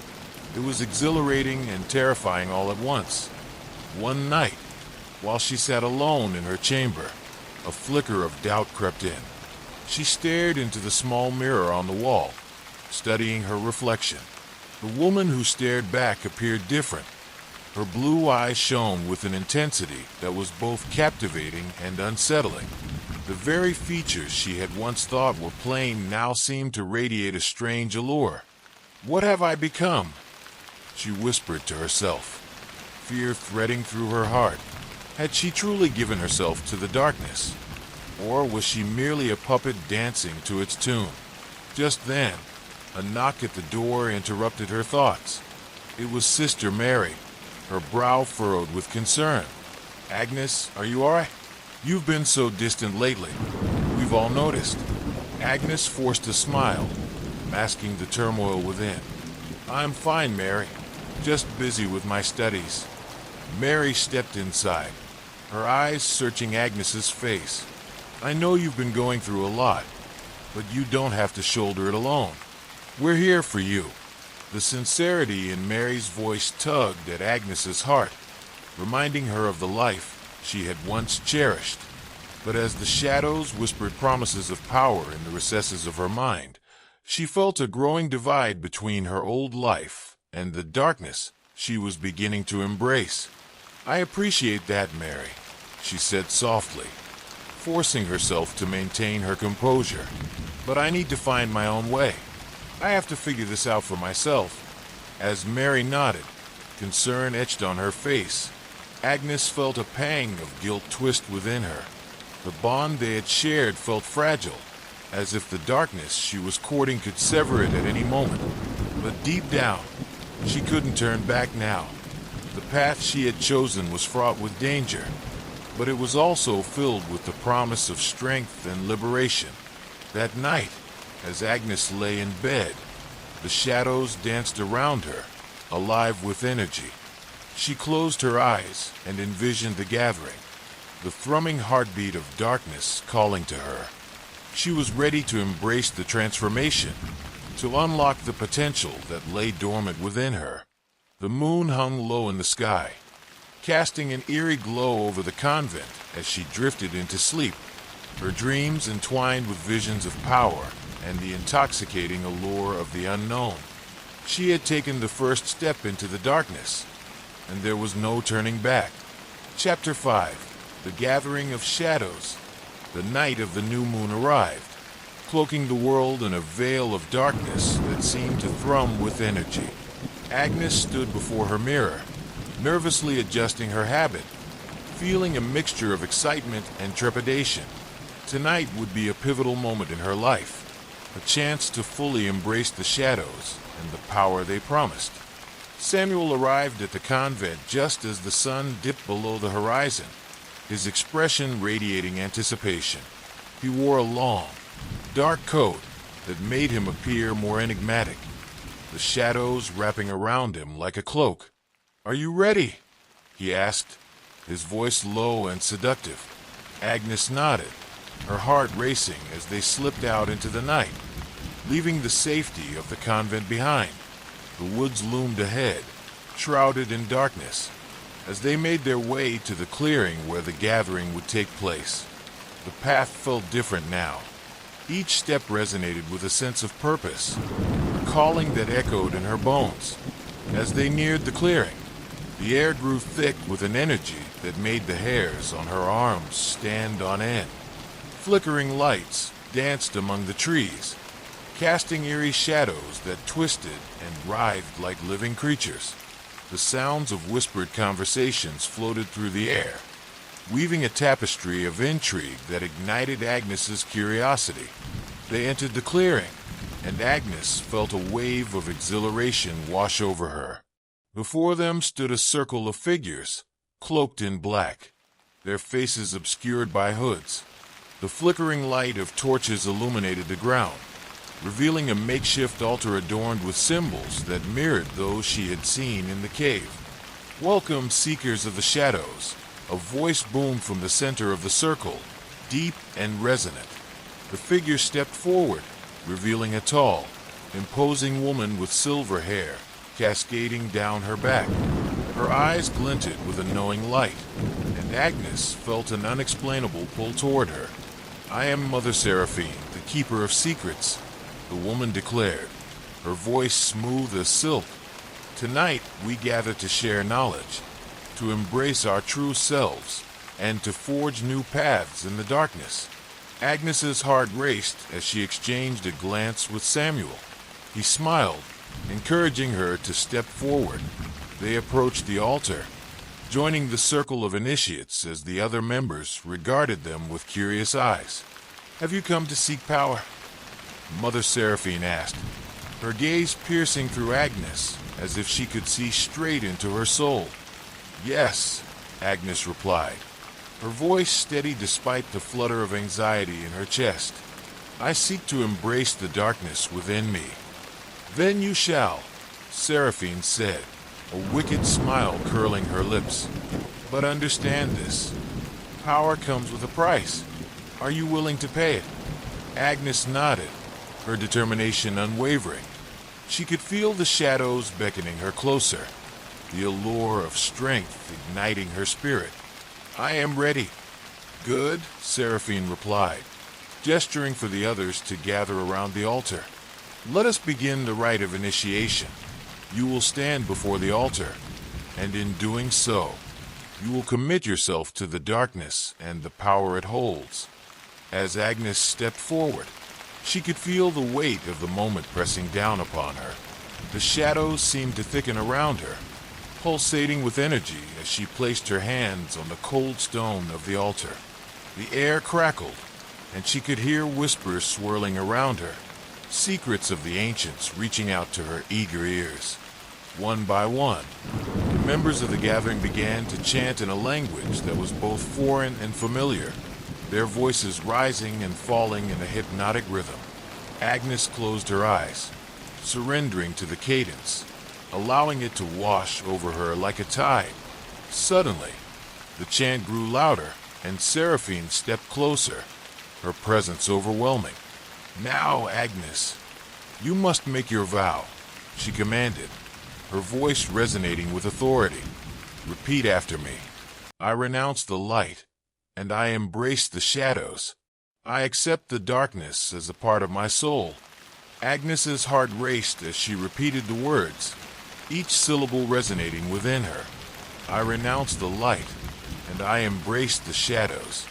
[SPEAKER 1] It was exhilarating and terrifying all at once. One night, while she sat alone in her chamber, a flicker of doubt crept in. She stared into the small mirror on the wall, studying her reflection. The woman who stared back appeared different. Her blue eyes shone with an intensity that was both captivating and unsettling. The very features she had once thought were plain now seemed to radiate a strange allure. "What have I become?" she whispered to herself, fear threading through her heart. Had she truly given herself to the darkness? Or was she merely a puppet dancing to its tune? Just then, a knock at the door interrupted her thoughts. It was Sister Mary, her brow furrowed with concern. "Agnes, are you all right? You've been so distant lately. We've all noticed." Agnes forced a smile, masking the turmoil within. "I'm fine, Mary. Just busy with my studies." Mary stepped inside, her eyes searching Agnes's face. "I know you've been going through a lot, but you don't have to shoulder it alone. We're here for you." The sincerity in Mary's voice tugged at Agnes's heart, reminding her of the life she had once cherished. But as the shadows whispered promises of power in the recesses of her mind, she felt a growing divide between her old life and the darkness she was beginning to embrace. "I appreciate that, Mary," she said softly, forcing herself to maintain her composure. "But I need to find my own way. I have to figure this out for myself." As Mary nodded, concern etched on her face, Agnes felt a pang of guilt twist within her. The bond they had shared felt fragile, as if the darkness she was courting could sever it at any moment. But deep down, she couldn't turn back now. The path she had chosen was fraught with danger, but it was also filled with the promise of strength and liberation. That night, as Agnes lay in bed, the shadows danced around her, alive with energy. She closed her eyes and envisioned the gathering, the thrumming heartbeat of darkness calling to her. She was ready to embrace the transformation, to unlock the potential that lay dormant within her. The moon hung low in the sky, casting an eerie glow over the convent as she drifted into sleep, her dreams entwined with visions of power and the intoxicating allure of the unknown. She had taken the first step into the darkness, and there was no turning back. Chapter 5. The Gathering of Shadows. The night of the new moon arrived, cloaking the world in a veil of darkness that seemed to thrum with energy. Agnes stood before her mirror, nervously adjusting her habit, feeling a mixture of excitement and trepidation. Tonight would be a pivotal moment in her life, a chance to fully embrace the shadows and the power they promised. Samuel arrived at the convent just as the sun dipped below the horizon, his expression radiating anticipation. He wore a long, dark coat that made him appear more enigmatic, the shadows wrapping around him like a cloak. "Are you ready?" he asked, his voice low and seductive. Agnes nodded, her heart racing as they slipped out into the night, leaving the safety of the convent behind. The woods loomed ahead, shrouded in darkness, as they made their way to the clearing where the gathering would take place. The path felt different now. Each step resonated with a sense of purpose, a calling that echoed in her bones. As they neared the clearing, the air grew thick with an energy that made the hairs on her arms stand on end. Flickering lights danced among the trees, casting eerie shadows that twisted and writhed like living creatures. The sounds of whispered conversations floated through the air, weaving a tapestry of intrigue that ignited Agnes's curiosity. They entered the clearing, and Agnes felt a wave of exhilaration wash over her. Before them stood a circle of figures, cloaked in black, their faces obscured by hoods. The flickering light of torches illuminated the ground, revealing a makeshift altar adorned with symbols that mirrored those she had seen in the cave. "Welcome, seekers of the shadows," a voice boomed from the center of the circle, deep and resonant. The figure stepped forward, revealing a tall, imposing woman with silver hair cascading down her back. Her eyes glinted with a knowing light, and Agnes felt an unexplainable pull toward her. "I am Mother Seraphine, the Keeper of Secrets," the woman declared, her voice smooth as silk. "Tonight we gather to share knowledge, to embrace our true selves, and to forge new paths in the darkness." Agnes's heart raced as she exchanged a glance with Samuel. He smiled, encouraging her to step forward. They approached the altar, joining the circle of initiates as the other members regarded them with curious eyes. "Have you come to seek power?" Mother Seraphine asked, her gaze piercing through Agnes as if she could see straight into her soul. "Yes," Agnes replied, her voice steady despite the flutter of anxiety in her chest. "I seek to embrace the darkness within me." "Then you shall," Seraphine said, a wicked smile curling her lips. "But understand this. Power comes with a price. Are you willing to pay it?" Agnes nodded, her determination unwavering. She could feel the shadows beckoning her closer, the allure of strength igniting her spirit. I am ready. Good, Seraphine replied, gesturing for the others to gather around the altar. Let us begin the rite of initiation. You will stand before the altar, and in doing so, you will commit yourself to the darkness and the power it holds. As Agnes stepped forward, she could feel the weight of the moment pressing down upon her. The shadows seemed to thicken around her, pulsating with energy as she placed her hands on the cold stone of the altar. The air crackled, and she could hear whispers swirling around her, secrets of the ancients reaching out to her eager ears. One by one, the members of the gathering began to chant in a language that was both foreign and familiar, their voices rising and falling in a hypnotic rhythm. Agnes closed her eyes, surrendering to the cadence, allowing it to wash over her like a tide. Suddenly, the chant grew louder, and Seraphine stepped closer, her presence overwhelming. Now, Agnes, you must make your vow, she commanded, her voice resonating with authority. Repeat after me. I renounce the light, and I embrace the shadows. I accept the darkness as a part of my soul. Agnes's heart raced as she repeated the words, each syllable resonating within her. I renounce the light, and I embrace the shadows.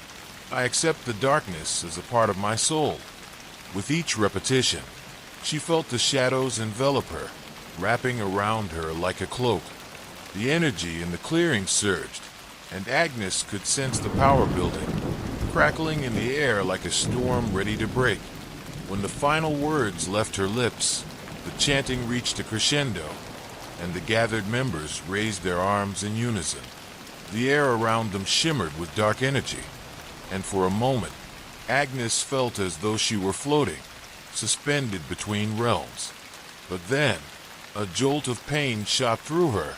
[SPEAKER 1] I accept the darkness as a part of my soul. With each repetition, she felt the shadows envelop her, wrapping around her like a cloak. The energy in the clearing surged, and Agnes could sense the power building, crackling in the air like a storm ready to break. When the final words left her lips, the chanting reached a crescendo, and the gathered members raised their arms in unison. The air around them shimmered with dark energy, and for a moment, Agnes felt as though she were floating, suspended between realms. But then, a jolt of pain shot through her,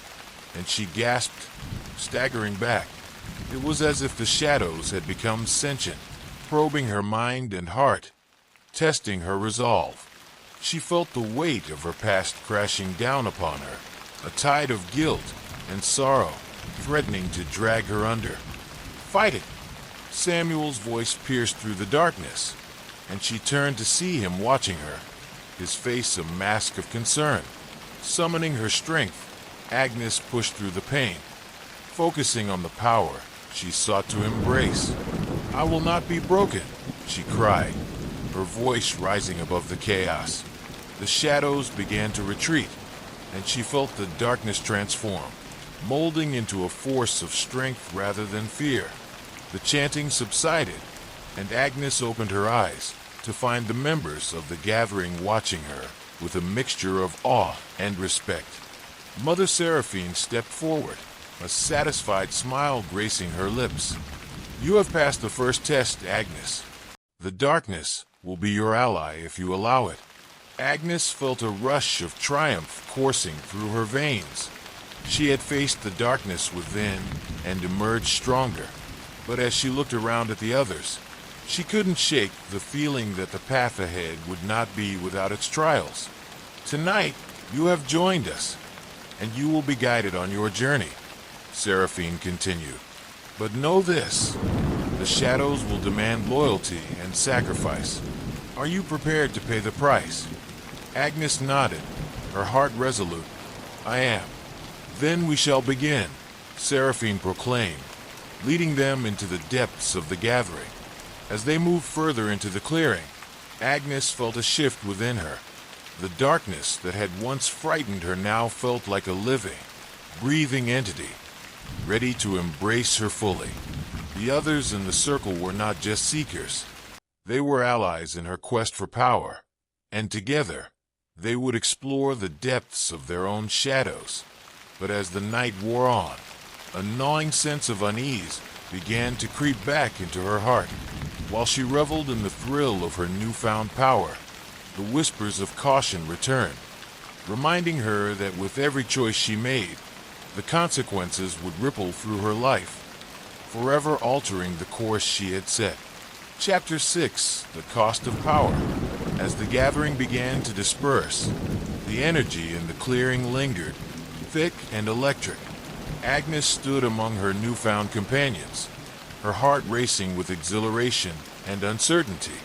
[SPEAKER 1] and she gasped, staggering back. It was as if the shadows had become sentient, probing her mind and heart, testing her resolve. She felt the weight of her past crashing down upon her, a tide of guilt and sorrow threatening to drag her under. Fight it! Samuel's voice pierced through the darkness, and she turned to see him watching her, his face a mask of concern. Summoning her strength, Agnes pushed through the pain, focusing on the power she sought to embrace. I will not be broken, she cried, her voice rising above the chaos. The shadows began to retreat, and she felt the darkness transform, molding into a force of strength rather than fear. The chanting subsided, and Agnes opened her eyes to find the members of the gathering watching her with a mixture of awe and respect. Mother Seraphine stepped forward, a satisfied smile gracing her lips. You have passed the first test, Agnes. The darkness will be your ally if you allow it. Agnes felt a rush of triumph coursing through her veins. She had faced the darkness within and emerged stronger. But as she looked around at the others, she couldn't shake the feeling that the path ahead would not be without its trials. Tonight, you have joined us, and you will be guided on your journey, Seraphine continued. But know this, the shadows will demand loyalty and sacrifice. Are you prepared to pay the price? Agnes nodded, her heart resolute. I am. Then we shall begin, Seraphine proclaimed, leading them into the depths of the gathering. As they moved further into the clearing, Agnes felt a shift within her. The darkness that had once frightened her now felt like a living, breathing entity, ready to embrace her fully. The others in the circle were not just seekers. They were allies in her quest for power, and together, they would explore the depths of their own shadows. But as the night wore on, a gnawing sense of unease began to creep back into her heart. While she reveled in the thrill of her newfound power, the whispers of caution returned, reminding her that with every choice she made, the consequences would ripple through her life, forever altering the course she had set. Chapter 6: The Cost of Power. As the gathering began to disperse, the energy in the clearing lingered, thick and electric. Agnes stood among her newfound companions, her heart racing with exhilaration and uncertainty.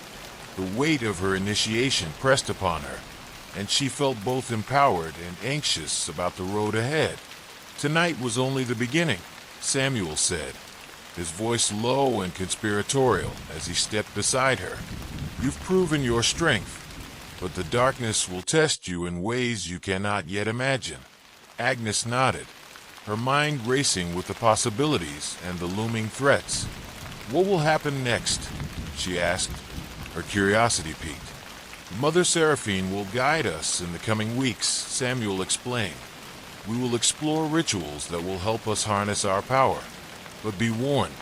[SPEAKER 1] The weight of her initiation pressed upon her, and she felt both empowered and anxious about the road ahead. "Tonight was only the beginning," Samuel said, his voice low and conspiratorial as he stepped beside her. "You've proven your strength, but the darkness will test you in ways you cannot yet imagine." Agnes nodded, her mind racing with the possibilities and the looming threats. "What will happen next?" she asked, her curiosity piqued. "Mother Seraphine will guide us in the coming weeks," Samuel explained. "We will explore rituals that will help us harness our power. But be warned,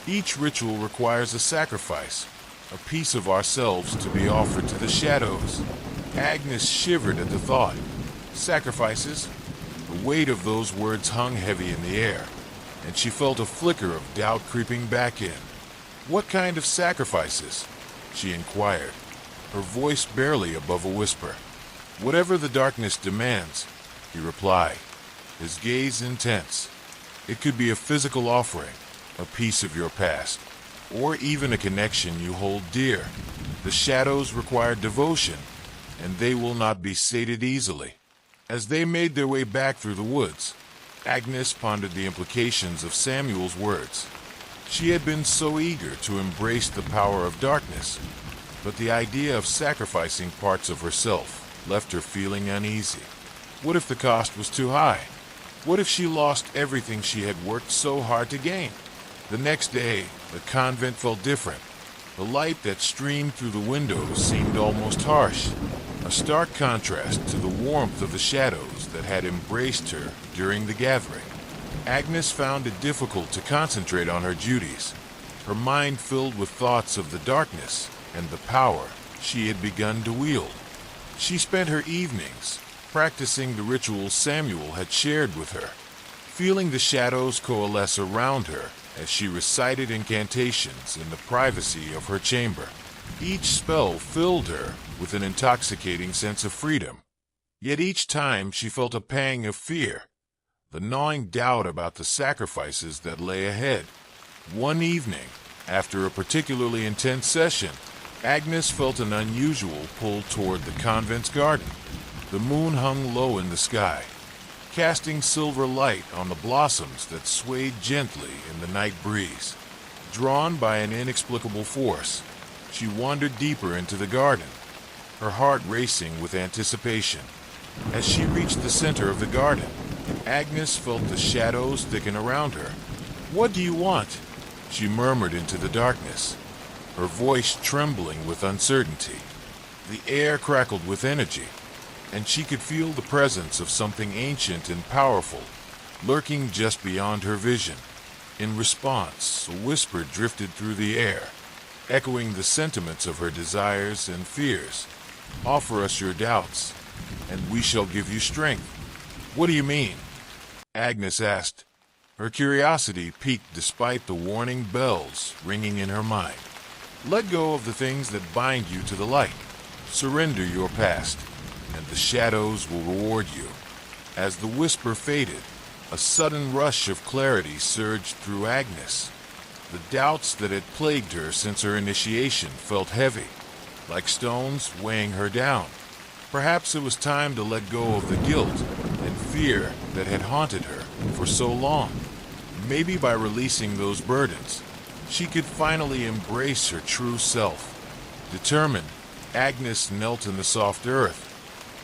[SPEAKER 1] each ritual requires a sacrifice, a piece of ourselves to be offered to the shadows." Agnes shivered at the thought. Sacrifices? The weight of those words hung heavy in the air, and she felt a flicker of doubt creeping back in. "What kind of sacrifices?" she inquired, her voice barely above a whisper. "Whatever the darkness demands," he replied, his gaze intense. "It could be a physical offering, a piece of your past, or even a connection you hold dear. The shadows require devotion, and they will not be sated easily." As they made their way back through the woods, Agnes pondered the implications of Samuel's words. She had been so eager to embrace the power of darkness, but the idea of sacrificing parts of herself left her feeling uneasy. What if the cost was too high? What if she lost everything she had worked so hard to gain? The next day, the convent felt different. The light that streamed through the windows seemed almost harsh, a stark contrast to the warmth of the shadows that had embraced her during the gathering. Agnes found it difficult to concentrate on her duties, her mind filled with thoughts of the darkness and the power she had begun to wield. She spent her evenings practicing the rituals Samuel had shared with her, feeling the shadows coalesce around her as she recited incantations in the privacy of her chamber. Each spell filled her with an intoxicating sense of freedom. Yet each time she felt a pang of fear, the gnawing doubt about the sacrifices that lay ahead. One evening, after a particularly intense session, Agnes felt an unusual pull toward the convent's garden. The moon hung low in the sky, casting silver light on the blossoms that swayed gently in the night breeze. Drawn by an inexplicable force, she wandered deeper into the garden, her heart racing with anticipation. As she reached the center of the garden, Agnes felt the shadows thicken around her. "What do you want?" she murmured into the darkness, her voice trembling with uncertainty. The air crackled with energy, and she could feel the presence of something ancient and powerful, lurking just beyond her vision. In response, a whisper drifted through the air, echoing the sentiments of her desires and fears. "Offer us your doubts, and we shall give you strength." "What do you mean?" Agnes asked, her curiosity piqued despite the warning bells ringing in her mind. "Let go of the things that bind you to the light. Surrender your past, and the shadows will reward you." As the whisper faded, a sudden rush of clarity surged through Agnes. The doubts that had plagued her since her initiation felt heavy, like stones weighing her down. Perhaps it was time to let go of the guilt and fear that had haunted her for so long. Maybe by releasing those burdens, she could finally embrace her true self. Determined, Agnes knelt in the soft earth,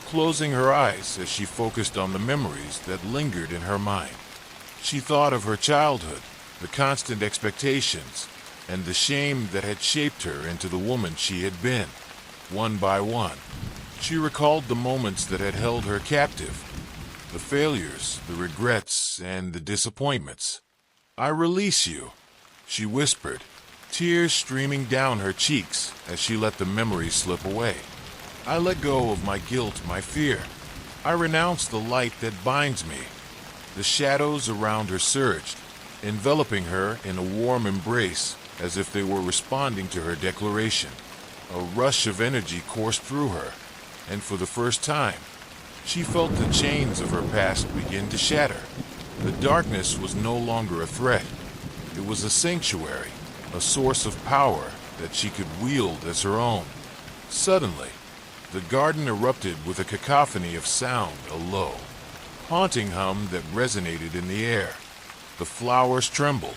[SPEAKER 1] closing her eyes as she focused on the memories that lingered in her mind. She thought of her childhood, the constant expectations, and the shame that had shaped her into the woman she had been. One by one, she recalled the moments that had held her captive, the failures, the regrets, and the disappointments. "I release you," she whispered, tears streaming down her cheeks as she let the memories slip away. "I let go of my guilt, my fear. I renounce the light that binds me." The shadows around her surged, enveloping her in a warm embrace as if they were responding to her declaration. A rush of energy coursed through her, and for the first time, she felt the chains of her past begin to shatter. The darkness was no longer a threat. It was a sanctuary, a source of power that she could wield as her own. Suddenly, the garden erupted with a cacophony of sound, a low, haunting hum that resonated in the air. The flowers trembled,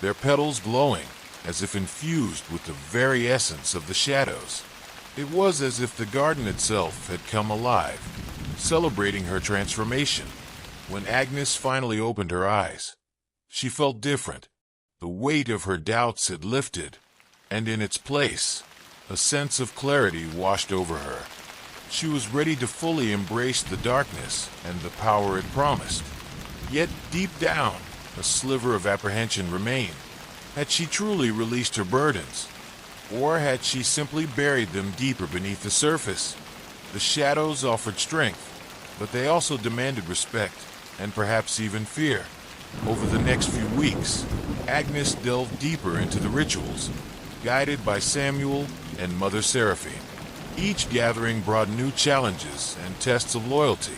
[SPEAKER 1] their petals glowing as if infused with the very essence of the shadows. It was as if the garden itself had come alive, celebrating her transformation. When Agnes finally opened her eyes, she felt different. The weight of her doubts had lifted, and in its place, a sense of clarity washed over her. She was ready to fully embrace the darkness and the power it promised. Yet deep down, a sliver of apprehension remained. Had she truly released her burdens? Or had she simply buried them deeper beneath the surface? The shadows offered strength, but they also demanded respect, and perhaps even fear. Over the next few weeks, Agnes delved deeper into the rituals, guided by Samuel and Mother Seraphine. Each gathering brought new challenges and tests of loyalty.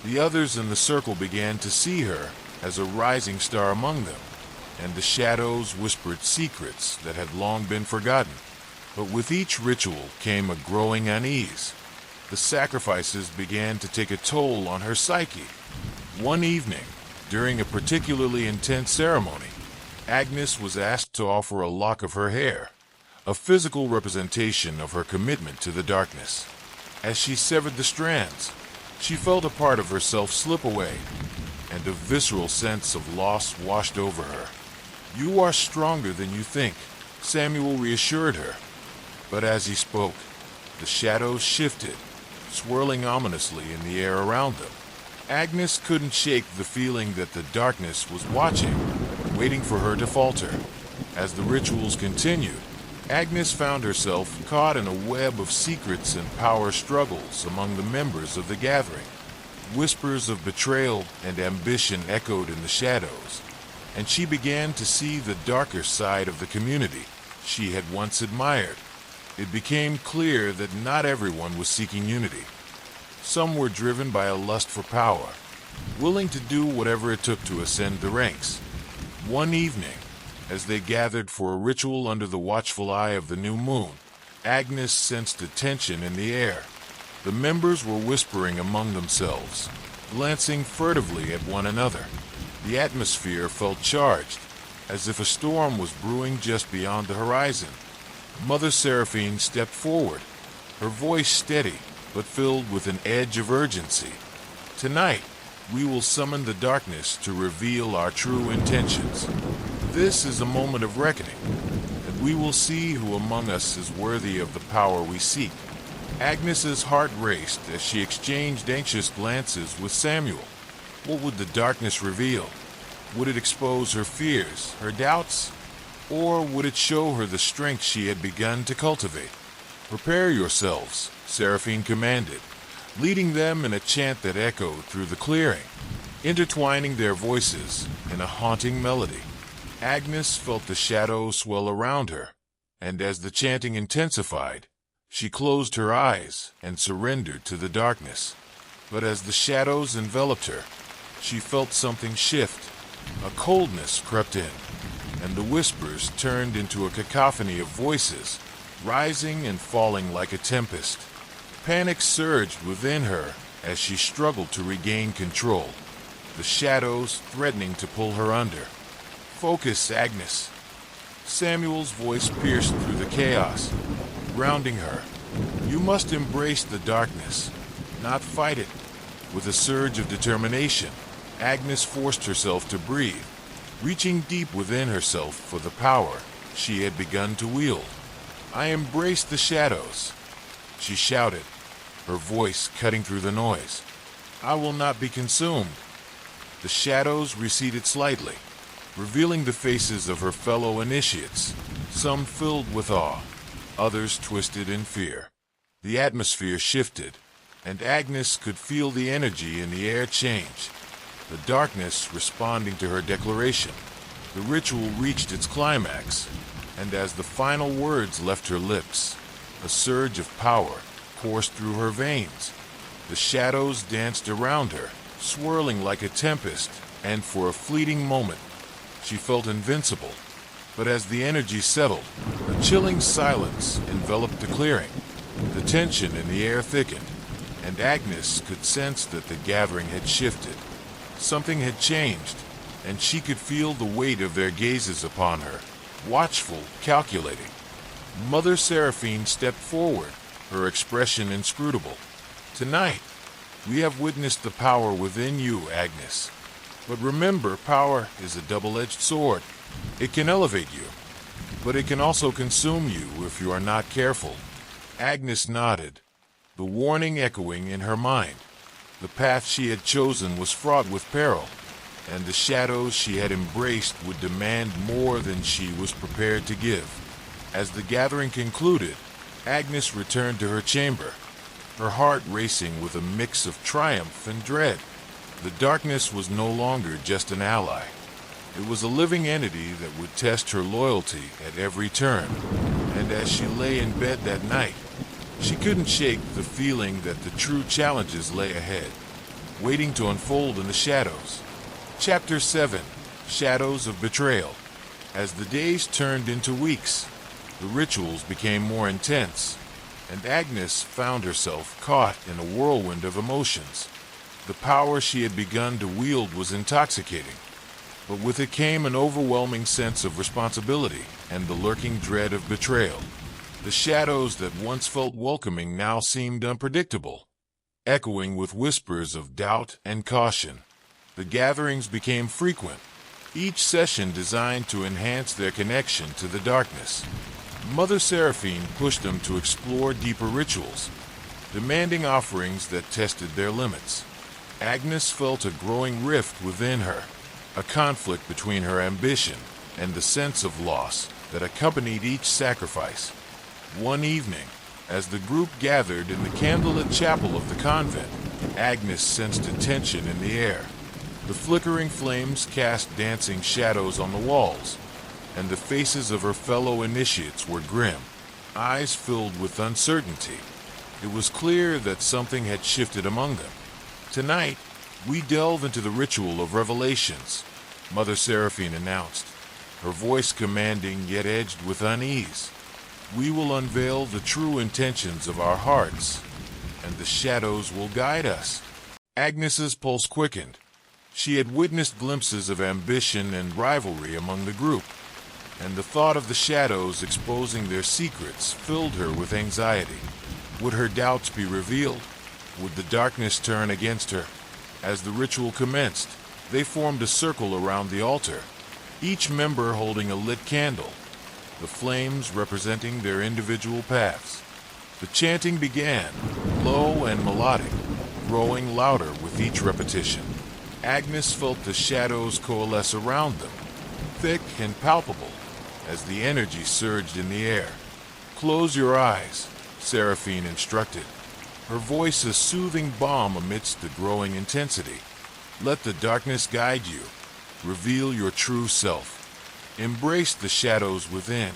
[SPEAKER 1] The others in the circle began to see her as a rising star among them, and the shadows whispered secrets that had long been forgotten. But with each ritual came a growing unease. The sacrifices began to take a toll on her psyche. One evening, during a particularly intense ceremony, Agnes was asked to offer a lock of her hair, a physical representation of her commitment to the darkness. As she severed the strands, she felt a part of herself slip away, and a visceral sense of loss washed over her. "You are stronger than you think," Samuel reassured her. But as he spoke, the shadows shifted, swirling ominously in the air around them. Agnes couldn't shake the feeling that the darkness was watching, waiting for her to falter. As the rituals continued, Agnes found herself caught in a web of secrets and power struggles among the members of the gathering. Whispers of betrayal and ambition echoed in the shadows, and she began to see the darker side of the community she had once admired. It became clear that not everyone was seeking unity. Some were driven by a lust for power, willing to do whatever it took to ascend the ranks. One evening, as they gathered for a ritual under the watchful eye of the new moon, Agnes sensed a tension in the air. The members were whispering among themselves, glancing furtively at one another. The atmosphere felt charged, as if a storm was brewing just beyond the horizon. Mother Seraphine stepped forward, her voice steady but filled with an edge of urgency. "Tonight, we will summon the darkness to reveal our true intentions. This is a moment of reckoning, and we will see who among us is worthy of the power we seek." Agnes's heart raced as she exchanged anxious glances with Samuel. What would the darkness reveal? Would it expose her fears, her doubts? Or would it show her the strength she had begun to cultivate? "Prepare yourselves," Seraphine commanded, leading them in a chant that echoed through the clearing, intertwining their voices in a haunting melody. Agnes felt the shadows swell around her, and as the chanting intensified, she closed her eyes and surrendered to the darkness. But as the shadows enveloped her, she felt something shift. A coldness crept in, and the whispers turned into a cacophony of voices, rising and falling like a tempest. Panic surged within her as she struggled to regain control, the shadows threatening to pull her under. "Focus, Agnes." Samuel's voice pierced through the chaos, grounding her. "You must embrace the darkness, not fight it." With a surge of determination, Agnes forced herself to breathe, reaching deep within herself for the power she had begun to wield. "I embrace the shadows," she shouted, her voice cutting through the noise. "I will not be consumed." The shadows receded slightly, revealing the faces of her fellow initiates, some filled with awe, others twisted in fear. The atmosphere shifted, and Agnes could feel the energy in the air change, the darkness responding to her declaration. The ritual reached its climax, and as the final words left her lips, a surge of power coursed through her veins. The shadows danced around her, swirling like a tempest, and for a fleeting moment, She felt invincible. But as the energy settled, a chilling silence enveloped the clearing. The tension in the air thickened, and Agnes could sense that the gathering had shifted. Something had changed, and she could feel the weight of their gazes upon her, watchful, calculating. Mother Seraphine stepped forward, her expression inscrutable. "Tonight, we have witnessed the power within you, Agnes. But remember, power is a double-edged sword. It can elevate you, but it can also consume you if you are not careful." Agnes nodded, the warning echoing in her mind. The path she had chosen was fraught with peril, and the shadows she had embraced would demand more than she was prepared to give. As the gathering concluded, Agnes returned to her chamber, her heart racing with a mix of triumph and dread. The darkness was no longer just an ally. It was a living entity that would test her loyalty at every turn, and as she lay in bed that night, she couldn't shake the feeling that the true challenges lay ahead, waiting to unfold in the shadows. Chapter 7: Shadows of Betrayal. As the days turned into weeks, the rituals became more intense, and Agnes found herself caught in a whirlwind of emotions. The power she had begun to wield was intoxicating, but with it came an overwhelming sense of responsibility and the lurking dread of betrayal. The shadows that once felt welcoming now seemed unpredictable, echoing with whispers of doubt and caution. The gatherings became frequent, each session designed to enhance their connection to the darkness. Mother Seraphine pushed them to explore deeper rituals, demanding offerings that tested their limits. Agnes felt a growing rift within her, a conflict between her ambition and the sense of loss that accompanied each sacrifice. One evening, as the group gathered in the candlelit chapel of the convent, Agnes sensed a tension in the air. The flickering flames cast dancing shadows on the walls, and the faces of her fellow initiates were grim, eyes filled with uncertainty. It was clear that something had shifted among them. "Tonight, we delve into the ritual of revelations," Mother Seraphine announced, her voice commanding yet edged with unease. "We will unveil the true intentions of our hearts, and the shadows will guide us." Agnes's pulse quickened. She had witnessed glimpses of ambition and rivalry among the group, and the thought of the shadows exposing their secrets filled her with anxiety. Would her doubts be revealed? Would the darkness turn against her? As the ritual commenced, they formed a circle around the altar, each member holding a lit candle, the flames representing their individual paths. The chanting began, low and melodic, growing louder with each repetition. Agnes felt the shadows coalesce around them, thick and palpable, as the energy surged in the air. "Close your eyes," Seraphine instructed, her voice a soothing balm amidst the growing intensity. "Let the darkness guide you. Reveal your true self. Embrace the shadows within."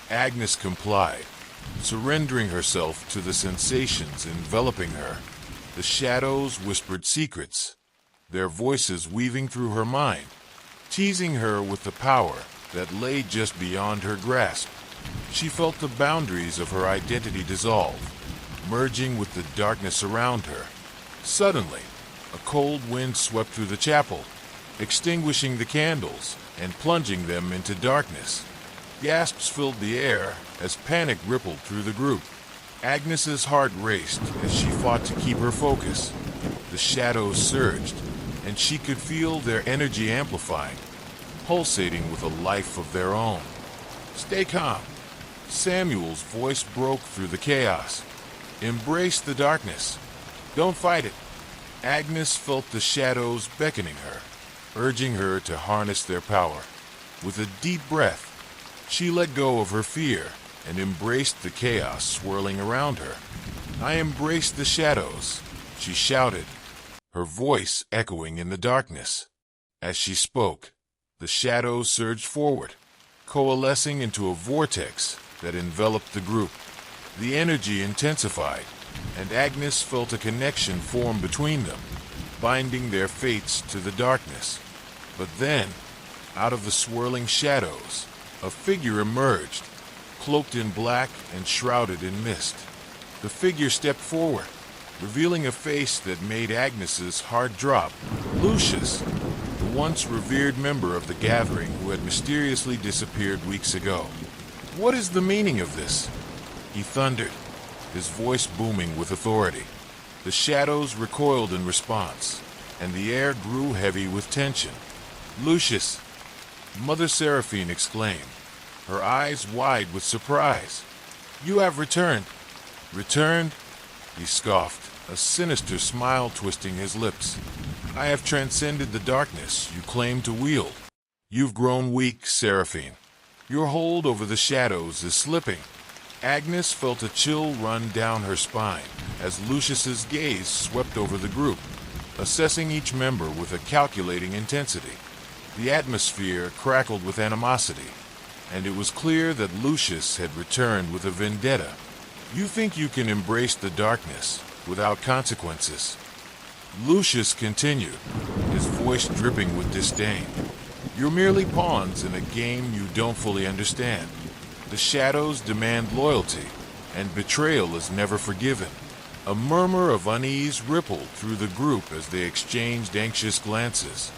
[SPEAKER 1] Agnes complied, surrendering herself to the sensations enveloping her. The shadows whispered secrets, their voices weaving through her mind, teasing her with the power that lay just beyond her grasp. She felt the boundaries of her identity dissolve, merging with the darkness around her. Suddenly, a cold wind swept through the chapel, extinguishing the candles and plunging them into darkness. Gasps filled the air as panic rippled through the group. Agnes's heart raced as she fought to keep her focus. The shadows surged, and she could feel their energy amplifying, pulsating with a life of their own. "Stay calm." Samuel's voice broke through the chaos. "Embrace the darkness. Don't fight it." Agnes felt the shadows beckoning her, urging her to harness their power. With a deep breath, she let go of her fear and embraced the chaos swirling around her. "I embrace the shadows," she shouted, her voice echoing in the darkness. As she spoke, the shadows surged forward, coalescing into a vortex that enveloped the group. The energy intensified, and Agnes felt a connection form between them, binding their fates to the darkness. But then, Out of the swirling shadows, a figure emerged, cloaked in black and shrouded in mist. The figure stepped forward, revealing a face that made Agnes's heart drop. Lucius, the once revered member of the gathering who had mysteriously disappeared weeks ago. "What is the meaning of this?" he thundered, his voice booming with authority. The shadows recoiled in response, and the air grew heavy with tension. "Lucius!" Mother Seraphine exclaimed, her eyes wide with surprise. "You have returned." "Returned?" he scoffed, a sinister smile twisting his lips. "I have transcended the darkness you claim to wield. You've grown weak, Seraphine. Your hold over the shadows is slipping." Agnes felt a chill run down her spine as Lucius's gaze swept over the group, assessing each member with a calculating intensity. The atmosphere crackled with animosity, and it was clear that Lucius had returned with a vendetta. "You think you can embrace the darkness without consequences?" Lucius continued, his voice dripping with disdain. "You're merely pawns in a game you don't fully understand. The shadows demand loyalty, and betrayal is never forgiven." A murmur of unease rippled through the group as they exchanged anxious glances.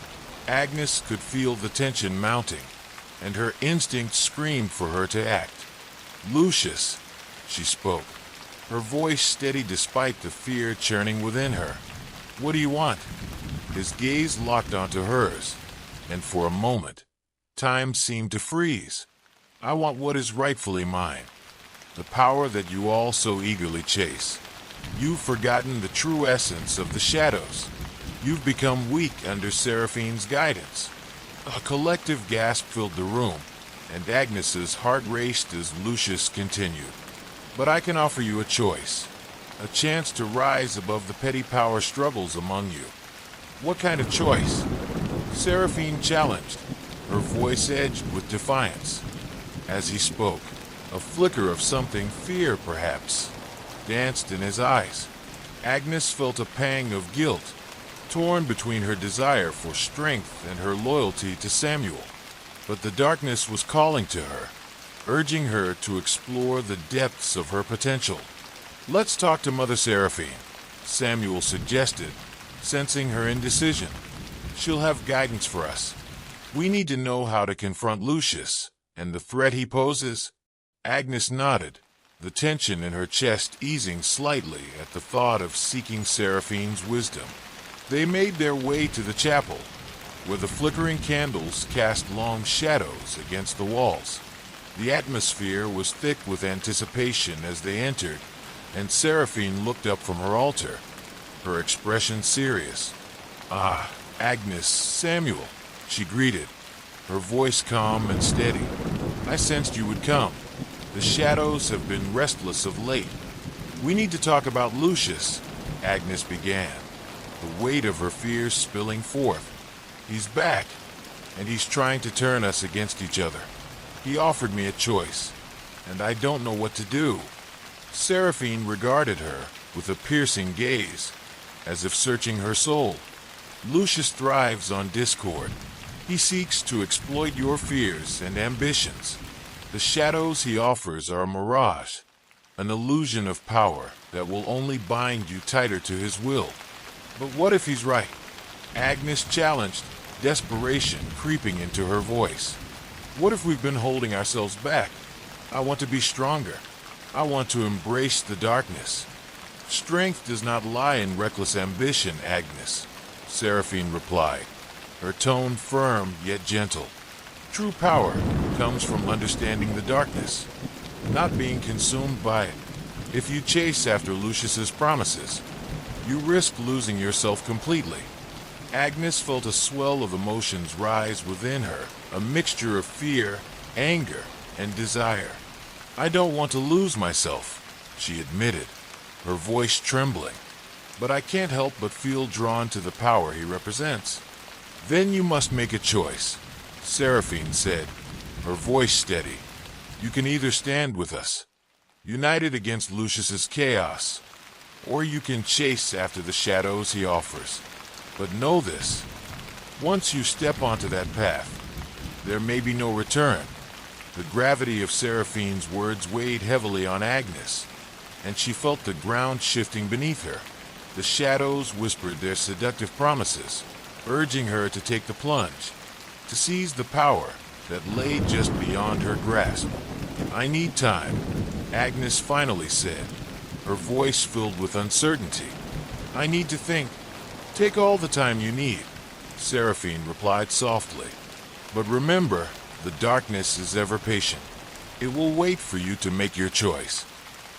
[SPEAKER 1] Agnes could feel the tension mounting, and her instinct screamed for her to act. "Lucius," she spoke, her voice steady despite the fear churning within her. "What do you want?" His gaze locked onto hers, and for a moment, time seemed to freeze. "I want what is rightfully mine, the power that you all so eagerly chase. You've forgotten the true essence of the shadows. You've become weak under Seraphine's guidance." A collective gasp filled the room, and Agnes's heart raced as Lucius continued. "But I can offer you a choice, a chance to rise above the petty power struggles among you." "What kind of choice?" Seraphine challenged, her voice edged with defiance. As he spoke, a flicker of something, fear perhaps, danced in his eyes. Agnes felt a pang of guilt, torn between her desire for strength and her loyalty to Samuel. But the darkness was calling to her, urging her to explore the depths of her potential. "Let's talk to Mother Seraphine," Samuel suggested, sensing her indecision. "She'll have guidance for us. We need to know how to confront Lucius and the threat he poses." Agnes nodded, the tension in her chest easing slightly at the thought of seeking Seraphine's wisdom. They made their way to the chapel, where the flickering candles cast long shadows against the walls. The atmosphere was thick with anticipation as they entered, and Seraphine looked up from her altar, her expression serious. "Ah, Agnes, Samuel," she greeted, her voice calm and steady. "I sensed you would come. The shadows have been restless of late. We need to talk about Lucius," Agnes began, the weight of her fears spilling forth. "He's back, and he's trying to turn us against each other. He offered me a choice, and I don't know what to do." Seraphine regarded her with a piercing gaze, as if searching her soul. "Lucius thrives on discord. He seeks to exploit your fears and ambitions. The shadows he offers are a mirage, an illusion of power that will only bind you tighter to his will." "But what if he's right?" Agnes challenged, desperation creeping into her voice. "What if we've been holding ourselves back? I want to be stronger. I want to embrace the darkness." "Strength does not lie in reckless ambition, Agnes," Seraphine replied, her tone firm yet gentle. "True power comes from understanding the darkness, not being consumed by it. If you chase after Lucius's promises, you risk losing yourself completely." Agnes felt a swell of emotions rise within her, a mixture of fear, anger, and desire. "I don't want to lose myself," she admitted, her voice trembling. "But I can't help but feel drawn to the power he represents." "Then you must make a choice," Seraphine said, her voice steady. "You can either stand with us, united against Lucius's chaos, or you can chase after the shadows he offers. But know this, once you step onto that path, There may be no return. The gravity of Seraphine's words weighed heavily on Agnes, and she felt the ground shifting beneath her. The shadows whispered their seductive promises, urging her to take the plunge, to seize the power that lay just beyond her grasp. "I need time," Agnes finally said, her voice filled with uncertainty. "I need to think." "Take all the time you need," Seraphine replied softly. "But remember, the darkness is ever patient. It will wait for you to make your choice."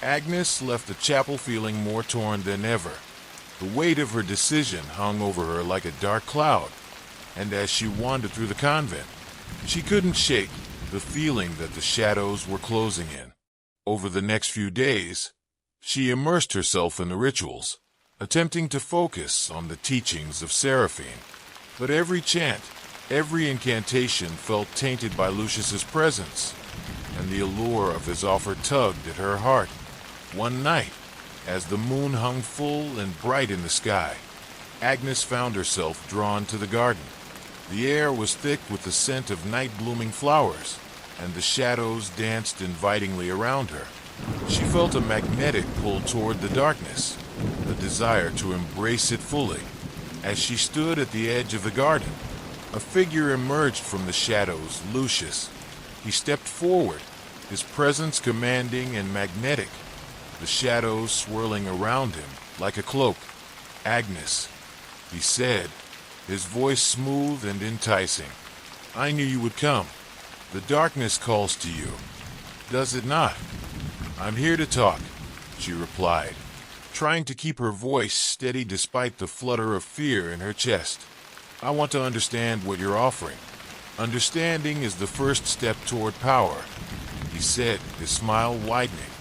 [SPEAKER 1] Agnes left the chapel feeling more torn than ever. The weight of her decision hung over her like a dark cloud, and as she wandered through the convent, she couldn't shake the feeling that the shadows were closing in. Over the next few days, she immersed herself in the rituals, attempting to focus on the teachings of Seraphine. But every chant, every incantation felt tainted by Lucius's presence, and the allure of his offer tugged at her heart. One night, as the moon hung full and bright in the sky, Agnes found herself drawn to the garden. The air was thick with the scent of night-blooming flowers, and the shadows danced invitingly around her. She felt a magnetic pull toward the darkness, a desire to embrace it fully. As she stood at the edge of the garden, a figure emerged from the shadows, Lucius. He stepped forward, his presence commanding and magnetic, the shadows swirling around him like a cloak. "Agnes," he said, his voice smooth and enticing. "I knew you would come. The darkness calls to you, does it not?" "I'm here to talk," she replied, trying to keep her voice steady despite the flutter of fear in her chest. "I want to understand what you're offering. Understanding is the first step toward power," he said, his smile widening.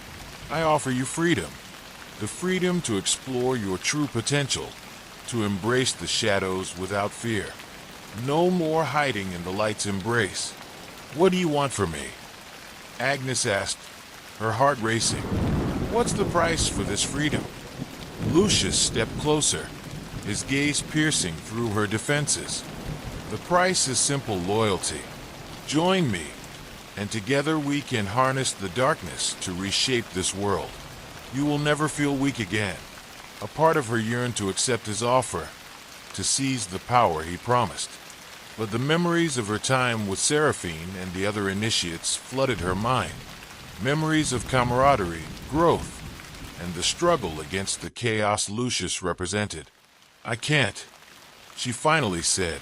[SPEAKER 1] "I offer you freedom, the freedom to explore your true potential, to embrace the shadows without fear. No more hiding in the light's embrace. What do you want from me?" Agnes asked, her heart racing. "What's the price for this freedom?" Lucius stepped closer, his gaze piercing through her defenses. "The price is simple loyalty. Join me, and together we can harness the darkness to reshape this world. You will never feel weak again." A part of her yearned to accept his offer, to seize the power he promised. But the memories of her time with Seraphine and the other initiates flooded her mind. Memories of camaraderie, growth, and the struggle against the chaos Lucius represented. "I can't," she finally said,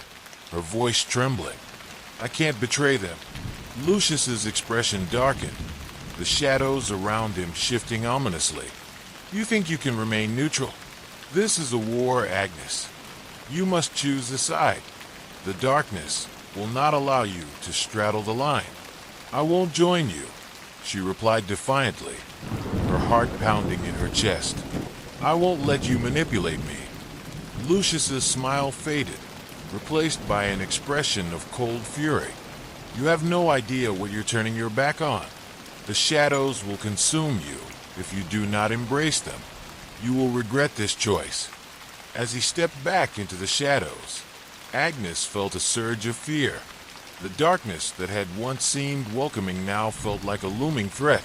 [SPEAKER 1] her voice trembling. "I can't betray them." Lucius's expression darkened, the shadows around him shifting ominously. "You think you can remain neutral? This is a war, Agnes. You must choose a side. The darkness will not allow you to straddle the line." "I won't join you," she replied defiantly, her heart pounding in her chest. "I won't let you manipulate me." Lucius's smile faded, replaced by an expression of cold fury. "You have no idea what you're turning your back on. The shadows will consume you if you do not embrace them. You will regret this choice." As he stepped back into the shadows, Agnes felt a surge of fear. The darkness that had once seemed welcoming now felt like a looming threat,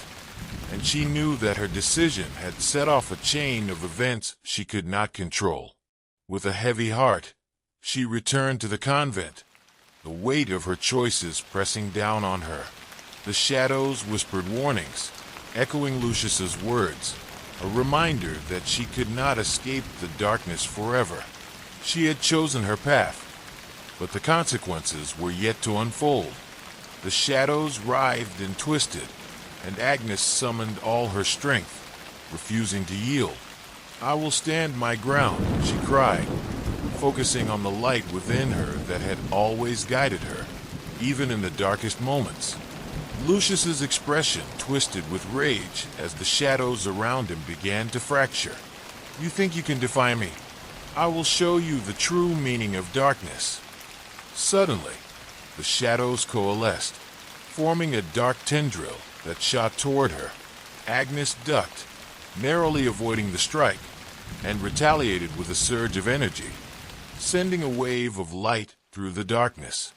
[SPEAKER 1] and she knew that her decision had set off a chain of events she could not control. With a heavy heart, she returned to the convent, the weight of her choices pressing down on her. The shadows whispered warnings, echoing Lucius's words, a reminder that she could not escape the darkness forever. She had chosen her path, but the consequences were yet to unfold. The shadows writhed and twisted, and Agnes summoned all her strength, refusing to yield. "I will stand my ground," she cried, focusing on the light within her that had always guided her, even in the darkest moments. Lucius's expression twisted with rage as the shadows around him began to fracture. "You think you can defy me? I will show you the true meaning of darkness." Suddenly, the shadows coalesced, forming a dark tendril that shot toward her. Agnes ducked, narrowly avoiding the strike, and retaliated with a surge of energy, sending a wave of light through the darkness.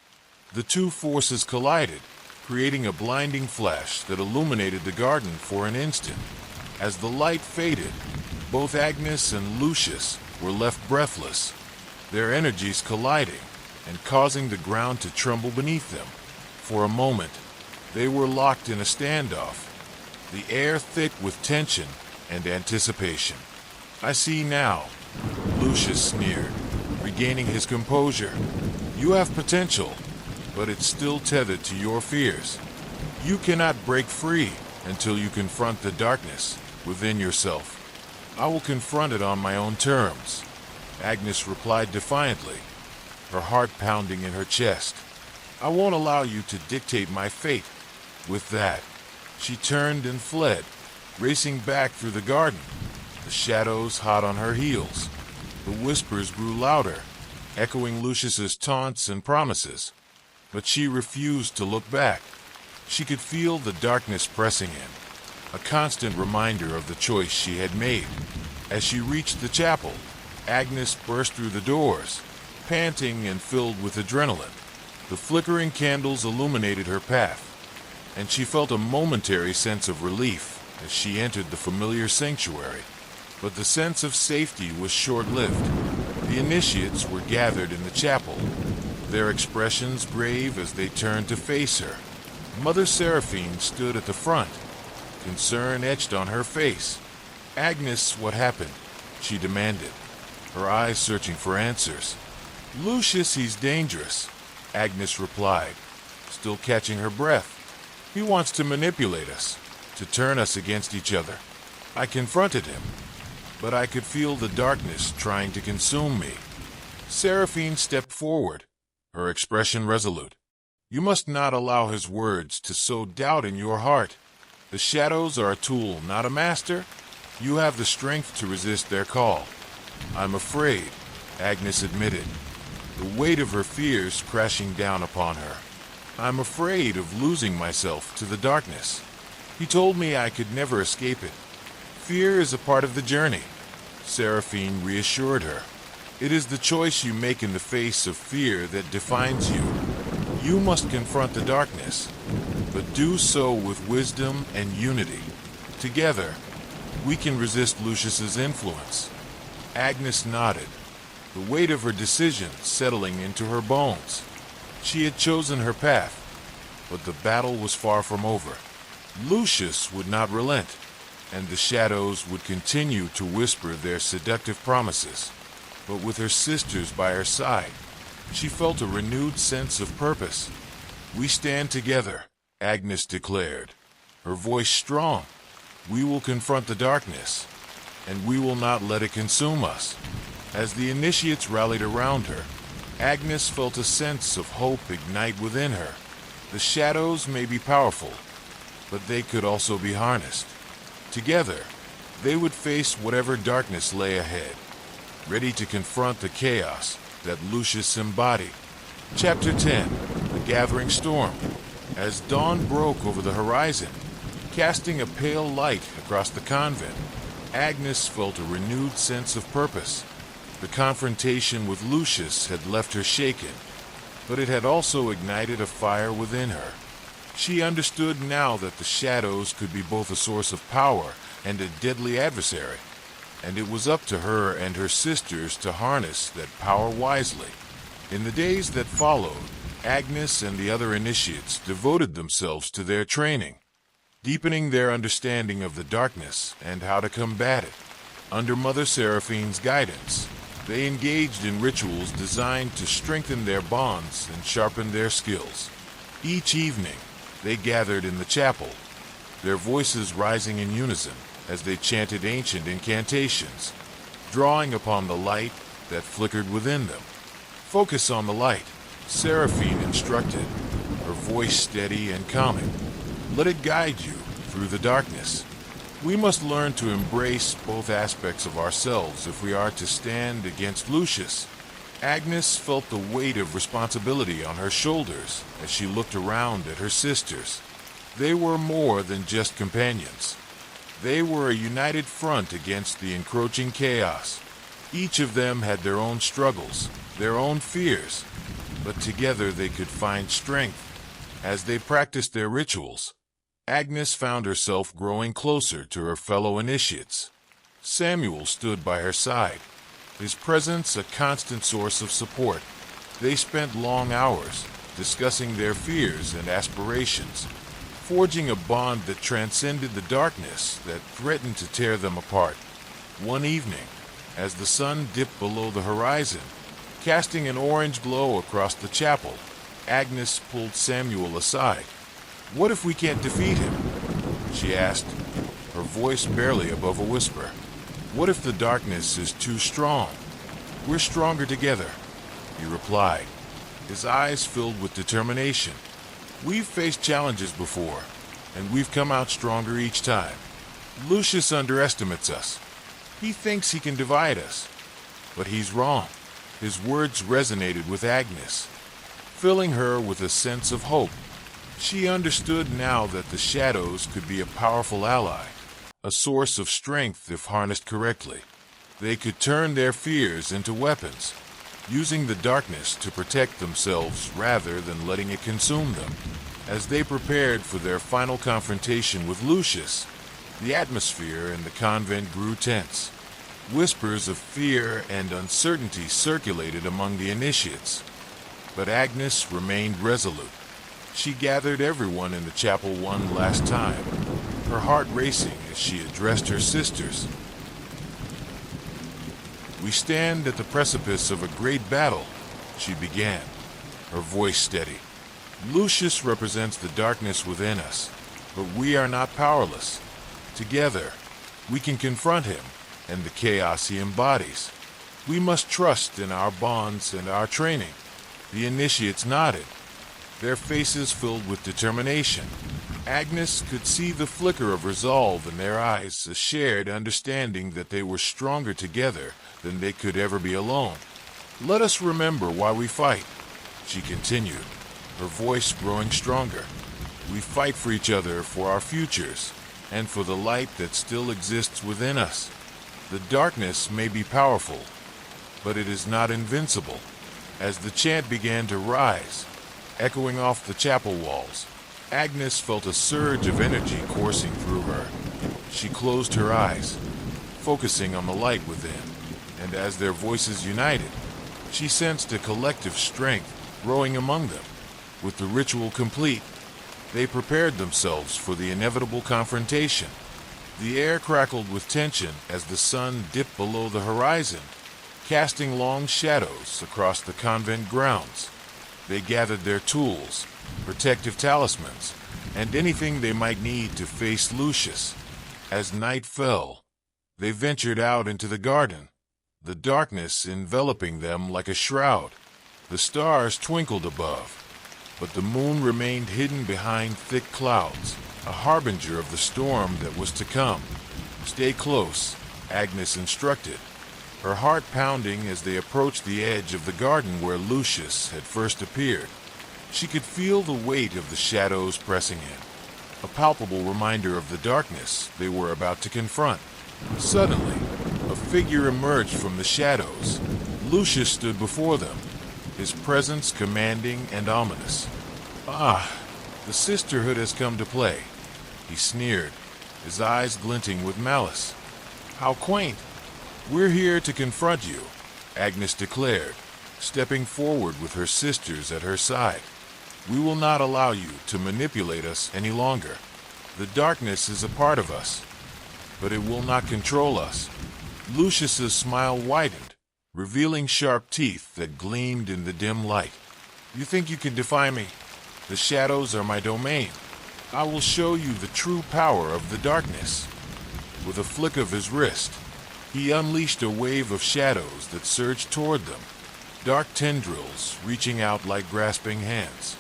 [SPEAKER 1] The two forces collided, creating a blinding flash that illuminated the garden for an instant. As the light faded, both Agnes and Lucius were left breathless, their energies colliding and causing the ground to tremble beneath them. For a moment, they were locked in a standoff, the air thick with tension and anticipation. "I see now," Lucius sneered, regaining his composure. "You have potential, but it's still tethered to your fears. You cannot break free until you confront the darkness within yourself." "I will confront it on my own terms," Agnes replied defiantly, her heart pounding in her chest. "I won't allow you to dictate my fate." With that, she turned and fled, racing back through the garden, the shadows hot on her heels. The whispers grew louder, echoing Lucius's taunts and promises, but she refused to look back. She could feel the darkness pressing in, a constant reminder of the choice she had made. As she reached the chapel, Agnes burst through the doors, panting and filled with adrenaline. The flickering candles illuminated her path, and she felt a momentary sense of relief as she entered the familiar sanctuary. But the sense of safety was short-lived. The initiates were gathered in the chapel, their expressions grave as they turned to face her. Mother Seraphine stood at the front, concern etched on her face. "Agnes, what happened?" she demanded, her eyes searching for answers. "Lucius, he's dangerous," Agnes replied, still catching her breath. "He wants to manipulate us, to turn us against each other. I confronted him, but I could feel the darkness trying to consume me." Seraphine stepped forward, her expression resolute. "You must not allow his words to sow doubt in your heart. The shadows are a tool, not a master. You have the strength to resist their call." "I'm afraid," Agnes admitted, the weight of her fears crashing down upon her. "I'm afraid of losing myself to the darkness. He told me I could never escape it. Fear is a part of the journey," Seraphine reassured her. "It is the choice you make in the face of fear that defines you. You must confront the darkness, but do so with wisdom and unity. Together, we can resist Lucius's influence." Agnes nodded, the weight of her decision settling into her bones. She had chosen her path, but the battle was far from over. Lucius would not relent, and the shadows would continue to whisper their seductive promises. But with her sisters by her side, she felt a renewed sense of purpose. "We stand together," Agnes declared, her voice strong. "We will confront the darkness, and we will not let it consume us." As the initiates rallied around her, Agnes felt a sense of hope ignite within her. The shadows may be powerful, but they could also be harnessed. Together, they would face whatever darkness lay ahead, ready to confront the chaos that Lucius embodied. Chapter 10: The Gathering Storm. As dawn broke over the horizon, casting a pale light across the convent, Agnes felt a renewed sense of purpose. The confrontation with Lucius had left her shaken, but it had also ignited a fire within her. She understood now that the shadows could be both a source of power and a deadly adversary, and it was up to her and her sisters to harness that power wisely. In the days that followed, Agnes and the other initiates devoted themselves to their training, deepening their understanding of the darkness and how to combat it. Under Mother Seraphine's guidance, they engaged in rituals designed to strengthen their bonds and sharpen their skills. Each evening, they gathered in the chapel, their voices rising in unison as they chanted ancient incantations, drawing upon the light that flickered within them. "Focus on the light," Seraphine instructed, her voice steady and calming. "Let it guide you through the darkness. We must learn to embrace both aspects of ourselves if we are to stand against Lucius." Agnes felt the weight of responsibility on her shoulders as she looked around at her sisters. They were more than just companions. They were a united front against the encroaching chaos. Each of them had their own struggles, their own fears, but together they could find strength. As they practiced their rituals, Agnes found herself growing closer to her fellow initiates. Samuel stood by her side, his presence a constant source of support. They spent long hours discussing their fears and aspirations, forging a bond that transcended the darkness that threatened to tear them apart. One evening, as the sun dipped below the horizon, casting an orange glow across the chapel, Agnes pulled Samuel aside. "What if we can't defeat him?" she asked, her voice barely above a whisper. "What if the darkness is too strong? We're stronger together," he replied, his eyes filled with determination. "We've faced challenges before, and we've come out stronger each time. Lucius underestimates us. He thinks he can divide us, but he's wrong." His words resonated with Agnes, filling her with a sense of hope. She understood now that the shadows could be a powerful ally, a source of strength if harnessed correctly. They could turn their fears into weapons, using the darkness to protect themselves rather than letting it consume them. As they prepared for their final confrontation with Lucius, the atmosphere in the convent grew tense. Whispers of fear and uncertainty circulated among the initiates, but Agnes remained resolute. She gathered everyone in the chapel one last time, her heart racing as she addressed her sisters. "We stand at the precipice of a great battle," she began, her voice steady. "Lucius represents the darkness within us, but we are not powerless. Together, we can confront him and the chaos he embodies. We must trust in our bonds and our training." The initiates nodded, their faces filled with determination. Agnes could see the flicker of resolve in their eyes, a shared understanding that they were stronger together than they could ever be alone. "Let us remember why we fight," she continued, her voice growing stronger. "We fight for each other, for our futures, and for the light that still exists within us. The darkness may be powerful, but it is not invincible." As the chant began to rise, echoing off the chapel walls, Agnes felt a surge of energy coursing through her. She closed her eyes, focusing on the light within, and as their voices united, she sensed a collective strength growing among them. With the ritual complete, they prepared themselves for the inevitable confrontation. The air crackled with tension as the sun dipped below the horizon, casting long shadows across the convent grounds. They gathered their tools, protective talismans, and anything they might need to face Lucius. As night fell, they ventured out into the garden, the darkness enveloping them like a shroud. The stars twinkled above, but the moon remained hidden behind thick clouds, a harbinger of the storm that was to come. "Stay close," Agnes instructed, her heart pounding as they approached the edge of the garden where Lucius had first appeared. She could feel the weight of the shadows pressing in, a palpable reminder of the darkness they were about to confront. Suddenly, a figure emerged from the shadows. Lucius stood before them, his presence commanding and ominous. "Ah, the sisterhood has come to play," he sneered, his eyes glinting with malice. "How quaint! We're here to confront you," Agnes declared, stepping forward with her sisters at her side. "We will not allow you to manipulate us any longer. The darkness is a part of us, but it will not control us." Lucius's smile widened, revealing sharp teeth that gleamed in the dim light. "You think you can defy me? The shadows are my domain. I will show you the true power of the darkness." With a flick of his wrist, he unleashed a wave of shadows that surged toward them, dark tendrils reaching out like grasping hands.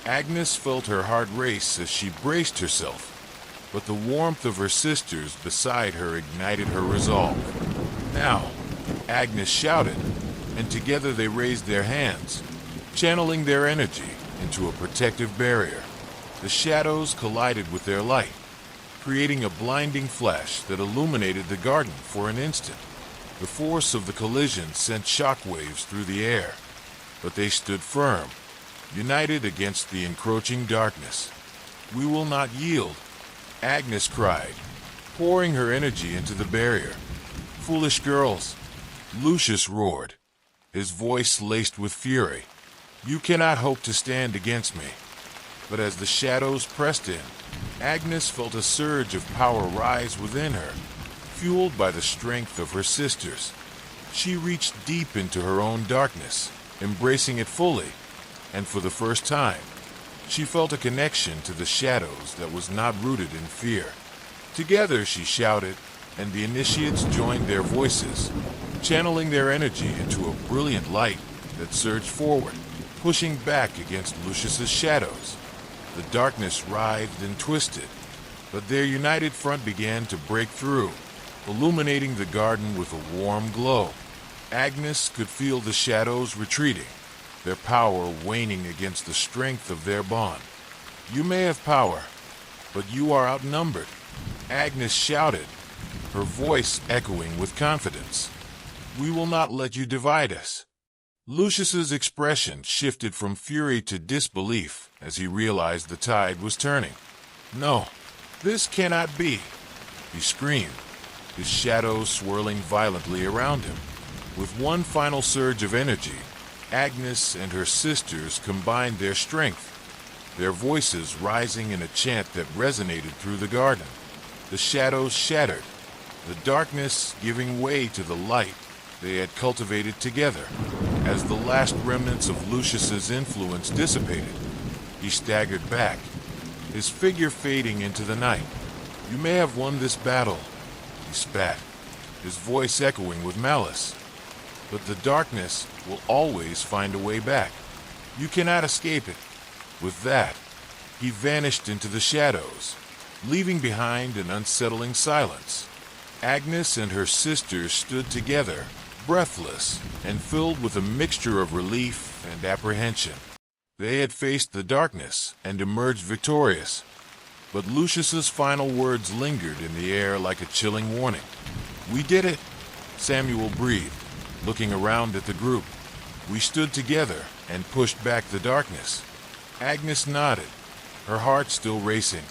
[SPEAKER 1] Agnes felt her heart race as she braced herself, but the warmth of her sisters beside her ignited her resolve. "Now," Agnes shouted, and together they raised their hands, channeling their energy into a protective barrier. The shadows collided with their light, creating a blinding flash that illuminated the garden for an instant. The force of the collision sent shockwaves through the air, but they stood firm, united against the encroaching darkness. "We will not yield," Agnes cried, pouring her energy into the barrier. "Foolish girls," Lucius roared, his voice laced with fury. "You cannot hope to stand against me." But as the shadows pressed in, Agnes felt a surge of power rise within her, fueled by the strength of her sisters. She reached deep into her own darkness, embracing it fully, and for the first time, she felt a connection to the shadows that was not rooted in fear. Together, she shouted, and the initiates joined their voices, channeling their energy into a brilliant light that surged forward, pushing back against Lucius's shadows. The darkness writhed and twisted, but their united front began to break through, illuminating the garden with a warm glow. Agnes could feel the shadows retreating, their power waning against the strength of their bond. "You may have power, but you are outnumbered," Agnes shouted, her voice echoing with confidence. "We will not let you divide us." Lucius's expression shifted from fury to disbelief as he realized the tide was turning. "No, this cannot be," he screamed, his shadows swirling violently around him. With one final surge of energy, Agnes and her sisters combined their strength, their voices rising in a chant that resonated through the garden. The shadows shattered, the darkness giving way to the light they had cultivated together. As the last remnants of Lucius's influence dissipated, he staggered back, his figure fading into the night. "You may have won this battle," he spat, his voice echoing with malice. "But the darkness will always find a way back. You cannot escape it." With that, he vanished into the shadows, leaving behind an unsettling silence. Agnes and her sisters stood together, breathless and filled with a mixture of relief and apprehension. They had faced the darkness and emerged victorious, but Lucius's final words lingered in the air like a chilling warning. "We did it," Samuel breathed, looking around at the group. "We stood together and pushed back the darkness." Agnes nodded, her heart still racing.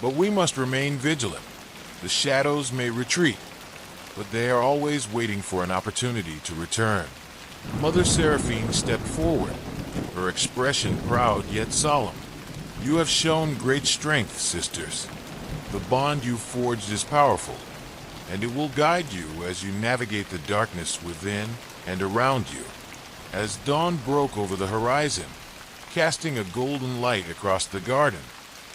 [SPEAKER 1] "But we must remain vigilant. The shadows may retreat, but they are always waiting for an opportunity to return." Mother Seraphine stepped forward, her expression proud yet solemn. "You have shown great strength, sisters. The bond you forged is powerful, and it will guide you as you navigate the darkness within and around you." As dawn broke over the horizon, casting a golden light across the garden,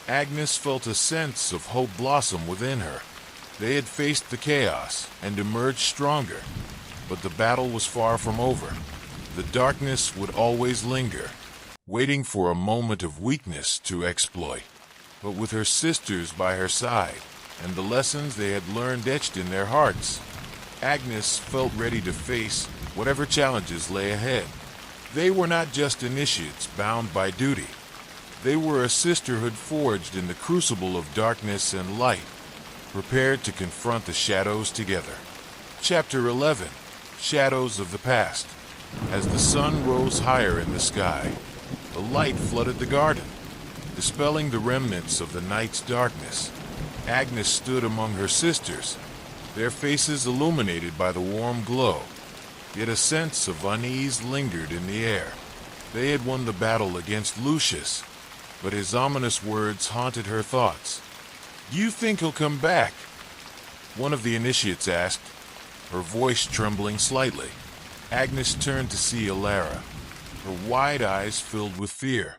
[SPEAKER 1] Agnes felt a sense of hope blossom within her. They had faced the chaos and emerged stronger, but the battle was far from over. The darkness would always linger, waiting for a moment of weakness to exploit. But with her sisters by her side, and the lessons they had learned etched in their hearts, Agnes felt ready to face whatever challenges lay ahead. They were not just initiates bound by duty. They were a sisterhood forged in the crucible of darkness and light, prepared to confront the shadows together. Chapter 11. Shadows of the Past. As the sun rose higher in the sky, the light flooded the garden, dispelling the remnants of the night's darkness. Agnes stood among her sisters, their faces illuminated by the warm glow, yet a sense of unease lingered in the air. They had won the battle against Lucius, but his ominous words haunted her thoughts. "Do you think he'll come back?" one of the initiates asked, her voice trembling slightly. Agnes turned to see Alara, her wide eyes filled with fear.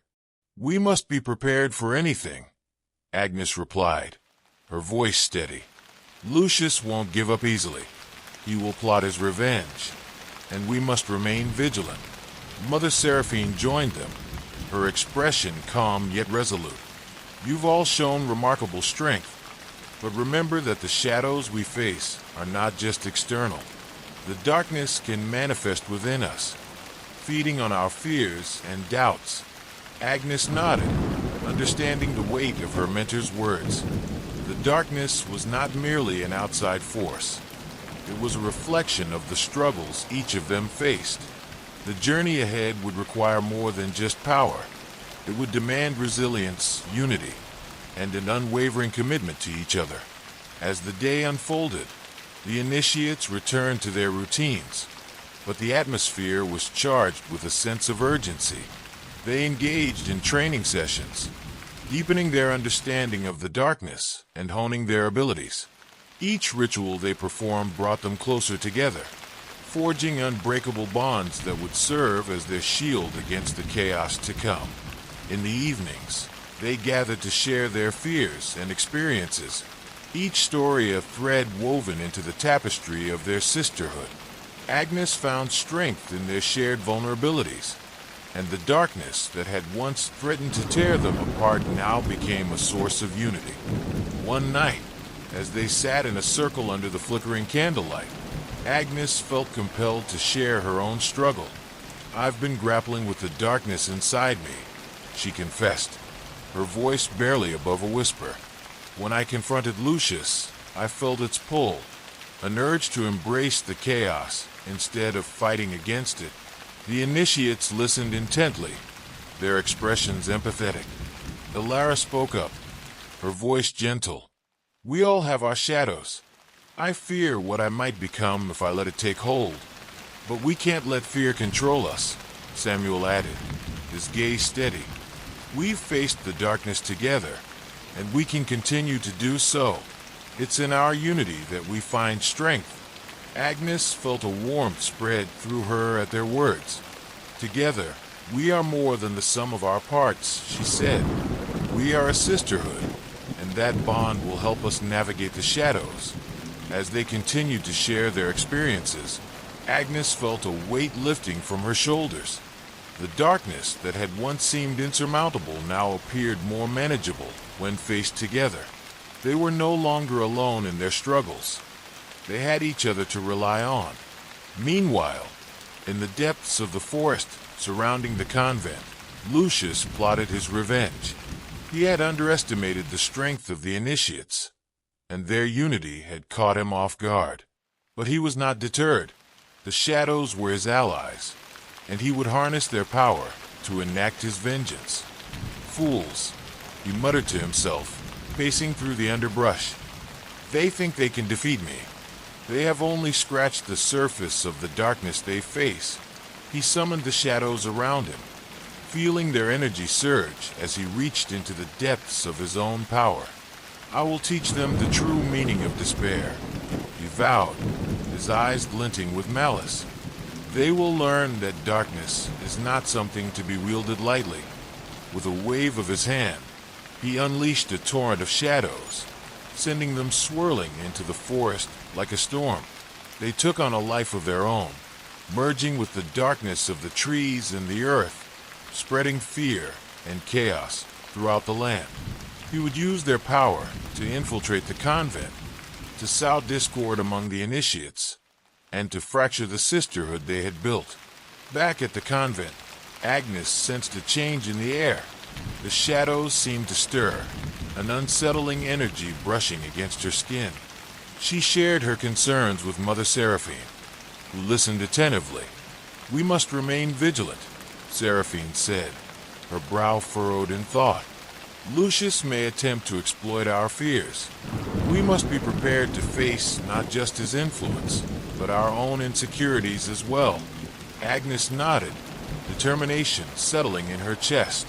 [SPEAKER 1] "We must be prepared for anything," Agnes replied, her voice steady. "Lucius won't give up easily. He will plot his revenge, and we must remain vigilant." Mother Seraphine joined them, her expression calm yet resolute. "You've all shown remarkable strength, but remember that the shadows we face are not just external. The darkness can manifest within us, feeding on our fears and doubts." Agnes nodded, understanding the weight of her mentor's words. The darkness was not merely an outside force. It was a reflection of the struggles each of them faced. The journey ahead would require more than just power. It would demand resilience, unity, and an unwavering commitment to each other. As the day unfolded, the initiates returned to their routines, but the atmosphere was charged with a sense of urgency. They engaged in training sessions, deepening their understanding of the darkness and honing their abilities. Each ritual they performed brought them closer together, forging unbreakable bonds that would serve as their shield against the chaos to come. In the evenings, they gathered to share their fears and experiences, each story a thread woven into the tapestry of their sisterhood. Agnes found strength in their shared vulnerabilities, and the darkness that had once threatened to tear them apart now became a source of unity. One night, as they sat in a circle under the flickering candlelight, Agnes felt compelled to share her own struggle. "I've been grappling with the darkness inside me," she confessed, her voice barely above a whisper. "When I confronted Lucius, I felt its pull, an urge to embrace the chaos instead of fighting against it." The initiates listened intently, their expressions empathetic. Elara spoke up, her voice gentle. "We all have our shadows. I fear what I might become if I let it take hold. But we can't let fear control us," Samuel added, his gaze steady. "We've faced the darkness together, and we can continue to do so. It's in our unity that we find strength." Agnes felt a warmth spread through her at their words. "Together, we are more than the sum of our parts," she said. "We are a sisterhood, and that bond will help us navigate the shadows." As they continued to share their experiences, Agnes felt a weight lifting from her shoulders. The darkness that had once seemed insurmountable now appeared more manageable when faced together. They were no longer alone in their struggles. They had each other to rely on. Meanwhile, in the depths of the forest surrounding the convent, Lucius plotted his revenge. He had underestimated the strength of the initiates, and their unity had caught him off guard. But he was not deterred. The shadows were his allies, and he would harness their power to enact his vengeance. "Fools," he muttered to himself, pacing through the underbrush. "They think they can defeat me. They have only scratched the surface of the darkness they face." He summoned the shadows around him, feeling their energy surge as he reached into the depths of his own power. "I will teach them the true meaning of despair," he vowed, his eyes glinting with malice. "They will learn that darkness is not something to be wielded lightly." With a wave of his hand, he unleashed a torrent of shadows, sending them swirling into the forest like a storm. They took on a life of their own, merging with the darkness of the trees and the earth, spreading fear and chaos throughout the land. He would use their power to infiltrate the convent, to sow discord among the initiates, and to fracture the sisterhood they had built. Back at the convent, Agnes sensed a change in the air. The shadows seemed to stir, an unsettling energy brushing against her skin. She shared her concerns with Mother Seraphine, who listened attentively. "We must remain vigilant," Seraphine said, her brow furrowed in thought. "Lucius may attempt to exploit our fears. We must be prepared to face not just his influence, but our own insecurities as well." Agnes nodded, determination settling in her chest.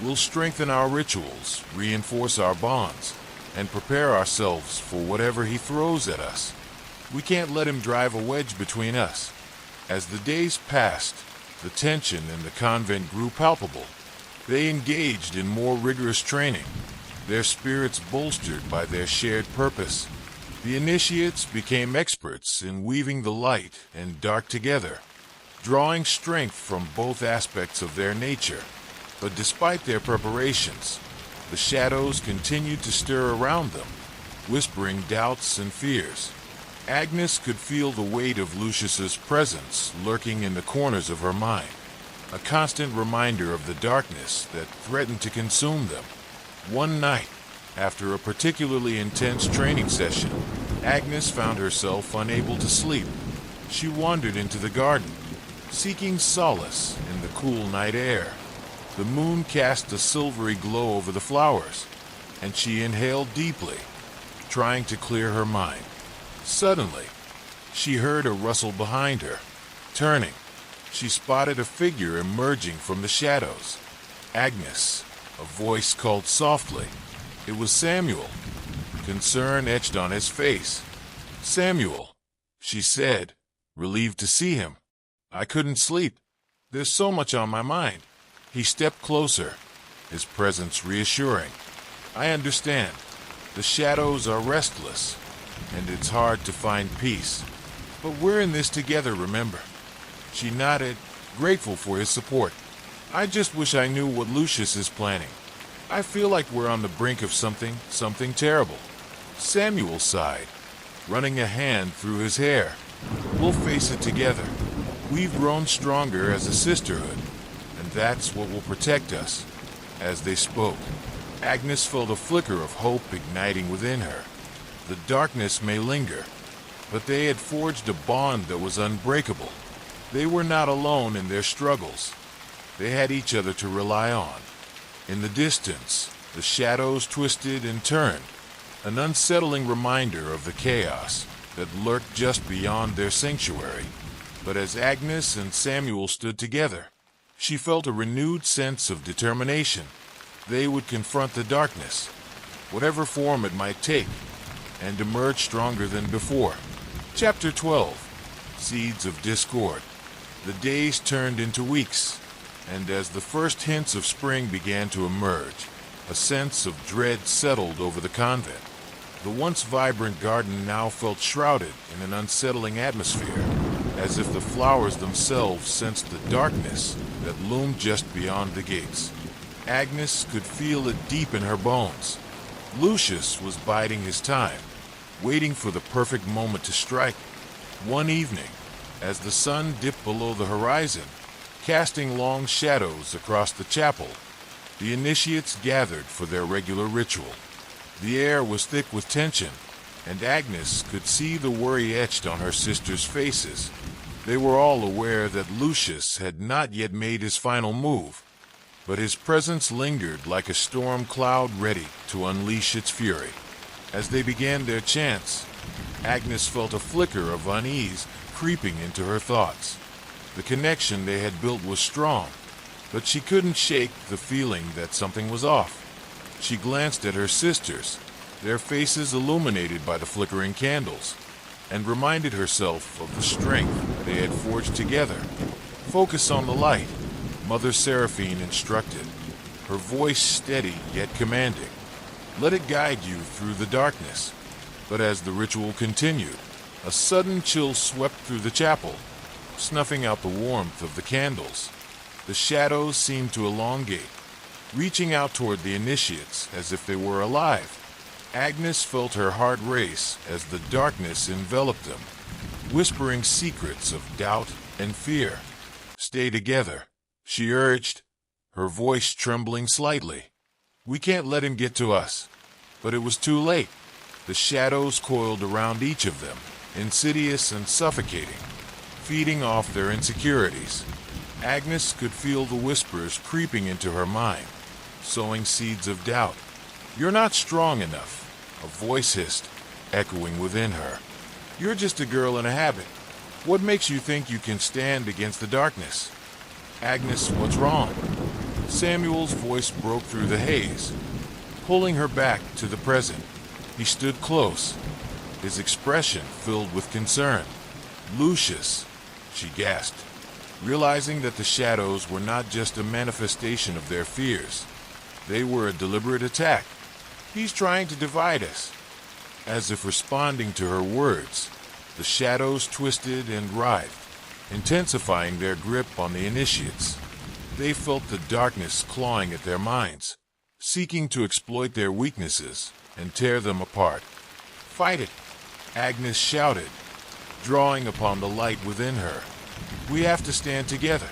[SPEAKER 1] "We'll strengthen our rituals, reinforce our bonds, and prepare ourselves for whatever he throws at us. We can't let him drive a wedge between us." As the days passed, the tension in the convent grew palpable. They engaged in more rigorous training, their spirits bolstered by their shared purpose. The initiates became experts in weaving the light and dark together, drawing strength from both aspects of their nature. But despite their preparations, the shadows continued to stir around them, whispering doubts and fears. Agnes could feel the weight of Lucius's presence lurking in the corners of her mind, a constant reminder of the darkness that threatened to consume them. One night, after a particularly intense training session, Agnes found herself unable to sleep. She wandered into the garden, seeking solace in the cool night air. The moon cast a silvery glow over the flowers, and she inhaled deeply, trying to clear her mind. Suddenly, she heard a rustle behind her. Turning, she spotted a figure emerging from the shadows. Agnes, a voice called softly. It was Samuel. Concern etched on his face. "Samuel," she said, relieved to see him. "I couldn't sleep. There's so much on my mind." He stepped closer, his presence reassuring. "I understand. The shadows are restless, and it's hard to find peace. But we're in this together, remember?" She nodded, grateful for his support. "I just wish I knew what Lucius is planning. I feel like we're on the brink of something terrible." Samuel sighed, running a hand through his hair. "We'll face it together. We've grown stronger as a sisterhood, and that's what will protect us." As they spoke, Agnes felt a flicker of hope igniting within her. The darkness may linger, but they had forged a bond that was unbreakable. They were not alone in their struggles. They had each other to rely on. In the distance, the shadows twisted and turned, an unsettling reminder of the chaos that lurked just beyond their sanctuary. But as Agnes and Samuel stood together, she felt a renewed sense of determination. They would confront the darkness, whatever form it might take, and emerge stronger than before. Chapter 12. Seeds of Discord. The days turned into weeks, and as the first hints of spring began to emerge, a sense of dread settled over the convent. The once vibrant garden now felt shrouded in an unsettling atmosphere, as if the flowers themselves sensed the darkness that loomed just beyond the gates. Agnes could feel it deep in her bones. Lucius was biding his time, waiting for the perfect moment to strike. One evening, as the sun dipped below the horizon, casting long shadows across the chapel, the initiates gathered for their regular ritual. The air was thick with tension, and Agnes could see the worry etched on her sisters' faces. They were all aware that Lucius had not yet made his final move, but his presence lingered like a storm cloud ready to unleash its fury. As they began their chants, Agnes felt a flicker of unease creeping into her thoughts. The connection they had built was strong, but she couldn't shake the feeling that something was off. She glanced at her sisters, their faces illuminated by the flickering candles, and reminded herself of the strength they had forged together. "Focus on the light," Mother Seraphine instructed, her voice steady yet commanding. "Let it guide you through the darkness." But as the ritual continued, a sudden chill swept through the chapel, snuffing out the warmth of the candles. The shadows seemed to elongate, reaching out toward the initiates as if they were alive. Agnes felt her heart race as the darkness enveloped them, whispering secrets of doubt and fear. "Stay together," she urged, her voice trembling slightly. "We can't let him get to us." But it was too late. The shadows coiled around each of them, insidious and suffocating, feeding off their insecurities. Agnes could feel the whispers creeping into her mind, sowing seeds of doubt. "You're not strong enough," a voice hissed, echoing within her. "You're just a girl in a habit. What makes you think you can stand against the darkness?" "Agnes, what's wrong?" Samuel's voice broke through the haze, pulling her back to the present. He stood close, his expression filled with concern. "Lucius," she gasped, realizing that the shadows were not just a manifestation of their fears. They were a deliberate attack. "He's trying to divide us." As if responding to her words, the shadows twisted and writhed, intensifying their grip on the initiates. They felt the darkness clawing at their minds, seeking to exploit their weaknesses and tear them apart. "Fight it," Agnes shouted, drawing upon the light within her. "We have to stand together."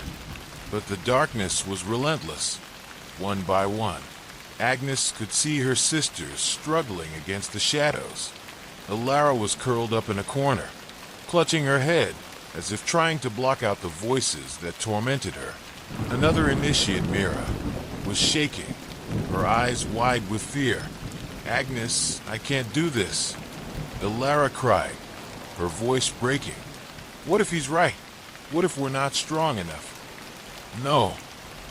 [SPEAKER 1] But the darkness was relentless. One by one, Agnes could see her sisters struggling against the shadows. Alara was curled up in a corner, clutching her head, as if trying to block out the voices that tormented her. Another initiate, Mira, was shaking, her eyes wide with fear. "Agnes, I can't do this," Ilara cried, her voice breaking. "What if he's right? What if we're not strong enough?" "No,"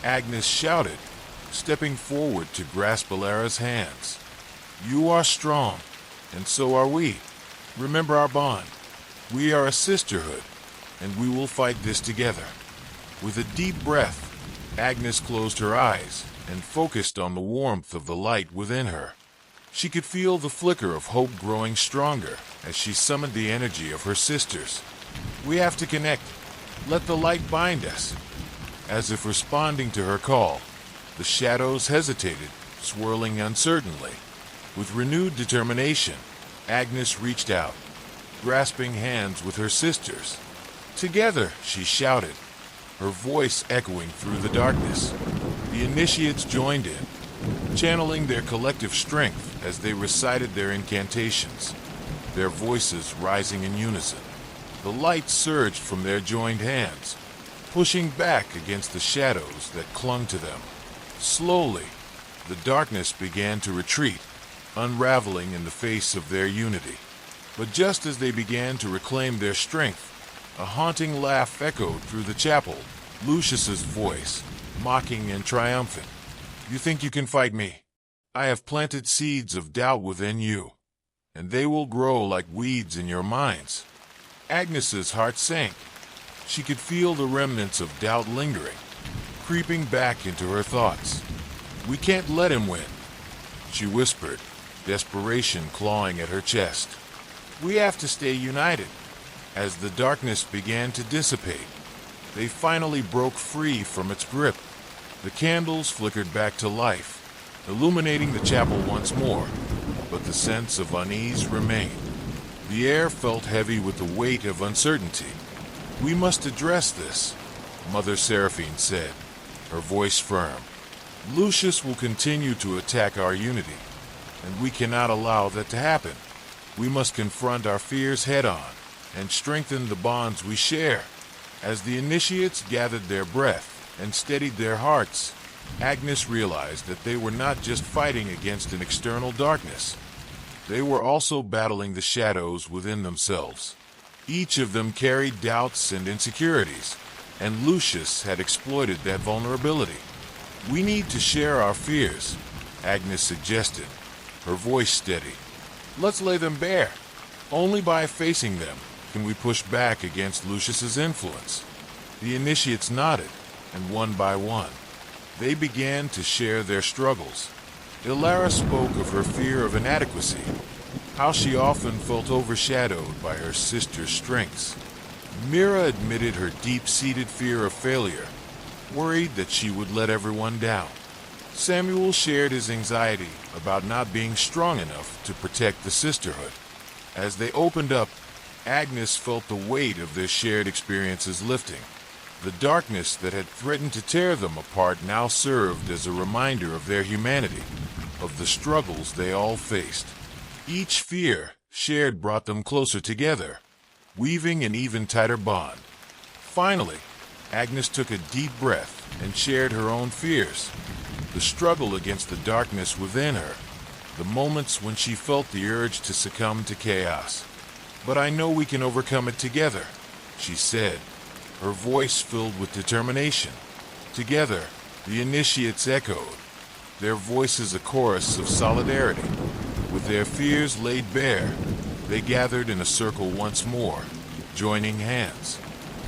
[SPEAKER 1] Agnes shouted, stepping forward to grasp Ilara's hands. "You are strong, and so are we. Remember our bond. We are a sisterhood, and we will fight this together." With a deep breath, Agnes closed her eyes and focused on the warmth of the light within her. She could feel the flicker of hope growing stronger as she summoned the energy of her sisters. "We have to connect. Let the light bind us." As if responding to her call, the shadows hesitated, swirling uncertainly. With renewed determination, Agnes reached out, grasping hands with her sisters. "Together," she shouted, her voice echoing through the darkness. The initiates joined in, channeling their collective strength as they recited their incantations, their voices rising in unison. The light surged from their joined hands, pushing back against the shadows that clung to them. Slowly, the darkness began to retreat, unraveling in the face of their unity. But just as they began to reclaim their strength, a haunting laugh echoed through the chapel, Lucius's voice, mocking and triumphant. "You think you can fight me? I have planted seeds of doubt within you, and they will grow like weeds in your minds." Agnes's heart sank. She could feel the remnants of doubt lingering, creeping back into her thoughts. "We can't let him win," she whispered, desperation clawing at her chest. "We have to stay united." As the darkness began to dissipate, they finally broke free from its grip. The candles flickered back to life, illuminating the chapel once more, but the sense of unease remained. The air felt heavy with the weight of uncertainty. "We must address this," Mother Seraphine said, her voice firm. "Lucius will continue to attack our unity, and we cannot allow that to happen. We must confront our fears head-on and strengthen the bonds we share." As the initiates gathered their breath and steadied their hearts, Agnes realized that they were not just fighting against an external darkness. They were also battling the shadows within themselves. Each of them carried doubts and insecurities, and Lucius had exploited that vulnerability. "We need to share our fears," Agnes suggested, her voice steady. "Let's lay them bare. Only by facing them can we push back against Lucius's influence." The initiates nodded, and one by one, they began to share their struggles. Ilara spoke of her fear of inadequacy, how she often felt overshadowed by her sister's strengths. Mira admitted her deep-seated fear of failure, worried that she would let everyone down. Samuel shared his anxiety about not being strong enough to protect the sisterhood. As they opened up, Agnes felt the weight of their shared experiences lifting. The darkness that had threatened to tear them apart now served as a reminder of their humanity, of the struggles they all faced. Each fear shared brought them closer together, weaving an even tighter bond. Finally, Agnes took a deep breath and shared her own fears, the struggle against the darkness within her, the moments when she felt the urge to succumb to chaos. "But I know we can overcome it together," she said, her voice filled with determination. Together, the initiates echoed, their voices a chorus of solidarity. With their fears laid bare, they gathered in a circle once more, joining hands.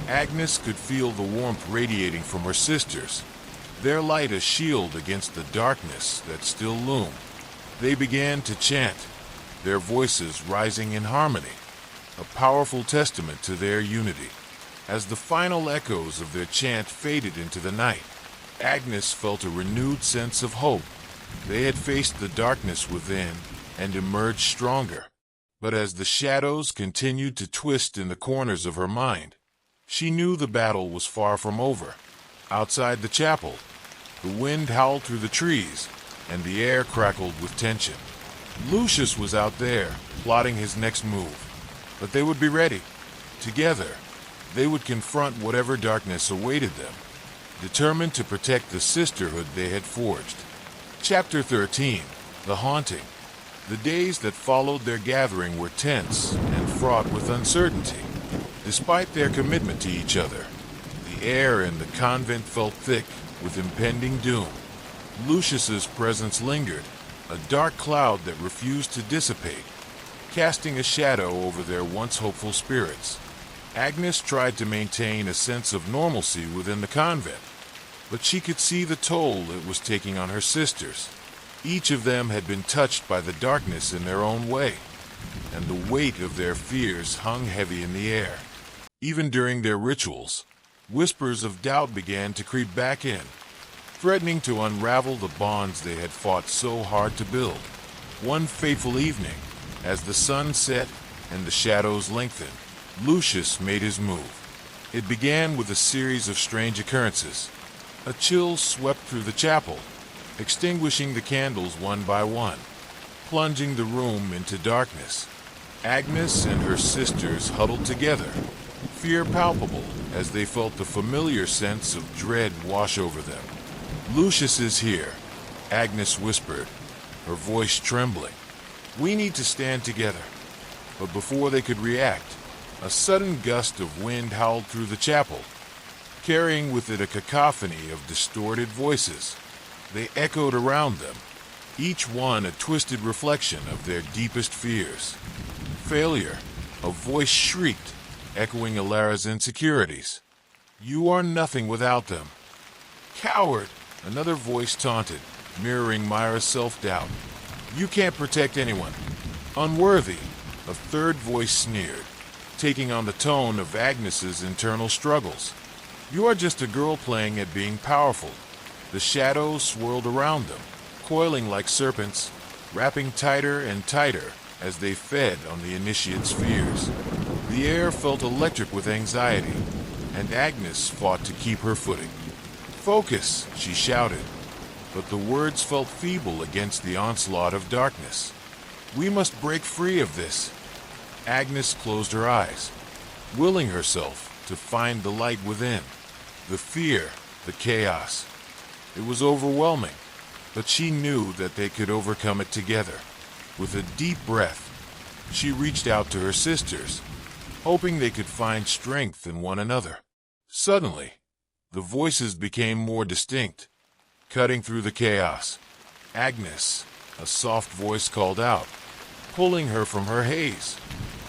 [SPEAKER 1] Agnes could feel the warmth radiating from her sisters, their light a shield against the darkness that still loomed. They began to chant, their voices rising in harmony, a powerful testament to their unity. As the final echoes of their chant faded into the night, Agnes felt a renewed sense of hope. They had faced the darkness within and emerged stronger. But as the shadows continued to twist in the corners of her mind, she knew the battle was far from over. Outside the chapel, the wind howled through the trees, and the air crackled with tension. Lucius was out there, plotting his next move. But they would be ready. Together, They would confront whatever darkness awaited them, determined to protect the sisterhood they had forged. Chapter 13. The Haunting. The days that followed their gathering were tense and fraught with uncertainty. Despite their commitment to each other, the air in the convent felt thick with impending doom. Lucius's presence lingered, a dark cloud that refused to dissipate, casting a shadow over their once hopeful spirits. Agnes tried to maintain a sense of normalcy within the convent, but she could see the toll it was taking on her sisters. Each of them had been touched by the darkness in their own way, and the weight of their fears hung heavy in the air. Even during their rituals, whispers of doubt began to creep back in, threatening to unravel the bonds they had fought so hard to build. One fateful evening, as the sun set and the shadows lengthened, Lucius made his move. It began with a series of strange occurrences. A chill swept through the chapel, extinguishing the candles one by one, plunging the room into darkness. Agnes and her sisters huddled together, fear palpable as they felt the familiar sense of dread wash over them. "Lucius is here," Agnes whispered, her voice trembling. "We need to stand together." But before they could react, a sudden gust of wind howled through the chapel, carrying with it a cacophony of distorted voices. They echoed around them, each one a twisted reflection of their deepest fears. "Failure," a voice shrieked, echoing Alara's insecurities. "You are nothing without them." "Coward," another voice taunted, mirroring Myra's self-doubt. "You can't protect anyone." "Unworthy," a third voice sneered, taking on the tone of Agnes's internal struggles. "You are just a girl playing at being powerful." The shadows swirled around them, coiling like serpents, wrapping tighter and tighter as they fed on the initiate's fears. The air felt electric with anxiety, and Agnes fought to keep her footing. "Focus," she shouted, but the words felt feeble against the onslaught of darkness. "We must break free of this." Agnes closed her eyes, willing herself to find the light within. The fear, the chaos. It was overwhelming, but she knew that they could overcome it together. With a deep breath, she reached out to her sisters, hoping they could find strength in one another. Suddenly, the voices became more distinct, cutting through the chaos. "Agnes," a soft voice called out, pulling her from her haze.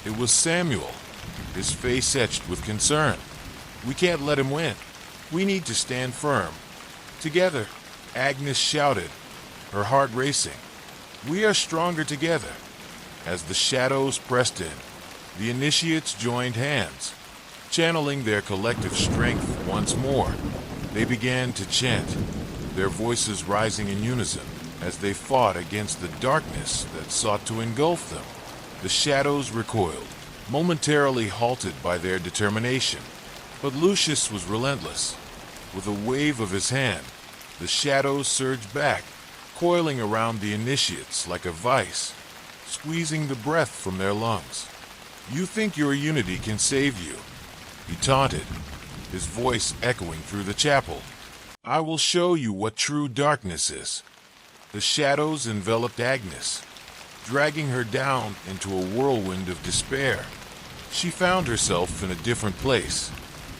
[SPEAKER 1] It was Samuel, his face etched with concern. "We can't let him win. We need to stand firm. Together," Agnes shouted, her heart racing. "We are stronger together." As the shadows pressed in, the initiates joined hands, channeling their collective strength once more. They began to chant, their voices rising in unison as they fought against the darkness that sought to engulf them. The shadows recoiled, momentarily halted by their determination. But Lucius was relentless. With a wave of his hand, the shadows surged back, coiling around the initiates like a vice, squeezing the breath from their lungs. "You think your unity can save you," he taunted, his voice echoing through the chapel. "I will show you what true darkness is." The shadows enveloped Agnes, dragging her down into a whirlwind of despair. She found herself in a different place,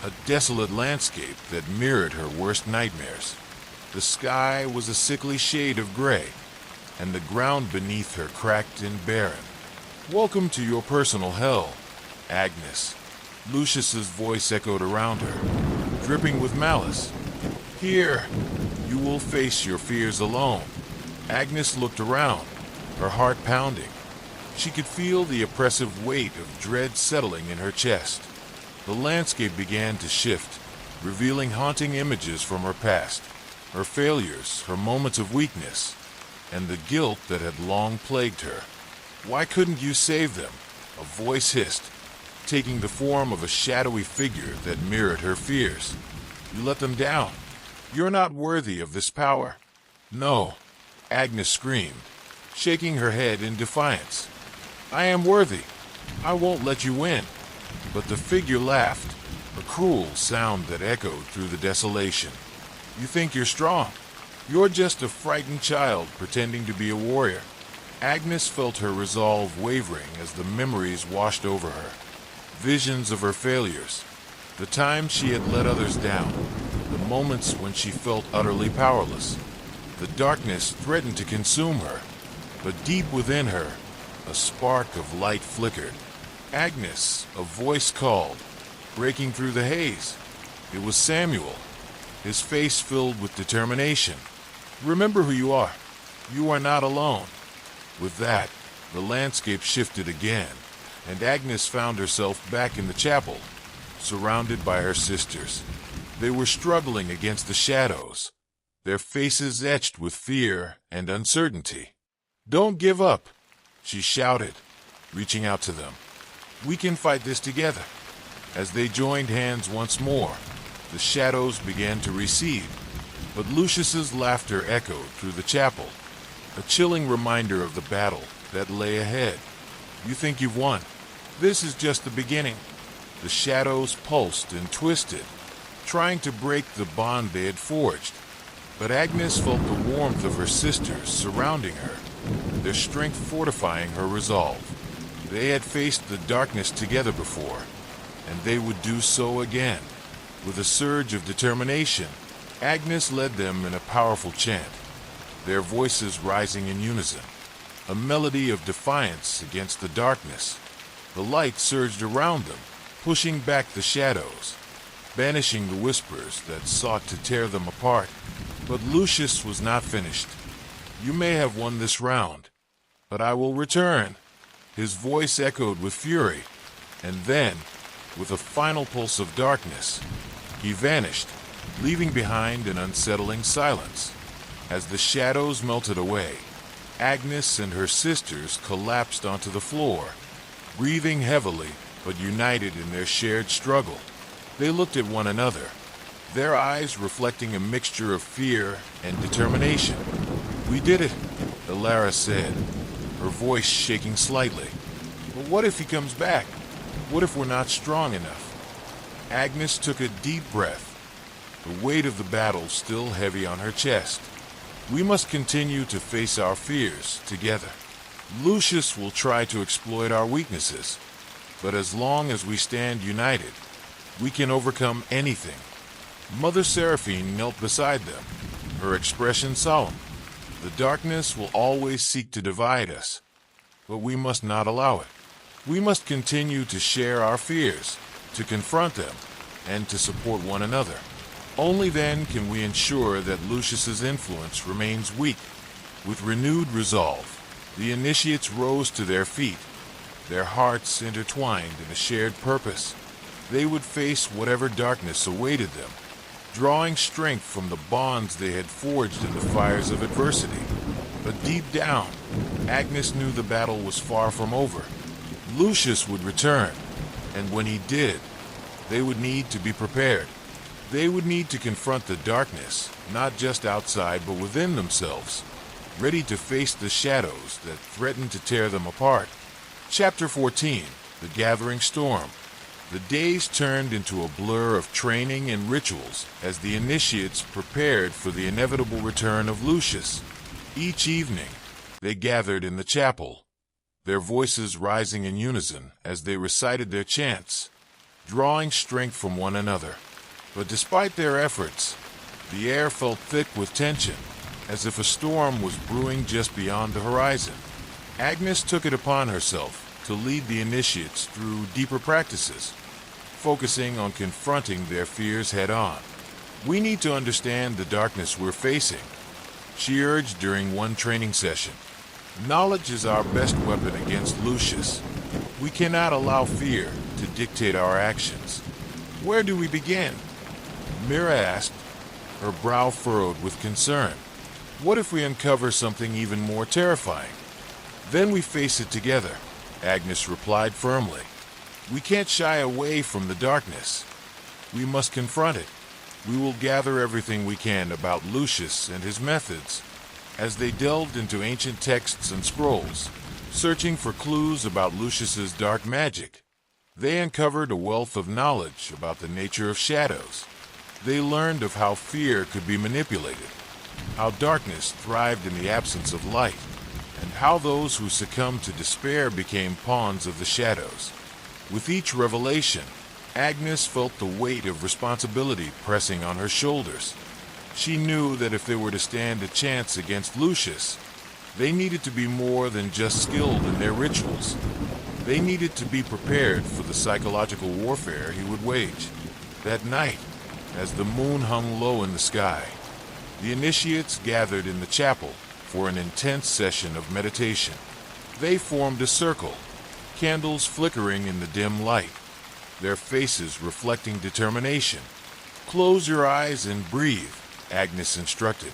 [SPEAKER 1] a desolate landscape that mirrored her worst nightmares. The sky was a sickly shade of gray, and the ground beneath her cracked and barren. "Welcome to your personal hell, Agnes." Lucius's voice echoed around her, dripping with malice. "Here, you will face your fears alone." Agnes looked around, her heart pounding. She could feel the oppressive weight of dread settling in her chest. The landscape began to shift, revealing haunting images from her past, her failures, her moments of weakness, and the guilt that had long plagued her. "Why couldn't you save them?" a voice hissed, taking the form of a shadowy figure that mirrored her fears. "You let them down. You're not worthy of this power." "No," Agnes screamed, shaking her head in defiance. "I am worthy. I won't let you win." But the figure laughed, a cruel sound that echoed through the desolation. You think you're strong. You're just a frightened child pretending to be a warrior. Agnes felt her resolve wavering as the memories washed over her. Visions of her failures, the times she had let others down, the moments when she felt utterly powerless. The darkness threatened to consume her, but deep within her, a spark of light flickered. Agnes, a voice called, breaking through the haze. It was Samuel, his face filled with determination. Remember who you are. You are not alone. With that, the landscape shifted again, and Agnes found herself back in the chapel, surrounded by her sisters. They were struggling against the shadows, their faces etched with fear and uncertainty. "Don't give up," she shouted, reaching out to them. "We can fight this together." As they joined hands once more, the shadows began to recede, but Lucius's laughter echoed through the chapel, a chilling reminder of the battle that lay ahead. "You think you've won? This is just the beginning." The shadows pulsed and twisted, trying to break the bond they had forged. But Agnes felt the warmth of her sisters surrounding her, their strength fortifying her resolve. They had faced the darkness together before, and they would do so again. With a surge of determination, Agnes led them in a powerful chant, their voices rising in unison, a melody of defiance against the darkness. The light surged around them, pushing back the shadows, banishing the whispers that sought to tear them apart. But Lucius was not finished. "You may have won this round, but I will return." His voice echoed with fury, and then, with a final pulse of darkness, he vanished, leaving behind an unsettling silence. As the shadows melted away, Agnes and her sisters collapsed onto the floor, breathing heavily but united in their shared struggle. They looked at one another, their eyes reflecting a mixture of fear and determination. "We did it," Elara said, her voice shaking slightly. "But what if he comes back? What if we're not strong enough?" Agnes took a deep breath, the weight of the battle still heavy on her chest. "We must continue to face our fears together. Lucius will try to exploit our weaknesses, but as long as we stand united, we can overcome anything." Mother Seraphine knelt beside them, her expression solemn. "The darkness will always seek to divide us, but we must not allow it. We must continue to share our fears, to confront them, and to support one another. Only then can we ensure that Lucius's influence remains weak." With renewed resolve, the initiates rose to their feet, their hearts intertwined in a shared purpose. They would face whatever darkness awaited them, drawing strength from the bonds they had forged in the fires of adversity. But deep down, Agnes knew the battle was far from over. Lucius would return, and when he did, they would need to be prepared. They would need to confront the darkness, not just outside but within themselves, ready to face the shadows that threatened to tear them apart. Chapter 14, The Gathering Storm. The days turned into a blur of training and rituals as the initiates prepared for the inevitable return of Lucius. Each evening, they gathered in the chapel, their voices rising in unison as they recited their chants, drawing strength from one another. But despite their efforts, the air felt thick with tension, as if a storm was brewing just beyond the horizon. Agnes took it upon herself to lead the initiates through deeper practices, focusing on confronting their fears head-on. "We need to understand the darkness we're facing," she urged during one training session. "Knowledge is our best weapon against Lucius. We cannot allow fear to dictate our actions." "Where do we begin?" Mira asked, her brow furrowed with concern. "What if we uncover something even more terrifying?" "Then we face it together," Agnes replied firmly. "We can't shy away from the darkness. We must confront it. We will gather everything we can about Lucius and his methods." As they delved into ancient texts and scrolls, searching for clues about Lucius's dark magic, They uncovered a wealth of knowledge about the nature of shadows. They learned of how fear could be manipulated, how darkness thrived in the absence of light, and how those who succumbed to despair became pawns of the shadows. With each revelation, Agnes felt the weight of responsibility pressing on her shoulders. She knew that if they were to stand a chance against Lucius, they needed to be more than just skilled in their rituals. They needed to be prepared for the psychological warfare he would wage. That night, as the moon hung low in the sky, the initiates gathered in the chapel for an intense session of meditation. They formed a circle, candles flickering in the dim light, their faces reflecting determination. "Close your eyes and breathe," Agnes instructed.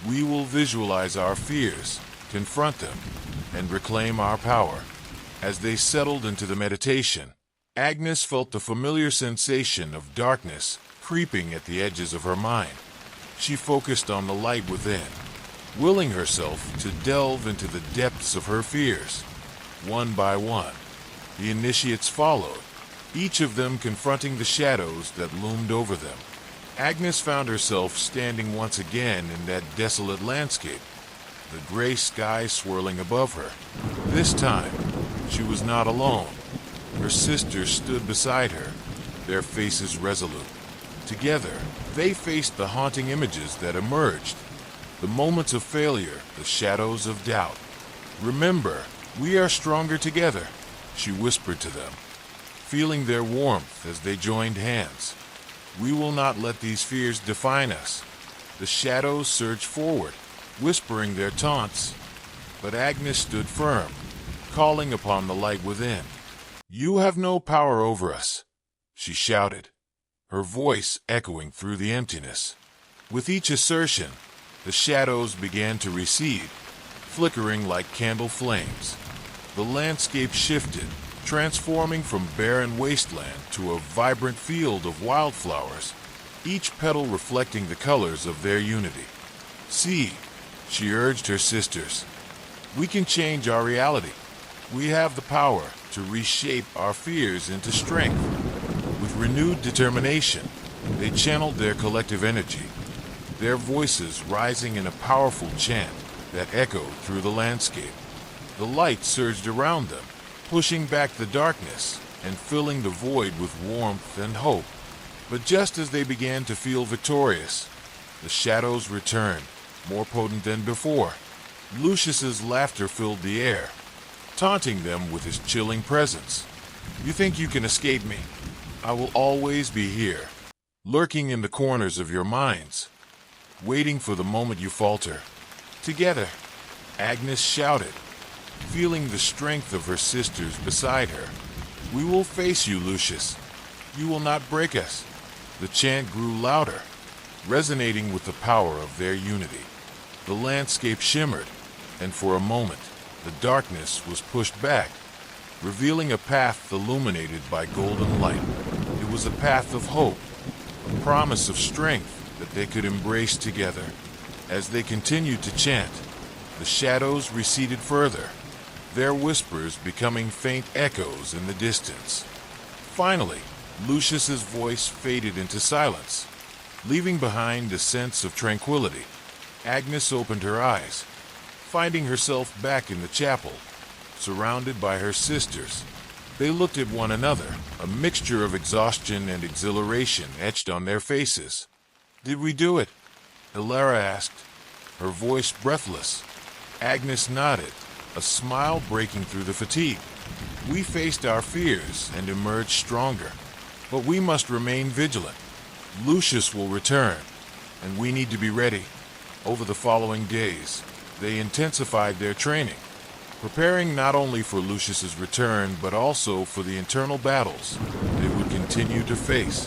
[SPEAKER 1] "We will visualize our fears, confront them, and reclaim our power." As they settled into the meditation, Agnes felt the familiar sensation of darkness creeping at the edges of her mind. She focused on the light within, willing herself to delve into the depths of her fears. One by one, the initiates followed, each of them confronting the shadows that loomed over them. Agnes found herself standing once again in that desolate landscape, the gray sky swirling above her. This time, she was not alone. Her sisters stood beside her, their faces resolute. Together, they faced the haunting images that emerged, the moments of failure, the shadows of doubt. "Remember, we are stronger together," she whispered to them, feeling their warmth as they joined hands. "We will not let these fears define us." The shadows surged forward, whispering their taunts, but Agnes stood firm, calling upon the light within. "You have no power over us," she shouted, her voice echoing through the emptiness. With each assertion, the shadows began to recede, flickering like candle flames. The landscape shifted, transforming from barren wasteland to a vibrant field of wildflowers, each petal reflecting the colors of their unity. "See," she urged her sisters, "we can change our reality. We have the power to reshape our fears into strength." With renewed determination, they channeled their collective energy, their voices rising in a powerful chant that echoed through the landscape. The light surged around them, pushing back the darkness and filling the void with warmth and hope. But just as they began to feel victorious, the shadows returned, more potent than before. Lucius's laughter filled the air, taunting them with his chilling presence. "You think you can escape me? I will always be here, lurking in the corners of your minds, waiting for the moment you falter." "Together," Agnes shouted, feeling the strength of her sisters beside her. "We will face you, Lucius. You will not break us." The chant grew louder, resonating with the power of their unity. The landscape shimmered, and for a moment, the darkness was pushed back, revealing a path illuminated by golden light. It was a path of hope, a promise of strength that they could embrace together. As they continued to chant, the shadows receded further, their whispers becoming faint echoes in the distance. Finally, Lucius's voice faded into silence, leaving behind a sense of tranquility. Agnes opened her eyes, finding herself back in the chapel, surrounded by her sisters. They looked at one another, a mixture of exhaustion and exhilaration etched on their faces. "Did we do it?" Hilara asked, her voice breathless. Agnes nodded, a smile breaking through the fatigue. "We faced our fears and emerged stronger, but we must remain vigilant. Lucius will return, and we need to be ready." Over the following days, they intensified their training, preparing not only for Lucius's return but also for the internal battles they would continue to face.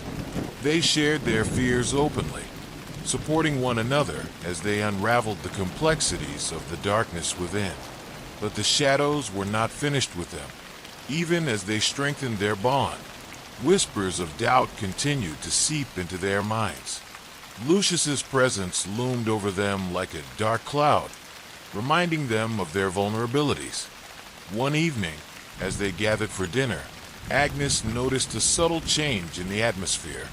[SPEAKER 1] They shared their fears openly, supporting one another as they unraveled the complexities of the darkness within. But the shadows were not finished with them. Even as they strengthened their bond, whispers of doubt continued to seep into their minds. Lucius's presence loomed over them like a dark cloud, reminding them of their vulnerabilities. One evening, as they gathered for dinner, Agnes noticed a subtle change in the atmosphere.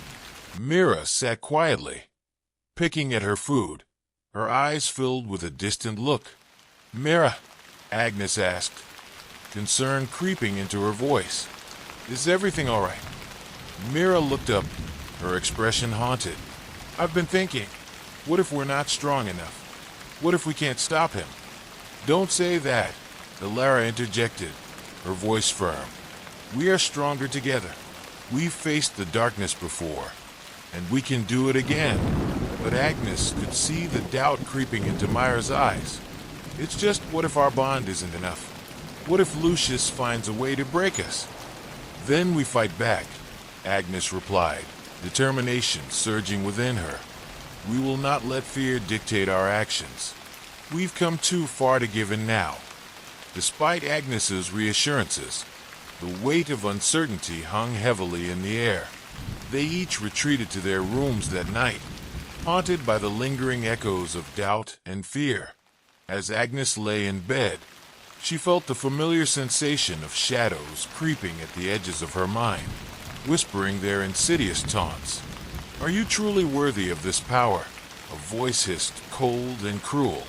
[SPEAKER 1] Mira sat quietly, picking at her food, her eyes filled with a distant look. "Mira," Agnes asked, concern creeping into her voice. "Is everything all right?" Mira looked up, her expression haunted. "I've been thinking, what if we're not strong enough? What if we can't stop him?" "Don't say that," Elara interjected, her voice firm. "We are stronger together. We've faced the darkness before, and we can do it again." But Agnes could see the doubt creeping into Myra's eyes. "It's just, what if our bond isn't enough? What if Lucius finds a way to break us?" "Then we fight back," Agnes replied, determination surging within her. "We will not let fear dictate our actions. We've come too far to give in now." Despite Agnes's reassurances, the weight of uncertainty hung heavily in the air. They each retreated to their rooms that night, haunted by the lingering echoes of doubt and fear. As Agnes lay in bed, she felt the familiar sensation of shadows creeping at the edges of her mind, whispering their insidious taunts. "Are you truly worthy of this power?" a voice hissed, cold and cruel.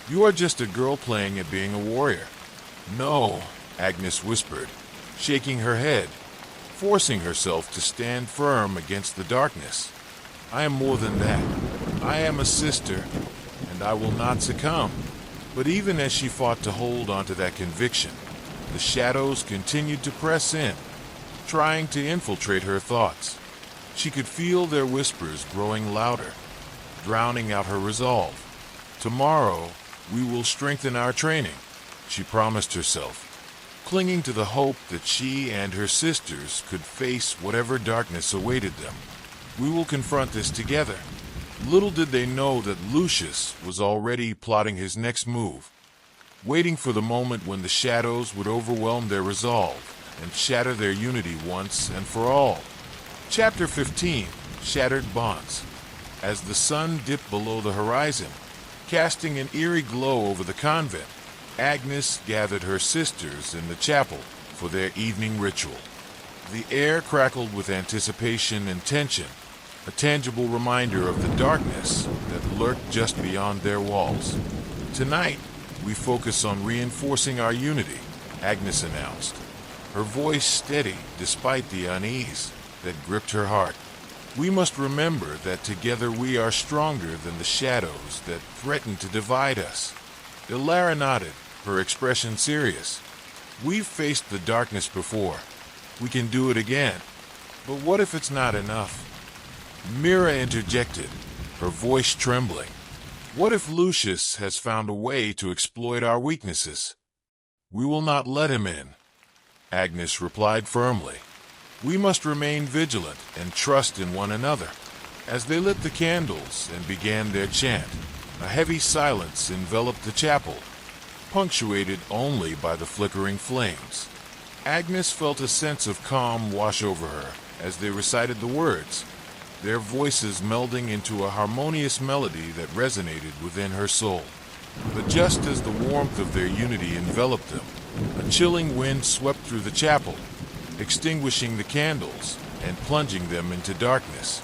[SPEAKER 1] "You are just a girl playing at being a warrior." "No," Agnes whispered, shaking her head, forcing herself to stand firm against the darkness. "I am more than that. I am a sister, and I will not succumb." But even as she fought to hold onto that conviction, the shadows continued to press in, trying to infiltrate her thoughts. She could feel their whispers growing louder, drowning out her resolve. "Tomorrow, we will strengthen our training," she promised herself, clinging to the hope that she and her sisters could face whatever darkness awaited them. "We will confront this together." Little did they know that Lucius was already plotting his next move, waiting for the moment when the shadows would overwhelm their resolve and shatter their unity once and for all. Chapter 15, Shattered Bonds. As the sun dipped below the horizon, casting an eerie glow over the convent, Agnes gathered her sisters in the chapel for their evening ritual. The air crackled with anticipation and tension, a tangible reminder of the darkness that lurked just beyond their walls. "Tonight, we focus on reinforcing our unity," Agnes announced, her voice steady despite the unease that gripped her heart. "We must remember that together we are stronger than the shadows that threaten to divide us." Elara nodded, her expression serious. "We've faced the darkness before. We can do it again. But what if it's not enough?" Mira interjected, her voice trembling. "What if Lucius has found a way to exploit our weaknesses?" "We will not let him in," Agnes replied firmly. "We must remain vigilant and trust in one another." As they lit the candles and began their chant, a heavy silence enveloped the chapel, punctuated only by the flickering flames. Agnes felt a sense of calm wash over her as they recited the words, their voices melding into a harmonious melody that resonated within her soul. But just as the warmth of their unity enveloped them, a chilling wind swept through the chapel, extinguishing the candles and plunging them into darkness.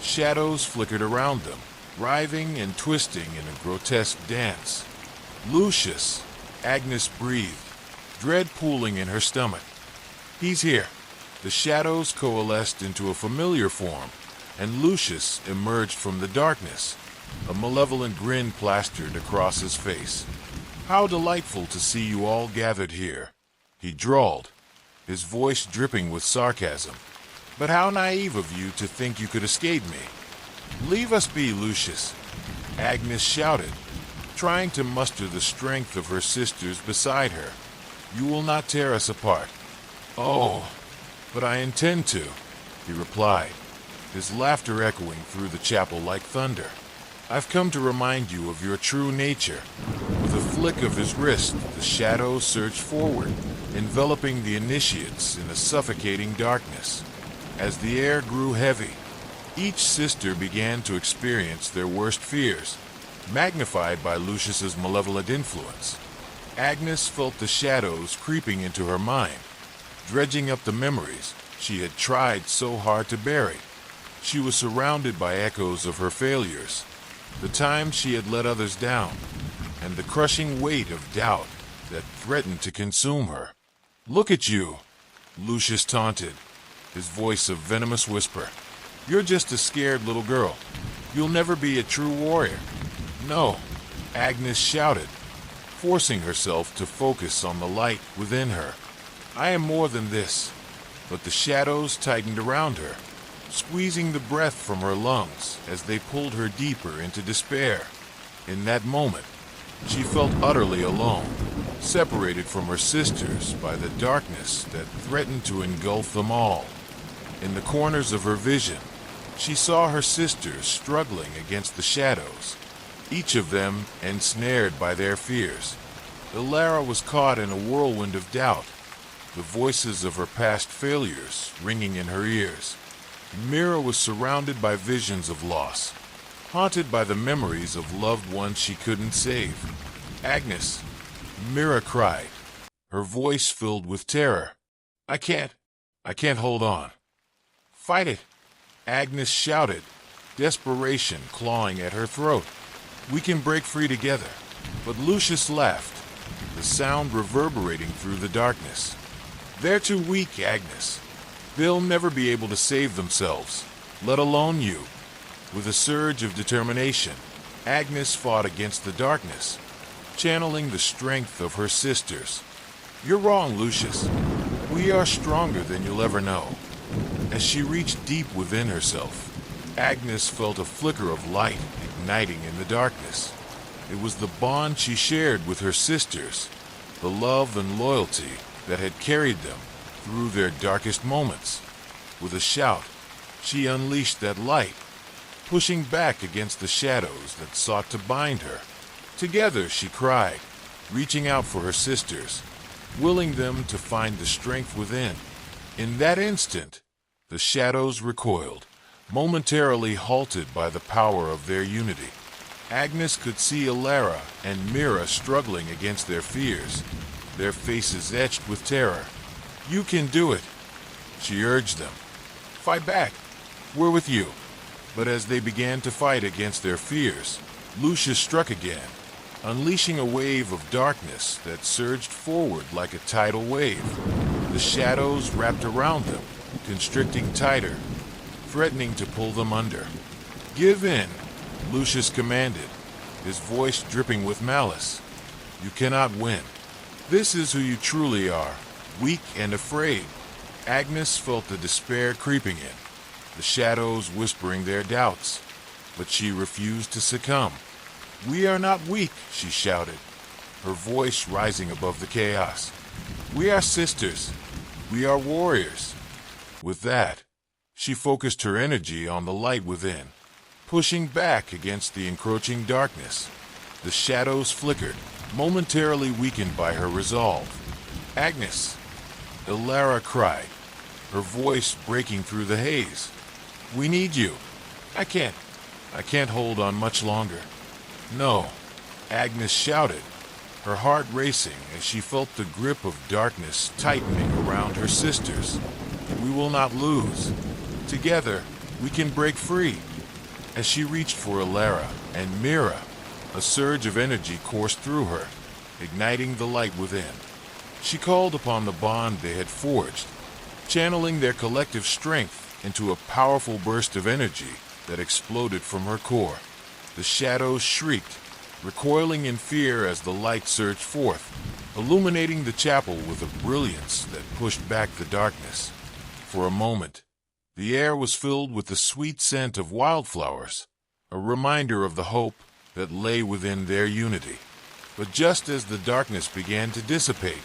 [SPEAKER 1] Shadows flickered around them, writhing and twisting in a grotesque dance. "Lucius," Agnes breathed, dread pooling in her stomach. "He's here." The shadows coalesced into a familiar form, and Lucius emerged from the darkness, a malevolent grin plastered across his face. "How delightful to see you all gathered here," he drawled, his voice dripping with sarcasm. "But how naive of you to think you could escape me." "Leave us be, Lucius," Agnes shouted, trying to muster the strength of her sisters beside her. "You will not tear us apart." "Oh, but I intend to," he replied, his laughter echoing through the chapel like thunder. "I've come to remind you of your true nature." With a flick of his wrist, the shadow surged forward, enveloping the initiates in a suffocating darkness. As the air grew heavy, each sister began to experience their worst fears, magnified by Lucius's malevolent influence. Agnes felt the shadows creeping into her mind, dredging up the memories she had tried so hard to bury. She was surrounded by echoes of her failures, the times she had let others down, and the crushing weight of doubt that threatened to consume her. "Look at you," Lucius taunted, his voice a venomous whisper. "You're just a scared little girl. You'll never be a true warrior." "No," Agnes shouted, forcing herself to focus on the light within her. "I am more than this." But the shadows tightened around her, squeezing the breath from her lungs as they pulled her deeper into despair. In that moment, she felt utterly alone, separated from her sisters by the darkness that threatened to engulf them all. In the corners of her vision, she saw her sisters struggling against the shadows, each of them ensnared by their fears. Ilara was caught in a whirlwind of doubt, the voices of her past failures ringing in her ears. Mira was surrounded by visions of loss, haunted by the memories of loved ones she couldn't save. "Agnes," Mira cried, her voice filled with terror. I can't hold on." "Fight it," Agnes shouted, desperation clawing at her throat. "We can break free together." But Lucius laughed, the sound reverberating through the darkness. "They're too weak, Agnes. They'll never be able to save themselves, let alone you." With a surge of determination, Agnes fought against the darkness, channeling the strength of her sisters. "You're wrong, Lucius. We are stronger than you'll ever know." As she reached deep within herself, Agnes felt a flicker of light igniting in the darkness. It was the bond she shared with her sisters, the love and loyalty that had carried them through their darkest moments. With a shout, she unleashed that light, pushing back against the shadows that sought to bind her. Together, she cried, reaching out for her sisters, willing them to find the strength within. In that instant, the shadows recoiled, momentarily halted by the power of their unity. Agnes could see Ilara and Mira struggling against their fears, their faces etched with terror. "You can do it," she urged them. "Fight back. We're with you." But as they began to fight against their fears, Lucius struck again, unleashing a wave of darkness that surged forward like a tidal wave. The shadows wrapped around them, constricting tighter, threatening to pull them under. "Give in," Lucius commanded, his voice dripping with malice. "You cannot win. This is who you truly are, weak and afraid." Agnes felt the despair creeping in, the shadows whispering their doubts, but she refused to succumb. "We are not weak," she shouted, her voice rising above the chaos. "We are sisters. We are warriors." With that, she focused her energy on the light within, pushing back against the encroaching darkness. The shadows flickered, momentarily weakened by her resolve. "Agnes," Ilara cried, her voice breaking through the haze. "We need you. I can't hold on much longer." "No," Agnes shouted, her heart racing as she felt the grip of darkness tightening around her sisters. "We will not lose. Together, we can break free." As she reached for Ilara and Mira, a surge of energy coursed through her, igniting the light within. She called upon the bond they had forged, channeling their collective strength into a powerful burst of energy that exploded from her core. The shadows shrieked, recoiling in fear as the light surged forth, illuminating the chapel with a brilliance that pushed back the darkness. For a moment, the air was filled with the sweet scent of wildflowers, a reminder of the hope that lay within their unity. But just as the darkness began to dissipate,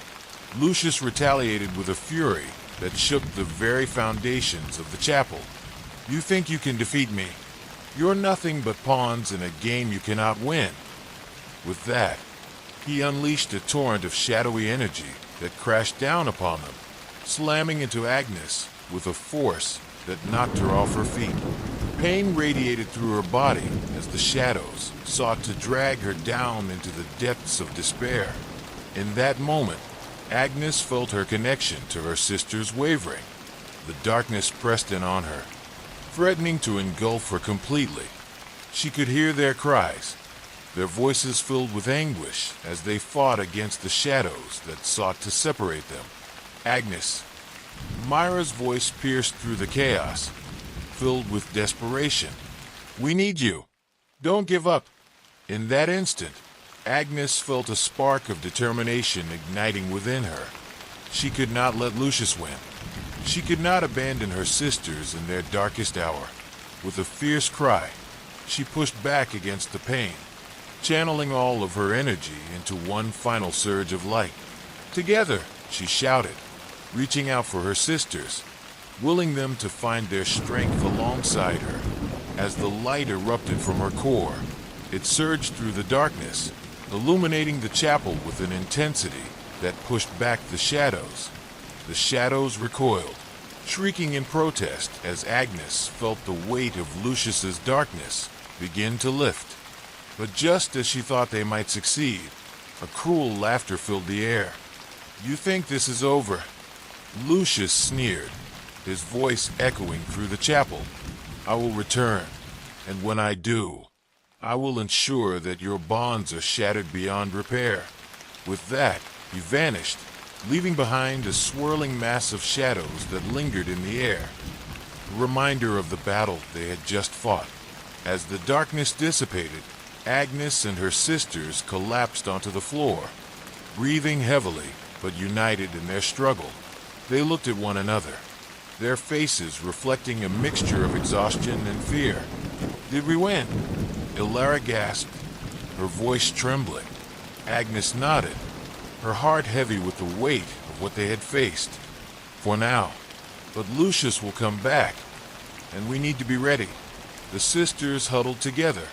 [SPEAKER 1] Lucius retaliated with a fury that shook the very foundations of the chapel. "You think you can defeat me? You're nothing but pawns in a game you cannot win." With that, he unleashed a torrent of shadowy energy that crashed down upon them, slamming into Agnes with a force that knocked her off her feet. Pain radiated through her body as the shadows sought to drag her down into the depths of despair. In that moment, Agnes felt her connection to her sisters wavering. The darkness pressed in on her, threatening to engulf her completely. She could hear their cries, their voices filled with anguish as they fought against the shadows that sought to separate them. Agnes. Myra's voice pierced through the chaos, filled with desperation. We need you. Don't give up. In that instant, Agnes felt a spark of determination igniting within her. She could not let Lucius win. She could not abandon her sisters in their darkest hour. With a fierce cry, she pushed back against the pain, channeling all of her energy into one final surge of light. Together, she shouted, reaching out for her sisters, willing them to find their strength alongside her. As the light erupted from her core, it surged through the darkness, illuminating the chapel with an intensity that pushed back the shadows. The shadows recoiled, shrieking in protest as Agnes felt the weight of Lucius's darkness begin to lift. But just as she thought they might succeed, a cruel laughter filled the air. You think this is over? Lucius sneered, his voice echoing through the chapel. I will return, and when I do, I will ensure that your bonds are shattered beyond repair. With that, he vanished, leaving behind a swirling mass of shadows that lingered in the air, a reminder of the battle they had just fought. As the darkness dissipated, Agnes and her sisters collapsed onto the floor, breathing heavily but united in their struggle. They looked at one another, their faces reflecting a mixture of exhaustion and fear. Did we win? Ilara gasped, her voice trembling. Agnes nodded, her heart heavy with the weight of what they had faced. For now. But Lucius will come back, and we need to be ready. The sisters huddled together,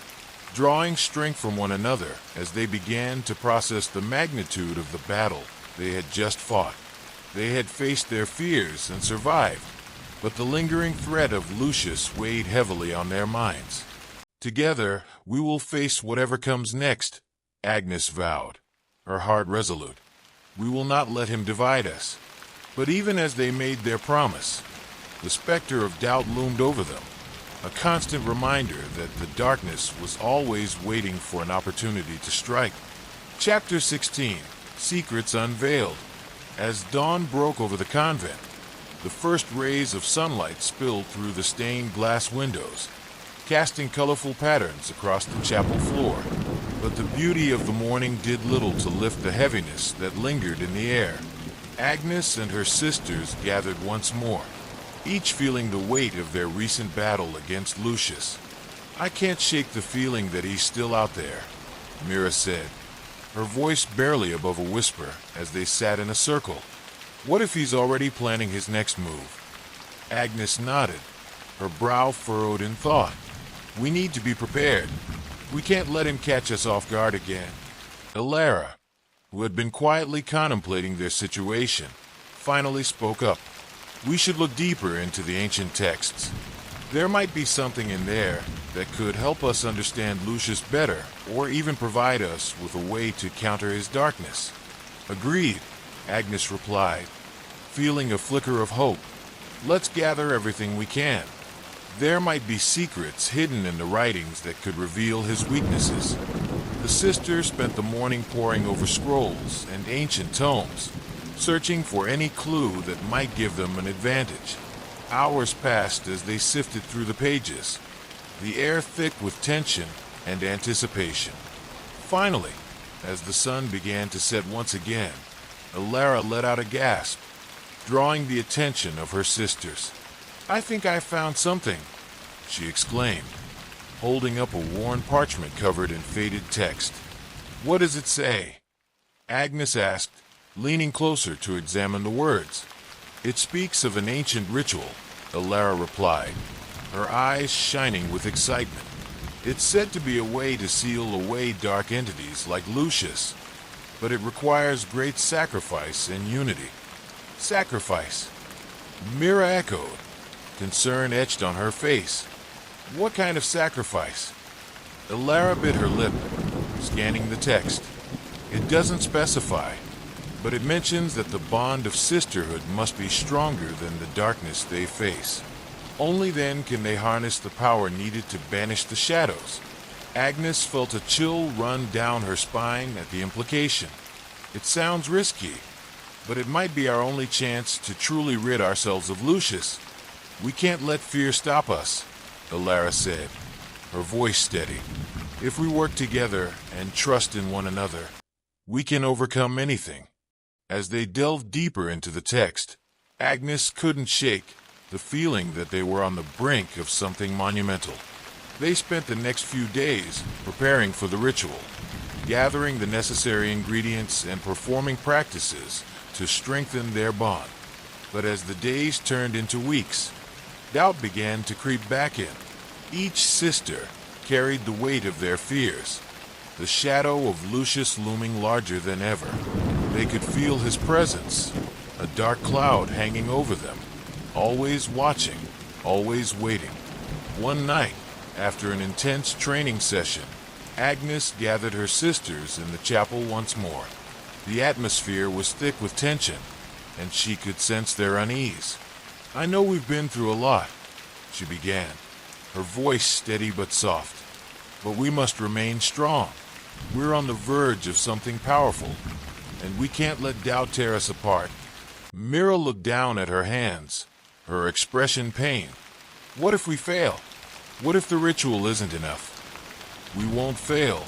[SPEAKER 1] drawing strength from one another as they began to process the magnitude of the battle they had just fought. They had faced their fears and survived, but the lingering threat of Lucius weighed heavily on their minds. Together, we will face whatever comes next, Agnes vowed, her heart resolute. We will not let him divide us. But even as they made their promise, the specter of doubt loomed over them, a constant reminder that the darkness was always waiting for an opportunity to strike. Chapter 16, Secrets Unveiled. As dawn broke over the convent, the first rays of sunlight spilled through the stained glass windows, casting colorful patterns across the chapel floor. But the beauty of the morning did little to lift the heaviness that lingered in the air. Agnes and her sisters gathered once more, each feeling the weight of their recent battle against Lucius. I can't shake the feeling that he's still out there, Mira said, her voice barely above a whisper as they sat in a circle. What if he's already planning his next move? Agnes nodded, her brow furrowed in thought. We need to be prepared. We can't let him catch us off guard again. Ilara, who had been quietly contemplating their situation, finally spoke up. We should look deeper into the ancient texts. There might be something in there that could help us understand Lucius better, or even provide us with a way to counter his darkness. Agreed, Agnes replied, feeling a flicker of hope. Let's gather everything we can. There might be secrets hidden in the writings that could reveal his weaknesses. The sisters spent the morning poring over scrolls and ancient tomes, searching for any clue that might give them an advantage. Hours passed as they sifted through the pages, the air thick with tension and anticipation. Finally, as the sun began to set once again, Ilara let out a gasp, drawing the attention of her sisters. I think I found something, she exclaimed, holding up a worn parchment covered in faded text. What does it say? Agnes asked, leaning closer to examine the words. It speaks of an ancient ritual, Ilara replied, her eyes shining with excitement. It's said to be a way to seal away dark entities like Lucius, but it requires great sacrifice and unity. Sacrifice, Mira echoed, concern etched on her face. What kind of sacrifice? Ilara bit her lip, scanning the text. It doesn't specify. but it mentions that the bond of sisterhood must be stronger than the darkness they face. Only then can they harness the power needed to banish the shadows. Agnes felt a chill run down her spine at the implication. It sounds risky, but it might be our only chance to truly rid ourselves of Lucius. We can't let fear stop us, Alara said, her voice steady. If we work together and trust in one another, we can overcome anything. As they delved deeper into the text, Agnes couldn't shake the feeling that they were on the brink of something monumental. They spent the next few days preparing for the ritual, gathering the necessary ingredients and performing practices to strengthen their bond. But as the days turned into weeks, doubt began to creep back in. Each sister carried the weight of their fears, the shadow of Lucius looming larger than ever. They could feel his presence, a dark cloud hanging over them, always watching, always waiting. One night, after an intense training session, Agnes gathered her sisters in the chapel once more. The atmosphere was thick with tension, and she could sense their unease. "I know we've been through a lot," she began, her voice steady but soft. "But we must remain strong. We're on the verge of something powerful, and we can't let doubt tear us apart." Mira looked down at her hands, her expression pained. "What if we fail? What if the ritual isn't enough?" "We won't fail,"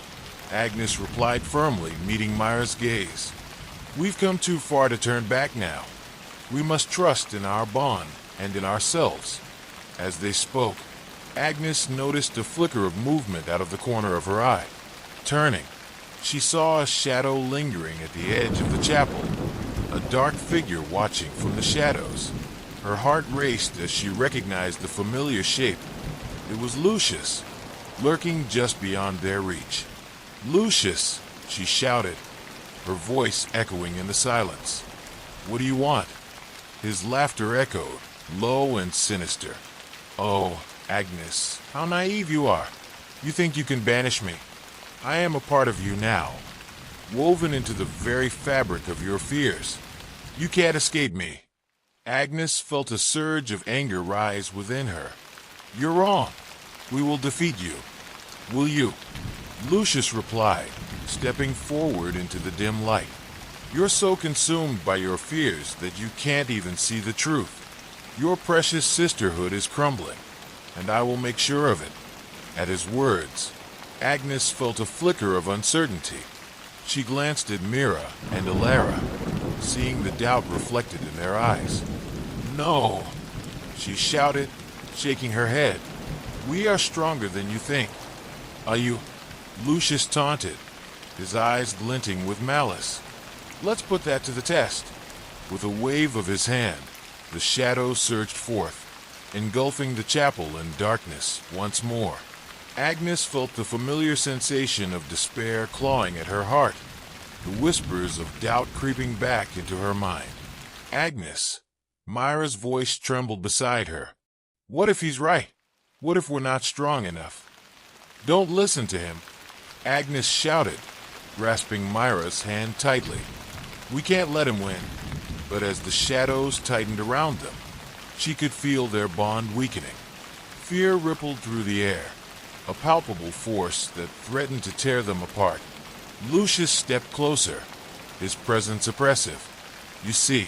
[SPEAKER 1] Agnes replied firmly, meeting Myra's gaze. "We've come too far to turn back now. We must trust in our bond and in ourselves." As they spoke, Agnes noticed a flicker of movement out of the corner of her eye. Turning, she saw a shadow lingering at the edge of the chapel, a dark figure watching from the shadows. Her heart raced as she recognized the familiar shape. It was Lucius, lurking just beyond their reach. "Lucius!" she shouted, her voice echoing in the silence. "What do you want?" His laughter echoed, low and sinister. "Oh, Agnes, how naive you are. You think you can banish me. I am a part of you now, woven into the very fabric of your fears. You can't escape me." Agnes felt a surge of anger rise within her. "You're wrong. We will defeat you. Will you?" Lucius replied, stepping forward into the dim light. "You're so consumed by your fears that you can't even see the truth. Your precious sisterhood is crumbling, and I will make sure of it." At his words, Agnes felt a flicker of uncertainty. She glanced at Mira and Alara, seeing the doubt reflected in their eyes. "No," she shouted, shaking her head. "We are stronger than you think." "Are you?" Lucius taunted, his eyes glinting with malice. "Let's put that to the test." With a wave of his hand, the shadow surged forth, engulfing the chapel in darkness once more. Agnes felt the familiar sensation of despair clawing at her heart, the whispers of doubt creeping back into her mind. "Agnes," Myra's voice trembled beside her. "What if he's right? What if we're not strong enough?" "Don't listen to him," Agnes shouted, grasping Myra's hand tightly. "We can't let him win." But as the shadows tightened around them, she could feel their bond weakening. Fear rippled through the air, a palpable force that threatened to tear them apart. Lucius stepped closer, his presence oppressive. "You see,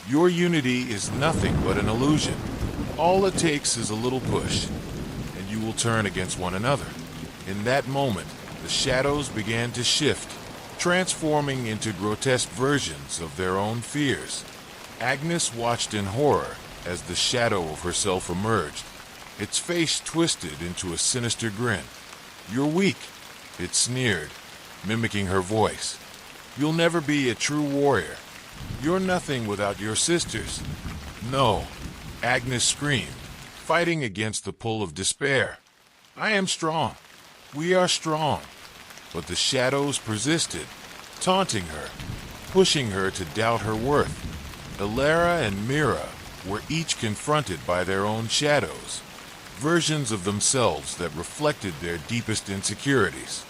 [SPEAKER 1] your unity is nothing but an illusion. All it takes is a little push, and you will turn against one another." In that moment, the shadows began to shift, transforming into grotesque versions of their own fears. Agnes watched in horror as the shadow of herself emerged, its face twisted into a sinister grin. "You're weak," it sneered, mimicking her voice. "You'll never be a true warrior. You're nothing without your sisters." "No," Agnes screamed, fighting against the pull of despair. "I am strong. We are strong." But the shadows persisted, taunting her, pushing her to doubt her worth. Alara and Mira were each confronted by their own shadows, versions of themselves that reflected their deepest insecurities.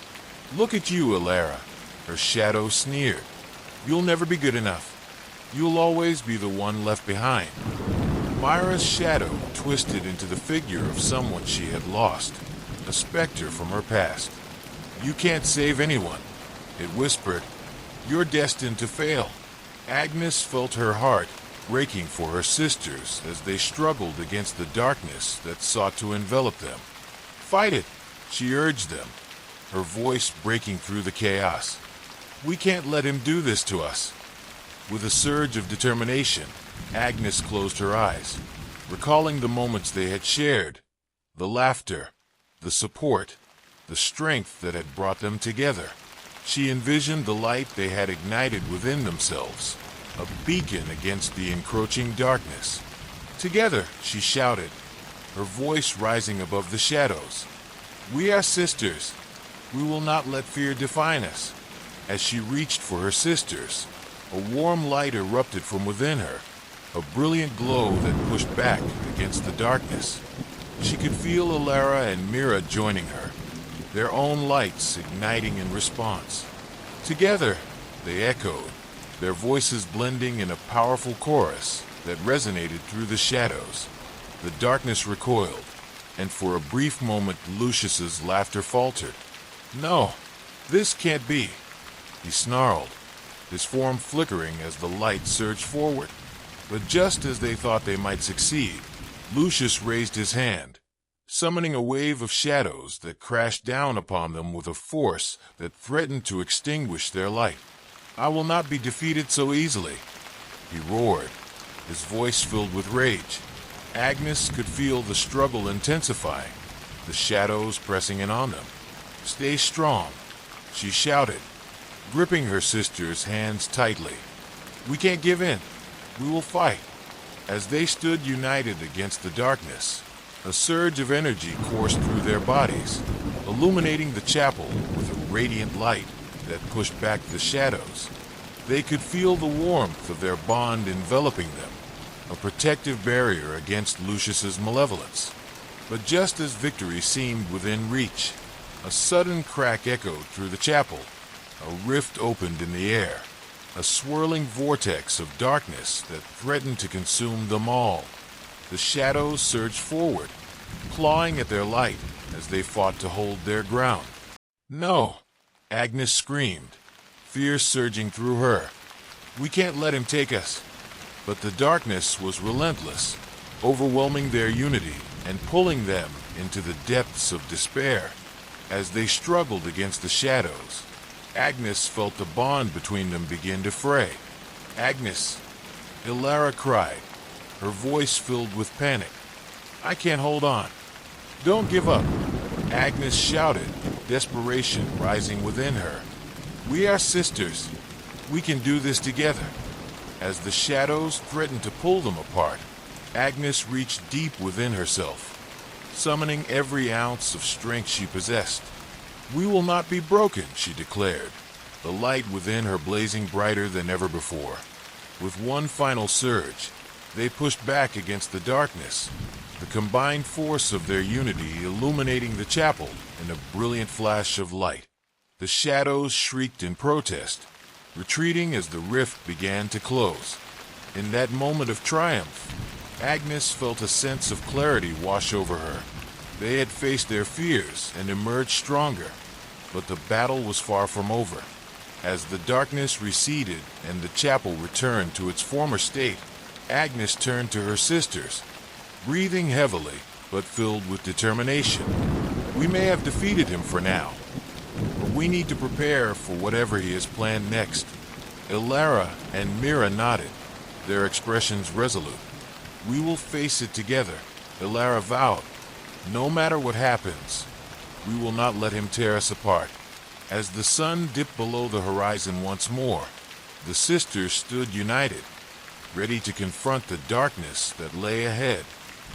[SPEAKER 1] "Look at you, Alara," her shadow sneered. You'll never be good enough. You'll always be the one left behind. Myra's shadow twisted into the figure of someone she had lost, a specter from her past. You can't save anyone, it whispered. You're destined to fail. Agnes felt her heart breaking for her sisters as they struggled against the darkness that sought to envelop them. Fight it, she urged them, her voice breaking through the chaos. We can't let him do this to us. With a surge of determination, Agnes closed her eyes, recalling the moments they had shared, the laughter, the support, the strength that had brought them together. She envisioned the light they had ignited within themselves, a beacon against the encroaching darkness. Together, she shouted, her voice rising above the shadows. We are sisters. We will not let fear define us. As she reached for her sisters, a warm light erupted from within her, a brilliant glow that pushed back against the darkness. She could feel Alara and Mira joining her, their own lights igniting in response. Together, they echoed, their voices blending in a powerful chorus that resonated through the shadows. The darkness recoiled, and for a brief moment Lucius's laughter faltered. No, this can't be, he snarled, his form flickering as the light surged forward. But just as they thought they might succeed, Lucius raised his hand, summoning a wave of shadows that crashed down upon them with a force that threatened to extinguish their light. I will not be defeated so easily, he roared, his voice filled with rage. Agnes could feel the struggle intensifying, the shadows pressing in on them. Stay strong, she shouted, gripping her sister's hands tightly. We can't give in. We will fight. As they stood united against the darkness, a surge of energy coursed through their bodies, illuminating the chapel with a radiant light that pushed back the shadows. They could feel the warmth of their bond enveloping them, a protective barrier against Lucius's malevolence. But just as victory seemed within reach, a sudden crack echoed through the chapel. A rift opened in the air, a swirling vortex of darkness that threatened to consume them all. The shadows surged forward, clawing at their light as they fought to hold their ground. No, Agnes screamed, fear surging through her. We can't let him take us. But the darkness was relentless, overwhelming their unity and pulling them into the depths of despair. As they struggled against the shadows, Agnes felt the bond between them begin to fray. Agnes, Alara cried, her voice filled with panic. I can't hold on. Don't give up, Agnes shouted, desperation rising within her. We are sisters. We can do this together. As the shadows threatened to pull them apart, Agnes reached deep within herself, summoning every ounce of strength she possessed. We will not be broken, she declared, the light within her blazing brighter than ever before. With one final surge, they pushed back against the darkness, the combined force of their unity illuminating the chapel in a brilliant flash of light. The shadows shrieked in protest, retreating as the rift began to close. In that moment of triumph, Agnes felt a sense of clarity wash over her. They had faced their fears and emerged stronger, but the battle was far from over. As the darkness receded and the chapel returned to its former state, Agnes turned to her sisters, breathing heavily but filled with determination. We may have defeated him for now, but we need to prepare for whatever he has planned next. Alara and Mira nodded, their expressions resolute. We will face it together, Alara vowed. No matter what happens, we will not let him tear us apart. As the sun dipped below the horizon once more, the sisters stood united, ready to confront the darkness that lay ahead.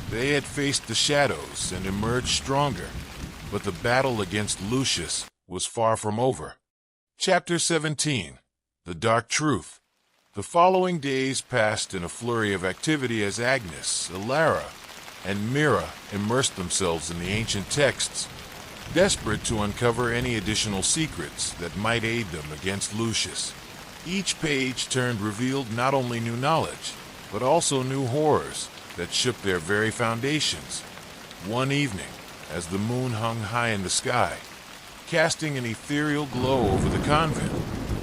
[SPEAKER 1] They had faced the shadows and emerged stronger, but the battle against Lucius was far from over. Chapter 17. The Dark Truth. The following days passed in a flurry of activity as Agnes, Alara, and Mira immersed themselves in the ancient texts, desperate to uncover any additional secrets that might aid them against Lucius. Each page turned revealed not only new knowledge, but also new horrors that shook their very foundations. One evening, as the moon hung high in the sky, casting an ethereal glow over the convent,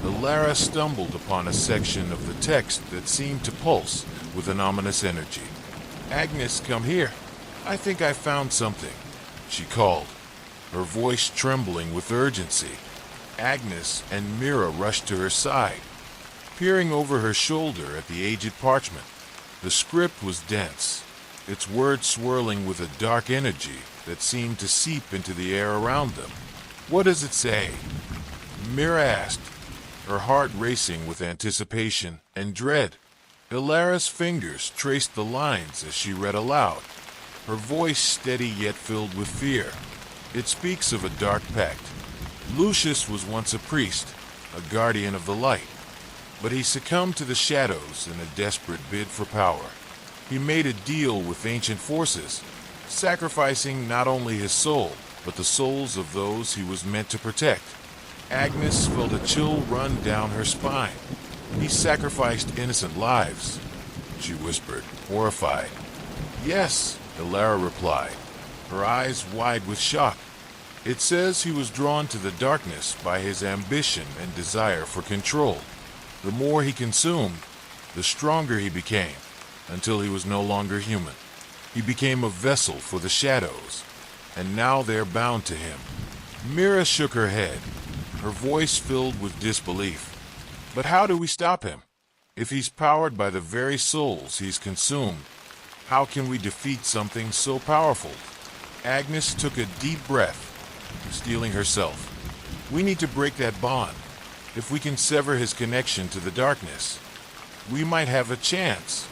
[SPEAKER 1] Elara stumbled upon a section of the text that seemed to pulse with an ominous energy. "Agnes, come here. I think I found something," she called, her voice trembling with urgency. Agnes and Mira rushed to her side, peering over her shoulder at the aged parchment. The script was dense, its words swirling with a dark energy that seemed to seep into the air around them. "What does it say?" Mira asked, her heart racing with anticipation and dread. Elara's fingers traced the lines as she read aloud, her voice steady yet filled with fear. "It speaks of a dark pact. Lucius was once a priest, a guardian of the light, but he succumbed to the shadows in a desperate bid for power. He made a deal with ancient forces, sacrificing not only his soul, but the souls of those he was meant to protect." Agnes felt a chill run down her spine. "He sacrificed innocent lives," she whispered, horrified. "Yes," Elara replied, her eyes wide with shock. "It says he was drawn to the darkness by his ambition and desire for control. The more he consumed, the stronger he became, until he was no longer human. He became a vessel for the shadows, and now they're bound to him." Mira shook her head, her voice filled with disbelief. "But how do we stop him? If he's powered by the very souls he's consumed, how can we defeat something so powerful?" Agnes took a deep breath, steeling herself. "We need to break that bond. If we can sever his connection to the darkness, we might have a chance."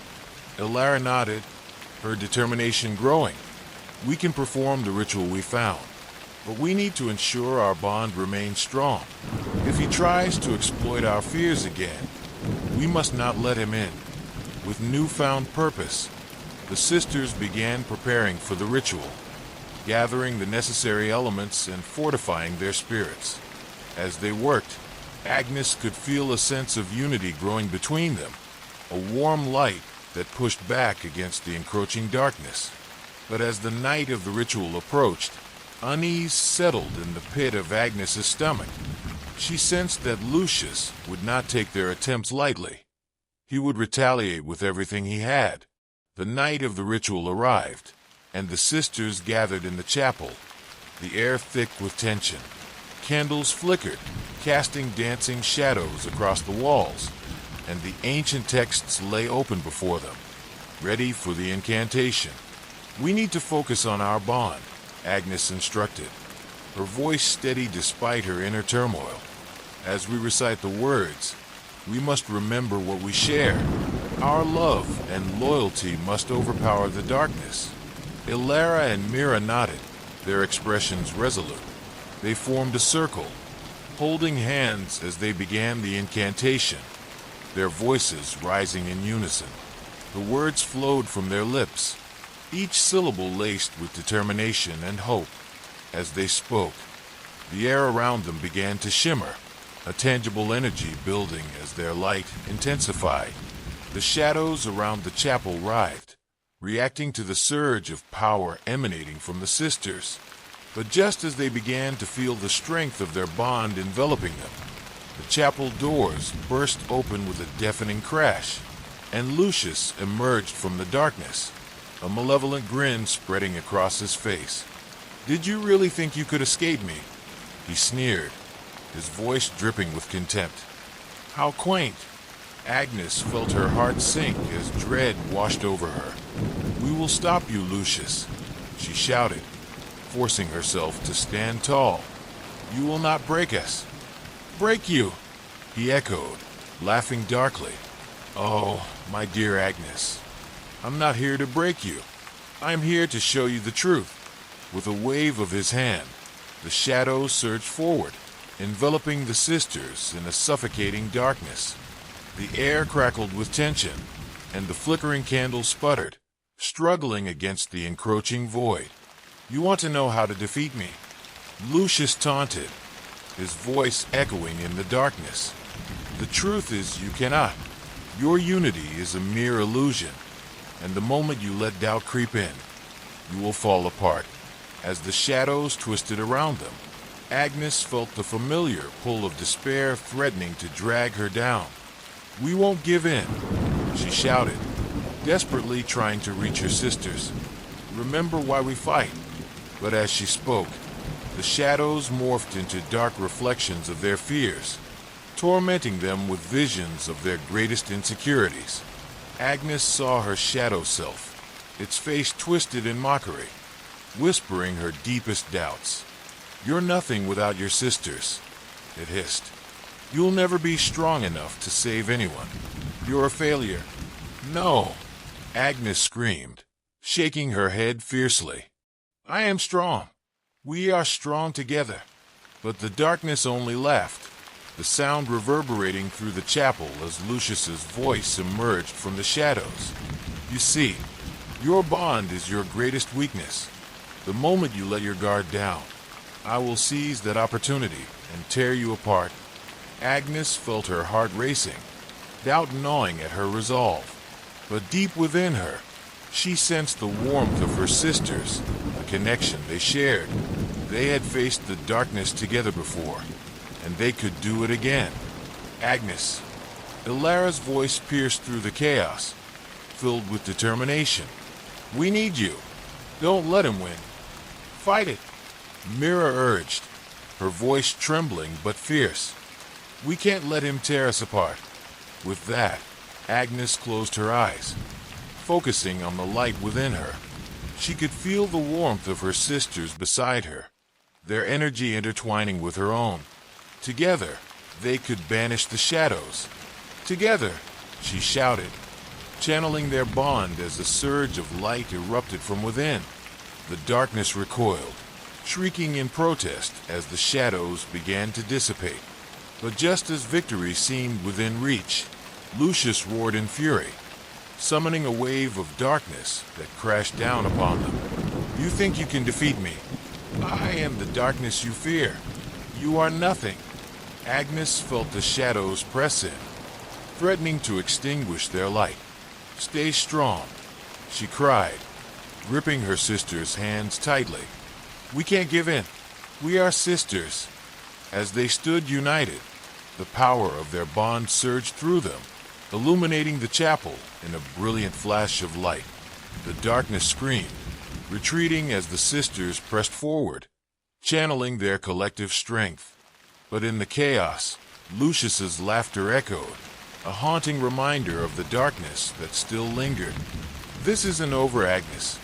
[SPEAKER 1] Elara nodded, her determination growing. "We can perform the ritual we found, but we need to ensure our bond remains strong. If he tries to exploit our fears again, we must not let him in." With newfound purpose, the sisters began preparing for the ritual, gathering the necessary elements and fortifying their spirits. As they worked, Agnes could feel a sense of unity growing between them, a warm light that pushed back against the encroaching darkness. But as the night of the ritual approached, unease settled in the pit of Agnes's stomach. She sensed that Lucius would not take their attempts lightly. He would retaliate with everything he had. The night of the ritual arrived, and the sisters gathered in the chapel, the air thick with tension. Candles flickered, casting dancing shadows across the walls, and the ancient texts lay open before them, ready for the incantation. "We need to focus on our bond," Agnes instructed, her voice steady despite her inner turmoil. "As we recite the words, we must remember what we share. Our love and loyalty must overpower the darkness." Elara and Mira nodded, their expressions resolute. They formed a circle, holding hands as they began the incantation, their voices rising in unison. The words flowed from their lips, each syllable laced with determination and hope. As they spoke, the air around them began to shimmer, a tangible energy building as their light intensified. The shadows around the chapel writhed, reacting to the surge of power emanating from the sisters. But just as they began to feel the strength of their bond enveloping them, the chapel doors burst open with a deafening crash, and Lucius emerged from the darkness, a malevolent grin spreading across his face. "Did you really think you could escape me?" he sneered, his voice dripping with contempt. "How quaint!" Agnes felt her heart sink as dread washed over her. "We will stop you, Lucius," she shouted, forcing herself to stand tall. "You will not break us." "Break you?" he echoed, laughing darkly. "Oh, my dear Agnes, I'm not here to break you. I'm here to show you the truth." With a wave of his hand, the shadows surged forward, enveloping the sisters in a suffocating darkness. The air crackled with tension, and the flickering candles sputtered, struggling against the encroaching void. "You want to know how to defeat me?" Lucius taunted, his voice echoing in the darkness. The truth is you cannot. Your unity is a mere illusion, and the moment you let doubt creep in, you will fall apart. As the shadows twisted around them, Agnes felt the familiar pull of despair threatening to drag her down. "We won't give in," she shouted, desperately trying to reach her sisters. "Remember why we fight." But as she spoke, the shadows morphed into dark reflections of their fears, tormenting them with visions of their greatest insecurities. Agnes saw her shadow self, its face twisted in mockery, whispering her deepest doubts. "You're nothing without your sisters," it hissed. "You'll never be strong enough to save anyone. You're a failure." "No!" Agnes screamed, shaking her head fiercely. "I am strong. We are strong together." But the darkness only laughed, the sound reverberating through the chapel as Lucius's voice emerged from the shadows. "You see, your bond is your greatest weakness. The moment you let your guard down, I will seize that opportunity and tear you apart." Agnes felt her heart racing, doubt gnawing at her resolve. But deep within her, she sensed the warmth of her sisters, a connection they shared. They had faced the darkness together before, and they could do it again. "Agnes," Ilara's voice pierced through the chaos, filled with determination. "We need you. Don't let him win. Fight it." Mira urged, her voice trembling but fierce. "We can't let him tear us apart." With that, Agnes closed her eyes, focusing on the light within her. She could feel the warmth of her sisters beside her, their energy intertwining with her own. Together, they could banish the shadows. "Together," she shouted, channeling their bond as a surge of light erupted from within. The darkness recoiled, shrieking in protest as the shadows began to dissipate. But just as victory seemed within reach, Lucius roared in fury, summoning a wave of darkness that crashed down upon them. "You think you can defeat me? I am the darkness you fear. You are nothing." Agnes felt the shadows press in, threatening to extinguish their light. "Stay strong," she cried, gripping her sister's hands tightly. "We can't give in. We are sisters." As they stood united, the power of their bond surged through them, illuminating the chapel in a brilliant flash of light. The darkness screamed, retreating as the sisters pressed forward, channeling their collective strength. But in the chaos, Lucius's laughter echoed, a haunting reminder of the darkness that still lingered. "This isn't over, Agnes.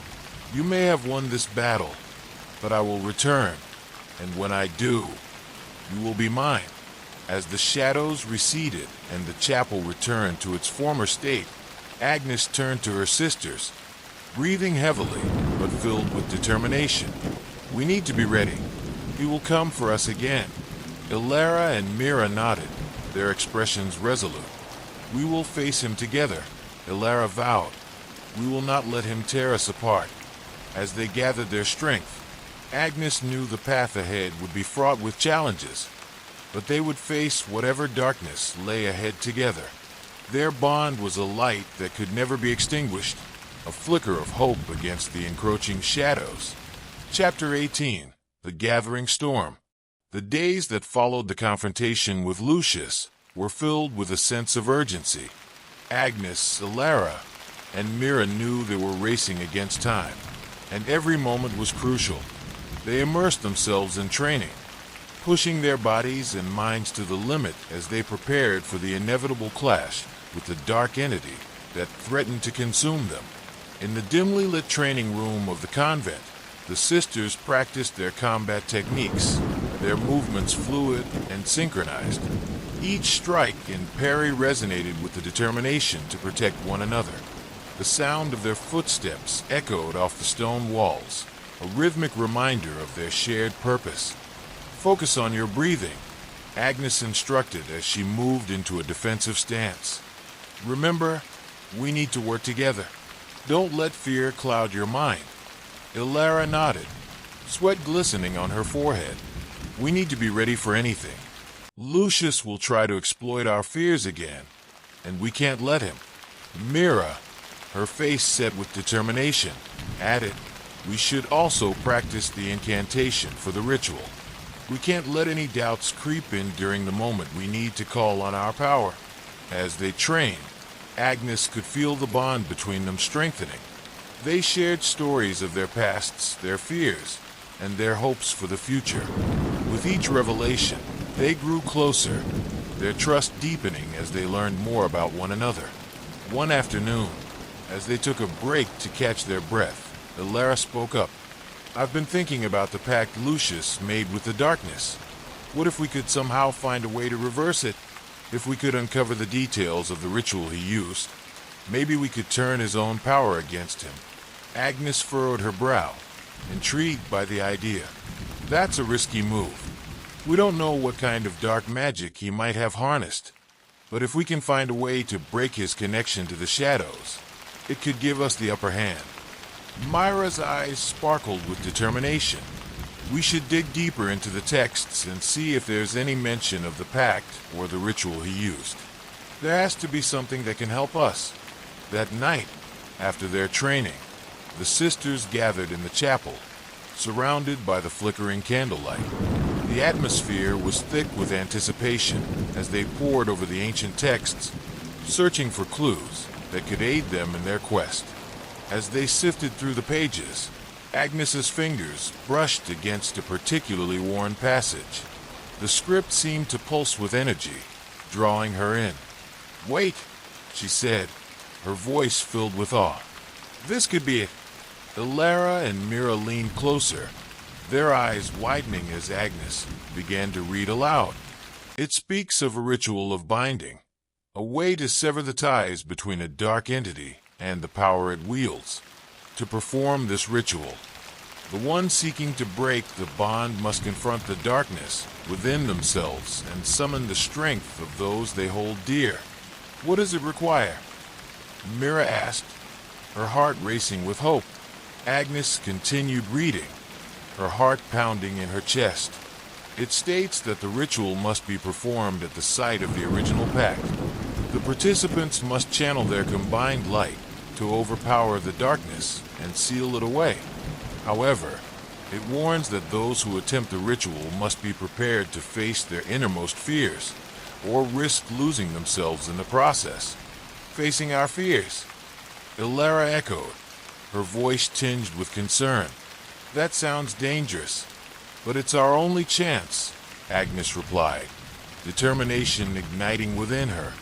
[SPEAKER 1] You may have won this battle, but I will return, and when I do, you will be mine." As the shadows receded and the chapel returned to its former state, Agnes turned to her sisters, breathing heavily but filled with determination. "We need to be ready. He will come for us again." Ilara and Mira nodded, their expressions resolute. "We will face him together," Ilara vowed. "We will not let him tear us apart." As they gathered their strength, Agnes knew the path ahead would be fraught with challenges, but they would face whatever darkness lay ahead together. Their bond was a light that could never be extinguished, a flicker of hope against the encroaching shadows. Chapter 18. The Gathering Storm. The days that followed the confrontation with Lucius were filled with a sense of urgency. Agnes, Ilara, and Mira knew they were racing against time, and every moment was crucial. They immersed themselves in training, pushing their bodies and minds to the limit as they prepared for the inevitable clash with the dark entity that threatened to consume them. In the dimly lit training room of the convent, the sisters practiced their combat techniques, their movements fluid and synchronized. Each strike and parry resonated with the determination to protect one another. The sound of their footsteps echoed off the stone walls, a rhythmic reminder of their shared purpose. "Focus on your breathing," Agnes instructed as she moved into a defensive stance. "Remember, we need to work together. Don't let fear cloud your mind." Ilara nodded, sweat glistening on her forehead. "We need to be ready for anything." Lucius will try to exploit our fears again, and we can't let him. Mira, her face set with determination, added, "We should also practice the incantation for the ritual. We can't let any doubts creep in during the moment we need to call on our power." As they trained, Agnes could feel the bond between them strengthening. They shared stories of their pasts, their fears, and their hopes for the future. With each revelation, they grew closer, their trust deepening as they learned more about one another. One afternoon, as they took a break to catch their breath, Elara spoke up. "I've been thinking about the pact Lucius made with the darkness. What if we could somehow find a way to reverse it? If we could uncover the details of the ritual he used, maybe we could turn his own power against him." Agnes furrowed her brow, intrigued by the idea. "That's a risky move. We don't know what kind of dark magic he might have harnessed, but if we can find a way to break his connection to the shadows, it could give us the upper hand." Myra's eyes sparkled with determination. "We should dig deeper into the texts and see if there's any mention of the pact or the ritual he used. There has to be something that can help us." That night, after their training, the sisters gathered in the chapel, surrounded by the flickering candlelight. The atmosphere was thick with anticipation as they pored over the ancient texts, searching for clues that could aid them in their quest. As they sifted through the pages, Agnes's fingers brushed against a particularly worn passage. The script seemed to pulse with energy, drawing her in. "Wait," she said, her voice filled with awe. "This could be it." Elara and Mira leaned closer, their eyes widening as Agnes began to read aloud. "It speaks of a ritual of binding, a way to sever the ties between a dark entity and the power it wields. To perform this ritual, the one seeking to break the bond must confront the darkness within themselves and summon the strength of those they hold dear." "What does it require?" Mira asked, her heart racing with hope. Agnes continued reading, her heart pounding in her chest. "It states that the ritual must be performed at the site of the original pact. The participants must channel their combined light to overpower the darkness and seal it away. However, it warns that those who attempt the ritual must be prepared to face their innermost fears, or risk losing themselves in the process." "Facing our fears?" Elara echoed, her voice tinged with concern. "That sounds dangerous, but it's our only chance," Agnes replied, determination igniting within her.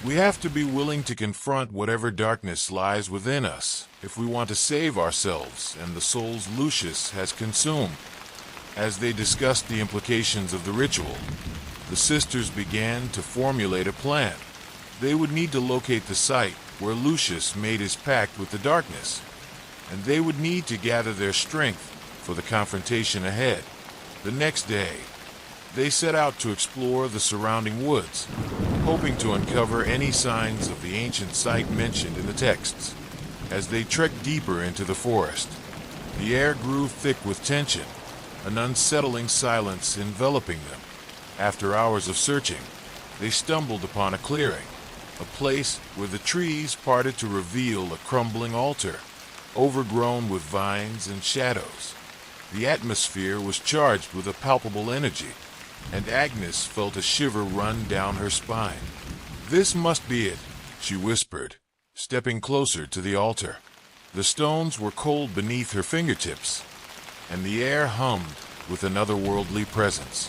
[SPEAKER 1] "We have to be willing to confront whatever darkness lies within us if we want to save ourselves and the souls Lucius has consumed." As they discussed the implications of the ritual, the sisters began to formulate a plan. They would need to locate the site where Lucius made his pact with the darkness, and they would need to gather their strength for the confrontation ahead. The next day, they set out to explore the surrounding woods, hoping to uncover any signs of the ancient site mentioned in the texts. As they trekked deeper into the forest, the air grew thick with tension, an unsettling silence enveloping them. After hours of searching, they stumbled upon a clearing, a place where the trees parted to reveal a crumbling altar, overgrown with vines and shadows. The atmosphere was charged with a palpable energy, and Agnes felt a shiver run down her spine. "This must be it," she whispered, stepping closer to the altar. The stones were cold beneath her fingertips, and the air hummed with an otherworldly presence.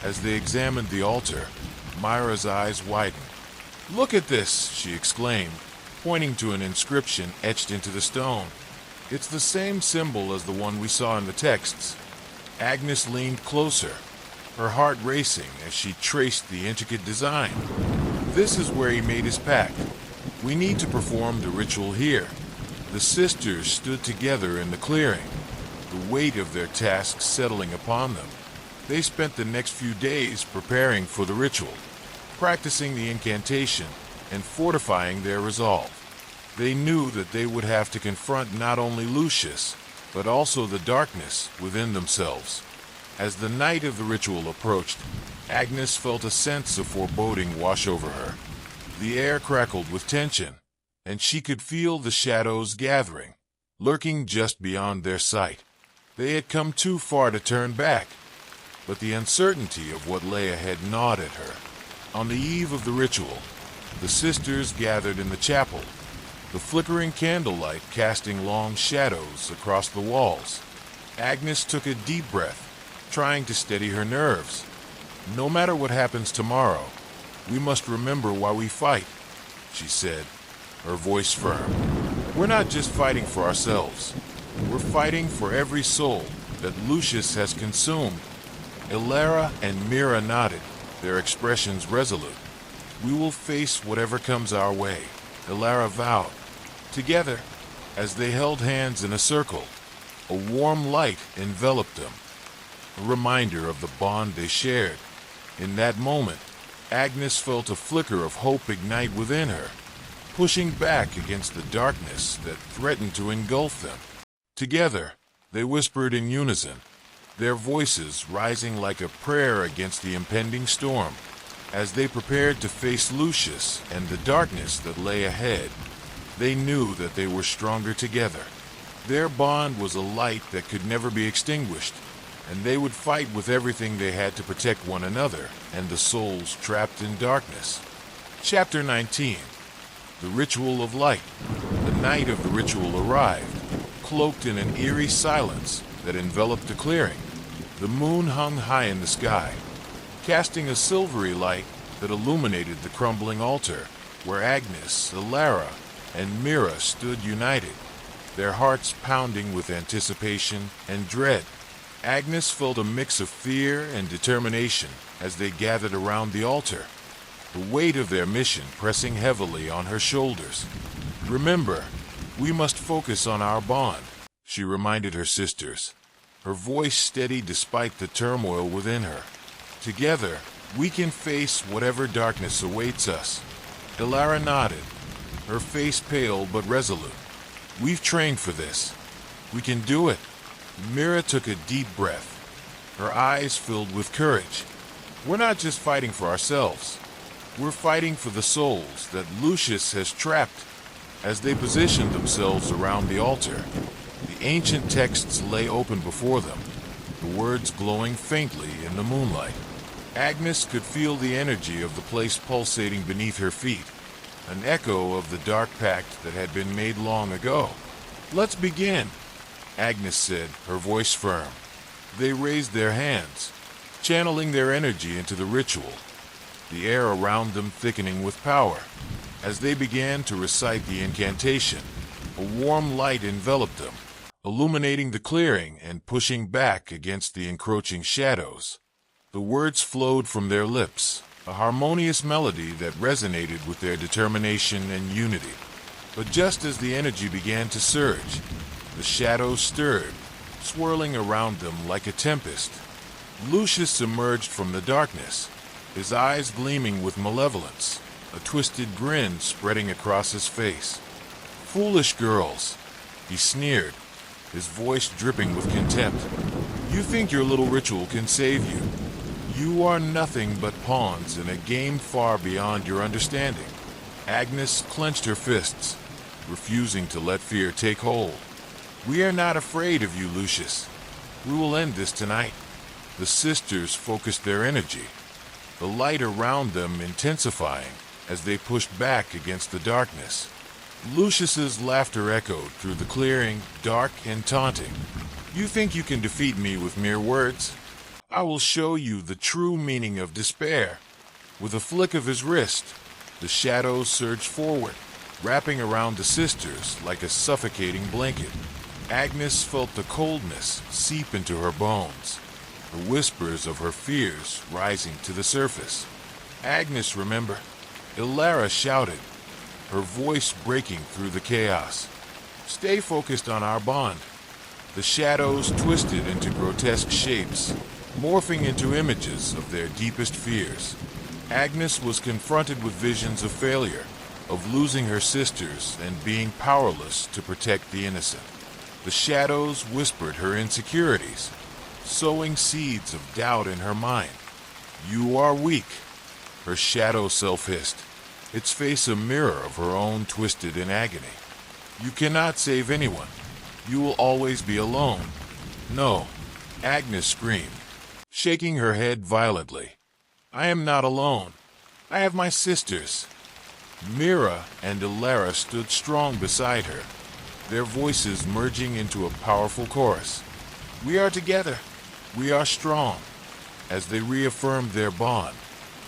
[SPEAKER 1] As they examined the altar, Myra's eyes widened. "Look at this," she exclaimed, pointing to an inscription etched into the stone. "It's the same symbol as the one we saw in the texts." Agnes leaned closer, her heart racing as she traced the intricate design. "This is where he made his pact. We need to perform the ritual here." The sisters stood together in the clearing, the weight of their task settling upon them. They spent the next few days preparing for the ritual, practicing the incantation and fortifying their resolve. They knew that they would have to confront not only Lucius, but also the darkness within themselves. As the night of the ritual approached, Agnes felt a sense of foreboding wash over her. The air crackled with tension, and she could feel the shadows gathering, lurking just beyond their sight. They had come too far to turn back, but the uncertainty of what lay ahead gnawed at her. On the eve of the ritual, the sisters gathered in the chapel, the flickering candlelight casting long shadows across the walls. Agnes took a deep breath, trying to steady her nerves. No matter what happens tomorrow, we must remember why we fight, she said, her voice firm. We're not just fighting for ourselves. We're fighting for every soul that Lucius has consumed. Ilara and Mira nodded, their expressions resolute. We will face whatever comes our way, Ilara vowed. Together, as they held hands in a circle, a warm light enveloped them, a reminder of the bond they shared. In that moment, Agnes felt a flicker of hope ignite within her, pushing back against the darkness that threatened to engulf them. Together, they whispered in unison, their voices rising like a prayer against the impending storm. As they prepared to face Lucius and the darkness that lay ahead, they knew that they were stronger together. Their bond was a light that could never be extinguished, and they would fight with everything they had to protect one another and the souls trapped in darkness. Chapter 19. The Ritual of Light. The night of the ritual arrived, cloaked in an eerie silence that enveloped the clearing. The moon hung high in the sky, casting a silvery light that illuminated the crumbling altar, where Agnes, Ilara, and Mira stood united, their hearts pounding with anticipation and dread. Agnes felt a mix of fear and determination as they gathered around the altar, the weight of their mission pressing heavily on her shoulders. Remember, we must focus on our bond, she reminded her sisters, her voice steady despite the turmoil within her. Together, we can face whatever darkness awaits us. Ilara nodded, her face pale but resolute. We've trained for this. We can do it. Mira took a deep breath, her eyes filled with courage. We're not just fighting for ourselves. We're fighting for the souls that Lucius has trapped. As they positioned themselves around the altar, the ancient texts lay open before them, the words glowing faintly in the moonlight. Agnes could feel the energy of the place pulsating beneath her feet, an echo of the dark pact that had been made long ago. Let's begin, Agnes said, her voice firm. They raised their hands, channeling their energy into the ritual, the air around them thickening with power. As they began to recite the incantation, a warm light enveloped them, illuminating the clearing and pushing back against the encroaching shadows. The words flowed from their lips, a harmonious melody that resonated with their determination and unity. But just as the energy began to surge, the shadows stirred, swirling around them like a tempest. Lucius emerged from the darkness, his eyes gleaming with malevolence, a twisted grin spreading across his face. Foolish girls, he sneered, his voice dripping with contempt. You think your little ritual can save you? You are nothing but pawns in a game far beyond your understanding. Agnes clenched her fists, refusing to let fear take hold. We are not afraid of you, Lucius. We will end this tonight. The sisters focused their energy, the light around them intensifying as they pushed back against the darkness. Lucius's laughter echoed through the clearing, dark and taunting. You think you can defeat me with mere words? I will show you the true meaning of despair. With a flick of his wrist, the shadows surged forward, wrapping around the sisters like a suffocating blanket. Agnes felt the coldness seep into her bones, the whispers of her fears rising to the surface. Agnes, remember, Ilara shouted, her voice breaking through the chaos. Stay focused on our bond. The shadows twisted into grotesque shapes, morphing into images of their deepest fears. Agnes was confronted with visions of failure, of losing her sisters and being powerless to protect the innocent. The shadows whispered her insecurities, sowing seeds of doubt in her mind. "You are weak," her shadow self hissed, its face a mirror of her own twisted in agony. "You cannot save anyone. You will always be alone." "No," Agnes screamed, shaking her head violently. "I am not alone. I have my sisters." Mira and Ilara stood strong beside her, their voices merging into a powerful chorus. "We are together. We are strong." As they reaffirmed their bond,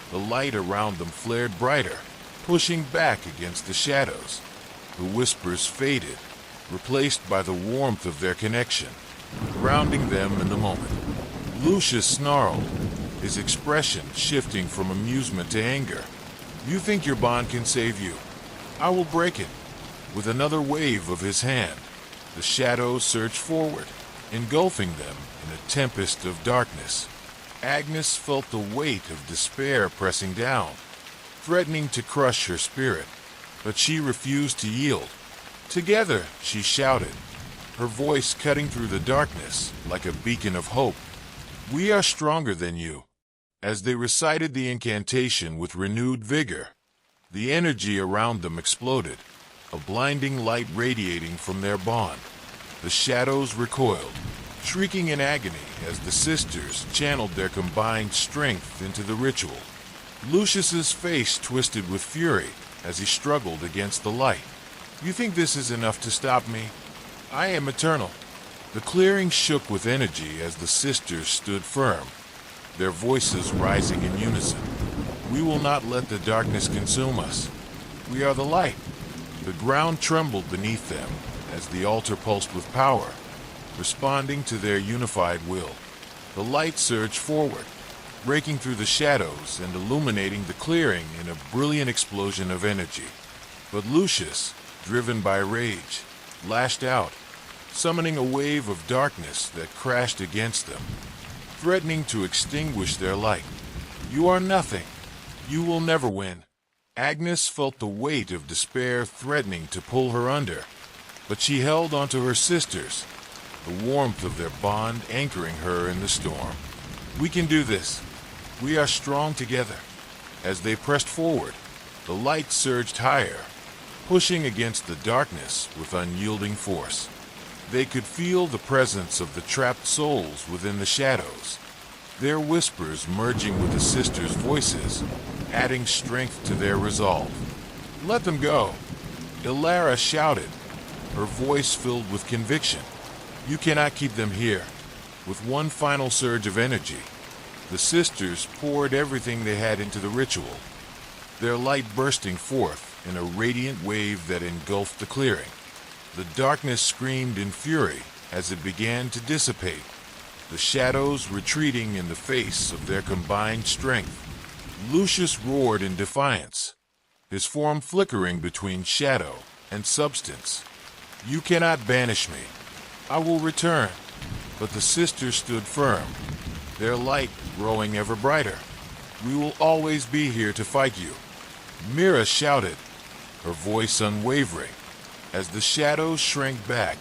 [SPEAKER 1] the light around them flared brighter, pushing back against the shadows. The whispers faded, replaced by the warmth of their connection, grounding them in the moment. Lucius snarled, his expression shifting from amusement to anger. "You think your bond can save you? I will break it." With another wave of his hand, the shadows surged forward, engulfing them in a tempest of darkness. Agnes felt the weight of despair pressing down, threatening to crush her spirit, but she refused to yield. "Together," she shouted, her voice cutting through the darkness like a beacon of hope. "We are stronger than you." As they recited the incantation with renewed vigor, the energy around them exploded, a blinding light radiating from their bond. The shadows recoiled, shrieking in agony as the sisters channeled their combined strength into the ritual. Lucius's face twisted with fury as he struggled against the light. "You think this is enough to stop me? I am eternal." The clearing shook with energy as the sisters stood firm, their voices rising in unison. "We will not let the darkness consume us. We are the light." The ground trembled beneath them as the altar pulsed with power, responding to their unified will. The light surged forward, breaking through the shadows and illuminating the clearing in a brilliant explosion of energy. But Lucius, driven by rage, lashed out, summoning a wave of darkness that crashed against them, threatening to extinguish their light. "You are nothing. You will never win." Agnes felt the weight of despair threatening to pull her under, but she held onto her sisters, the warmth of their bond anchoring her in the storm. "We can do this. We are strong together." As they pressed forward, the light surged higher, pushing against the darkness with unyielding force. They could feel the presence of the trapped souls within the shadows, their whispers merging with the sisters' voices, adding strength to their resolve. "Let them go," Ilara shouted, her voice filled with conviction. "You cannot keep them here." With one final surge of energy, the sisters poured everything they had into the ritual, their light bursting forth in a radiant wave that engulfed the clearing. The darkness screamed in fury as it began to dissipate, the shadows retreating in the face of their combined strength. Lucius roared in defiance, his form flickering between shadow and substance. "You cannot banish me. I will return." But the sisters stood firm, their light growing ever brighter. "We will always be here to fight you." Mira shouted, her voice unwavering. As the shadows shrank back,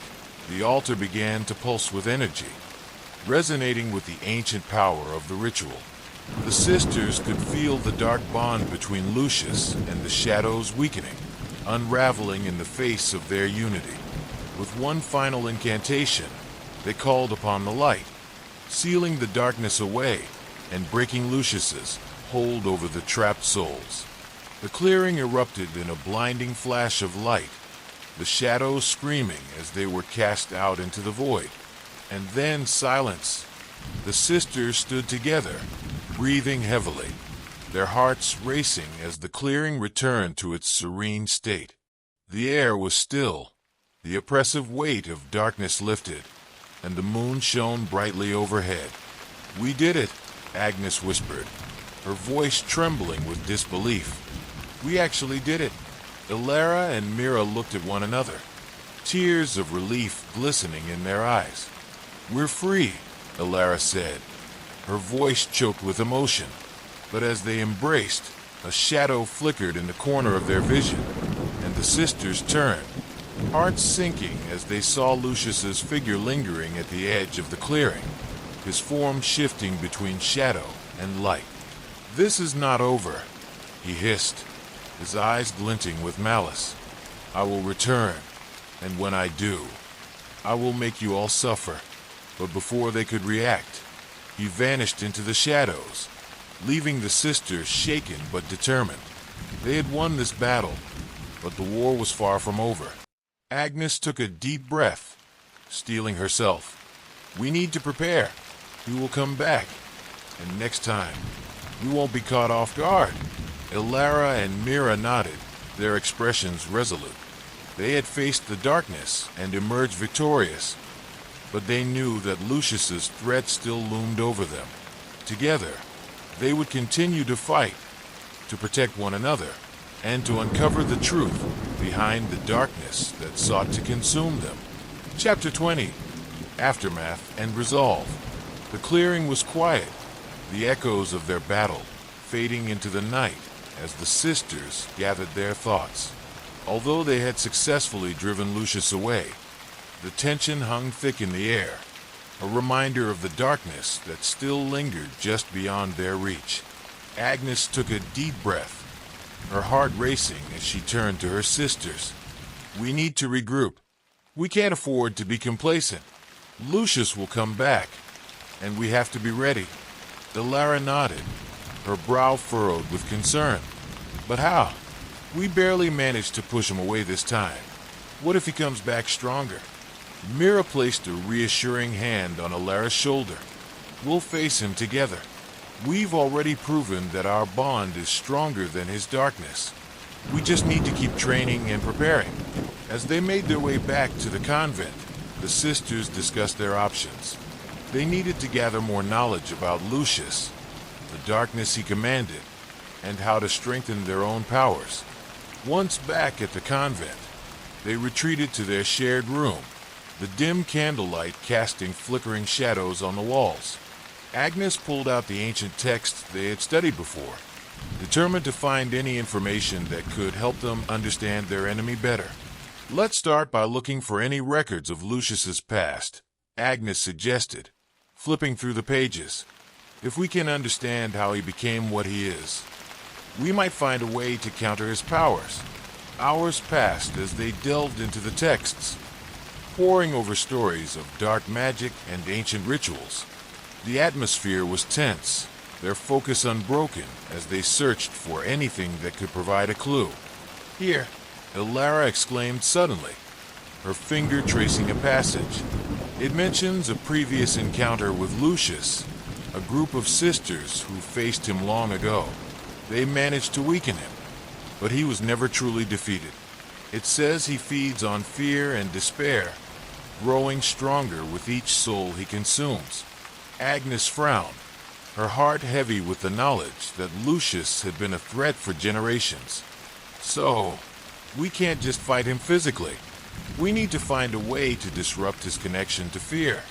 [SPEAKER 1] the altar began to pulse with energy, resonating with the ancient power of the ritual. The sisters could feel the dark bond between Lucius and the shadows weakening, unraveling in the face of their unity. With one final incantation, they called upon the light, sealing the darkness away and breaking Lucius's hold over the trapped souls. The clearing erupted in a blinding flash of light, the shadows screaming as they were cast out into the void. And then silence. The sisters stood together, breathing heavily, their hearts racing as the clearing returned to its serene state. The air was still, the oppressive weight of darkness lifted, and the moon shone brightly overhead. "We did it," Agnes whispered, her voice trembling with disbelief. "We actually did it." Ilara and Mira looked at one another, tears of relief glistening in their eyes. "We're free," Ilara said, her voice choked with emotion. But as they embraced, a shadow flickered in the corner of their vision, and the sisters turned, hearts sinking as they saw Lucius's figure lingering at the edge of the clearing. his form shifting between shadow and light. "This is not over," he hissed, his eyes glinting with malice. "I will return, and when I do, I will make you all suffer." But before they could react, he vanished into the shadows, leaving the sisters shaken but determined. They had won this battle, but the war was far from over. Agnes took a deep breath, steeling herself. "We need to prepare. He will come back, and next time, we won't be caught off guard." Ilara and Mira nodded, their expressions resolute. They had faced the darkness and emerged victorious, but they knew that Lucius's threat still loomed over them. Together, they would continue to fight, to protect one another, and to uncover the truth behind the darkness that sought to consume them. Chapter 20. Aftermath and Resolve. The clearing was quiet, the echoes of their battle fading into the night as the sisters gathered their thoughts. Although they had successfully driven Lucius away, the tension hung thick in the air, a reminder of the darkness that still lingered just beyond their reach. Agnes took a deep breath, her heart racing as she turned to her sisters. "We need to regroup. We can't afford to be complacent. Lucius will come back, and we have to be ready." Ilara nodded, her brow furrowed with concern. "But how? We barely managed to push him away this time. What if he comes back stronger?" Mira placed a reassuring hand on Ilara's shoulder. "We'll face him together. We've already proven that our bond is stronger than his darkness. We just need to keep training and preparing." As they made their way back to the convent, the sisters discussed their options. They needed to gather more knowledge about Lucius, the darkness he commanded, and how to strengthen their own powers. Once back at the convent, they retreated to their shared room, the dim candlelight casting flickering shadows on the walls. Agnes pulled out the ancient texts they had studied before, determined to find any information that could help them understand their enemy better. "Let's start by looking for any records of Lucius's past," Agnes suggested, flipping through the pages. "If we can understand how he became what he is, we might find a way to counter his powers." Hours passed as they delved into the texts, poring over stories of dark magic and ancient rituals. The atmosphere was tense, their focus unbroken as they searched for anything that could provide a clue. "Here," Ilara exclaimed suddenly, her finger tracing a passage. "It mentions a previous encounter with Lucius, a group of sisters who faced him long ago. They managed to weaken him, but he was never truly defeated. It says he feeds on fear and despair, growing stronger with each soul he consumes." Agnes frowned, her heart heavy with the knowledge that Lucius had been a threat for generations. "So, we can't just fight him physically. We need to find a way to disrupt his connection to fear."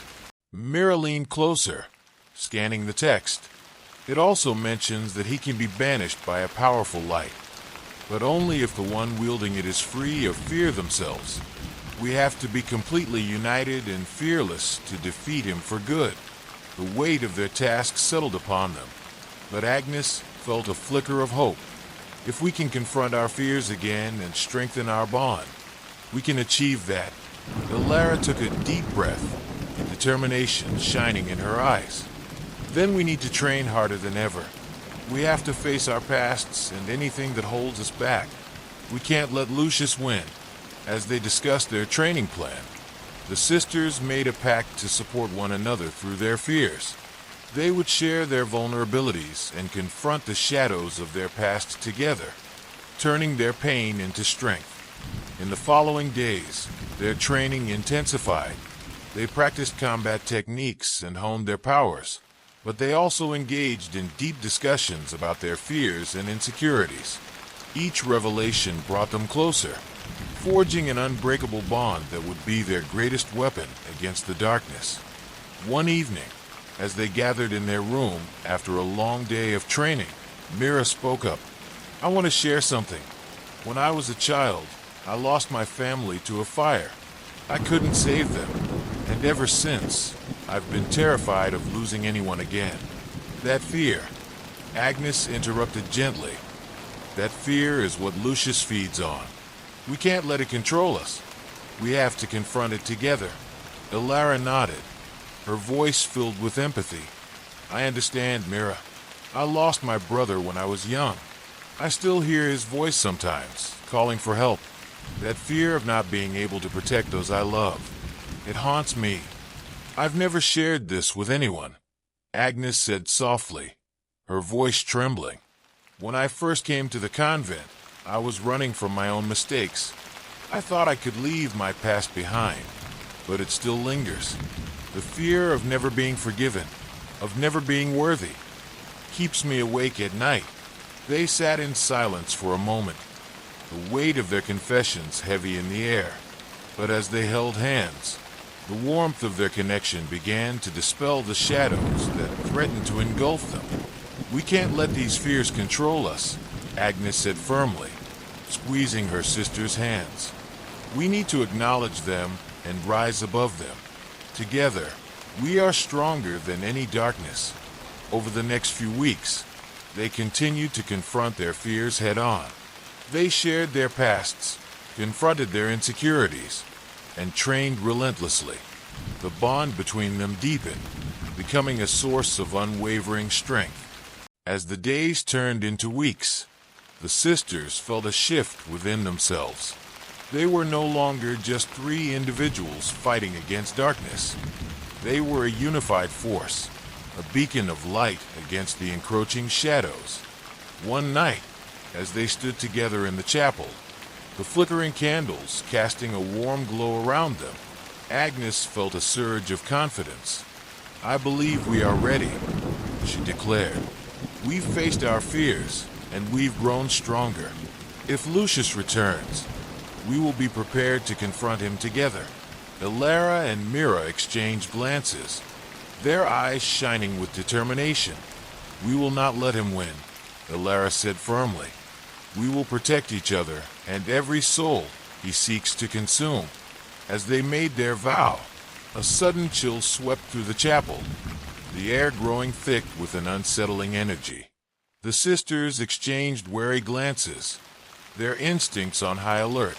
[SPEAKER 1] Mira leaned closer, scanning the text. It also mentions that he can be banished by a powerful light, but only if the one wielding it is free of fear themselves. We have to be completely united and fearless to defeat him for good. The weight of their task settled upon them, but Agnes felt a flicker of hope. If we can confront our fears again and strengthen our bond, we can achieve that. Ilara took a deep breath, determination shining in her eyes. "Then we need to train harder than ever. We have to face our pasts and anything that holds us back. We can't let Lucius win." As they discussed their training plan, the sisters made a pact to support one another through their fears. They would share their vulnerabilities and confront the shadows of their past together, turning their pain into strength. In the following days, their training intensified. They practiced combat techniques and honed their powers, but they also engaged in deep discussions about their fears and insecurities. Each revelation brought them closer, forging an unbreakable bond that would be their greatest weapon against the darkness. One evening, as they gathered in their room after a long day of training, Mira spoke up. "I want to share something. When I was a child, I lost my family to a fire. I couldn't save them, and ever since, I've been terrified of losing anyone again. That fear, Agnes interrupted gently. That fear is what Lucius feeds on. We can't let it control us. We have to confront it together. Elara nodded, her voice filled with empathy. I understand, Mira. I lost my brother when I was young. I still hear his voice sometimes, calling for help. That fear of not being able to protect those I love. It haunts me. I've never shared this with anyone, Agnes said softly, her voice trembling. When I first came to the convent, I was running from my own mistakes. I thought I could leave my past behind, but it still lingers. The fear of never being forgiven, of never being worthy, keeps me awake at night. They sat in silence for a moment, the weight of their confessions heavy in the air. But as they held hands, the warmth of their connection began to dispel the shadows that threatened to engulf them. We can't let these fears control us, Agnes said firmly, squeezing her sister's hands. We need to acknowledge them and rise above them. Together, we are stronger than any darkness. Over the next few weeks, they continued to confront their fears head-on. They shared their pasts, confronted their insecurities, and trained relentlessly. The bond between them deepened, becoming a source of unwavering strength. As the days turned into weeks, the sisters felt a shift within themselves. They were no longer just three individuals fighting against darkness. They were a unified force, a beacon of light against the encroaching shadows. One night, as they stood together in the chapel, the flickering candles casting a warm glow around them, Agnes felt a surge of confidence. I believe we are ready, she declared. We've faced our fears, and we've grown stronger. If Lucius returns, we will be prepared to confront him together. Elara and Mira exchanged glances, their eyes shining with determination. We will not let him win, Elara said firmly. We will protect each other and every soul he seeks to consume. As they made their vow, a sudden chill swept through the chapel, the air growing thick with an unsettling energy. The sisters exchanged wary glances, their instincts on high alert.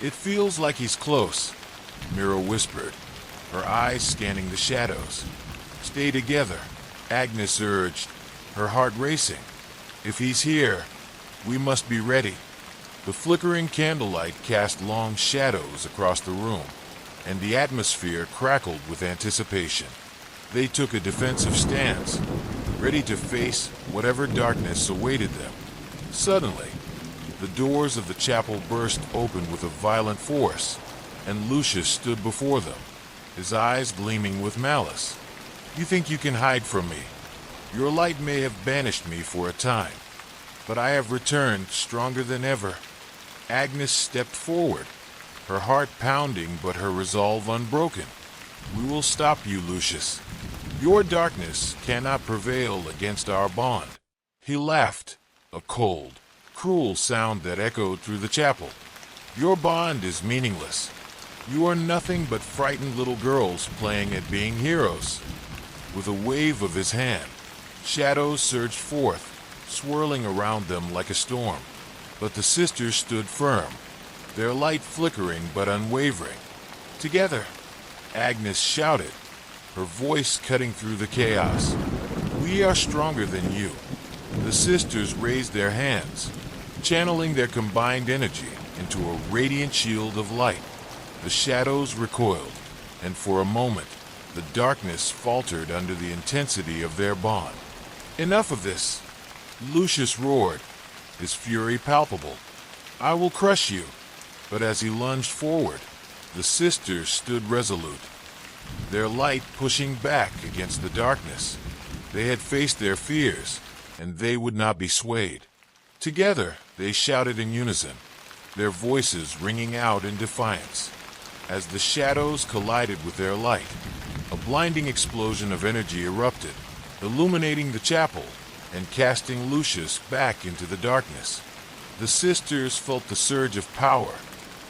[SPEAKER 1] It feels like he's close, Mira whispered, her eyes scanning the shadows. Stay together, Agnes urged, her heart racing. If he's here, we must be ready. The flickering candlelight cast long shadows across the room, and the atmosphere crackled with anticipation. They took a defensive stance, ready to face whatever darkness awaited them. Suddenly, the doors of the chapel burst open with a violent force, and Lucius stood before them, his eyes gleaming with malice. You think you can hide from me? Your light may have banished me for a time, but I have returned stronger than ever. Agnes stepped forward, her heart pounding but her resolve unbroken. We will stop you, Lucius. Your darkness cannot prevail against our bond. He laughed, a cold, cruel sound that echoed through the chapel. Your bond is meaningless. You are nothing but frightened little girls playing at being heroes. With a wave of his hand, shadows surged forth, swirling around them like a storm. But the sisters stood firm, their light flickering but unwavering. Together, Agnes shouted, her voice cutting through the chaos. We are stronger than you. The sisters raised their hands, channeling their combined energy into a radiant shield of light. The shadows recoiled, and for a moment, the darkness faltered under the intensity of their bond. Enough of this, Lucius roared, his fury palpable. I will crush you. But as he lunged forward, the sisters stood resolute, their light pushing back against the darkness. They had faced their fears, and they would not be swayed. Together, they shouted in unison, their voices ringing out in defiance. As the shadows collided with their light, a blinding explosion of energy erupted, illuminating the chapel and casting Lucius back into the darkness. The sisters felt the surge of power,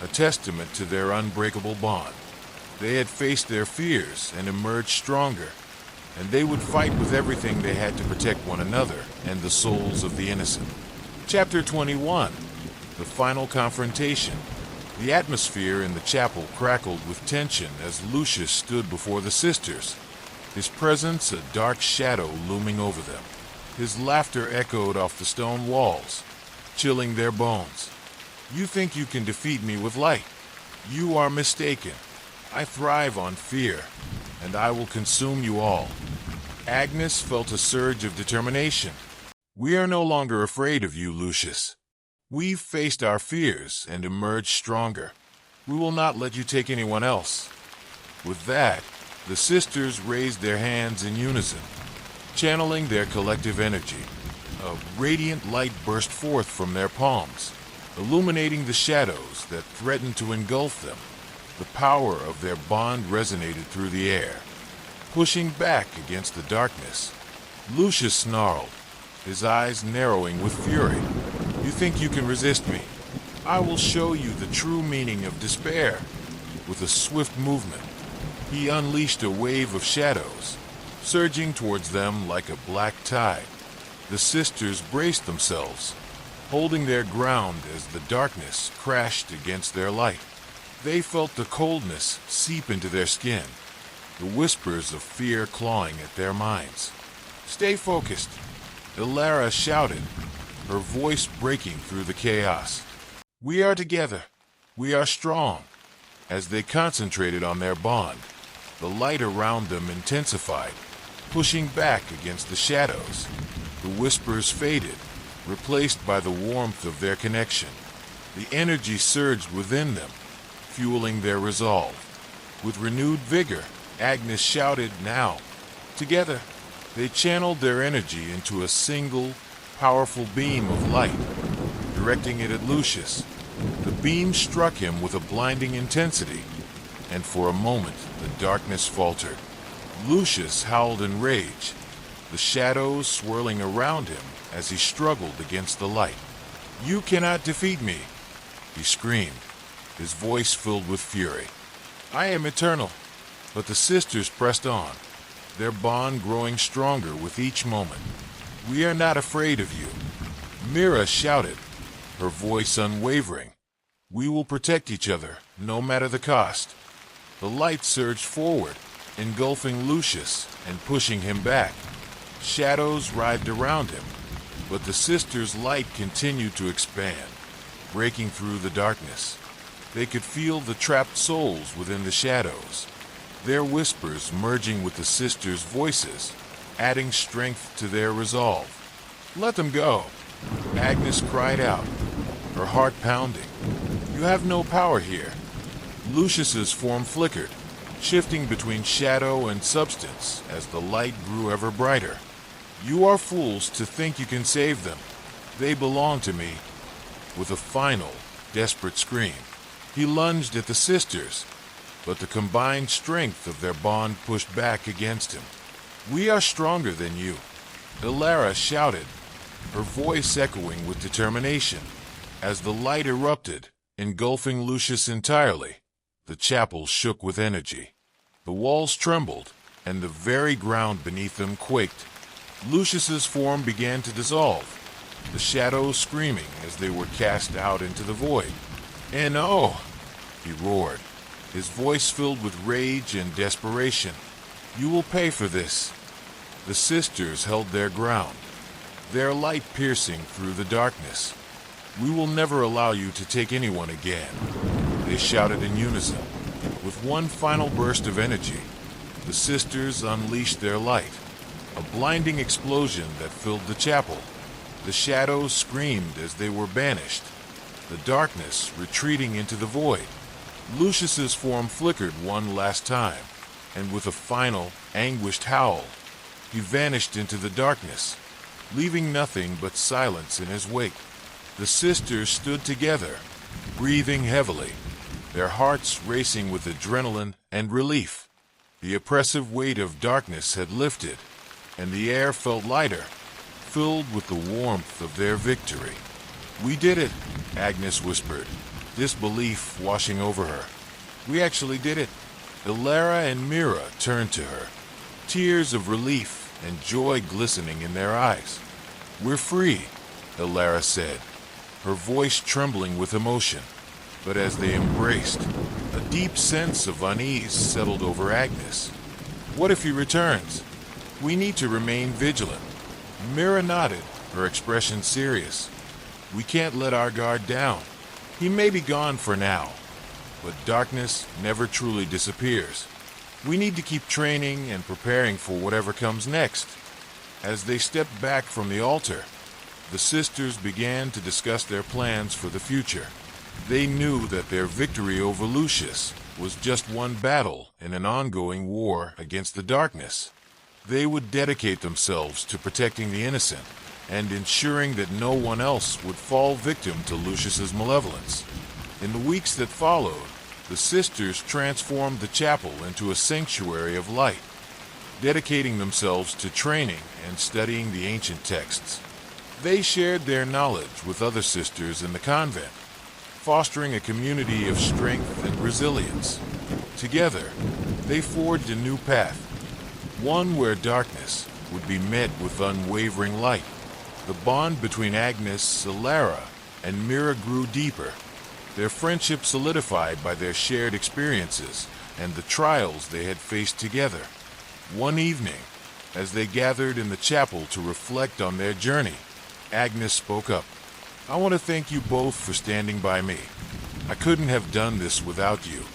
[SPEAKER 1] a testament to their unbreakable bond. They had faced their fears and emerged stronger, and they would fight with everything they had to protect one another and the souls of the innocent. Chapter 21. The Final Confrontation. The atmosphere in the chapel crackled with tension as Lucius stood before the sisters, his presence a dark shadow looming over them. His laughter echoed off the stone walls, chilling their bones. "You think you can defeat me with light? You are mistaken. I thrive on fear, and I will consume you all." Agnes felt a surge of determination. "We are no longer afraid of you, Lucius. We've faced our fears and emerged stronger. We will not let you take anyone else." With that, the sisters raised their hands in unison, channeling their collective energy. A radiant light burst forth from their palms, illuminating the shadows that threatened to engulf them. The power of their bond resonated through the air, pushing back against the darkness. Lucius snarled, his eyes narrowing with fury. "You think you can resist me? I will show you the true meaning of despair." With a swift movement, he unleashed a wave of shadows, surging towards them like a black tide. The sisters braced themselves, holding their ground as the darkness crashed against their light. They felt the coldness seep into their skin, the whispers of fear clawing at their minds. "Stay focused," Ilara shouted, her voice breaking through the chaos. "We are together. We are strong." As they concentrated on their bond, the light around them intensified, pushing back against the shadows. The whispers faded, replaced by the warmth of their connection. The energy surged within them, fueling their resolve. With renewed vigor, Agnes shouted, "Now!" Together, they channeled their energy into a single, powerful beam of light, directing it at Lucius. The beam struck him with a blinding intensity, and for a moment the darkness faltered. Lucius howled in rage, the shadows swirling around him as he struggled against the light. "You cannot defeat me!" he screamed, his voice filled with fury. "I am eternal." But the sisters pressed on, their bond growing stronger with each moment. "We are not afraid of you," Mira shouted, her voice unwavering. "We will protect each other, no matter the cost." The light surged forward, engulfing Lucius and pushing him back. Shadows writhed around him, but the sisters' light continued to expand, breaking through the darkness. They could feel the trapped souls within the shadows, their whispers merging with the sisters' voices, adding strength to their resolve. "Let them go," Agnes cried out, her heart pounding. "You have no power here." Lucius's form flickered, shifting between shadow and substance as the light grew ever brighter. "You are fools to think you can save them. They belong to me." With a final, desperate scream, he lunged at the sisters, but the combined strength of their bond pushed back against him. "We are stronger than you," Ilara shouted, her voice echoing with determination. As the light erupted, engulfing Lucius entirely, the chapel shook with energy. The walls trembled, and the very ground beneath them quaked. Lucius's form began to dissolve, the shadows screaming as they were cast out into the void. "No!" he roared, his voice filled with rage and desperation. "You will pay for this." The sisters held their ground, their light piercing through the darkness. "We will never allow you to take anyone again," they shouted in unison. With one final burst of energy, the sisters unleashed their light, a blinding explosion that filled the chapel. The shadows screamed as they were banished, the darkness retreating into the void. Lucius's form flickered one last time, and with a final, anguished howl, he vanished into the darkness, leaving nothing but silence in his wake. The sisters stood together, breathing heavily, their hearts racing with adrenaline and relief. The oppressive weight of darkness had lifted, and the air felt lighter, filled with the warmth of their victory. "We did it," Agnes whispered, disbelief washing over her. "We actually did it." Ilara and Mira turned to her, tears of relief and joy glistening in their eyes. "We're free," Ilara said, her voice trembling with emotion. But as they embraced, a deep sense of unease settled over Agnes. "What if he returns? We need to remain vigilant." Mira nodded, her expression serious. "We can't let our guard down. He may be gone for now, but darkness never truly disappears. We need to keep training and preparing for whatever comes next." As they stepped back from the altar, the sisters began to discuss their plans for the future. They knew that their victory over Lucius was just one battle in an ongoing war against the darkness. They would dedicate themselves to protecting the innocent and ensuring that no one else would fall victim to Lucius's malevolence. In the weeks that followed, the sisters transformed the chapel into a sanctuary of light, dedicating themselves to training and studying the ancient texts. They shared their knowledge with other sisters in the convent, fostering a community of strength and resilience. Together, they forged a new path, one where darkness would be met with unwavering light. The bond between Agnes, Ilara, and Mira grew deeper, their friendship solidified by their shared experiences and the trials they had faced together. One evening, as they gathered in the chapel to reflect on their journey, Agnes spoke up. "I want to thank you both for standing by me. I couldn't have done this without you."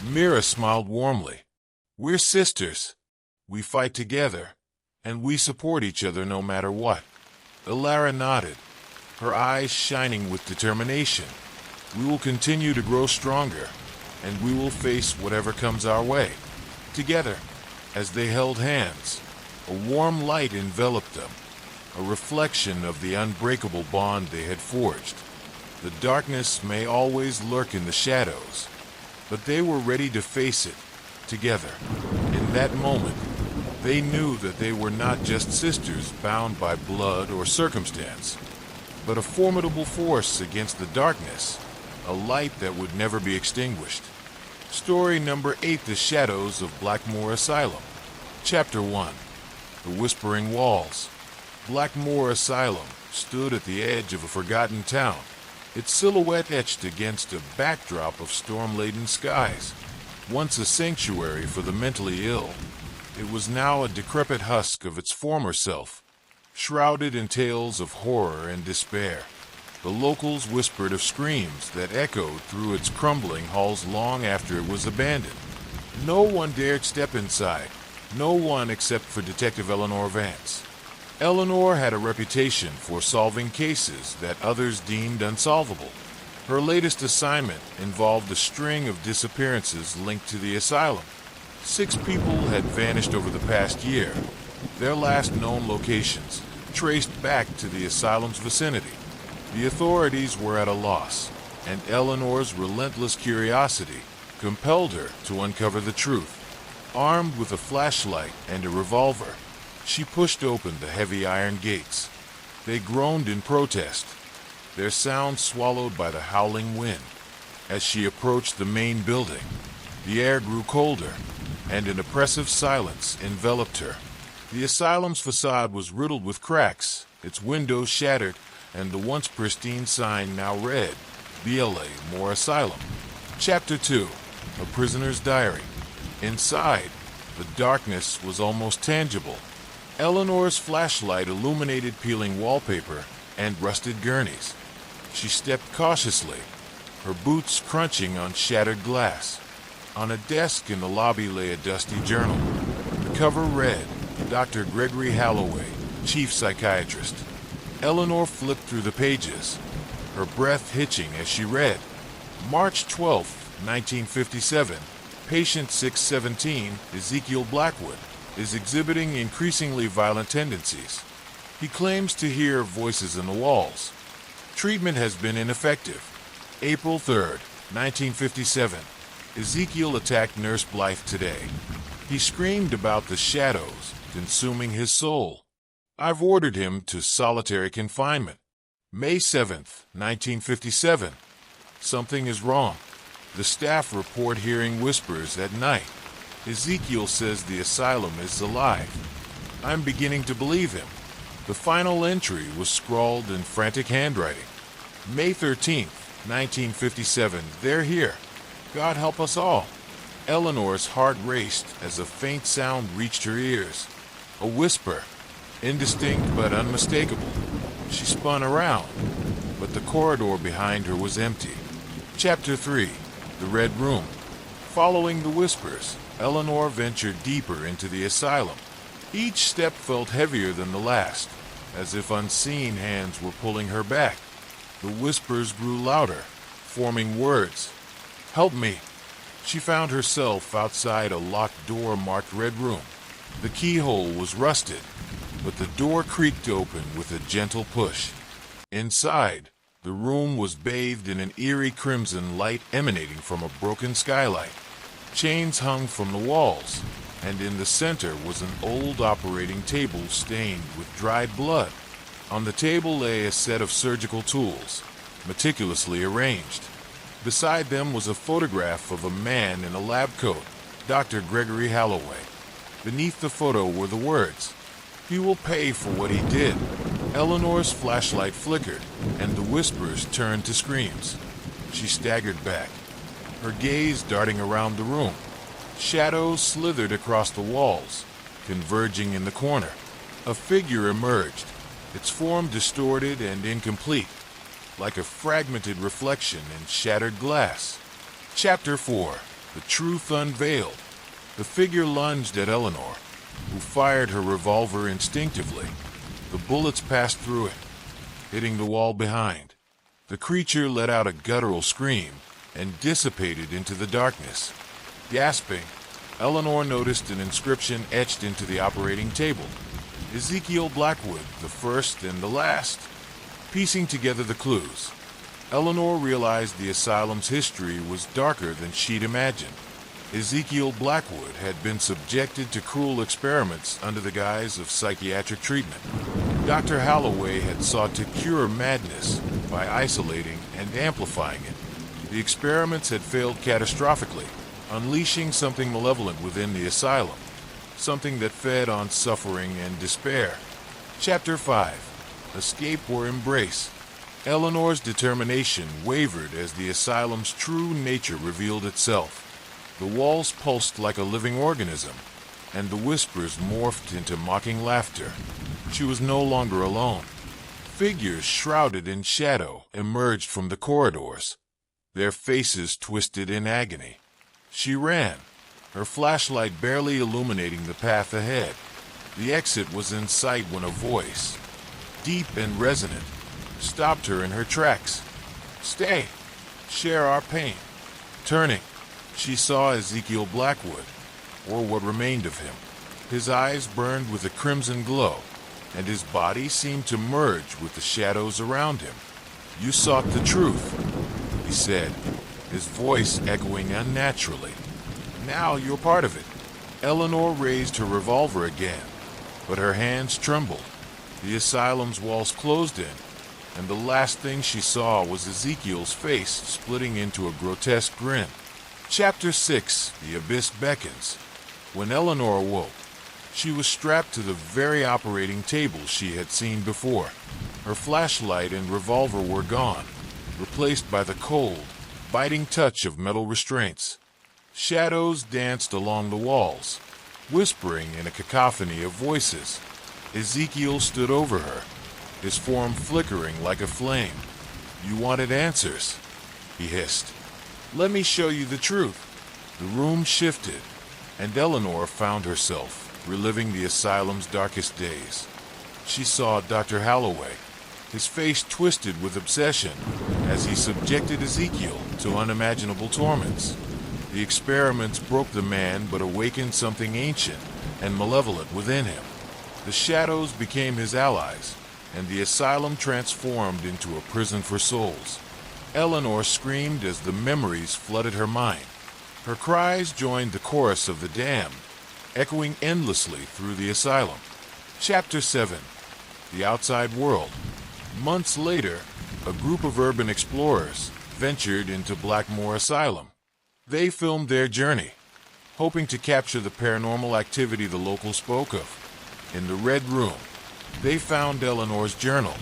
[SPEAKER 1] Mira smiled warmly. "We're sisters. We fight together, and we support each other no matter what." Ilara nodded, her eyes shining with determination. "We will continue to grow stronger, and we will face whatever comes our way." Together, as they held hands, a warm light enveloped them, a reflection of the unbreakable bond they had forged. The darkness may always lurk in the shadows, but they were ready to face it together. In that moment, they knew that they were not just sisters bound by blood or circumstance, but a formidable force against the darkness, a light that would never be extinguished. Story number 8, The Shadows of Blackmore Asylum. Chapter 1, The Whispering Walls. Blackmore Asylum stood at the edge of a forgotten town, its silhouette etched against a backdrop of storm-laden skies. Once a sanctuary for the mentally ill, it was now a decrepit husk of its former self, shrouded in tales of horror and despair. The locals whispered of screams that echoed through its crumbling halls long after it was abandoned. No one dared step inside, no one except for Detective Eleanor Vance. Eleanor had a reputation for solving cases that others deemed unsolvable. Her latest assignment involved a string of disappearances linked to the asylum. 6 people had vanished over the past year, their last known locations traced back to the asylum's vicinity. The authorities were at a loss, and Eleanor's relentless curiosity compelled her to uncover the truth. Armed with a flashlight and a revolver, she pushed open the heavy iron gates. They groaned in protest, their sound swallowed by the howling wind. As she approached the main building, the air grew colder, and an oppressive silence enveloped her. The asylum's facade was riddled with cracks, its windows shattered, and the once pristine sign now read, "BLA Moore Asylum." Chapter 2, A Prisoner's Diary. Inside, the darkness was almost tangible. Eleanor's flashlight illuminated peeling wallpaper and rusted gurneys. She stepped cautiously, her boots crunching on shattered glass. On a desk in the lobby lay a dusty journal. The cover read, "Dr. Gregory Halloway, Chief Psychiatrist." Eleanor flipped through the pages, her breath hitching as she read. March 12, 1957, patient 617, Ezekiel Blackwood, is exhibiting increasingly violent tendencies. He claims to hear voices in the walls. Treatment has been ineffective. April 3, 1957, Ezekiel attacked Nurse Blythe today. He screamed about the shadows consuming his soul. I've ordered him to solitary confinement. May 7th, 1957. Something is wrong. The staff report hearing whispers at night. Ezekiel says the asylum is alive. I'm beginning to believe him. The final entry was scrawled in frantic handwriting. May 13th, 1957. They're here. God help us all. Eleanor's heart raced as a faint sound reached her ears. A whisper, indistinct but unmistakable. She spun around, but the corridor behind her was empty. Chapter 3. The Red Room. Following the whispers, Eleanor ventured deeper into the asylum. Each step felt heavier than the last, as if unseen hands were pulling her back. The whispers grew louder, forming words. Help me. She found herself outside a locked door marked Red Room. The keyhole was rusted, but the door creaked open with a gentle push. Inside, the room was bathed in an eerie crimson light emanating from a broken skylight. Chains hung from the walls, and in the center was an old operating table stained with dried blood. On the table lay a set of surgical tools, meticulously arranged. Beside them was a photograph of a man in a lab coat, Dr. Gregory Halloway. Beneath the photo were the words, "He will pay for what he did." Eleanor's flashlight flickered, and the whispers turned to screams. She staggered back, her gaze darting around the room. Shadows slithered across the walls, converging in the corner. A figure emerged, its form distorted and incomplete, like a fragmented reflection in shattered glass. Chapter 4. The Truth Unveiled. The figure lunged at Eleanor, who fired her revolver instinctively. The bullets passed through it, hitting the wall behind. The creature let out a guttural scream and dissipated into the darkness. Gasping, Eleanor noticed an inscription etched into the operating table. Ezekiel Blackwood, the first and the last. Piecing together the clues, Eleanor realized the asylum's history was darker than she'd imagined. Ezekiel Blackwood had been subjected to cruel experiments under the guise of psychiatric treatment. Dr. Halloway had sought to cure madness by isolating and amplifying it. The experiments had failed catastrophically, unleashing something malevolent within the asylum, something that fed on suffering and despair. Chapter 5. Escape or Embrace. Eleanor's determination wavered as the asylum's true nature revealed itself. The walls pulsed like a living organism, and the whispers morphed into mocking laughter. She was no longer alone. Figures shrouded in shadow emerged from the corridors, their faces twisted in agony. She ran, her flashlight barely illuminating the path ahead. The exit was in sight when a voice, deep and resonant, stopped her in her tracks. "Stay! Share our pain." Turning, she saw Ezekiel Blackwood, or what remained of him. His eyes burned with a crimson glow, and his body seemed to merge with the shadows around him. "You sought the truth," he said, his voice echoing unnaturally. "Now you're part of it." Eleanor raised her revolver again, but her hands trembled. The asylum's walls closed in, and the last thing she saw was Ezekiel's face splitting into a grotesque grin. Chapter 6. The Abyss Beckons. When Eleanor awoke, she was strapped to the very operating table she had seen before. Her flashlight and revolver were gone, replaced by the cold, biting touch of metal restraints. Shadows danced along the walls, whispering in a cacophony of voices. Ezekiel stood over her, his form flickering like a flame. "You wanted answers," he hissed. "Let me show you the truth." The room shifted, and Eleanor found herself reliving the asylum's darkest days. She saw Dr. Halloway, his face twisted with obsession, as he subjected Ezekiel to unimaginable torments. The experiments broke the man but awakened something ancient and malevolent within him. The shadows became his allies, and the asylum transformed into a prison for souls. Eleanor screamed as the memories flooded her mind. Her cries joined the chorus of the damned, echoing endlessly through the asylum. Chapter 7. The Outside World. Months later, a group of urban explorers ventured into Blackmore Asylum. They filmed their journey, hoping to capture the paranormal activity the locals spoke of. In the Red Room, they found Eleanor's journal,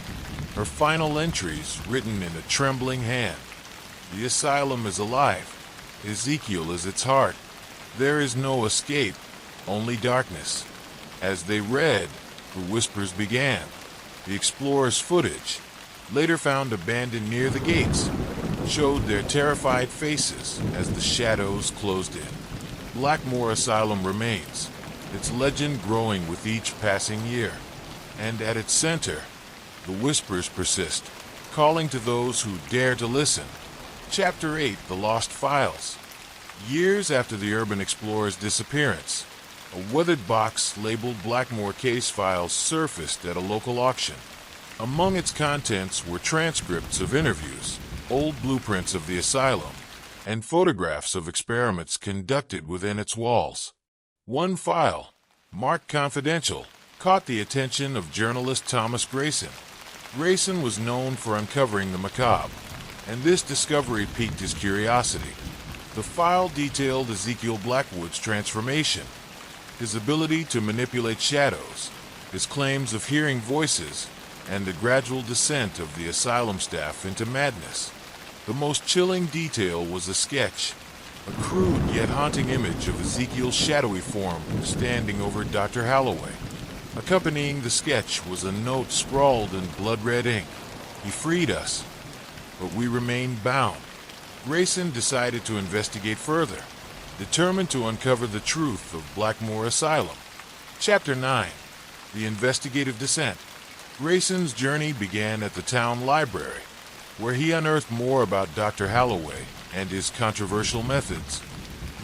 [SPEAKER 1] her final entries written in a trembling hand. The asylum is alive. Ezekiel is its heart. There is no escape, only darkness. As they read, the whispers began. The explorers' footage, later found abandoned near the gates, showed their terrified faces as the shadows closed in. Blackmore Asylum remains, its legend growing with each passing year. And at its center, the whispers persist, calling to those who dare to listen. Chapter 8, The Lost Files. Years after the urban explorer's disappearance, a weathered box labeled Blackmore case files surfaced at a local auction. Among its contents were transcripts of interviews, old blueprints of the asylum, and photographs of experiments conducted within its walls. One file, marked confidential, caught the attention of journalist Thomas Grayson. Grayson was known for uncovering the macabre, and this discovery piqued his curiosity. The file detailed Ezekiel Blackwood's transformation, his ability to manipulate shadows, his claims of hearing voices, and the gradual descent of the asylum staff into madness. The most chilling detail was a sketch, a crude yet haunting image of Ezekiel's shadowy form standing over Dr. Holloway. Accompanying the sketch was a note scrawled in blood-red ink. He freed us, but we remained bound. Grayson decided to investigate further, determined to uncover the truth of Blackmore Asylum. Chapter 9, The Investigative Descent. Grayson's journey began at the town library, where he unearthed more about Dr. Holloway and his controversial methods.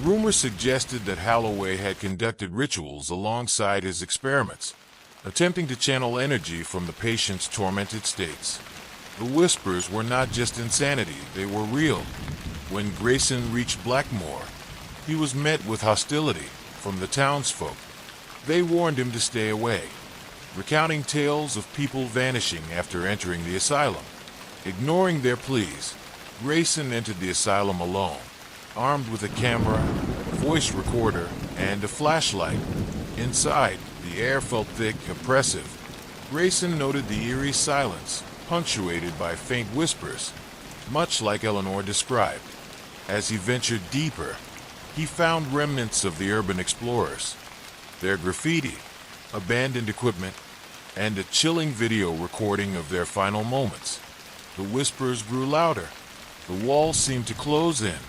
[SPEAKER 1] Rumors suggested that Holloway had conducted rituals alongside his experiments, attempting to channel energy from the patient's tormented states. The whispers were not just insanity, they were real. When Grayson reached Blackmore, he was met with hostility from the townsfolk. They warned him to stay away, recounting tales of people vanishing after entering the asylum. Ignoring their pleas, Grayson entered the asylum alone, armed with a camera, voice recorder, and a flashlight. Inside, the air felt thick, oppressive. Grayson noted the eerie silence, punctuated by faint whispers, much like Eleanor described. As he ventured deeper, he found remnants of the urban explorers, their graffiti, abandoned equipment, and a chilling video recording of their final moments. The whispers grew louder, the walls seemed to close in,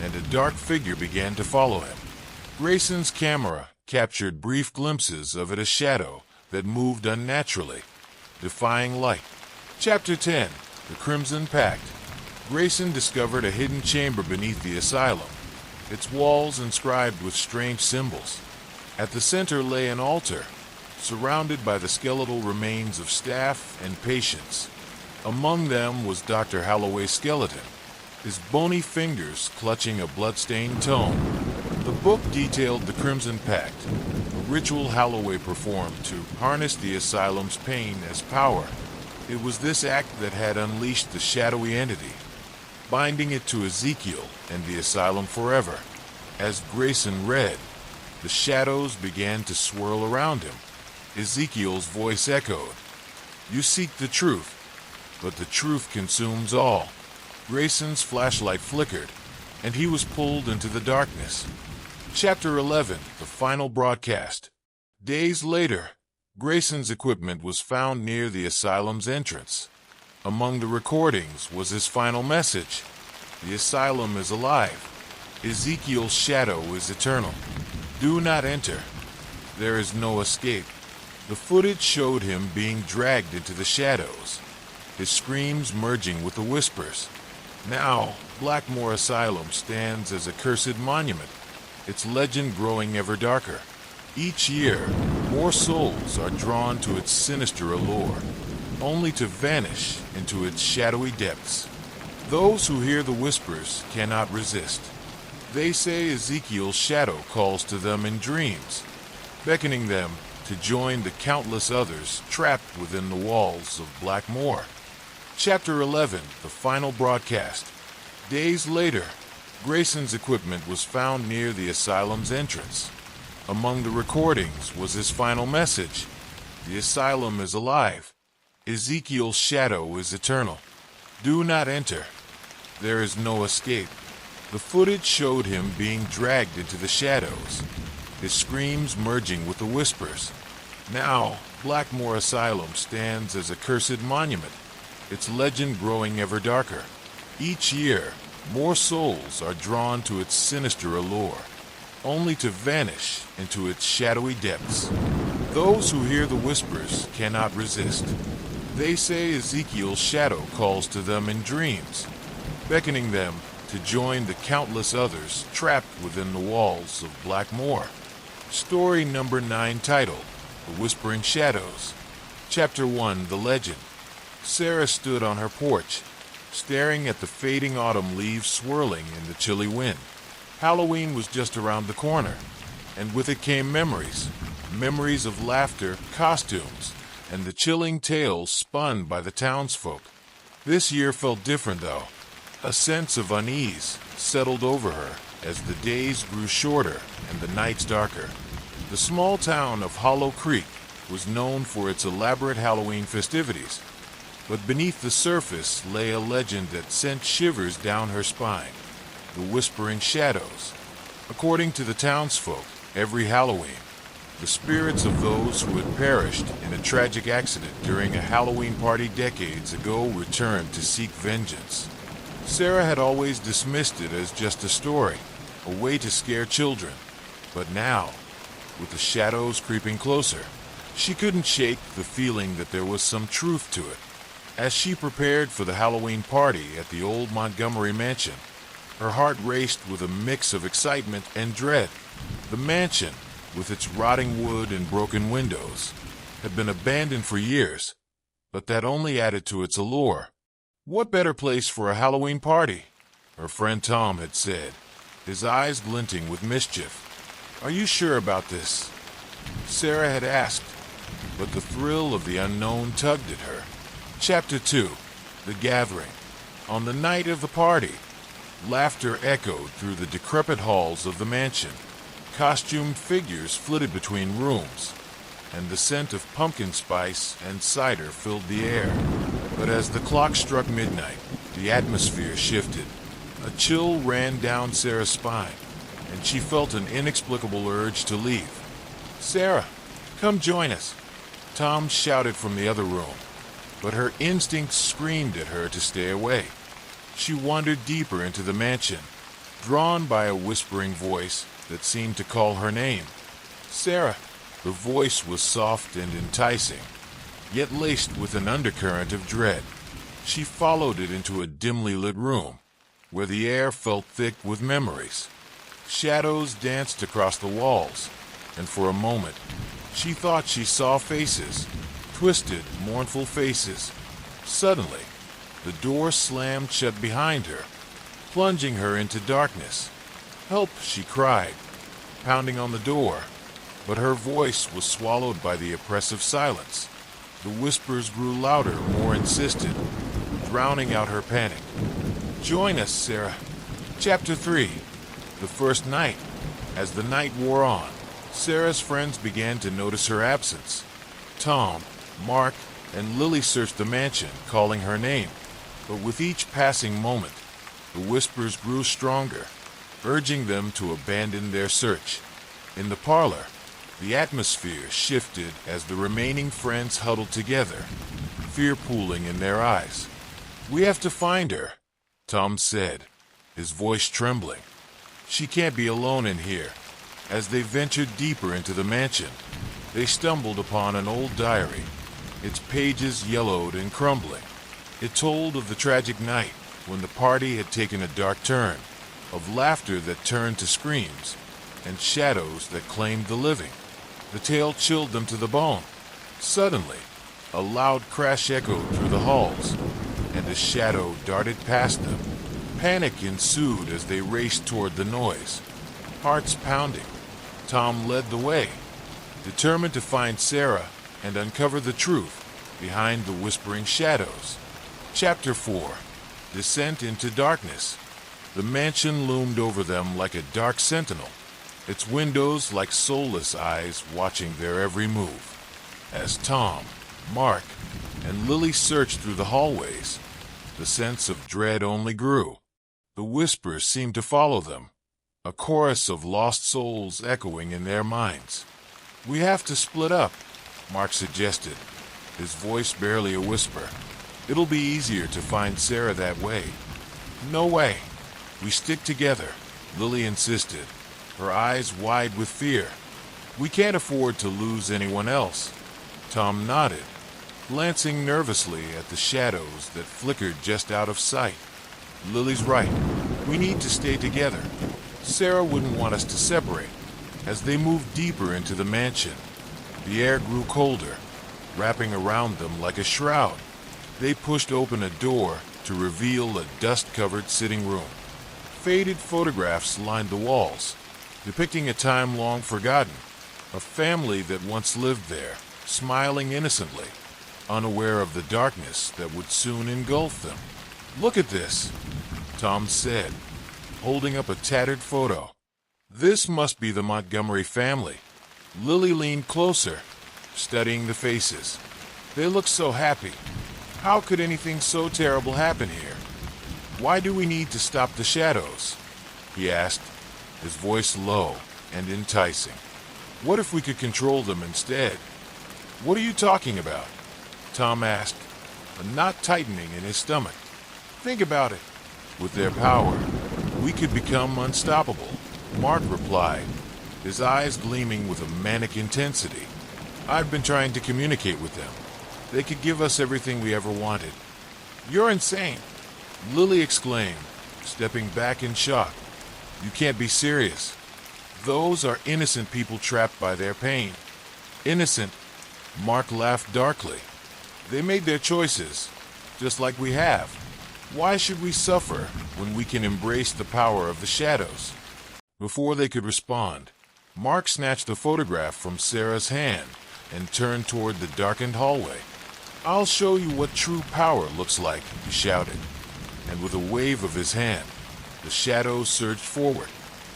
[SPEAKER 1] and a dark figure began to follow him. Grayson's camera captured brief glimpses of a shadow that moved unnaturally, defying light. Chapter 10, The Crimson Pact. Grayson discovered a hidden chamber beneath the asylum, its walls inscribed with strange symbols. At the center lay an altar, surrounded by the skeletal remains of staff and patients. Among them was Dr. Holloway's skeleton, his bony fingers clutching a blood-stained tome. The book detailed the Crimson Pact, a ritual Holloway performed to harness the asylum's pain as power. It was this act that had unleashed the shadowy entity, binding it to Ezekiel and the asylum forever. As Grayson read, the shadows began to swirl around him. Ezekiel's voice echoed, "You seek the truth, but the truth consumes all." Grayson's flashlight flickered, and he was pulled into the darkness. Chapter 11, The Final Broadcast. Days later, Grayson's equipment was found near the asylum's entrance. Among the recordings was his final message: "The asylum is alive. Ezekiel's shadow is eternal. Do not enter. There is no escape." The footage showed him being dragged into the shadows, his screams merging with the whispers. Now, Blackmore Asylum stands as a cursed monument, its legend growing ever darker. Each year, more souls are drawn to its sinister allure, only to vanish into its shadowy depths. Those who hear the whispers cannot resist. They say Ezekiel's shadow calls to them in dreams, beckoning them to join the countless others trapped within the walls of Blackmore. Chapter 11, The Final Broadcast. Days later, Grayson's equipment was found near the asylum's entrance. Among the recordings was his final message: "The asylum is alive. Ezekiel's shadow is eternal. Do not enter. There is no escape." The footage showed him being dragged into the shadows, his screams merging with the whispers. Now, Blackmore Asylum stands as a cursed monument, its legend growing ever darker. Each year, more souls are drawn to its sinister allure, only to vanish into its shadowy depths. Those who hear the whispers cannot resist. They say Ezekiel's shadow calls to them in dreams, beckoning them to join the countless others trapped within the walls of Blackmore. Story number 9, titled The Whispering Shadows. Chapter 1, The Legend. Sarah stood on her porch, staring at the fading autumn leaves swirling in the chilly wind. Halloween was just around the corner, and with it came memories. Memories of laughter, costumes, and the chilling tales spun by the townsfolk. This year felt different, though. A sense of unease settled over her as the days grew shorter and the nights darker. The small town of Hollow Creek was known for its elaborate Halloween festivities, but beneath the surface lay a legend that sent shivers down her spine: the Whispering Shadows. According to the townsfolk, every Halloween, the spirits of those who had perished in a tragic accident during a Halloween party decades ago returned to seek vengeance. Sarah had always dismissed it as just a story, a way to scare children. But now, with the shadows creeping closer, she couldn't shake the feeling that there was some truth to it. As she prepared for the Halloween party at the old Montgomery mansion, her heart raced with a mix of excitement and dread. The mansion, with its rotting wood and broken windows, had been abandoned for years, but that only added to its allure. What better place for a Halloween party? Her friend Tom had said, his eyes glinting with mischief. "Are you sure about this?" Sarah had asked, but the thrill of the unknown tugged at her. Chapter 2, The Gathering. On the night of the party, laughter echoed through the decrepit halls of the mansion. Costumed figures flitted between rooms, and the scent of pumpkin spice and cider filled the air. But as the clock struck midnight, the atmosphere shifted. A chill ran down Sarah's spine, and she felt an inexplicable urge to leave. "Sarah, come join us," Tom shouted from the other room, but her instincts screamed at her to stay away. She wandered deeper into the mansion, drawn by a whispering voice that seemed to call her name. "Sarah." The voice was soft and enticing, yet laced with an undercurrent of dread. She followed it into a dimly lit room, where the air felt thick with memories. Shadows danced across the walls, and for a moment, she thought she saw faces, twisted, mournful faces. Suddenly, the door slammed shut behind her, plunging her into darkness. "Help!" she cried, pounding on the door, but her voice was swallowed by the oppressive silence. The whispers grew louder, more insistent, drowning out her panic. "Join us, Sarah." Chapter 3, The First Night. As the night wore on, Sarah's friends began to notice her absence. Tom, Mark, and Lily searched the mansion, calling her name. But with each passing moment, the whispers grew stronger, urging them to abandon their search. In the parlor, the atmosphere shifted as the remaining friends huddled together, fear pooling in their eyes. "We have to find her," Tom said, his voice trembling. "She can't be alone in here." As they ventured deeper into the mansion, they stumbled upon an old diary, its pages yellowed and crumbling. It told of the tragic night when the party had taken a dark turn, of laughter that turned to screams, and shadows that claimed the living. The tale chilled them to the bone. Suddenly, a loud crash echoed through the halls, and a shadow darted past them. Panic ensued as they raced toward the noise. Hearts pounding, Tom led the way, determined to find Sarah and uncover the truth behind the whispering shadows. Chapter 4, Descent into Darkness. The mansion loomed over them like a dark sentinel, its windows like soulless eyes watching their every move. As Tom, Mark, and Lily searched through the hallways, the sense of dread only grew. The whispers seemed to follow them, a chorus of lost souls echoing in their minds. "We have to split up," Mark suggested, his voice barely a whisper. "It'll be easier to find Sarah that way." "No way. We stick together," Lily insisted, her eyes wide with fear. "We can't afford to lose anyone else." Tom nodded, glancing nervously at the shadows that flickered just out of sight. "Lily's right. We need to stay together. Sarah wouldn't want us to separate." As they moved deeper into the mansion, the air grew colder, wrapping around them like a shroud. They pushed open a door to reveal a dust-covered sitting room. Faded photographs lined the walls, depicting a time long forgotten, a family that once lived there, smiling innocently, unaware of the darkness that would soon engulf them. "Look at this," Tom said, holding up a tattered photo. "This must be the Montgomery family." Lily leaned closer, studying the faces. "They look so happy. How could anything so terrible happen here? Why do we need to stop the shadows?" he asked, his voice low and enticing. "What if we could control them instead?" "What are you talking about?" Tom asked, a knot tightening in his stomach. "Think about it. With their power, we could become unstoppable," Mark replied, his eyes gleaming with a manic intensity. "I've been trying to communicate with them. They could give us everything we ever wanted." "You're insane," Lily exclaimed, stepping back in shock. "You can't be serious. Those are innocent people trapped by their pain." "Innocent?" Mark laughed darkly. "They made their choices, just like we have. Why should we suffer when we can embrace the power of the shadows?" Before they could respond, Mark snatched a photograph from Sarah's hand and turned toward the darkened hallway. "I'll show you what true power looks like," he shouted, and with a wave of his hand, the shadows surged forward,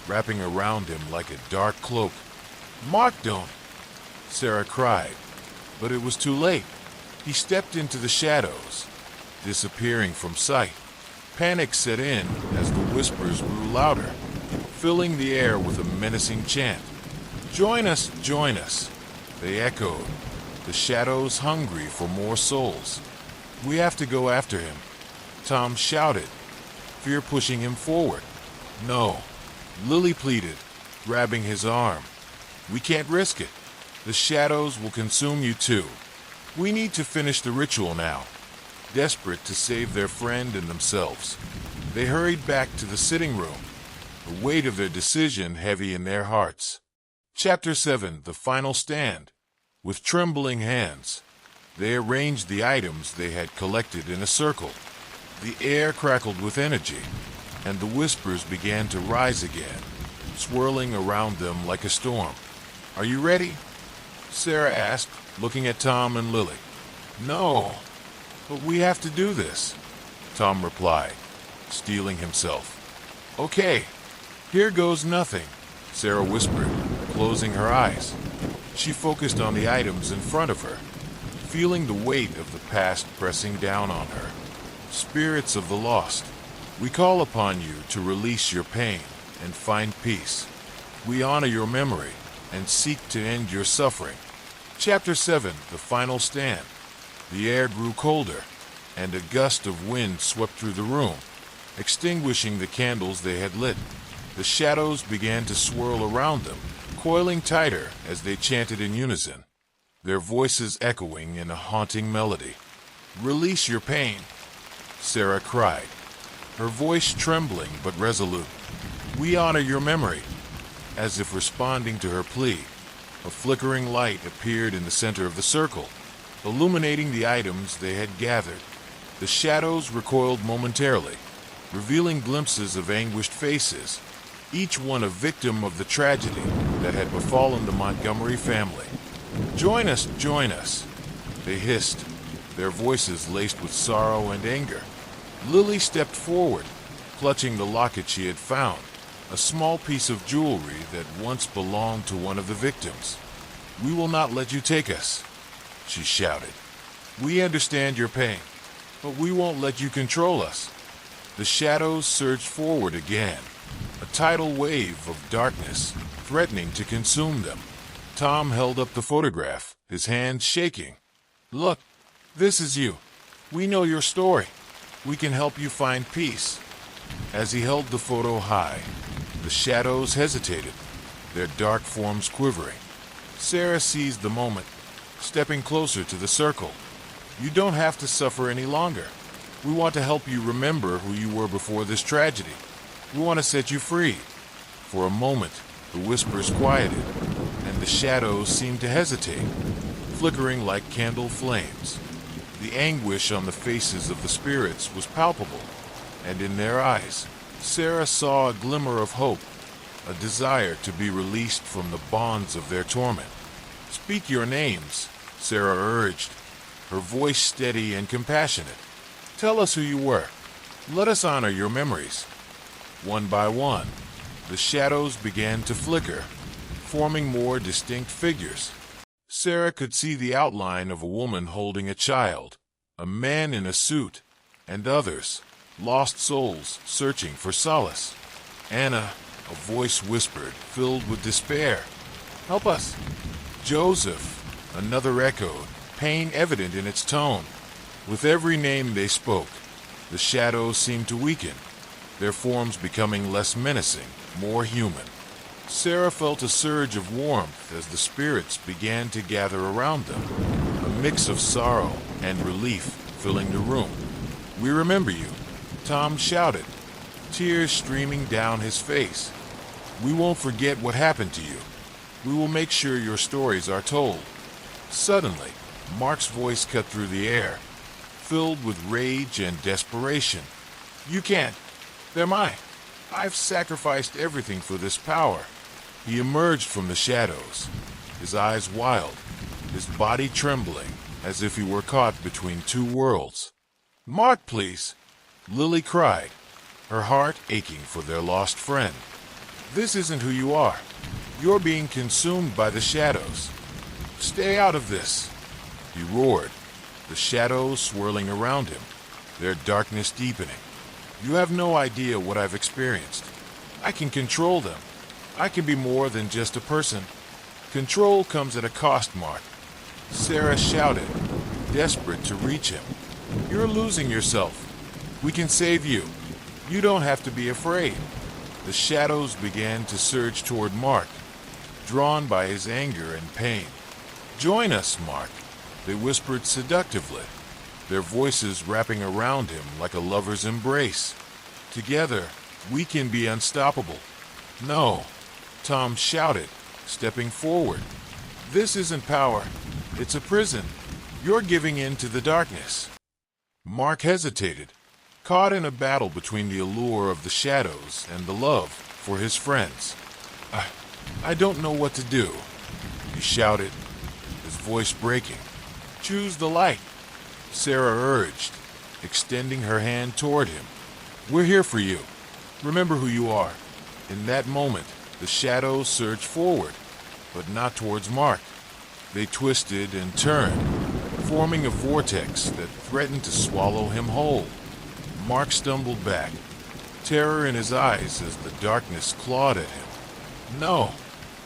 [SPEAKER 1] wrapping around him like a dark cloak. "Mark, don't!" Sarah cried, but it was too late. He stepped into the shadows, disappearing from sight. Panic set in as the whispers grew louder, filling the air with a menacing chant. "Join us, join us," they echoed, the shadows hungry for more souls. "We have to go after him," Tom shouted, fear pushing him forward. "No," Lily pleaded, grabbing his arm. "We can't risk it. The shadows will consume you too. We need to finish the ritual now." Desperate to save their friend and themselves, they hurried back to the sitting room, the weight of their decision heavy in their hearts. Chapter 7: The Final Stand. With trembling hands, they arranged the items they had collected in a circle. The air crackled with energy, and the whispers began to rise again, swirling around them like a storm. "Are you ready?" Sarah asked, looking at Tom and Lily. "No, but we have to do this," Tom replied, steeling himself. "Okay, here goes nothing," Sarah whispered, closing her eyes. She focused on the items in front of her, feeling the weight of the past pressing down on her. "Spirits of the lost, we call upon you to release your pain and find peace. We honor your memory and seek to end your suffering." Chapter 7: The Final Stand. The air grew colder, and a gust of wind swept through the room, extinguishing the candles they had lit. The shadows began to swirl around them, coiling tighter as they chanted in unison, their voices echoing in a haunting melody. "Release your pain," Sarah cried, her voice trembling but resolute. "We honor your memory." As if responding to her plea, a flickering light appeared in the center of the circle, illuminating the items they had gathered. The shadows recoiled momentarily, revealing glimpses of anguished faces, each one a victim of the tragedy that had befallen the Montgomery family. "Join us," they hissed, their voices laced with sorrow and anger. Lily stepped forward, clutching the locket she had found, a small piece of jewelry that once belonged to one of the victims. "We will not let you take us," she shouted. "We understand your pain, but we won't let you control us." The shadows surged forward again, a tidal wave of darkness, threatening to consume them. Tom held up the photograph, his hands shaking. "Look, this is you. We know your story. We can help you find peace." As he held the photo high, the shadows hesitated, their dark forms quivering. Sarah seized the moment, stepping closer to the circle. "You don't have to suffer any longer. We want to help you remember who you were before this tragedy. We want to set you free." For a moment, the whispers quieted, and the shadows seemed to hesitate, flickering like candle flames. The anguish on the faces of the spirits was palpable, and in their eyes, Sarah saw a glimmer of hope, a desire to be released from the bonds of their torment. "Speak your names," Sarah urged, her voice steady and compassionate. "Tell us who you were. Let us honor your memories." One by one, the shadows began to flicker, forming more distinct figures. Sarah could see the outline of a woman holding a child, a man in a suit, and others, lost souls searching for solace. "Anna," a voice whispered, filled with despair. "Help us." "Joseph," another echoed, pain evident in its tone. With every name they spoke, the shadows seemed to weaken, their forms becoming less menacing, more human. Sarah felt a surge of warmth as the spirits began to gather around them, a mix of sorrow and relief filling the room. "We remember you," Tom shouted, tears streaming down his face. "We won't forget what happened to you. We will make sure your stories are told." Suddenly, Mark's voice cut through the air, filled with rage and desperation. "You can't. They're mine. I've sacrificed everything for this power." He emerged from the shadows, his eyes wild, his body trembling as if he were caught between two worlds. "Mark, please," Lily cried, her heart aching for their lost friend. "This isn't who you are. You're being consumed by the shadows. Stay out of this," he roared, the shadows swirling around him, their darkness deepening. "You have no idea what I've experienced. I can control them. I can be more than just a person. Control comes at a cost, Mark." Sarah shouted, desperate to reach him. "You're losing yourself. We can save you. You don't have to be afraid." The shadows began to surge toward Mark, drawn by his anger and pain. "Join us, Mark," they whispered seductively, their voices wrapping around him like a lover's embrace. "Together, we can be unstoppable." "No," Tom shouted, stepping forward. "This isn't power. It's a prison. You're giving in to the darkness." Mark hesitated, caught in a battle between the allure of the shadows and the love for his friends. I don't know what to do," he shouted, his voice breaking. "Choose the light," Sarah urged, extending her hand toward him. "We're here for you. Remember who you are." In that moment, the shadows surged forward, but not towards Mark. They twisted and turned, forming a vortex that threatened to swallow him whole. Mark stumbled back, terror in his eyes as the darkness clawed at him. "No,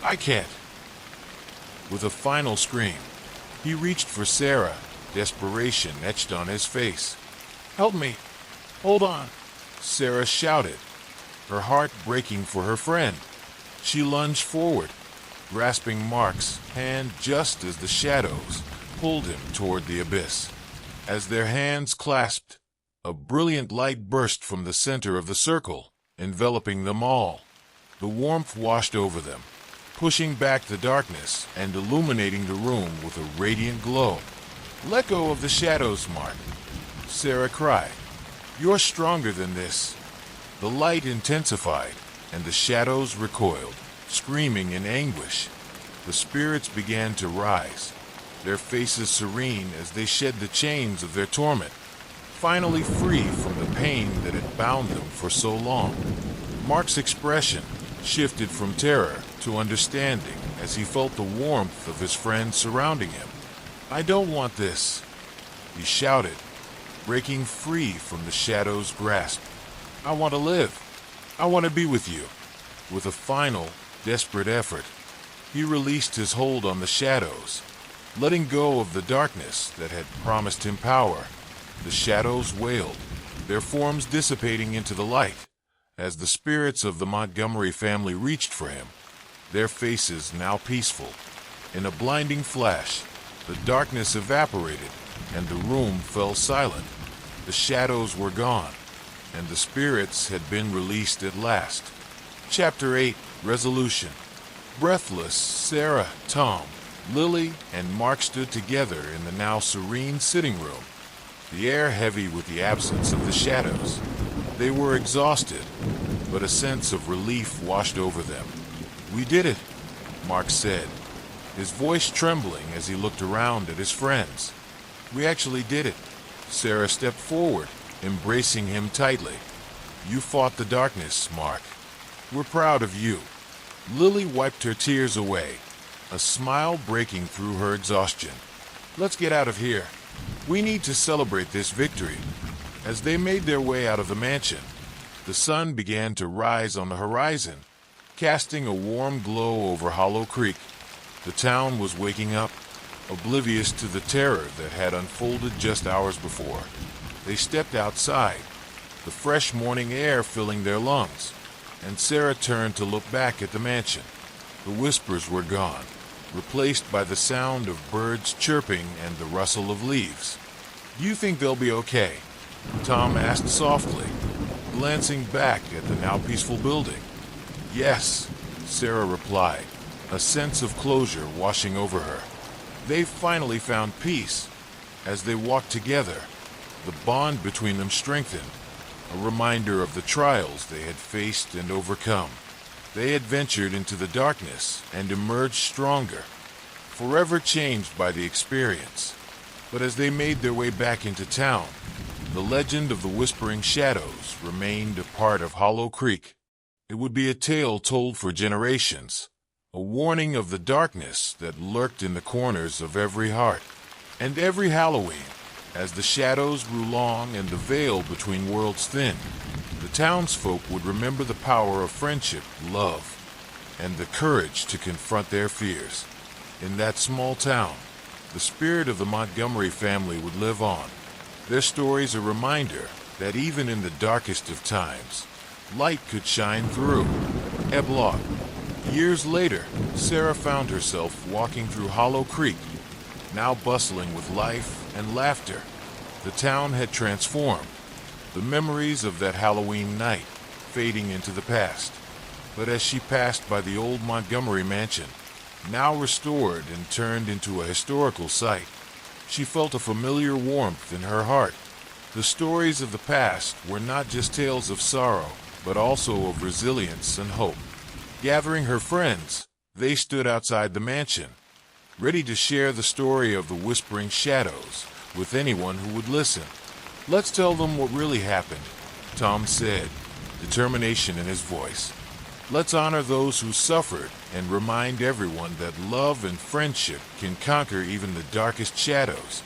[SPEAKER 1] I can't." With a final scream, he reached for Sarah, desperation etched on his face. "Help me! Hold on!" Sarah shouted, her heart breaking for her friend. She lunged forward, grasping Mark's hand just as the shadows pulled him toward the abyss. As their hands clasped, a brilliant light burst from the center of the circle, enveloping them all. The warmth washed over them, pushing back the darkness and illuminating the room with a radiant glow. "Let go of the shadows, Mark," Sarah cried. "You're stronger than this." The light intensified, and the shadows recoiled, screaming in anguish. The spirits began to rise, their faces serene as they shed the chains of their torment, finally free from the pain that had bound them for so long. Mark's expression shifted from terror to understanding as he felt the warmth of his friend surrounding him. "I don't want this," he shouted, breaking free from the shadow's grasp. "I want to live. I want to be with you." With a final, desperate effort, he released his hold on the shadows, letting go of the darkness that had promised him power. The shadows wailed, their forms dissipating into the light, as the spirits of the Montgomery family reached for him, their faces now peaceful. In a blinding flash, the darkness evaporated, and the room fell silent. The shadows were gone, and the spirits had been released at last. Chapter 8, Resolution. Breathless, Sarah, Tom, Lily, and Mark stood together in the now serene sitting room, the air heavy with the absence of the shadows. They were exhausted, but a sense of relief washed over them. "We did it," Mark said, his voice trembling as he looked around at his friends. "We actually did it." Sarah stepped forward, embracing him tightly. "You fought the darkness, Mark. We're proud of you." Lily wiped her tears away, a smile breaking through her exhaustion. "Let's get out of here. We need to celebrate this victory." As they made their way out of the mansion, the sun began to rise on the horizon, casting a warm glow over Hollow Creek. The town was waking up, oblivious to the terror that had unfolded just hours before. They stepped outside, the fresh morning air filling their lungs, and Sarah turned to look back at the mansion. The whispers were gone, replaced by the sound of birds chirping and the rustle of leaves. "Do you think they'll be okay?" Tom asked softly, glancing back at the now peaceful building. "Yes," Sarah replied, a sense of closure washing over her. They finally found peace. As they walked together, the bond between them strengthened, a reminder of the trials they had faced and overcome. They had ventured into the darkness and emerged stronger, forever changed by the experience. But as they made their way back into town, the legend of the Whispering Shadows remained a part of Hollow Creek. It would be a tale told for generations, a warning of the darkness that lurked in the corners of every heart. And every Halloween, as the shadows grew long and the veil between worlds thinned, the townsfolk would remember the power of friendship, love, and the courage to confront their fears. In that small town, the spirit of the Montgomery family would live on, their stories a reminder that even in the darkest of times, light could shine through. Epilogue. Years later, Sarah found herself walking through Hollow Creek, now bustling with life and laughter. The town had transformed, the memories of that Halloween night fading into the past. But as she passed by the old Montgomery mansion, now restored and turned into a historical site, she felt a familiar warmth in her heart. The stories of the past were not just tales of sorrow, but also of resilience and hope. Gathering her friends, they stood outside the mansion, ready to share the story of the Whispering Shadows with anyone who would listen. "Let's tell them what really happened," Tom said, determination in his voice. "Let's honor those who suffered and remind everyone that love and friendship can conquer even the darkest shadows."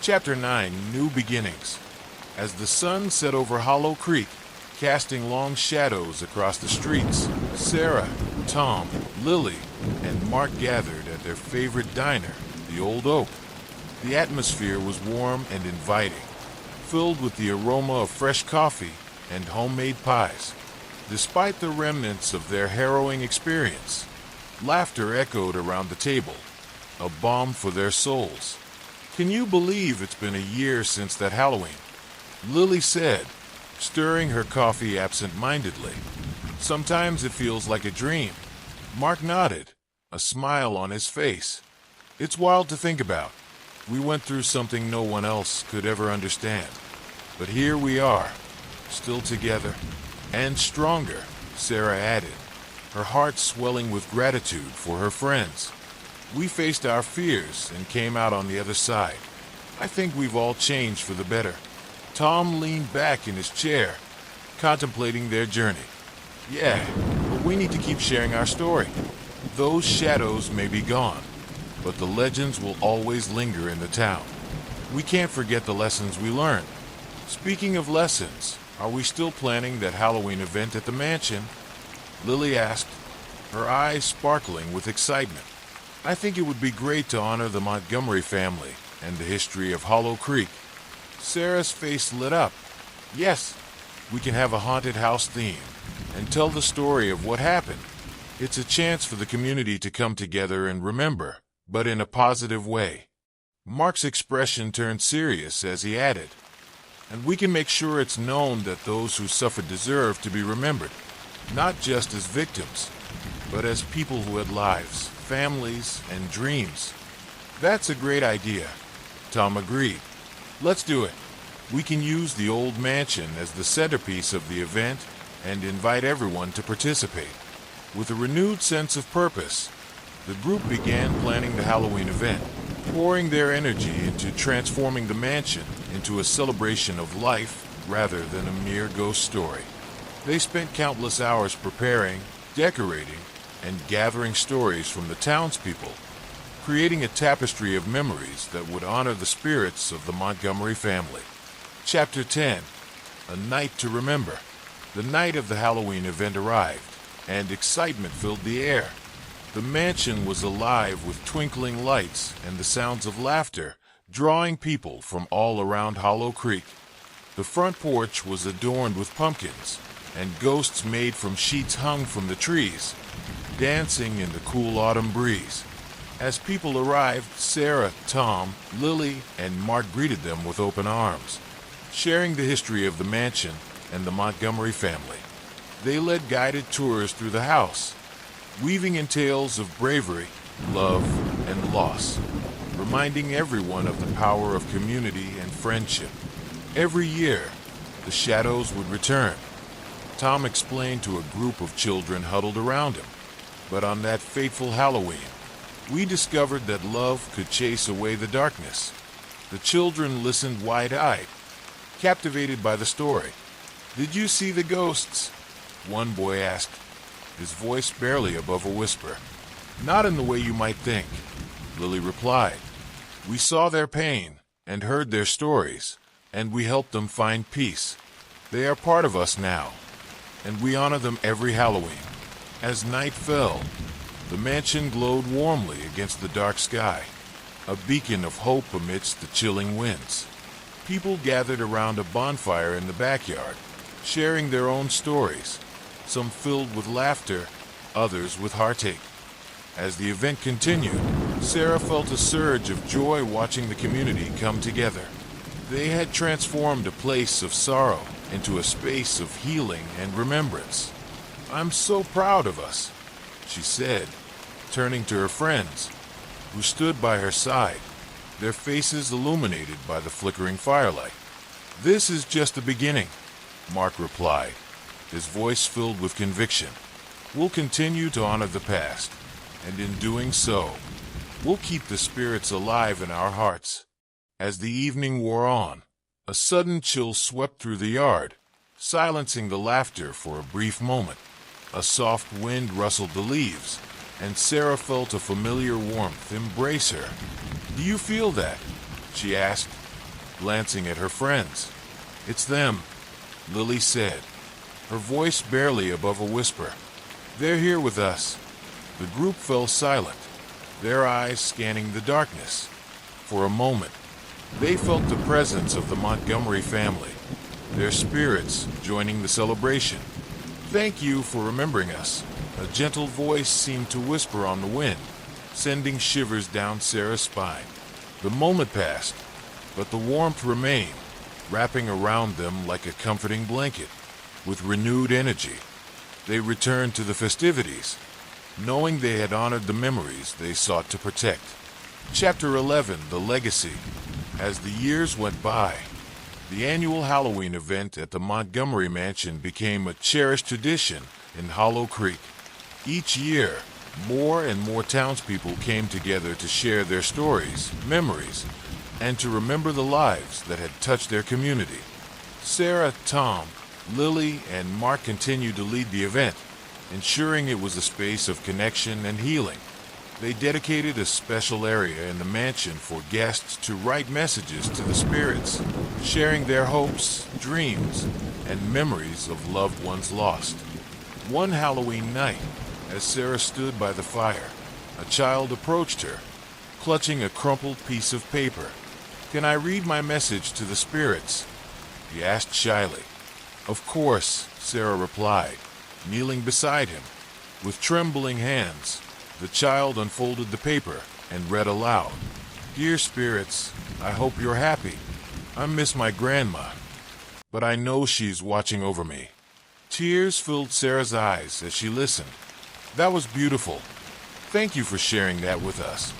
[SPEAKER 1] Chapter 9, New Beginnings. As the sun set over Hollow Creek, casting long shadows across the streets, Sarah, Tom, Lily, and Mark gathered at their favorite diner, the Old Oak. The atmosphere was warm and inviting, filled with the aroma of fresh coffee and homemade pies. Despite the remnants of their harrowing experience, laughter echoed around the table, a balm for their souls. "Can you believe it's been a year since that Halloween?" Lily said, stirring her coffee absent-mindedly. "Sometimes it feels like a dream." Mark nodded, a smile on his face. "It's wild to think about. We went through something no one else could ever understand. But here we are, still together, and stronger," Sarah added, her heart swelling with gratitude for her friends. "We faced our fears and came out on the other side. I think we've all changed for the better." Tom leaned back in his chair, contemplating their journey. Yeah, but we need to keep sharing our story. Those shadows may be gone, but the legends will always linger in the town. We can't forget the lessons we learned. Speaking of lessons, are we still planning that Halloween event at the mansion? Lily asked, her eyes sparkling with excitement. I think it would be great to honor the Montgomery family and the history of Hollow Creek. Sarah's face lit up. Yes, we can have a haunted house theme and tell the story of what happened. It's a chance for the community to come together and remember, but in a positive way. Mark's expression turned serious as he added, and we can make sure it's known that those who suffered deserve to be remembered, not just as victims, but as people who had lives, families, and dreams. That's a great idea, Tom agreed. Let's do it. We can use the old mansion as the centerpiece of the event and invite everyone to participate. With a renewed sense of purpose, the group began planning the Halloween event, pouring their energy into transforming the mansion into a celebration of life rather than a mere ghost story. They spent countless hours preparing, decorating, and gathering stories from the townspeople, creating a tapestry of memories that would honor the spirits of the Montgomery family. Chapter 10. A Night to Remember. The night of the Halloween event arrived, and excitement filled the air. The mansion was alive with twinkling lights and the sounds of laughter, drawing people from all around Hollow Creek. The front porch was adorned with pumpkins, and ghosts made from sheets hung from the trees, dancing in the cool autumn breeze. As people arrived, Sarah, Tom, Lily, and Mark greeted them with open arms, sharing the history of the mansion and the Montgomery family. They led guided tours through the house, weaving in tales of bravery, love, and loss, reminding everyone of the power of community and friendship. Every year, the shadows would return. Tom explained to a group of children huddled around him. But on that fateful Halloween, we discovered that love could chase away the darkness. The children listened wide-eyed, captivated by the story. "Did you see the ghosts?" one boy asked, his voice barely above a whisper. "Not in the way you might think," Lily replied. "We saw their pain and heard their stories, and we helped them find peace. They are part of us now, and we honor them every Halloween." As night fell, the mansion glowed warmly against the dark sky, a beacon of hope amidst the chilling winds. People gathered around a bonfire in the backyard, sharing their own stories, some filled with laughter, others with heartache. As the event continued, Sarah felt a surge of joy watching the community come together. They had transformed a place of sorrow into a space of healing and remembrance. "I'm so proud of us," she said, turning to her friends, who stood by her side, their faces illuminated by the flickering firelight. "This is just the beginning," Mark replied, his voice filled with conviction. "We'll continue to honor the past, and in doing so, we'll keep the spirits alive in our hearts." As the evening wore on, a sudden chill swept through the yard, silencing the laughter for a brief moment. A soft wind rustled the leaves, and Sarah felt a familiar warmth embrace her. "Do you feel that?" she asked, glancing at her friends. "It's them," Lily said, her voice barely above a whisper. "They're here with us." The group fell silent, their eyes scanning the darkness. For a moment, they felt the presence of the Montgomery family, their spirits joining the celebration. "Thank you for remembering us," a gentle voice seemed to whisper on the wind, sending shivers down Sarah's spine. The moment passed, but the warmth remained, wrapping around them like a comforting blanket. With renewed energy, they returned to the festivities, knowing they had honored the memories they sought to protect. Chapter 11. The Legacy. As the years went by, the annual Halloween event at the Montgomery Mansion became a cherished tradition in Hollow Creek. Each year, more and more townspeople came together to share their stories, memories, and to remember the lives that had touched their community. Sarah, Tom, Lily and Mark continued to lead the event, ensuring it was a space of connection and healing. They dedicated a special area in the mansion for guests to write messages to the spirits, sharing their hopes, dreams, and memories of loved ones lost. One Halloween night, as Sarah stood by the fire, a child approached her, clutching a crumpled piece of paper. "Can I read my message to the spirits?" he asked shyly. "Of course," Sarah replied, kneeling beside him. With trembling hands, the child unfolded the paper and read aloud. "Dear spirits, I hope you're happy. I miss my grandma, but I know she's watching over me." Tears filled Sarah's eyes as she listened. "That was beautiful. Thank you for sharing that with us."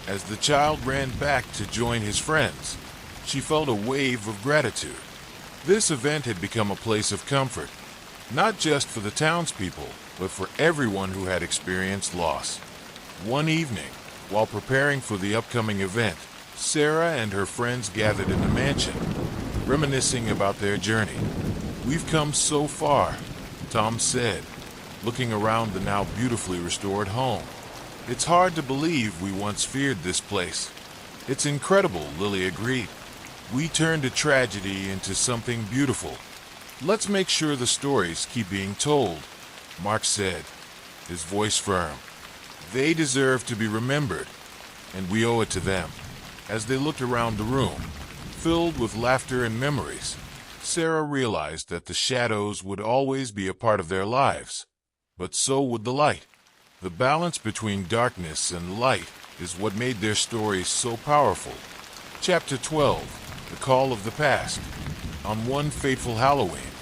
[SPEAKER 1] As the child ran back to join his friends, she felt a wave of gratitude. This event had become a place of comfort, not just for the townspeople, but for everyone who had experienced loss. One evening, while preparing for the upcoming event, Sarah and her friends gathered in the mansion, reminiscing about their journey. "We've come so far," Tom said, looking around the now beautifully restored home. "It's hard to believe we once feared this place." "It's incredible," Lily agreed. "We turned a tragedy into something beautiful. Let's make sure the stories keep being told," Mark said, his voice firm. "They deserve to be remembered, and we owe it to them." As they looked around the room, filled with laughter and memories, Sarah realized that the shadows would always be a part of their lives, but so would the light. The balance between darkness and light is what made their stories so powerful. Chapter 12, The Call of the Past. On one fateful Halloween,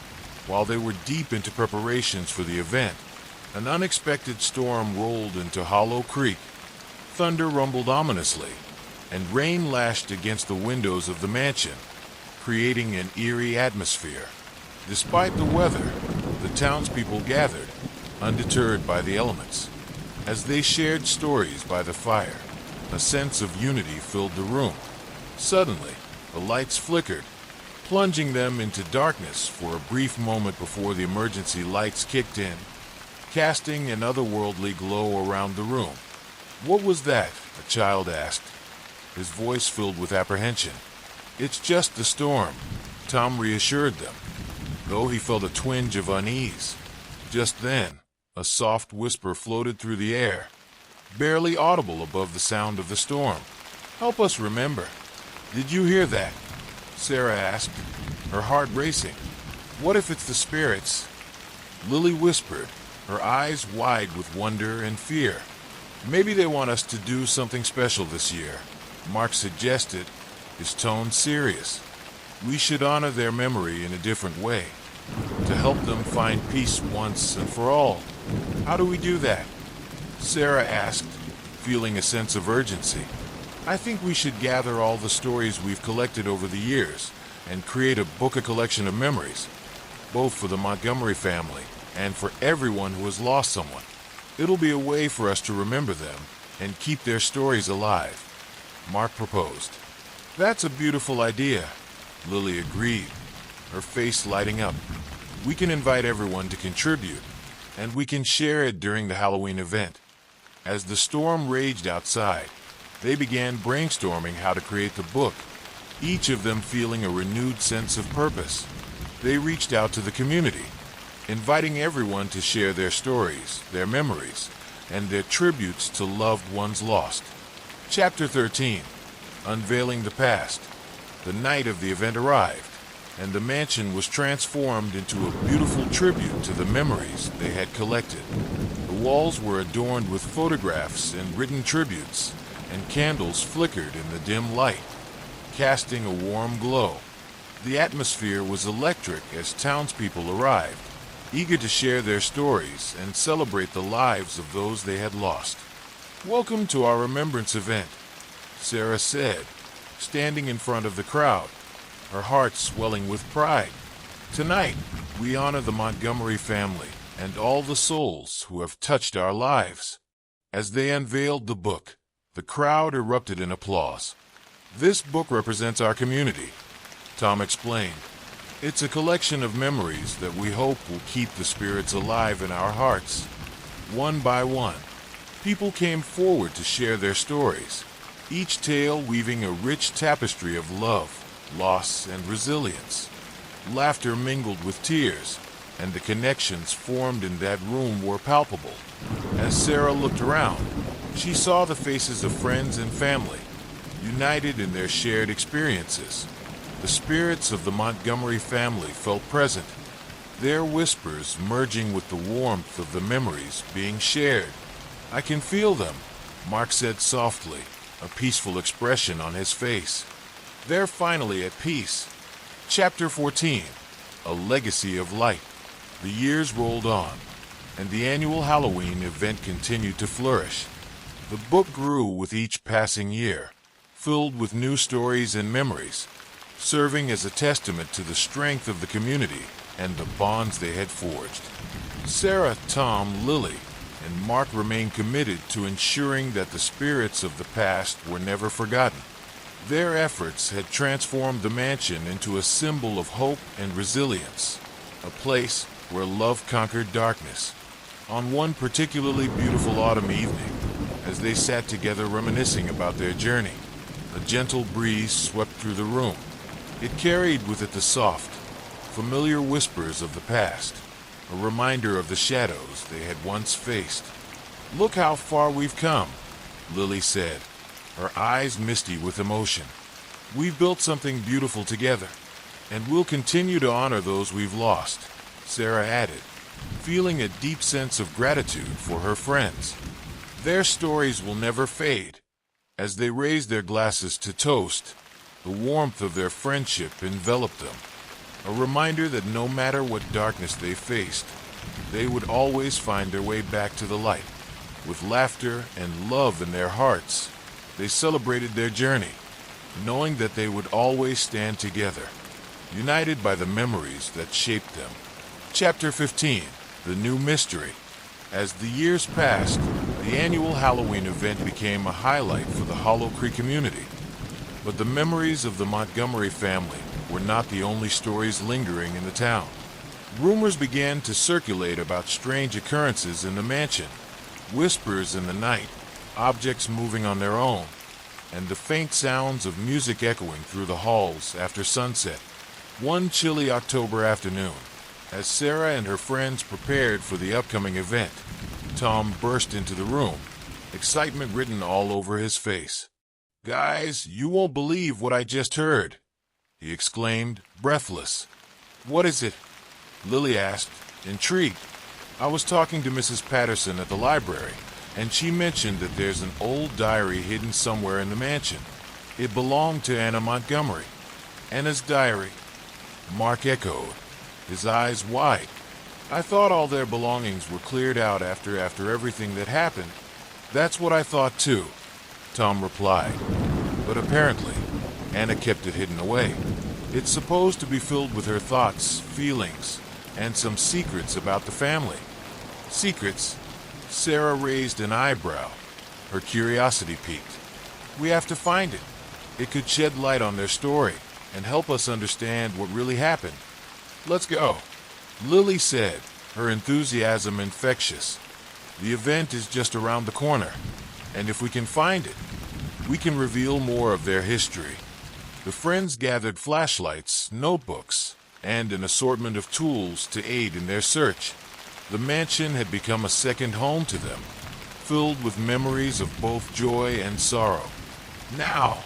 [SPEAKER 1] while they were deep into preparations for the event, an unexpected storm rolled into Hollow Creek. Thunder rumbled ominously, and rain lashed against the windows of the mansion, creating an eerie atmosphere. Despite the weather, the townspeople gathered, undeterred by the elements. As they shared stories by the fire, a sense of unity filled the room. Suddenly, the lights flickered, plunging them into darkness for a brief moment before the emergency lights kicked in, casting an otherworldly glow around the room. "What was that?" a child asked, his voice filled with apprehension. "It's just the storm," Tom reassured them, though he felt a twinge of unease. Just then, a soft whisper floated through the air, barely audible above the sound of the storm. "Help us remember." "Did you hear that?" Sarah asked, her heart racing. "What if it's the spirits?" Lily whispered, her eyes wide with wonder and fear. "Maybe they want us to do something special this year," Mark suggested, his tone serious. "We should honor their memory in a different way, to help them find peace once and for all." "How do we do that?" Sarah asked, feeling a sense of urgency. "I think we should gather all the stories we've collected over the years and create a collection of memories, both for the Montgomery family and for everyone who has lost someone. It'll be a way for us to remember them and keep their stories alive," Mark proposed. "That's a beautiful idea," Lily agreed, her face lighting up. "We can invite everyone to contribute, and we can share it during the Halloween event." As the storm raged outside, they began brainstorming how to create the book, each of them feeling a renewed sense of purpose. They reached out to the community, inviting everyone to share their stories, their memories, and their tributes to loved ones lost. Chapter 13, Unveiling the Past. The night of the event arrived, and the mansion was transformed into a beautiful tribute to the memories they had collected. The walls were adorned with photographs and written tributes, and candles flickered in the dim light, casting a warm glow. The atmosphere was electric as townspeople arrived, eager to share their stories and celebrate the lives of those they had lost. "Welcome to our remembrance event," Sarah said, standing in front of the crowd, her heart swelling with pride. "Tonight, we honor the Montgomery family and all the souls who have touched our lives." As they unveiled the book, the crowd erupted in applause. "This book represents our community," Tom explained, It's a collection of memories that we hope will keep the spirits alive in our hearts. One by one, people came forward to share their stories, each tale weaving a rich tapestry of love, loss, and resilience. Laughter mingled with tears, and the connections formed in that room were palpable. As Sarah looked around, she saw the faces of friends and family, united in their shared experiences. The spirits of the Montgomery family felt present, their whispers merging with the warmth of the memories being shared. "I can feel them," Mark said softly, a peaceful expression on his face. They're finally at peace. Chapter 14. A Legacy of Light. The years rolled on, and the annual Halloween event continued to flourish. The book grew with each passing year, filled with new stories and memories, serving as a testament to the strength of the community and the bonds they had forged. Sarah, Tom, Lily, and Mark remained committed to ensuring that the spirits of the past were never forgotten. Their efforts had transformed the mansion into a symbol of hope and resilience, a place where love conquered darkness. On one particularly beautiful autumn evening, as they sat together reminiscing about their journey, a gentle breeze swept through the room. It carried with it the soft, familiar whispers of the past, a reminder of the shadows they had once faced. "Look how far we've come," Lily said, her eyes misty with emotion. "We've built something beautiful together, and we'll continue to honor those we've lost," Sarah added, feeling a deep sense of gratitude for her friends. Their stories will never fade. As they raised their glasses to toast, the warmth of their friendship enveloped them, a reminder that no matter what darkness they faced, they would always find their way back to the light. With laughter and love in their hearts, they celebrated their journey, knowing that they would always stand together, united by the memories that shaped them. Chapter 15. The New Mystery. As the years passed, the annual Halloween event became a highlight for the Hollow Creek community. But the memories of the Montgomery family were not the only stories lingering in the town. Rumors began to circulate about strange occurrences in the mansion, whispers in the night, objects moving on their own, and the faint sounds of music echoing through the halls after sunset. One chilly October afternoon, as Sarah and her friends prepared for the upcoming event, Tom burst into the room, excitement written all over his face. "Guys, you won't believe what I just heard," he exclaimed, breathless. "What is it?" Lily asked, intrigued. "I was talking to Mrs. Patterson at the library, and she mentioned that there's an old diary hidden somewhere in the mansion. It belonged to Anna Montgomery." "Anna's diary?" Mark echoed, his eyes wide. "I thought all their belongings were cleared out after everything that happened." "That's what I thought too," Tom replied. "But apparently, Anna kept it hidden away. It's supposed to be filled with her thoughts, feelings, and some secrets about the family." "Secrets?" Sarah raised an eyebrow. Her curiosity piqued. "We have to find it. It could shed light on their story and help us understand what really happened." "Let's go," Lily said, her enthusiasm infectious. "The event is just around the corner, and if we can find it, we can reveal more of their history." The friends gathered flashlights, notebooks, and an assortment of tools to aid in their search. The mansion had become a second home to them, filled with memories of both joy and sorrow. Now,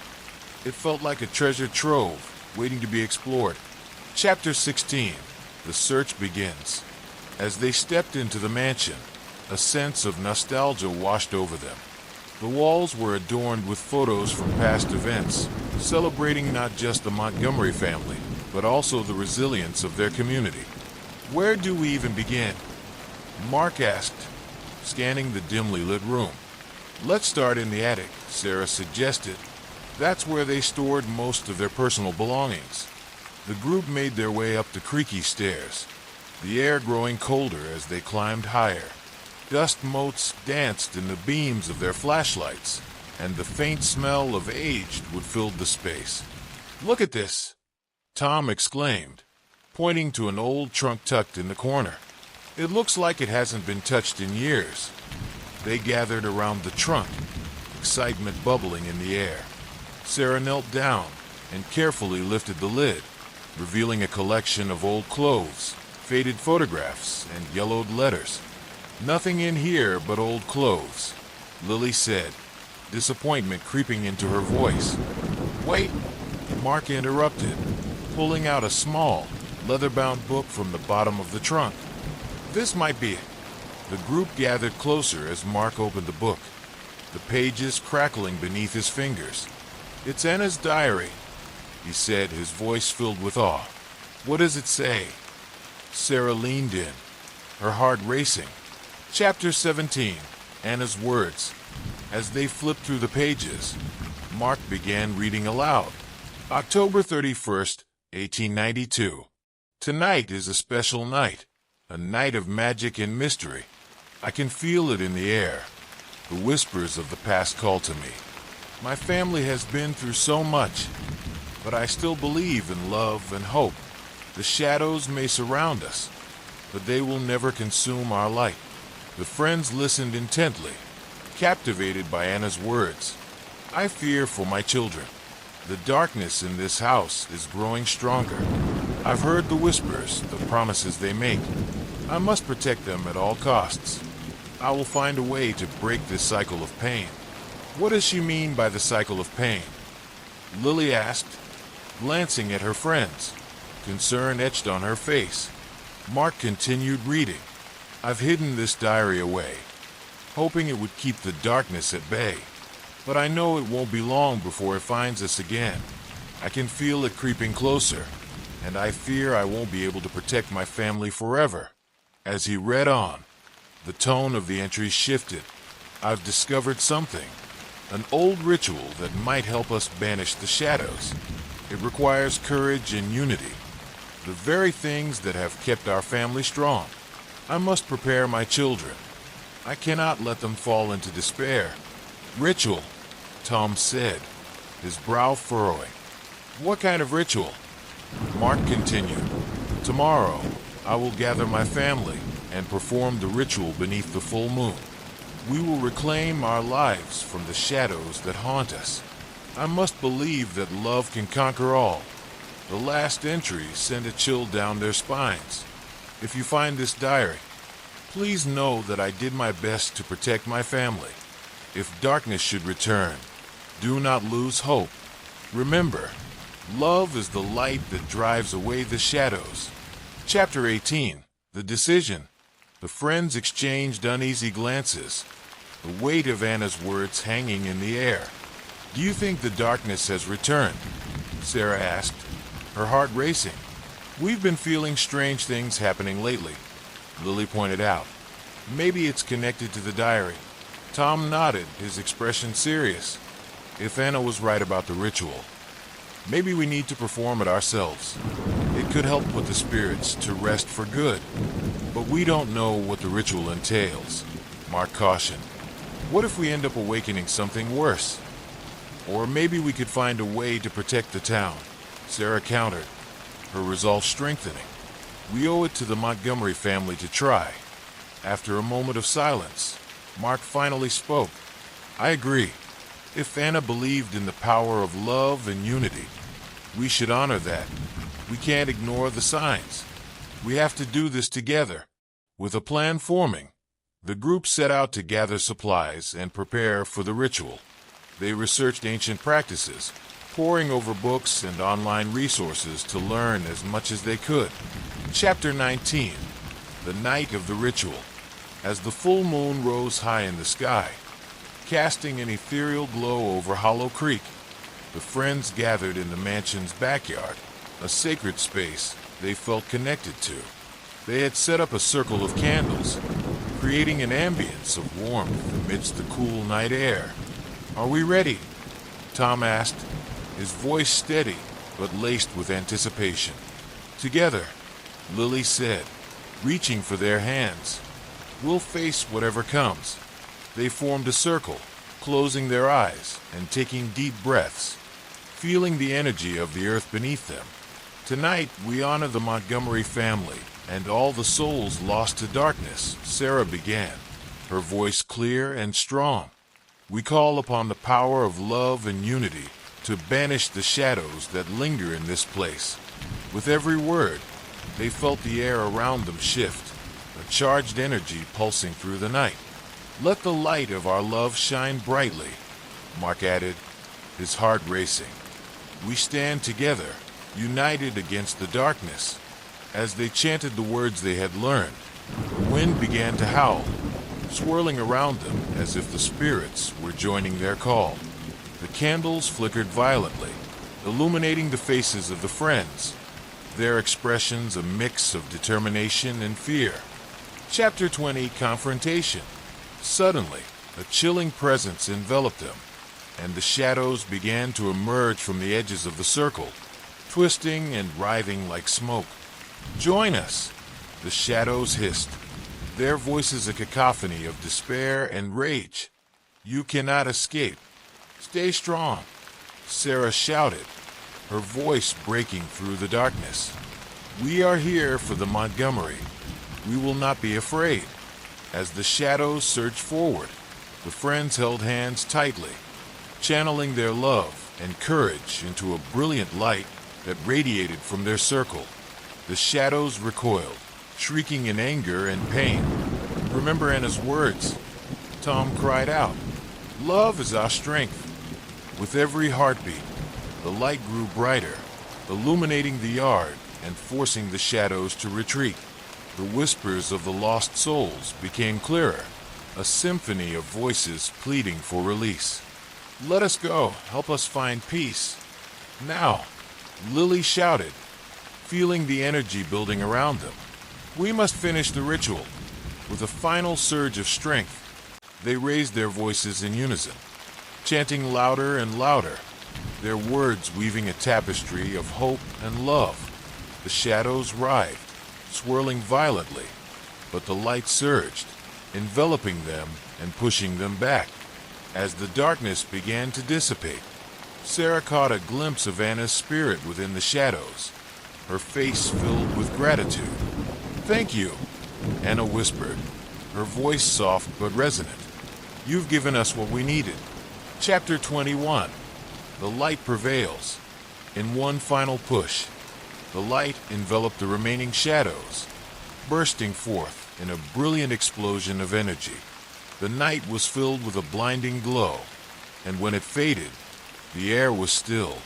[SPEAKER 1] it felt like a treasure trove waiting to be explored. Chapter 16. The Search Begins. As they stepped into the mansion, a sense of nostalgia washed over them. The walls were adorned with photos from past events, celebrating not just the Montgomery family, but also the resilience of their community. "Where do we even begin?" Mark asked, scanning the dimly lit room. "Let's start in the attic," Sarah suggested. "That's where they stored most of their personal belongings." The group made their way up the creaky stairs, the air growing colder as they climbed higher. Dust motes danced in the beams of their flashlights, and the faint smell of aged wood filled the space. "Look at this!" Tom exclaimed, pointing to an old trunk tucked in the corner. It looks like it hasn't been touched in years. They gathered around the trunk, excitement bubbling in the air. Sarah knelt down and carefully lifted the lid, revealing a collection of old clothes, faded photographs, and yellowed letters. "Nothing in here but old clothes," Lily said, disappointment creeping into her voice. "Wait," Mark interrupted, pulling out a small, leather-bound book from the bottom of the trunk. "This might be it." The group gathered closer as Mark opened the book, the pages crackling beneath his fingers. "It's Anna's diary," he said, his voice filled with awe. "What does it say?" Sarah leaned in, her heart racing. Chapter 17, Anna's Words. As they flipped through the pages, Mark began reading aloud. October 31st, 1892. Tonight is a special night, a night of magic and mystery. I can feel it in the air. The whispers of the past call to me. My family has been through so much, but I still believe in love and hope. The shadows may surround us, but they will never consume our light. The friends listened intently, captivated by Anna's words. I fear for my children. The darkness in this house is growing stronger. I've heard the whispers, the promises they make. I must protect them at all costs. I will find a way to break this cycle of pain. What does she mean by the cycle of pain? Lily asked, glancing at her friends, concern etched on her face. Mark continued reading. I've hidden this diary away, hoping it would keep the darkness at bay. But I know it won't be long before it finds us again. I can feel it creeping closer, and I fear I won't be able to protect my family forever. As he read on, the tone of the entries shifted. I've discovered something, an old ritual that might help us banish the shadows. It requires courage and unity, the very things that have kept our family strong. I must prepare my children. I cannot let them fall into despair. Ritual, Tom said, his brow furrowing. What kind of ritual? Mark continued. Tomorrow, I will gather my family and perform the ritual beneath the full moon. We will reclaim our lives from the shadows that haunt us. I must believe that love can conquer all. The last entries send a chill down their spines. If you find this diary, please know that I did my best to protect my family. If darkness should return, do not lose hope. Remember, love is the light that drives away the shadows. Chapter 18, The Decision. The friends exchanged uneasy glances, the weight of Anna's words hanging in the air. Do you think the darkness has returned? Sarah asked, her heart racing. We've been feeling strange things happening lately, Lily pointed out. Maybe it's connected to the diary. Tom nodded, his expression serious. If Anna was right about the ritual, maybe we need to perform it ourselves. It could help put the spirits to rest for good. But we don't know what the ritual entails, Mark cautioned. What if we end up awakening something worse? Or maybe we could find a way to protect the town, Sarah countered, her resolve strengthening. We owe it to the Montgomery family to try. After a moment of silence, Mark finally spoke. I agree. If Anna believed in the power of love and unity, we should honor that. We can't ignore the signs. We have to do this together. With a plan forming, the group set out to gather supplies and prepare for the ritual. They researched ancient practices, poring over books and online resources to learn as much as they could. Chapter 19, The Night of the Ritual. As the full moon rose high in the sky, casting an ethereal glow over Hollow Creek, the friends gathered in the mansion's backyard, a sacred space they felt connected to. They had set up a circle of candles, creating an ambience of warmth amidst the cool night air. Are we ready? Tom asked, his voice steady but laced with anticipation. Together, Lily said, reaching for their hands. We'll face whatever comes. They formed a circle, closing their eyes and taking deep breaths, feeling the energy of the earth beneath them. Tonight, we honor the Montgomery family and all the souls lost to darkness, Sarah began, her voice clear and strong. We call upon the power of love and unity to banish the shadows that linger in this place. With every word, they felt the air around them shift, a charged energy pulsing through the night. Let the light of our love shine brightly, Mark added, his heart racing. We stand together, united against the darkness. As they chanted the words they had learned, the wind began to howl, swirling around them as if the spirits were joining their call. The candles flickered violently, illuminating the faces of the friends, their expressions a mix of determination and fear. Chapter 20, Confrontation. Suddenly, a chilling presence enveloped them, and the shadows began to emerge from the edges of the circle, twisting and writhing like smoke. "Join us," the shadows hissed, their voices a cacophony of despair and rage. "You cannot escape. Stay strong," Sarah shouted, her voice breaking through the darkness. "We are here for the Montgomery. We will not be afraid." As the shadows surged forward, the friends held hands tightly, channeling their love and courage into a brilliant light that radiated from their circle. The shadows recoiled, shrieking in anger and pain. "Remember Anna's words," Tom cried out. "Love is our strength." With every heartbeat, the light grew brighter, illuminating the yard and forcing the shadows to retreat. The whispers of the lost souls became clearer, a symphony of voices pleading for release. "Let us go. Help us find peace." "Now," Lily shouted, feeling the energy building around them. "We must finish the ritual." With a final surge of strength, they raised their voices in unison, chanting louder and louder, their words weaving a tapestry of hope and love. The shadows writhed, swirling violently, but the light surged, enveloping them and pushing them back. As the darkness began to dissipate, Sarah caught a glimpse of Anna's spirit within the shadows, her face filled with gratitude. "Thank you," Anna whispered, her voice soft but resonant. "You've given us what we needed." Chapter 21. The light prevails. In one final push, the light enveloped the remaining shadows, bursting forth in a brilliant explosion of energy. The night was filled with a blinding glow, and when it faded, the air was still,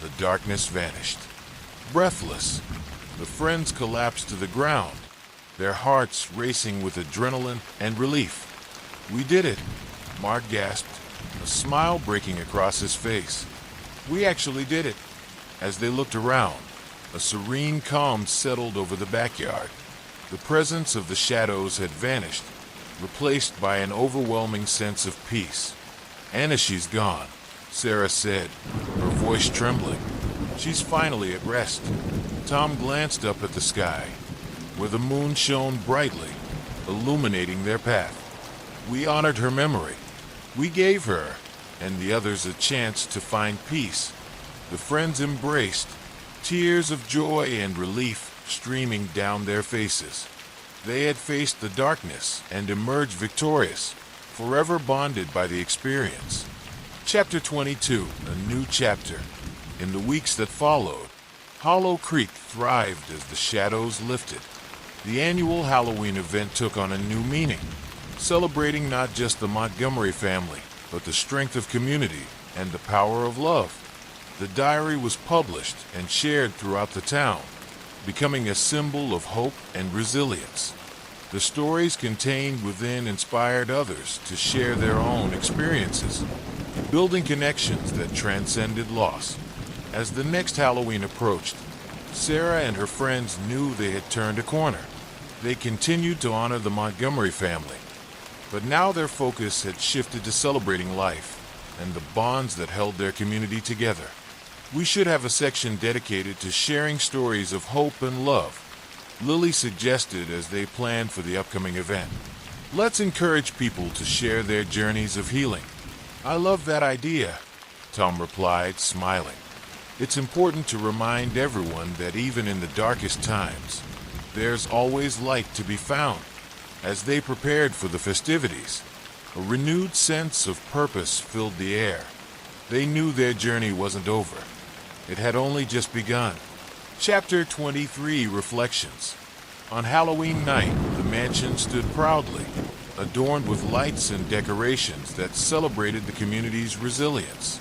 [SPEAKER 1] the darkness vanished. Breathless, the friends collapsed to the ground, their hearts racing with adrenaline and relief. "We did it," Mark gasped, a smile breaking across his face. "We actually did it." As they looked around, a serene calm settled over the backyard. The presence of the shadows had vanished, replaced by an overwhelming sense of peace. "Anna, she's gone," Sarah said, her voice trembling. "She's finally at rest." Tom glanced up at the sky, where the moon shone brightly, illuminating their path. "We honored her memory. We gave her and the others a chance to find peace." The friends embraced, tears of joy and relief streaming down their faces. They had faced the darkness and emerged victorious, forever bonded by the experience. Chapter 22, a new chapter. In the weeks that followed, Hollow Creek thrived as the shadows lifted. The annual Halloween event took on a new meaning, celebrating not just the Montgomery family, but the strength of community and the power of love. The diary was published and shared throughout the town, becoming a symbol of hope and resilience. The stories contained within inspired others to share their own experiences, building connections that transcended loss. As the next Halloween approached, Sarah and her friends knew they had turned a corner. They continued to honor the Montgomery family, but now their focus had shifted to celebrating life and the bonds that held their community together. "We should have a section dedicated to sharing stories of hope and love," Lily suggested as they planned for the upcoming event. "Let's encourage people to share their journeys of healing." "I love that idea," Tom replied, smiling. It's important to remind everyone that even in the darkest times, there's always light to be found. As they prepared for the festivities, a renewed sense of purpose filled the air. They knew their journey wasn't over. It had only just begun. Chapter 23, Reflections. On Halloween night, the mansion stood proudly, adorned with lights and decorations that celebrated the community's resilience.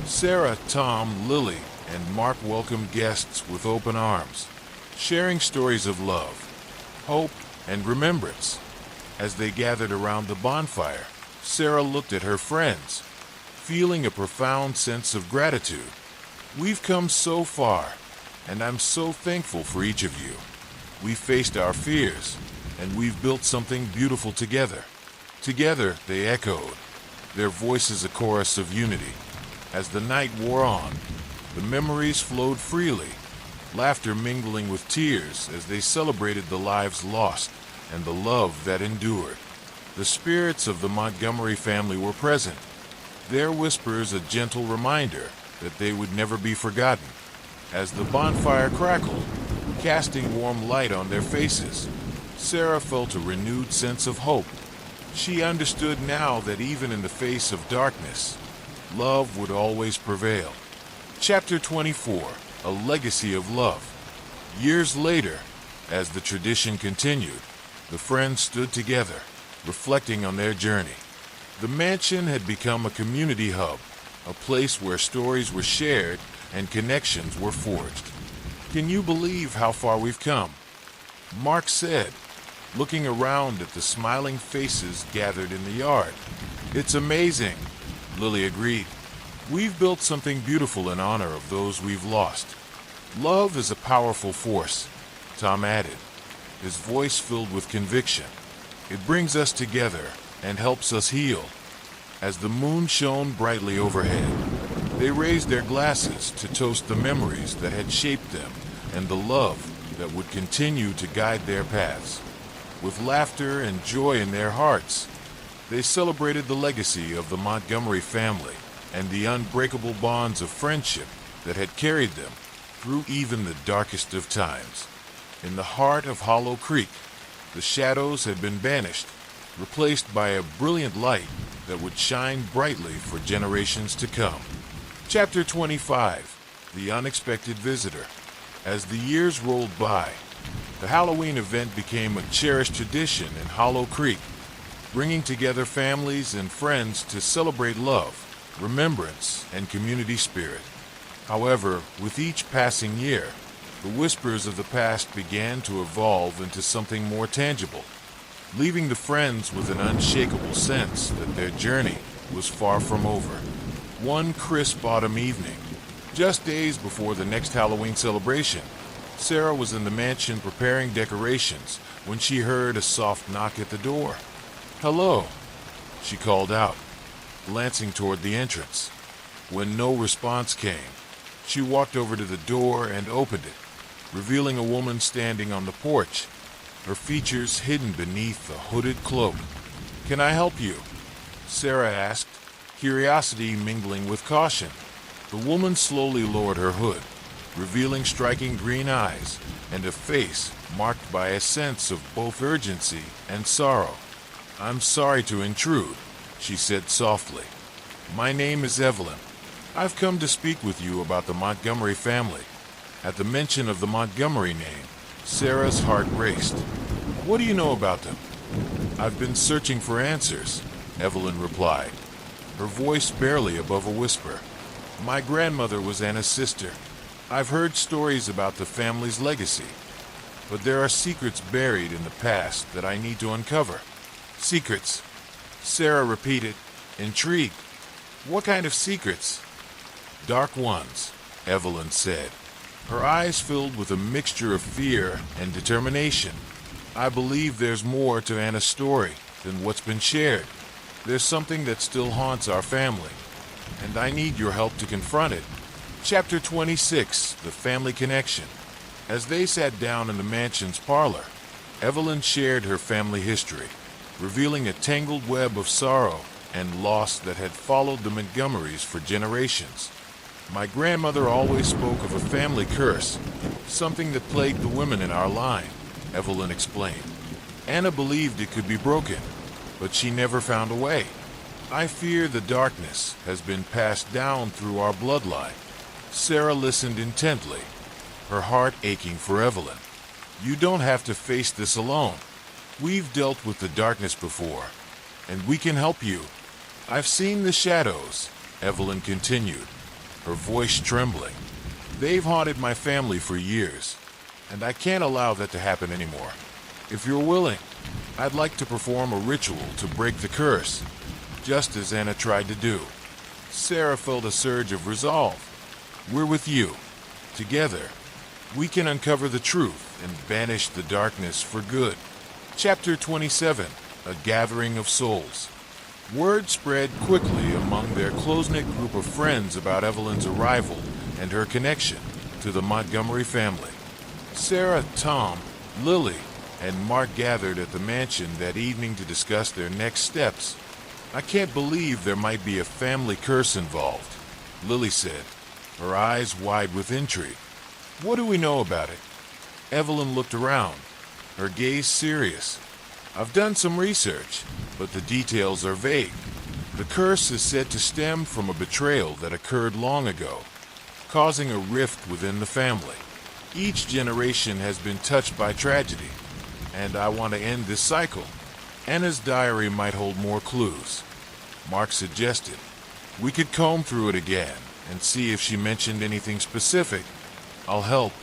[SPEAKER 1] Sarah, Tom, Lily, and Mark welcomed guests with open arms, sharing stories of love, hope, and remembrance. As they gathered around the bonfire, Sarah looked at her friends, feeling a profound sense of gratitude. We've come so far, and I'm so thankful for each of you. We faced our fears, and we've built something beautiful together. Together, they echoed, their voices a chorus of unity. As the night wore on, the memories flowed freely, laughter mingling with tears as they celebrated the lives lost and the love that endured. The spirits of the Montgomery family were present, their whispers a gentle reminder that they would never be forgotten. As the bonfire crackled, casting warm light on their faces, Sarah felt a renewed sense of hope. She understood now that even in the face of darkness, love would always prevail. Chapter 24, A Legacy of Love. Years later, as the tradition continued, the friends stood together, reflecting on their journey. The mansion had become a community hub, a place where stories were shared and connections were forged. Can you believe how far we've come? Mark said, looking around at the smiling faces gathered in the yard. It's amazing, Lily agreed. We've built something beautiful in honor of those we've lost. Love is a powerful force, Tom added, his voice filled with conviction. It brings us together and helps us heal. As the moon shone brightly overhead, they raised their glasses to toast the memories that had shaped them and the love that would continue to guide their paths. With laughter and joy in their hearts, they celebrated the legacy of the Montgomery family and the unbreakable bonds of friendship that had carried them through even the darkest of times. In the heart of Hollow Creek, the shadows had been banished, replaced by a brilliant light that would shine brightly for generations to come. Chapter 25, The Unexpected Visitor. As the years rolled by, the Halloween event became a cherished tradition in Hollow Creek, bringing together families and friends to celebrate love, remembrance, and community spirit. However, with each passing year, the whispers of the past began to evolve into something more tangible, leaving the friends with an unshakable sense that their journey was far from over. One crisp autumn evening, just days before the next Halloween celebration, Sarah was in the mansion preparing decorations when she heard a soft knock at the door. "Hello," she called out, glancing toward the entrance. When no response came, she walked over to the door and opened it, revealing a woman standing on the porch, her features hidden beneath a hooded cloak. "Can I help you?" Sarah asked, curiosity mingling with caution. The woman slowly lowered her hood, revealing striking green eyes and a face marked by a sense of both urgency and sorrow. "I'm sorry to intrude," she said softly. "My name is Evelyn. I've come to speak with you about the Montgomery family." At the mention of the Montgomery name, Sarah's heart raced. "What do you know about them?" "I've been searching for answers," Evelyn replied, her voice barely above a whisper. "My grandmother was Anna's sister. I've heard stories about the family's legacy, but there are secrets buried in the past that I need to uncover." "Secrets?" Sarah repeated, intrigued. "What kind of secrets?" "Dark ones," Evelyn said, her eyes filled with a mixture of fear and determination. "I believe there's more to Anna's story than what's been shared. There's something that still haunts our family, and I need your help to confront it." Chapter 26, The Family Connection. As they sat down in the mansion's parlor, Evelyn shared her family history, revealing a tangled web of sorrow and loss that had followed the Montgomerys for generations. My grandmother always spoke of a family curse, something that plagued the women in our line, Evelyn explained. Anna believed it could be broken, but she never found a way. I fear the darkness has been passed down through our bloodline. Sarah listened intently, her heart aching for Evelyn. You don't have to face this alone. We've dealt with the darkness before, and we can help you. I've seen the shadows, Evelyn continued, her voice trembling. They've haunted my family for years, and I can't allow that to happen anymore. If you're willing, I'd like to perform a ritual to break the curse, just as Anna tried to do. Sarah felt a surge of resolve. We're with you. Together, we can uncover the truth and banish the darkness for good. Chapter 27, A Gathering of Souls. Word spread quickly among their close-knit group of friends about Evelyn's arrival and her connection to the Montgomery family. Sarah, Tom, Lily, and Mark gathered at the mansion that evening to discuss their next steps. I can't believe there might be a family curse involved, Lily said, her eyes wide with intrigue. What do we know about it? Evelyn looked around, her gaze serious. I've done some research, but the details are vague. The curse is said to stem from a betrayal that occurred long ago, causing a rift within the family. Each generation has been touched by tragedy, and I want to end this cycle. Anna's diary might hold more clues, Mark suggested. We could comb through it again and see if she mentioned anything specific. I'll help,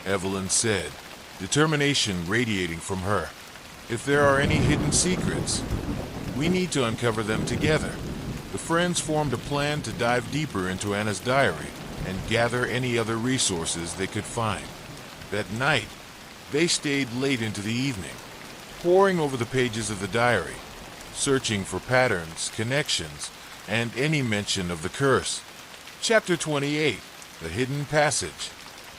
[SPEAKER 1] Evelyn said, determination radiating from her. If there are any hidden secrets, we need to uncover them together. The friends formed a plan to dive deeper into Anna's diary and gather any other resources they could find. That night, they stayed late into the evening, poring over the pages of the diary, searching for patterns, connections, and any mention of the curse. Chapter 28, The Hidden Passage.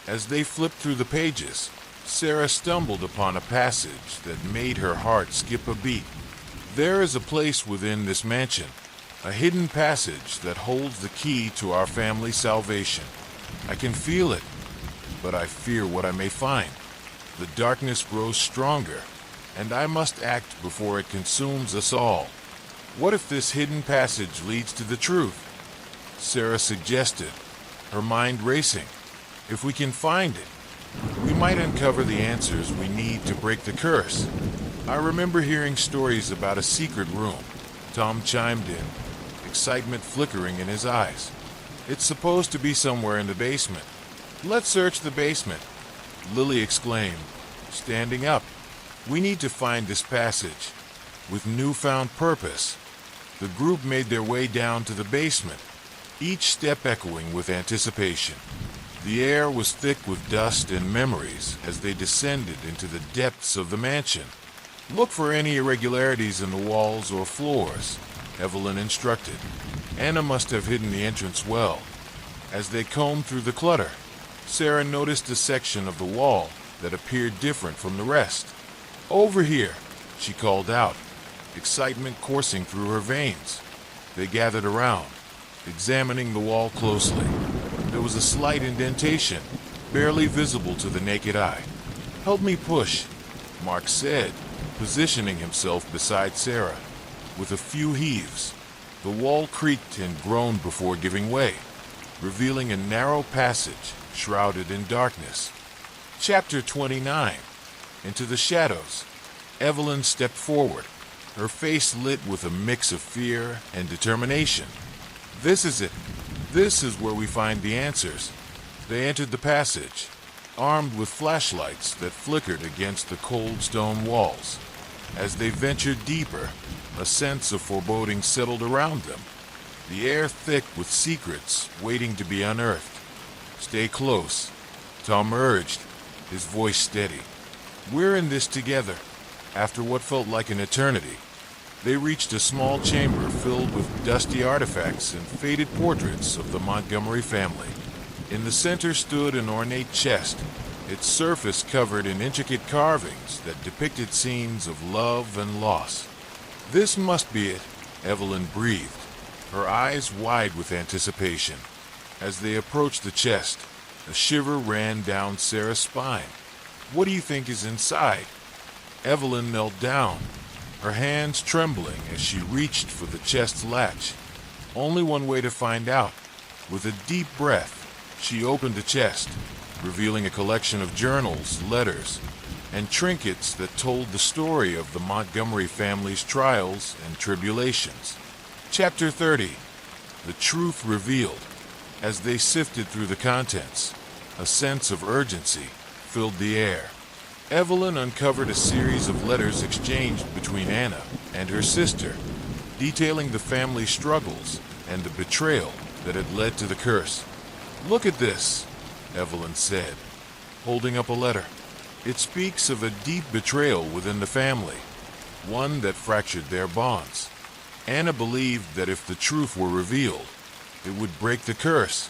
[SPEAKER 1] As they flipped through the pages, Sarah stumbled upon a passage that made her heart skip a beat. There is a place within this mansion, a hidden passage that holds the key to our family's salvation. I can feel it, but I fear what I may find. The darkness grows stronger, and I must act before it consumes us all. What if this hidden passage leads to the truth? Sarah suggested, her mind racing. If we can find it, we might uncover the answers we need to break the curse. I remember hearing stories about a secret room. Tom chimed in, excitement flickering in his eyes. It's supposed to be somewhere in the basement. Let's search the basement, Lily exclaimed, standing up. We need to find this passage. With newfound purpose, the group made their way down to the basement, each step echoing with anticipation. The air was thick with dust and memories as they descended into the depths of the mansion. Look for any irregularities in the walls or floors, Evelyn instructed. Anna must have hidden the entrance well. As they combed through the clutter, Sarah noticed a section of the wall that appeared different from the rest. Over here, she called out, excitement coursing through her veins. They gathered around, examining the wall closely. There was a slight indentation, barely visible to the naked eye. Help me push, Mark said, positioning himself beside Sarah. With a few heaves, the wall creaked and groaned before giving way, revealing a narrow passage shrouded in darkness. Chapter 29. Into the shadows. Evelyn stepped forward, her face lit with a mix of fear and determination. This is it. This is where we find the answers. They entered the passage, armed with flashlights that flickered against the cold stone walls. As they ventured deeper, a sense of foreboding settled around them, the air thick with secrets waiting to be unearthed. Stay close, Tom urged, his voice steady. We're in this together. After what felt like an eternity, they reached a small chamber filled with dusty artifacts and faded portraits of the Montgomery family. In the center stood an ornate chest, its surface covered in intricate carvings that depicted scenes of love and loss. This must be it, Evelyn breathed, her eyes wide with anticipation. As they approached the chest, a shiver ran down Sarah's spine. What do you think is inside? Evelyn knelt down, her hands trembling as she reached for the chest's latch. Only one way to find out. With a deep breath, she opened the chest, revealing a collection of journals, letters, and trinkets that told the story of the Montgomery family's trials and tribulations. Chapter 30. The Truth Revealed. As they sifted through the contents, a sense of urgency filled the air. Evelyn uncovered a series of letters exchanged between Anna and her sister, detailing the family's struggles and the betrayal that had led to the curse. "Look at this," Evelyn said, holding up a letter. "It speaks of a deep betrayal within the family, one that fractured their bonds. Anna believed that if the truth were revealed, it would break the curse."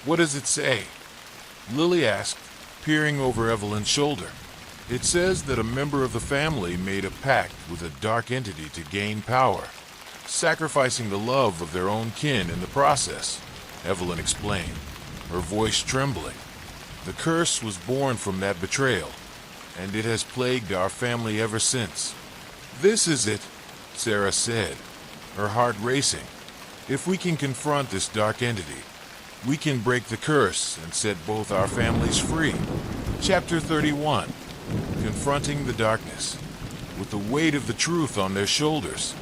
[SPEAKER 1] "What does it say?" Lily asked, peering over Evelyn's shoulder. "It says that a member of the family made a pact with a dark entity to gain power, sacrificing the love of their own kin in the process," Evelyn explained, her voice trembling. "The curse was born from that betrayal, and it has plagued our family ever since." "This is it," Sarah said, her heart racing. "If we can confront this dark entity, we can break the curse and set both our families free." Chapter 31. Confronting the darkness. With the weight of the truth on their shoulders,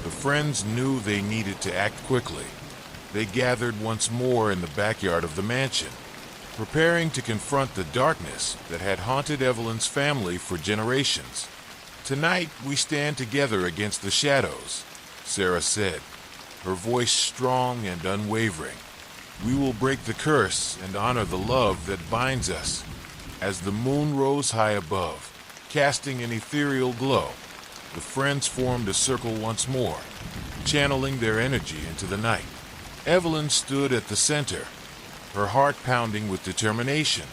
[SPEAKER 1] the friends knew they needed to act quickly. They gathered once more in the backyard of the mansion, preparing to confront the darkness that had haunted Evelyn's family for generations. "Tonight we stand together against the shadows," Sarah said, her voice strong and unwavering. "We will break the curse and honor the love that binds us." As the moon rose high above, casting an ethereal glow, the friends formed a circle once more, channeling their energy into the night. Evelyn stood at the center, her heart pounding with determination.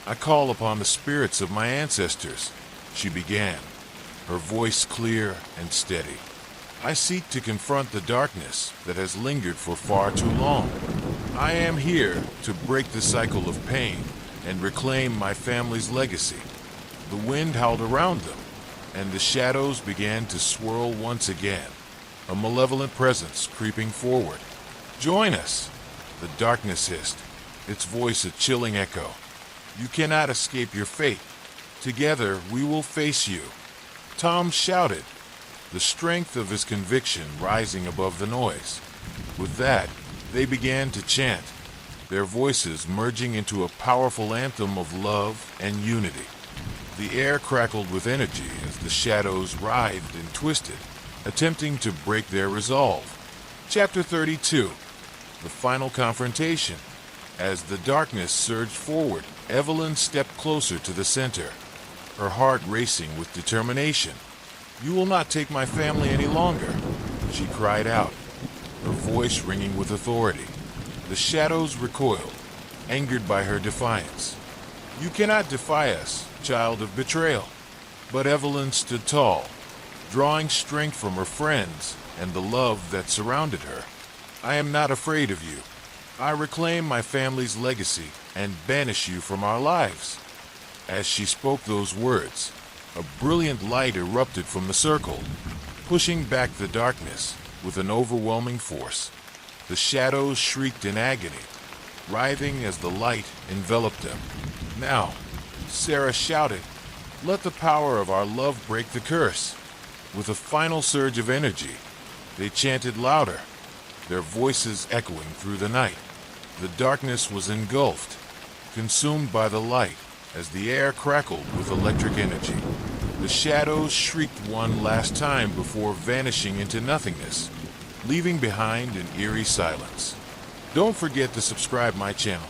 [SPEAKER 1] "I call upon the spirits of my ancestors," she began, her voice clear and steady. "I seek to confront the darkness that has lingered for far too long. I am here to break the cycle of pain and reclaim my family's legacy." The wind howled around them, and the shadows began to swirl once again, a malevolent presence creeping forward. "Join us," the darkness hissed, its voice a chilling echo. "You cannot escape your fate. Together we will face you." Tom shouted, the strength of his conviction rising above the noise. With that, they began to chant, their voices merging into a powerful anthem of love and unity. The air crackled with energy as the shadows writhed and twisted, attempting to break their resolve. Chapter 32. The Final Confrontation. As the darkness surged forward, Evelyn stepped closer to the center, her heart racing with determination. "You will not take my family any longer," she cried out, her voice ringing with authority. The shadows recoiled, angered by her defiance. "You cannot defy us, child of betrayal." But Evelyn stood tall, drawing strength from her friends and the love that surrounded her. "I am not afraid of you. I reclaim my family's legacy and banish you from our lives." As she spoke those words, a brilliant light erupted from the circle, pushing back the darkness with an overwhelming force. The shadows shrieked in agony, writhing as the light enveloped them. "Now," Sarah shouted, "let the power of our love break the curse." With a final surge of energy, they chanted louder, their voices echoing through the night. The darkness was engulfed, consumed by the light, as the air crackled with electric energy. The shadows shrieked one last time before vanishing into nothingness, leaving behind an eerie silence. Don't forget to subscribe my channel.